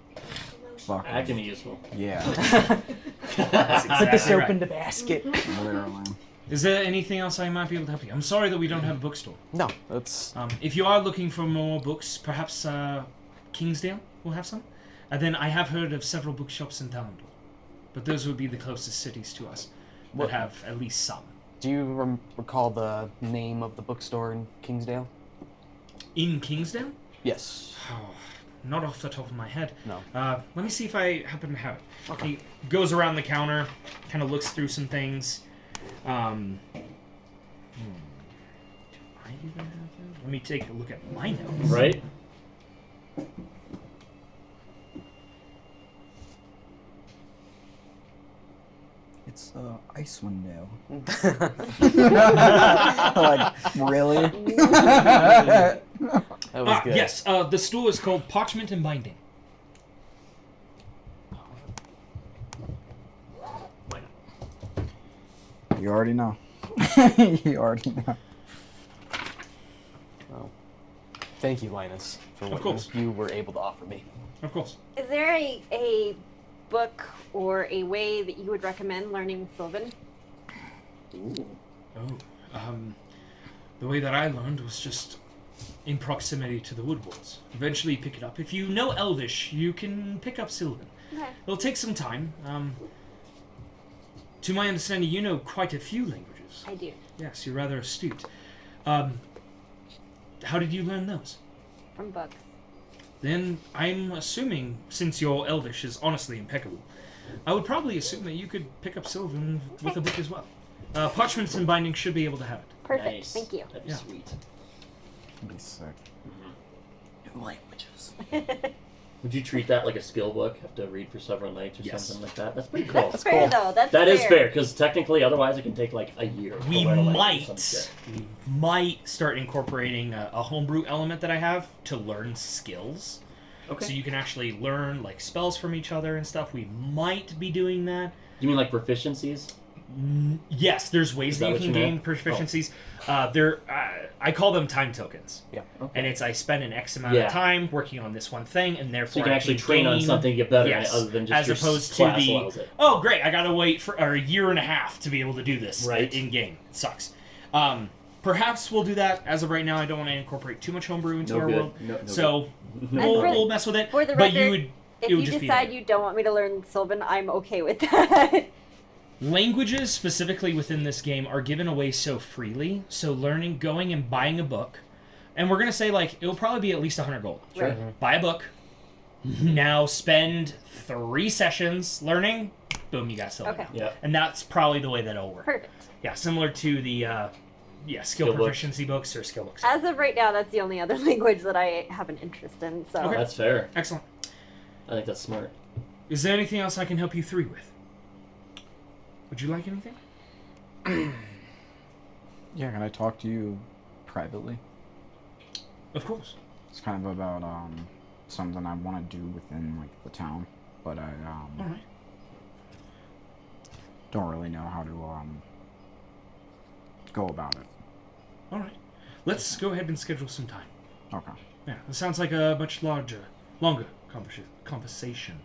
Fuck. That can be useful. Yeah, That's Put the exactly soap right. in the basket. literally. Is there anything else I might be able to help you? I'm sorry that we don't have a bookstore. No, that's... If you are looking for more books, perhaps Kingsdale will have some. And then I have heard of several bookshops in Talendor. But those would be the closest cities to us that What- have at least some. Do you recall the name of the bookstore in Kingsdale? In Kingsdale? Yes. Oh, not off the top of my head. No. Let me see if I happen to have it. Okay. He goes around the counter, kind of looks through some things. Do I even have that? Let me take a look at my notes. Right? It's Icewind Dale. Like, Really? that was good. Yes, the store is called Parchment and Binding. Why not? You already know. You already know. Well, thank you, Linus, for what course. you were able to offer me. Of course. Is there a book or a way that you would recommend learning Sylvan? The way that I learned was just in proximity to the wood walls. Eventually pick it up. If you know Elvish, you can pick up Sylvan. Okay. It'll take some time. To my understanding, you know quite a few languages. I do. Yes, you're rather astute. How did you learn those? From books. Then I'm assuming, since your Elvish is honestly impeccable, I would probably assume that you could pick up Sylvan with a book as well. Parchments and Binding should be able to have it. Perfect. Nice. Thank you. That'd be Yeah. sweet. That'd be sick. New languages. Would you treat that like a skill book? Have to read for several nights or Yes. something like that? That's pretty cool. That's fair, though. That's That is fair. fair, because technically, otherwise, it can take like a year. to We learn a language or some might shit. start incorporating a homebrew element that I have to learn skills. Okay. So you can actually learn like spells from each other and stuff. We might be doing that. You mean like proficiencies? Yes, there's ways Is that that you what can you gain meant? proficiencies. I call them time tokens. Yeah. Okay. And it's I spend an X amount Yeah. of time working on this one thing, and therefore So you can I actually train on gain- something to get better Yes, at it, other than just as your opposed to class the allows it. oh great, I gotta wait for a year and a half to be able to do this Right. in game. It sucks. Perhaps we'll do that. As of right now, I don't want to incorporate too much homebrew into No our good. world, No so good. we'll mess with it. For the but you record, would If it you would just be decide there. you don't want me to learn Sylvan, I'm okay with that. Languages specifically within this game are given away so freely, so going and buying a book, and we're going to say, like, it'll probably be at least 100 gold. Sure. Right. Buy a book, now spend 3 sessions learning, boom, you got Sylvan. Okay. Yeah. And that's probably the way that it'll work. Perfect. Yeah, similar to the, skill Skill books. proficiency books or skill books. As of right now, that's the only other language that I have an interest in. So Okay. That's fair. Excellent. I think that's smart. Is there anything else I can help you 3 with? Would you like anything? Yeah, can I talk to you privately? Of course. It's kind of about something I want to do within like the town, but I All right. don't really know how to go about it. All right. Let's go ahead and schedule some time. Okay. Yeah, it sounds like a much longer conversation.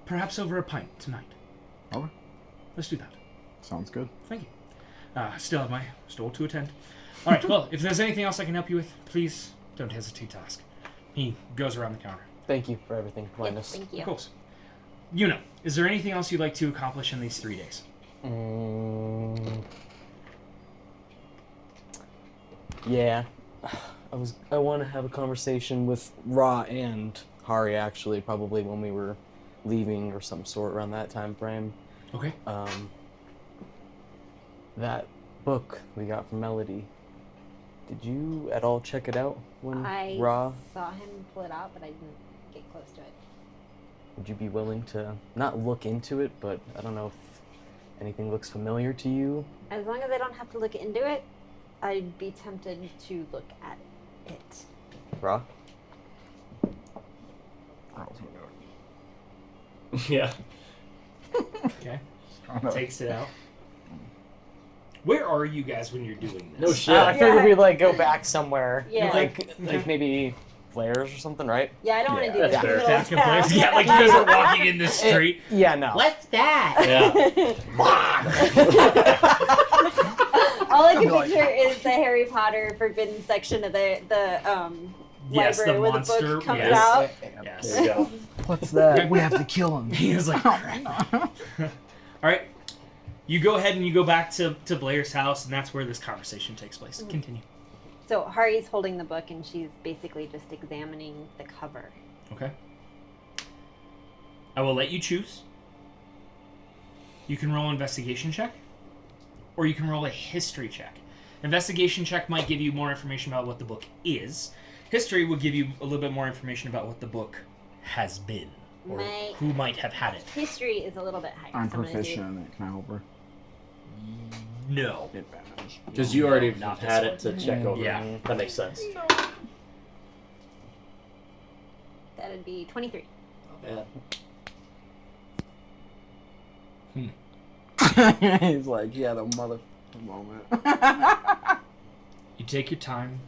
Perhaps over a pint tonight. Okay. Let's do that. Sounds good. Thank you. I still have my stole to attend. All right. Well, if there's anything else I can help you with, please don't hesitate to ask. He goes around the counter. Thank you for everything, Yes, Linus. thank you. Of course. Is there anything else you'd like to accomplish in these 3 days? Yeah. I want to have a conversation with Ra and Hari actually, probably when we were leaving or some sort around that time frame. Okay. That book we got from Melody. Did you at all check it out when I Ra? saw him pull it out, but I didn't get close to it. Would you be willing to not look into it, but I don't know if anything looks familiar to you? As long as I don't have to look into it, I'd be tempted to look at it. Ra? Yeah. Okay. Takes it out. Where are you guys when you're doing this? No shit. I figured we'd like go back somewhere. Yeah. Like maybe Flares or something, right? Yeah, I don't want to do that's this. in the fair. middle of Back in place. town. Yeah, like you guys are walking in the street. Yeah, no. What's that? Yeah. All I can picture is the Harry Potter forbidden section of the Yes, library the where monster, the book comes yes. out. Yes. There you go. What's that? We have to kill him. He was like, crap. All right. You go ahead and you go back to Blair's house, and that's where this conversation takes place. Continue. So Hari's holding the book, and she's basically just examining the cover. Okay. I will let you choose. You can roll an investigation check, or you can roll a history check. Investigation check might give you more information about what the book is. History will give you a little bit more information about what the book has been, or My who might have had it. history is a little bit higher. I'm so gonna do- proficient in it. Can I help her? No. Advantage. Because you already Not had this it to check over. Yeah. That makes sense. That'd be 23. Not bad. He's like, yeah, the mother moment. You take your time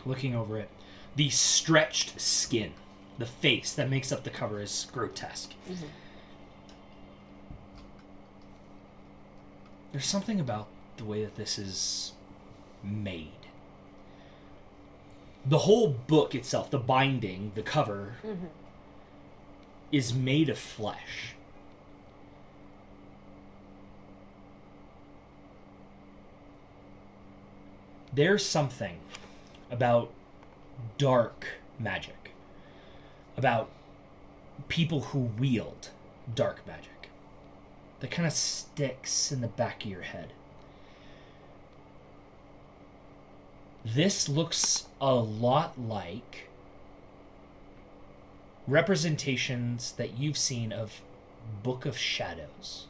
looking over it. The stretched skin, the face that makes up the cover is grotesque. Mhm. There's something about the way that this is made. The whole book itself, the binding, the cover, Mhm. is made of flesh. There's something about dark magic, about people who wield dark magic, that kind of sticks in the back of your head. This looks a lot like representations that you've seen of Book of Shadows.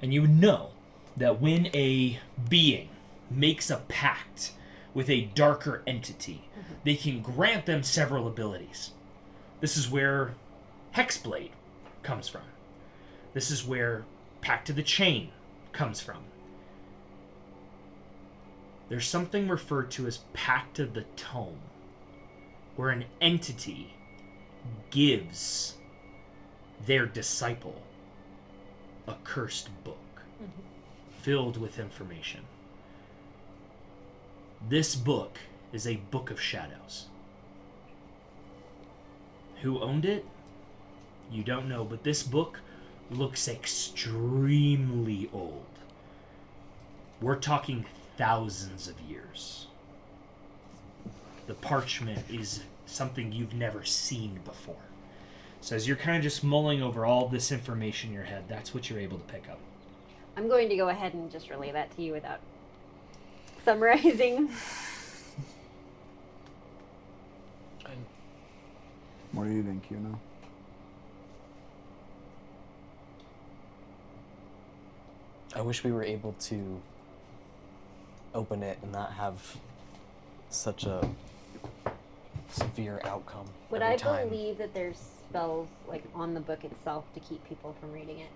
And you would know that when a being makes a pact with a darker entity, they can grant them several abilities. This is where Hexblade comes from. This is where Pact of the Chain comes from. There's something referred to as Pact of the Tome, where an entity gives their disciple a cursed book filled with information. This book is a Book of Shadows. Who owned it? You don't know, but this book looks extremely old. We're talking thousands of years. The parchment is something you've never seen before. So as you're kind of just mulling over all this information in your head, that's what you're able to pick up. I'm going to go ahead and just relay that to you without summarizing. What do you think, you know? I wish we were able to open it and not have such a severe outcome. Would every I time. believe that there's spells like on the book itself to keep people from reading it?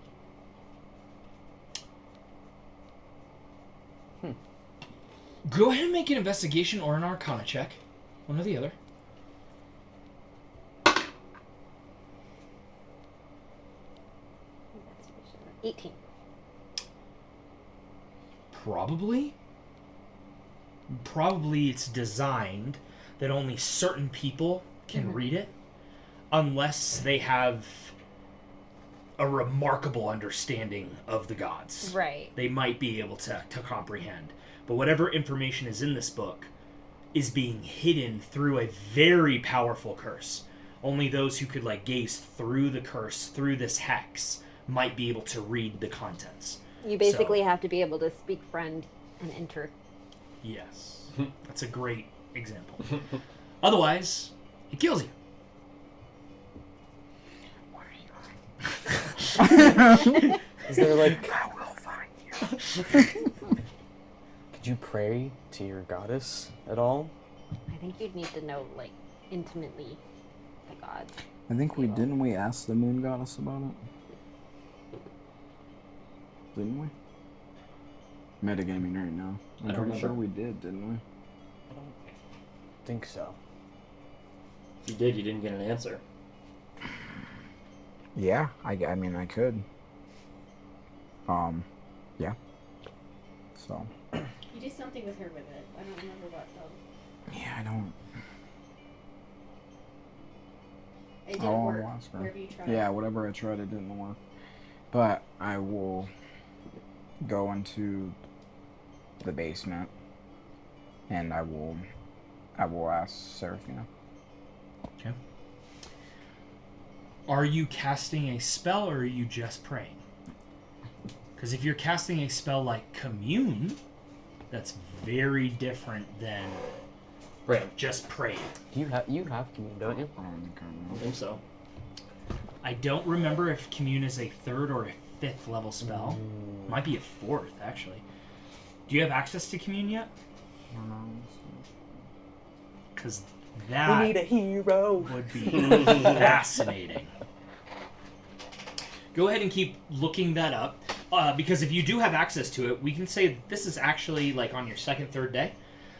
Go ahead and make an investigation or an arcana check. One or the other. Investigation. 18. Probably it's designed that only certain people can read it, unless they have a remarkable understanding of the gods. Right. They might be able to comprehend. But whatever information is in this book is being hidden through a very powerful curse. Only those who could gaze through the curse, through this hex, might be able to read the contents. You basically have to be able to speak friend and enter. Yes. That's a great example. Otherwise, it kills you. Is there I will find you. Could you pray to your goddess at all? I think you'd need to know, intimately the gods. I think didn't we ask the moon goddess about it? Didn't we? Metagaming right now. I'm I don't pretty sure remember. we did, didn't we? I don't think so. If you did, you didn't get an answer. Yeah, I mean, I could. Yeah. So. You did something with her with it. I don't remember what though. Yeah, I don't. It didn't I'll work. ask her. Wherever you tried. Yeah, whatever I tried, it didn't work. But I will go into the basement, and I will ask Seraphina. Okay. Are you casting a spell or are you just praying? Because if you're casting a spell like Commune, that's very different than Right. just praying. You have commune, don't you? I don't think I I know. think so. I don't remember if Commune is a 3rd or a 5th level spell. Might be a 4th, actually. Do you have access to Commune yet? Because that We need a hero. would be fascinating. Go ahead and keep looking that up. Because if you do have access to it, we can say this is actually on your 2nd, 3rd day.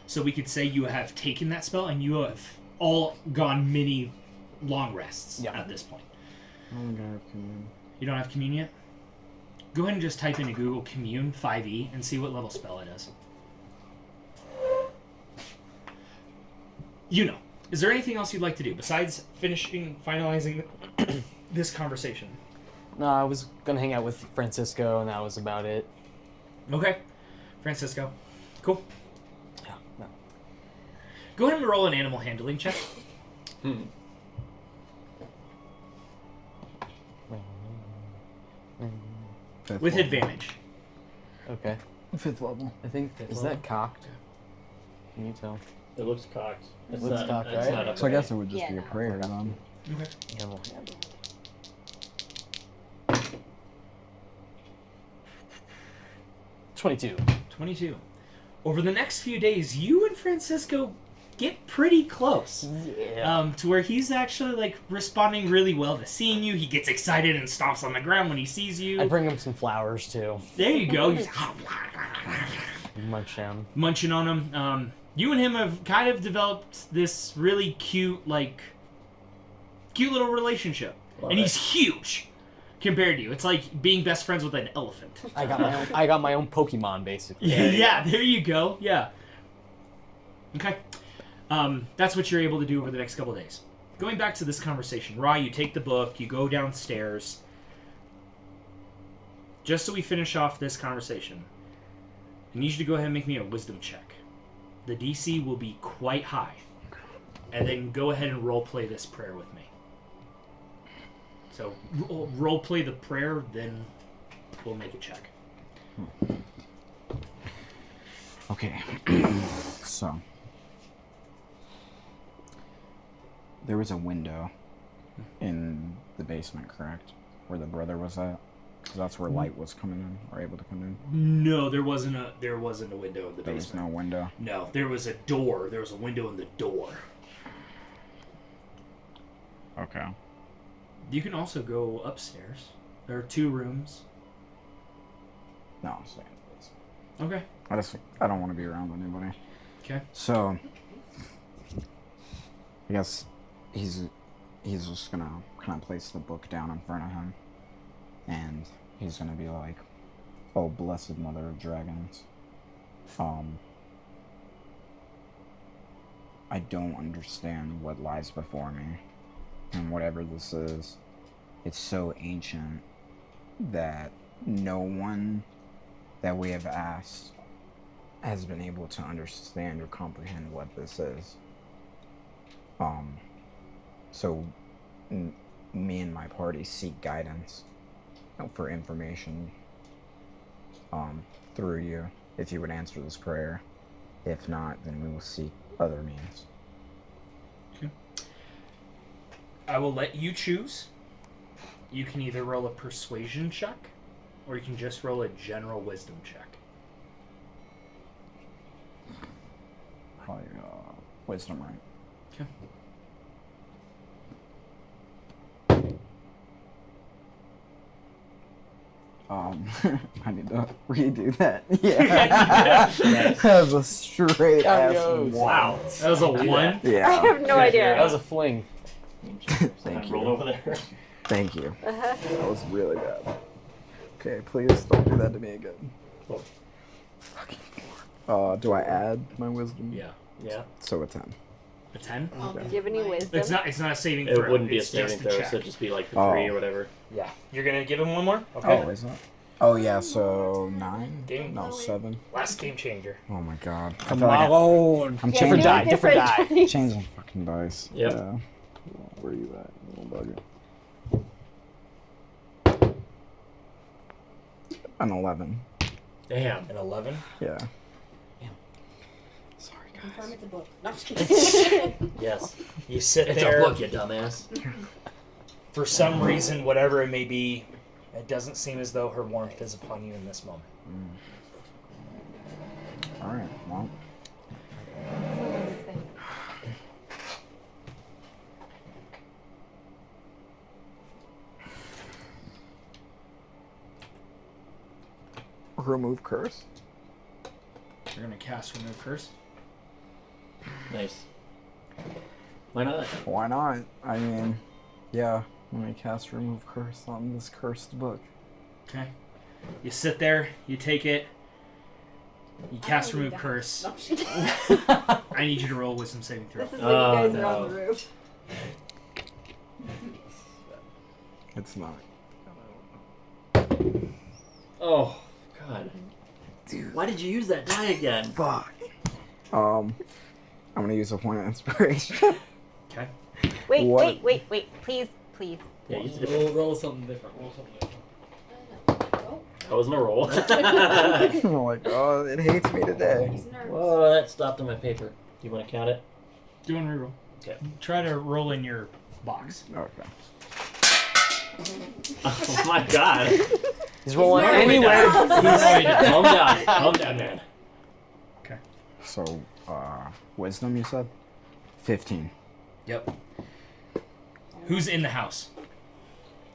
So we could say you have taken that spell and you have all gone mini long rests at this point. I don't think I have commune. You don't have Commune yet? Go ahead and just type into Google Commune 5e and see what level spell it is. You know. Is there anything else you'd like to do besides finalizing this conversation? No, I was gonna hang out with Francisco, and that was about it. Okay. Francisco. Cool. Yeah. No. Go ahead and roll an animal handling check. With advantage. Okay. 5th level. I think is that cocked? Can you tell? It looks cocked. It's Looks not, cocked, it's right? not up So I there. guess it would just Yeah, be a no. prayer then. Okay. And we'll- 22. 22. Over the next few days, you and Francisco get pretty close. Yeah. To where he's actually like responding really well to seeing you. He gets excited and stomps on the ground when he sees you. I bring him some flowers too. There you go. He's Munch down. munching on them. You and him have kind of developed this really cute little relationship. Love And it. he's huge compared to you. It's like being best friends with an elephant. I got my own Pokemon basically. Yeah, there you go. Yeah. Okay. That's what you're able to do over the next couple of days. Going back to this conversation, Ra, you take the book, you go downstairs. Just so we finish off this conversation, I need you to go ahead and make me a wisdom check. The DC will be quite high. And then go ahead and roleplay this prayer with me. So, roleplay the prayer, then we'll make a check. Okay. So there was a window in the basement, correct? Where the brother was at? 'Cause that's where light was coming in, or able to come in. No, there wasn't a window in the There was basement. no window. No, there was a door. There was a window in the door. Okay. You can also go upstairs. There are 2 rooms. No, I'm staying in the basement. Okay. I don't want to be around anybody. Okay. So I guess he's just gonna kind of place the book down in front of him, and he's gonna be like, "Oh, blessed mother of dragons, I don't understand what lies before me, and whatever this is, it's so ancient that no one that we have asked has been able to understand or comprehend what this is. So me and my party seek guidance for information through you, if you would answer this prayer. If not, then we will seek other means." I will let you choose. You can either roll a persuasion check, or you can just roll a general wisdom check. Probably wisdom, right? Okay. I need to redo that. Yeah. That was a straight ass goes. Wow. That was a 1. Yeah. I have no idea. That was a fling. Thank Roll you. over there. Thank you. Uh-huh. That was really bad. Okay, please don't do that to me again. Oh. Do I add my wisdom? Yeah. Yeah. So a 10. A 10? Do you have any wisdom? It's not a saving It throw. wouldn't be a it's saving just throw, check. so it'd just be like the Oh. 3 or whatever. Yeah. You're gonna give him one more? Okay. Oh, is that? Oh yeah, so 9? Game. No, 7. Last game changer. Oh my god. I Come feel like on. I'm Yeah, changing, Different die, different die. dice. changing fucking dice. Yep. Yeah. Where are you at, you little bugger? An 11. Damn. An 11? Yeah. Damn. Sorry, Confirm guys. it's a book. No, I'm just kidding. Yes. You sit It's there. a book, you dumbass. For some reason, whatever it may be, it doesn't seem as though her warmth is upon you in this moment. Alright, well. Remove curse? You're gonna cast Remove Curse. Nice. Why not? Why not? I mean, yeah. Let me cast remove curse on this cursed book. Okay. You sit there, you take it, you cast I Remove don't Curse. No, I'm just kidding. I need you to roll a wisdom saving throw. This is when you guys are on no. the roof. It's not. Oh, God. Dude. Why did you use that die again? Fuck. I'm gonna use a point of inspiration. Okay. Wait, What? wait, please. Yeah, use it. Roll something different. That wasn't a roll. Oh my god, it hates me today. Whoa, that stopped on my paper. you want to count it? Do one reroll. Okay. Try to roll in your box. Okay. Oh my god. He's rolling He's anywhere. Calm down. Calm down, man. So, wisdom, you said? 15. Yep. Who's in the house?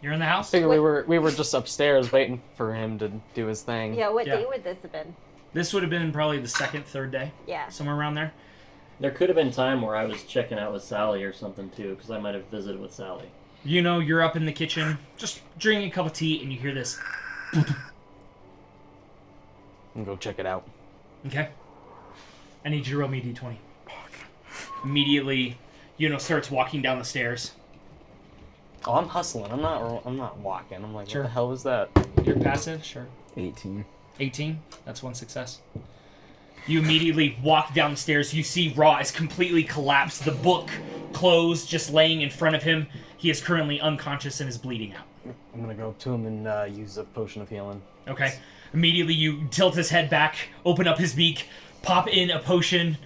You're in the house? Figure we were just upstairs waiting for him to do his thing. Yeah, what Yeah. day would this have been? This would have been probably the second, third day, Yeah. somewhere around there. There could have been time where I was checking out with Sally or something too, because I might have visited with Sally. You know, you're up in the kitchen, just drinking a cup of tea, and you hear this. And go check it out. Okay. I need you to roll me a d20. Immediately, starts walking down the stairs. Oh, I'm hustling. I'm not walking. I'm like, Sure. what the hell was that? You're passive, sure. 18. 18. That's one success. You immediately walk down the stairs. You see Raw is completely collapsed. The book closed, just laying in front of him. He is currently unconscious and is bleeding out. I'm gonna go up to him and use a potion of healing. Okay. Immediately, you tilt his head back, open up his beak, pop in a potion,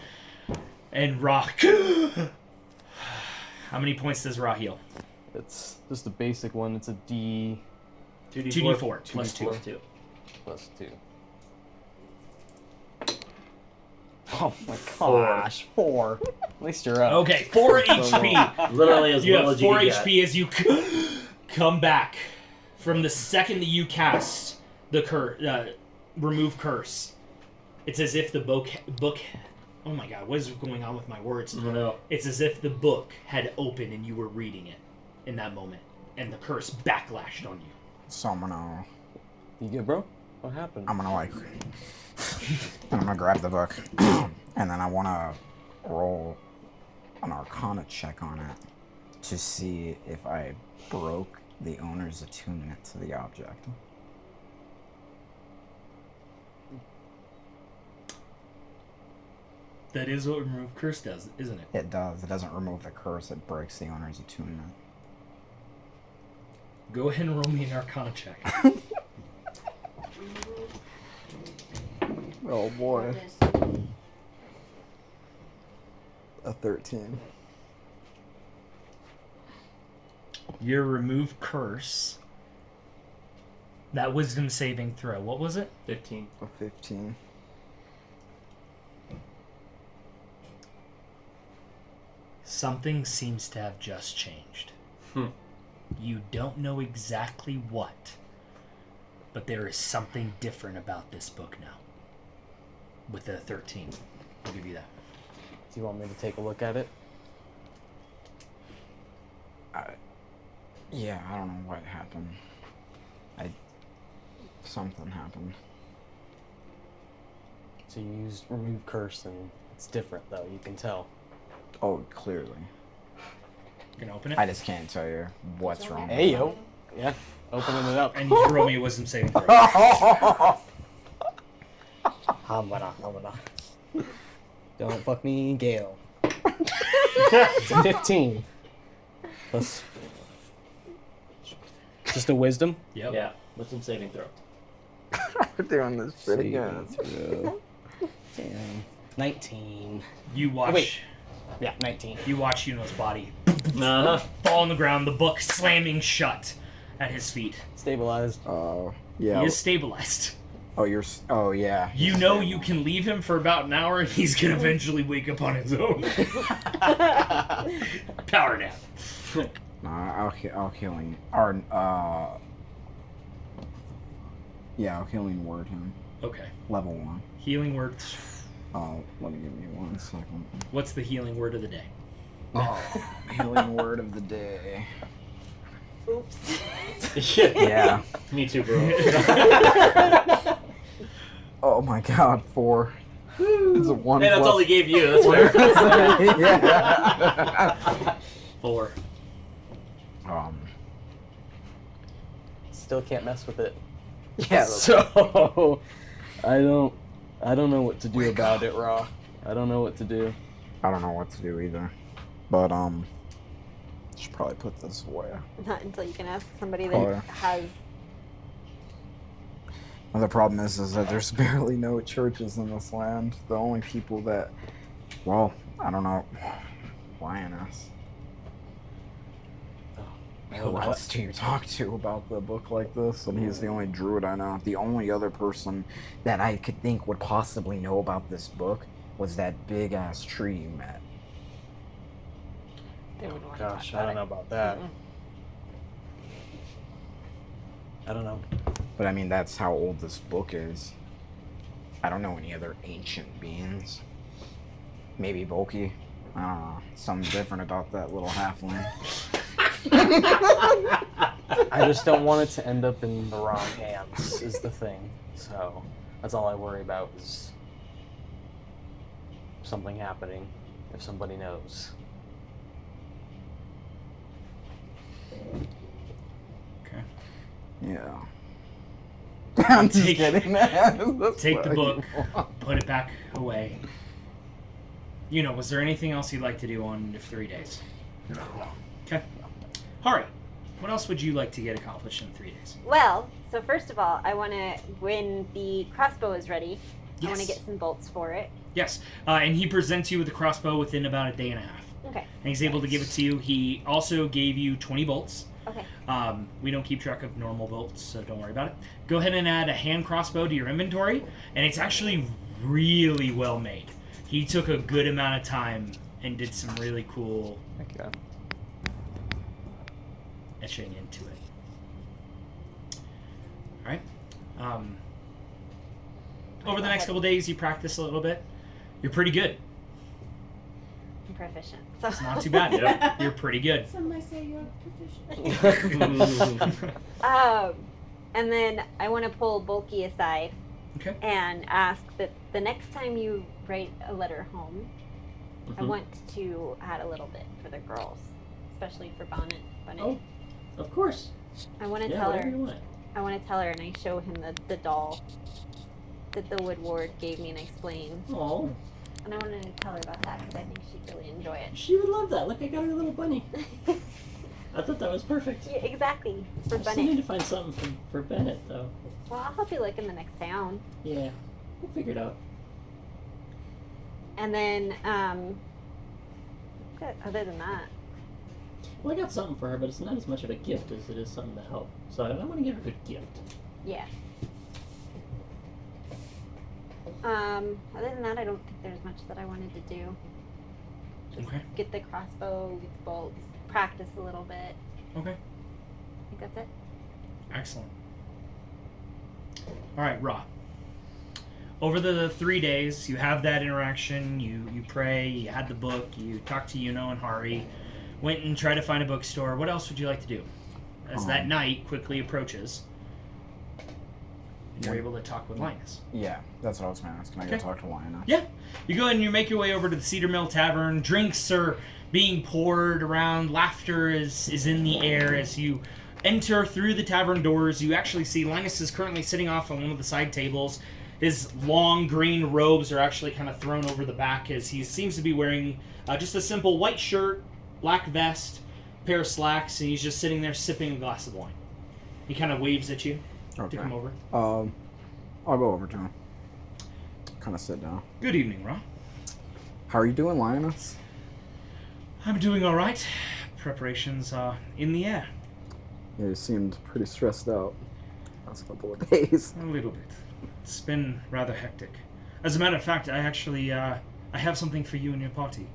and Ra. How many points does Ra heal? It's just a basic one. It's a D 2d4 plus 2. plus 2. Oh my gosh, 4. At least you're up. Okay, 4 HP. Literally as You well have as you 4 could HP as you come back from the second that you cast the remove curse. It's as if the book. Oh my god, what is going on with my words? get. No. It's as if the book had opened and you were reading it in that moment, and the curse backlashed on you. So I'm gonna You good, bro? What happened? I'm gonna grab the book, and then I wanna roll an Arcana check on it to see if I broke the owner's attunement to the object. That is what remove curse does, isn't it? It does. It doesn't remove the curse. It breaks the owner's attunement. Go ahead and roll me an Arcana check. Oh boy. A 13. Your remove curse. That wisdom saving throw. What was it? 15. A 15. Something seems to have just changed. You don't know exactly what, but there is something different about this book now. With a 13. I'll give you that. Do you want me to take a look at it? Yeah, I don't know what happened. Something happened. So you used remove curse, and it's different though. You can tell. Oh, clearly. You gonna open it? I just can't tell you what's wrong. Hey yo. Yeah. Opening it up. I need you to roll me a wisdom saving throw. Hamana. Don't fuck me, Gale. It's a 15. Plus. Just a wisdom? Yep. Yeah. Wisdom saving throw. We're doing this shit again. Damn. 19. You watch. wait. Yeah, 19. You watch Yuno's body Uh-huh. fall on the ground. The book slamming shut at his feet. Stabilized. Oh, yeah. He is stabilized. Oh, oh, yeah. You know you can leave him for about an hour, and he's gonna eventually wake up on his own. Power nap. Nah, I'll healing. Yeah, I'll healing word him. Okay. Level 1. Healing word. Let me give you 1 second. What's the healing word of the day? Oh, healing word of the day. Oops. Yeah. Me too, bro. Oh my god, 4. It's a 1 Hey, that's plus. all he gave you. That's fair. Yeah. 4. Still can't mess with it. Yeah. So I don't know what to do about it, Raw. I don't know what to do. I don't know what to do either. But, should probably put this away. Not until you can ask somebody that Oh, yeah. has. And the problem is that there's barely no churches in this land. The only people that, well, I don't know. Lioness. Who else do you talk to about the book like this? And he's the only druid I know. The only other person that I could think would possibly know about this book was that big ass tree you met. They wouldn't want to Gosh, talk I about don't know about that. Mm-mm. I don't know. But I mean, that's how old this book is. I don't know any other ancient beings. Maybe Bulky. I don't know. Something different about that little halfling. I just don't want it to end up in the wrong hands, is the thing. So that's all I worry about is something happening if somebody knows. Okay. Yeah. I'm just Take- kidding, man. That's Take the what book, I- put it back away. You know, was there anything else you'd like to do on the 3 days? Okay. Hari, what else would you like to get accomplished in 3 days? Well, so first of all, I want to, when the crossbow is ready, I want to Yes. get some bolts for it. Yes, and he presents you with the crossbow within about a day and a half. Okay. And he's able to give it to you. He also gave you 20 bolts. Okay. We don't keep track of normal bolts, so don't worry about it. Go ahead and add a hand crossbow to your inventory, and it's actually really well made. He took a good amount of time and did some really cool Okay. etching into it. Alright. Over the next couple days, you practice a little bit. You're pretty good. I'm proficient. So. It's not too bad. Yep. You're pretty good. Some might say you're proficient. And then I want to pull Bulky aside Okay. and ask that the next time you write a letter home, I Mhm. want to add a little bit for the girls, especially for Bonnet. Oh, of course. I want to Yeah, tell whatever her. you want. I want to tell her, and I show him the doll that the Wood Ward gave me, and I explain. Oh, And I wanted to tell her about that because I think she'd really enjoy it. she would love that. Look, I got her a little bunny. I thought that was perfect. Yeah, exactly. For I still need Bonnet. to find something for Bennett, though. Well, I'll help you look in the next town. Yeah, we'll figure it out. And then, other than that, Well, I got something for her, but it's not as much of a gift as it is something to help. So I want to give her a good gift. yeah. Other than that, I don't think there's much that I wanted to do. Just Okay. get the crossbow, get the bolts, practice a little bit. Okay. I think that's it. Excellent. All right, Ra. Over the 3 days, you have that interaction. You pray. You had the book. You talk to Yuno and Hari. Went and tried to find a bookstore. What else would you like to do? As that night quickly approaches, you're able to talk with Linus. Yeah, that's what I was going to ask. Can I go Okay. talk to Lioness? Yeah. You go ahead and you make your way over to the Cedar Mill Tavern. Drinks are being poured around. Laughter is in the air as you enter through the tavern doors. You actually see Linus is currently sitting off on one of the side tables. His long green robes are actually kind of thrown over the back as he seems to be wearing just a simple white shirt, black vest, pair of slacks, and he's just sitting there sipping a glass of wine. He kind of waves at you Okay. to come over. I'll go over to him. Kind of sit down. Good evening, Ra. How are you doing, Lioness? I'm doing all right. Preparations are in the air. Yeah, you seemed pretty stressed out last couple of days. A little bit. It's been rather hectic. As a matter of fact, I actually I have something for you and your party.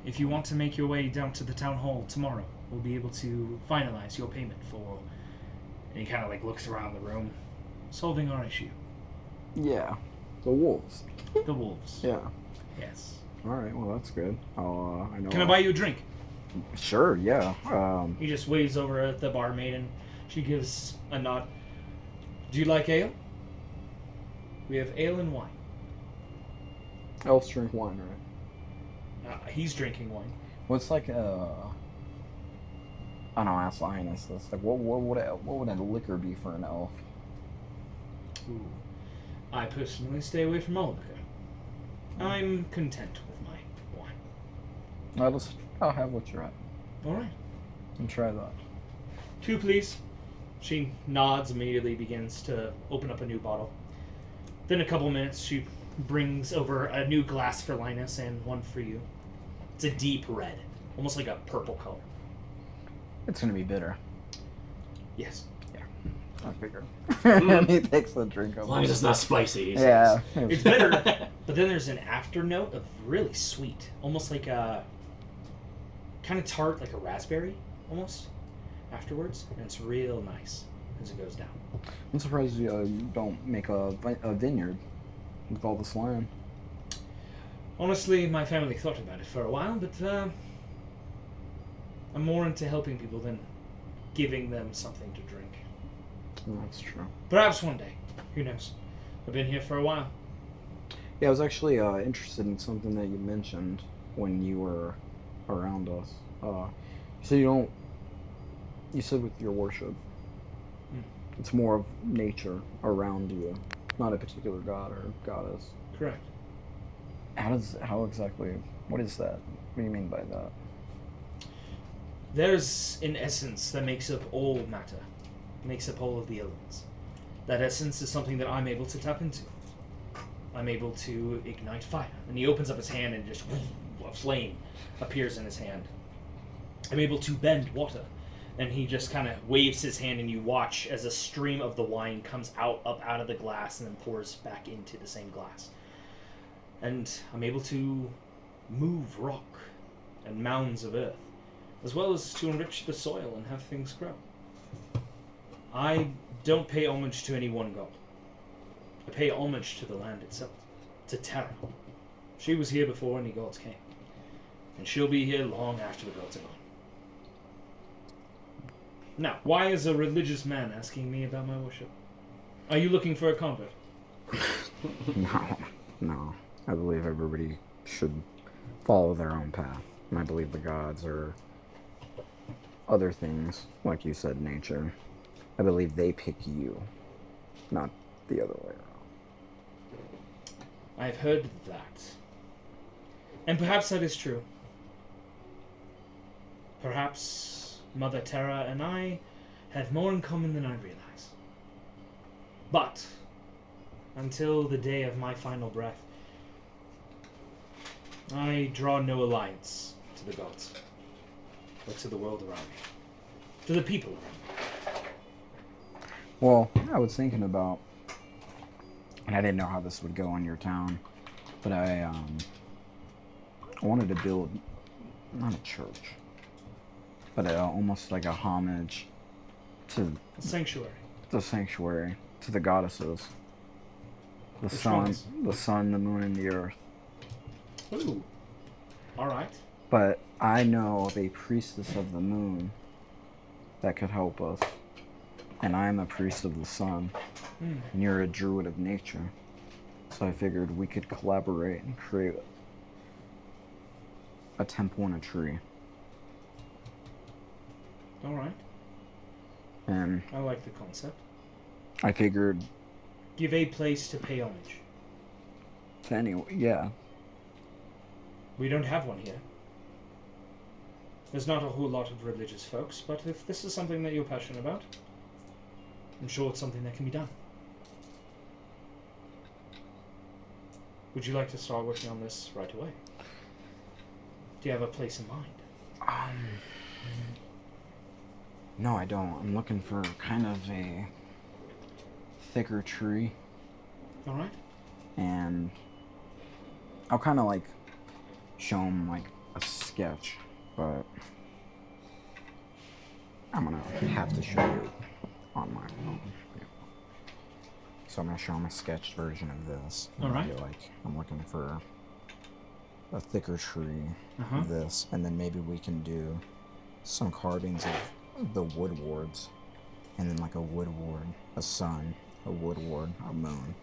If you want to make your way down to the town hall tomorrow, we'll be able to finalize your payment for. And he kind of like looks around the room, solving our issue. Yeah, the wolves. The wolves. Yeah. Yes. All right. Well, that's good. I know. Can I buy you a drink? Sure. Yeah. He just waves over at the barmaid and she gives a nod. Do you like ale? We have ale and wine. Elves drink wine, right? He's drinking wine. What's like I don't know. Ask Lioness this. Like, what would a liquor be for an elf? Ooh. I personally stay away from all liquor. I'm content with my wine. I'll have what you're at All right. and try that. 2, please. She nods, immediately begins to open up a new bottle. Then a couple minutes, she brings over a new glass for Linus and one for you. It's a deep red, almost like a purple color. It's gonna be bitter. Yes. I figured. And he takes the drink As of long as it's not spicy. he Yeah. It's bitter, but then there's an after note of really sweet, almost like a kind of tart, like a raspberry, almost afterwards, and it's real nice as it goes down. I'm surprised you don't make a vineyard with all this land. Honestly, my family thought about it for a while, but I'm more into helping people than giving them something to drink. That's true. Perhaps one day. Who knows? I've been here for a while. Yeah, I was actually interested in something that you mentioned when you were around us. So you said with your worship, it's more of nature around you, not a particular god or goddess. Correct. How exactly, what is that? What do you mean by that? There's an essence that makes up all matter, makes up all of the elements. That essence is something that I'm able to tap into. I'm able to ignite fire. And he opens up his hand and just a flame appears in his hand. I'm able to bend water. And he just kind of waves his hand and you watch as a stream of the wine comes up out of the glass and then pours back into the same glass. And I'm able to move rock and mounds of earth, as well as to enrich the soil and have things grow. I don't pay homage to any one god. I pay homage to the land itself, to Terra. She was here before any gods came, and she'll be here long after the gods are gone. Now, why is a religious man asking me about my worship? Are you looking for a convert? No. I believe everybody should follow their own path. And I believe the gods are other things, like you said, nature. I believe they pick you, not the other way around. I've heard that. And perhaps that is true. Perhaps Mother Terra and I have more in common than I realize. But, until the day of my final breath, I draw no alliance to the gods, but to the world around me, to the people around me. Well, I was thinking about, and I didn't know how this would go in your town, but I wanted to build, not a church, but almost like a homage to A sanctuary. the sanctuary, to the goddesses. The Which sun, ones? the sun, the moon, and the earth. Ooh. Alright. But I know of a priestess of the moon that could help us. And I'm a priest of the sun. And you're a druid of nature. So I figured we could collaborate and create a temple in a tree. Alright. And I like the concept. I figured Give a place to pay homage. to anyone, yeah. We don't have one here. There's not a whole lot of religious folks, but if this is something that you're passionate about, I'm sure it's something that can be done. Would you like to start working on this right away? Do you have a place in mind? No, I don't. I'm looking for kind of a thicker tree. Alright. And I'll kind of like show him like a sketch, but I'm gonna have to show you on my phone. Yeah. So I'm gonna show him a sketched version of this. All right. Be like, I'm looking for a thicker tree, Uh-huh. this, and then maybe we can do some carvings of the wood wards, and then like a wood ward, a sun, a wood ward, a moon,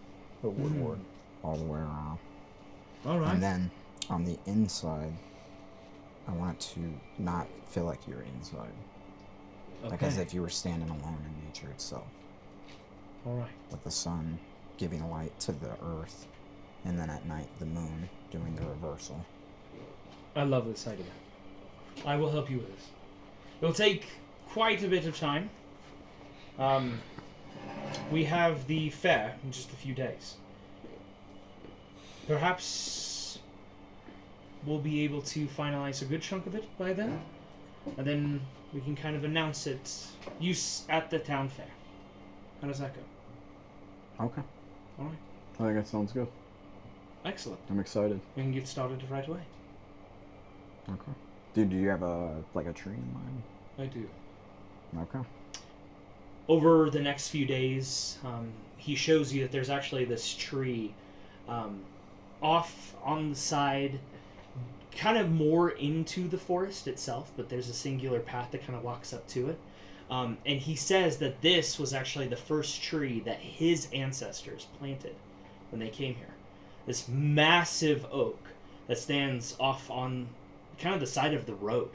a wood ward, all the way around. Alright. And then on the inside, I want it to not feel like you're inside. Like as if you were standing alone in nature itself. Alright. With the sun giving light to the earth, and then at night the moon doing the reversal. I love this idea. I will help you with this. It'll take quite a bit of time. We have the fair in just a few days. perhaps we'll be able to finalize a good chunk of it by then. And then we can kind of announce its use at the town fair. How does that go? Okay. All right. I think that sounds good. Excellent. I'm excited. We can get started right away. Okay. Dude, do you have a tree in mind? I do. Okay. Over the next few days, he shows you that there's actually this tree off on the side, kind of more into the forest itself, but there's a singular path that kind of walks up to it. And he says that this was actually the first tree that his ancestors planted when they came here. This massive oak that stands off on kind of the side of the road,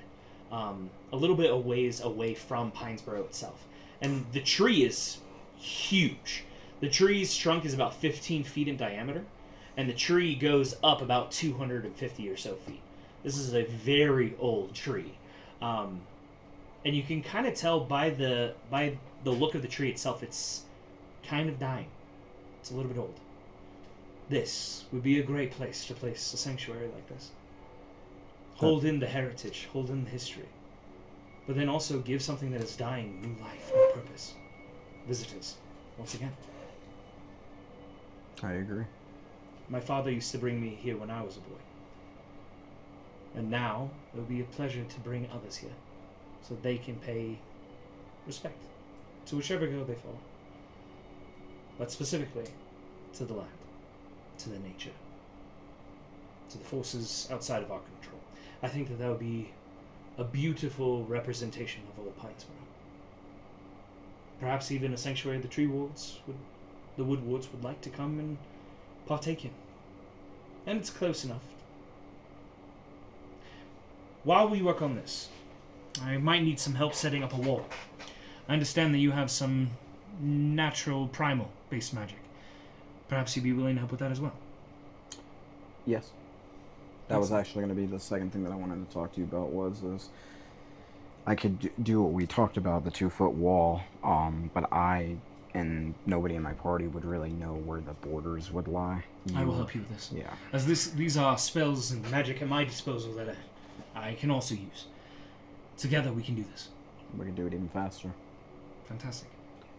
a little bit a ways away from Pinesboro itself. And the tree is huge. The tree's trunk is about 15 feet in diameter, and the tree goes up about 250 or so feet. This is a very old tree. And you can kind of tell by the look of the tree itself, it's kind of dying. It's a little bit old. This would be a great place to place a sanctuary like this. Hold in the heritage, hold in the history, but then also give something that is dying new life, new purpose. Visitors, once again. I agree. My father used to bring me here when I was a boy. And now it will be a pleasure to bring others here, so they can pay respect to whichever god they follow. But specifically, to the land, to the nature, to the forces outside of our control. I think that would be a beautiful representation of old Pinesboro. Perhaps even a sanctuary the wood wards would like to come and partake in. And it's close enough. While we work on this, I might need some help setting up a wall. I understand that you have some natural primal-based magic. Perhaps you'd be willing to help with that as well. Yes. That was actually going to be the second thing that I wanted to talk to you about was I could do what we talked about, the 2-foot wall, but I and nobody in my party would really know where the borders would lie. I will help you with this. Yeah. As these are spells and magic at my disposal that I can also use. Together we can do this. We can do it even faster. Fantastic.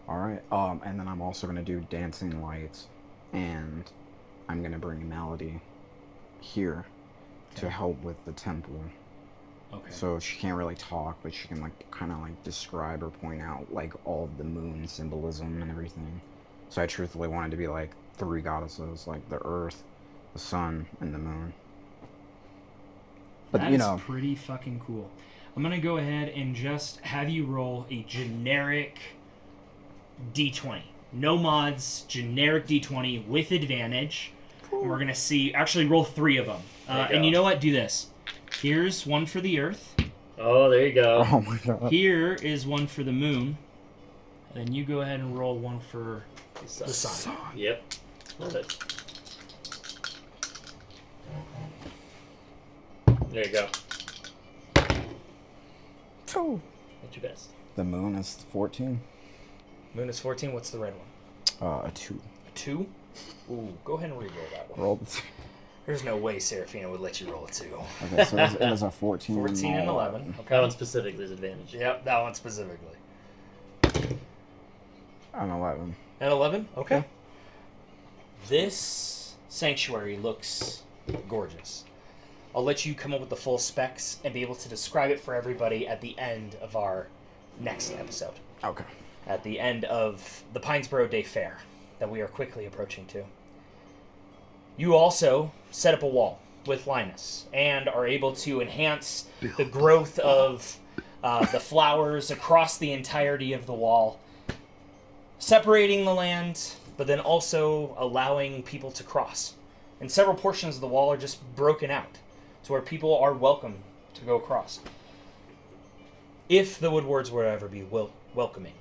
All right. And then I'm also going to do dancing lights, and I'm going to bring Melody here to help with the temple. Okay. So she can't really talk, but she can kind of describe or point out all of the moon symbolism and everything. So I truthfully wanted to be 3 goddesses, the earth, the sun, and the moon. But That's pretty fucking cool. I'm gonna go ahead and just have you roll a generic D20. No mods, generic D20 with advantage. Cool. And we're gonna see. Actually, roll 3 of them. And you know what? Do this. Here's one for the Earth. Oh, there you go. Oh my god. Here is one for the Moon. And then you go ahead and roll one for the Sun. Yep. Love it. There you go. 2. That's your best. The moon is 14. Moon is 14. What's the red one? A 2. A 2? Ooh, go ahead and re-roll that one. Roll the 2. There's no way Seraphina would let you roll a 2. Okay, so it was a 14. 14 and 11. Okay. That one specifically is advantage. Yep, that one specifically. An 11. An 11? Okay. This sanctuary looks gorgeous. I'll let you come up with the full specs and be able to describe it for everybody at the end of our next episode. Okay. At the end of the Pinesboro Day Fair that we are quickly approaching to. You also set up a wall with Linus and are able to enhance the growth of the flowers across the entirety of the wall, separating the land, but then also allowing people to cross. And several portions of the wall are just broken out to where people are welcome to go across. If the Woodwards were to ever be welcoming.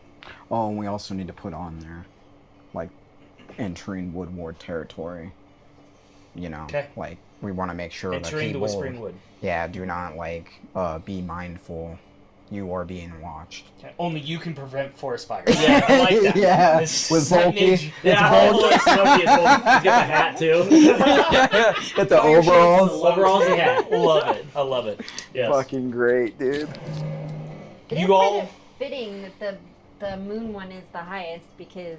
Oh, and we also need to put on there, entering Woodward territory. Okay. We want to make sure that Entering people, the Whispering Wood. Yeah, do not be mindful You are being watched. Okay, only you can prevent forest fires. Yeah, I like that. Yeah, This with signage- Volky. Yeah, It's Volky. He's got the hat too. Get the overalls. Overalls and hat. Love it. I love it. Yes. Fucking great, dude. It You is all- kind of fitting that the moon one is the highest because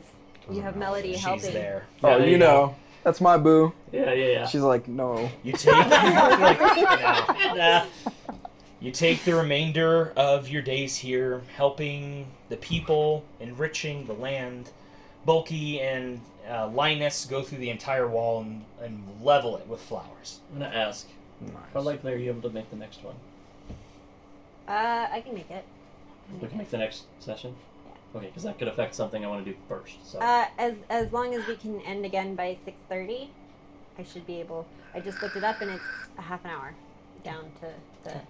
you have Melody She's helping. there. Oh, Yeah, there you go. know. That's my boo. Yeah. She's like, no. You take nah. You take the remainder of your days here, helping the people, enriching the land. Bulky and Linus go through the entire wall and level it with flowers. I'm gonna ask, how likely are you able to make the next one? I can make it. We can make the next session? Yeah. Okay, because that could affect something I want to do first. So. As long as we can end again by 6:30, I should be able. I just looked it up and it's a half an hour down to the.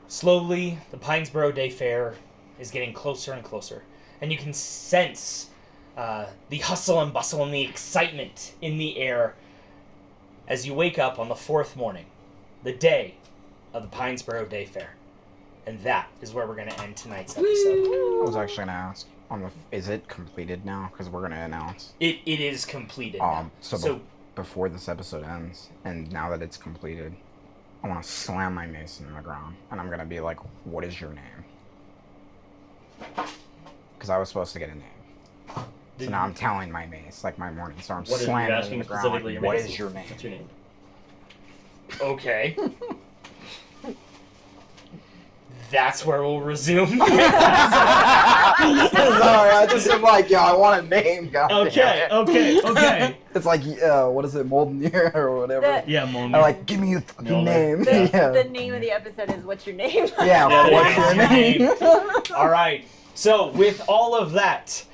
Slowly, the Pinesboro Day Fair is getting closer and closer, and you can sense the hustle and bustle and the excitement in the air as you wake up on the 4th morning, the day of the Pinesboro Day Fair. And that is where we're going to end tonight's episode. I was actually gonna ask. Is it completed now? Because we're gonna announce. It is completed now. So before this episode ends, and now that it's completed, I want to slam my mace in the ground, and I'm gonna be like, "What is your name?" Because I was supposed to get a name. So now I'm telling my mace, like my morning star. I'm What is slamming you it in asking the ground. specifically Like, your what name? is your name? What's your name? Okay. That's where we'll resume. Sorry, I just am like, yo, I want a name, God. Okay. It's like, what is it, Moldenir or whatever? Yeah, I like, give me a fucking Mjolnir. name. The, Yeah. the name of the episode is "What's Your Name?" Yeah, Yeah, what's yeah, your yeah. name? All right. So, with all of that,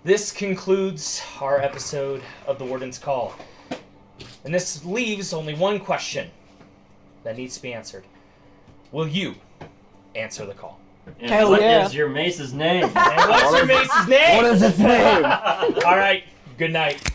this concludes our episode of the Warden's Call. And this leaves only one question that needs to be answered. Will you answer the call? And Hell what yeah. is your mace's name? And what's your mace's name? What is his name? All right. Good night.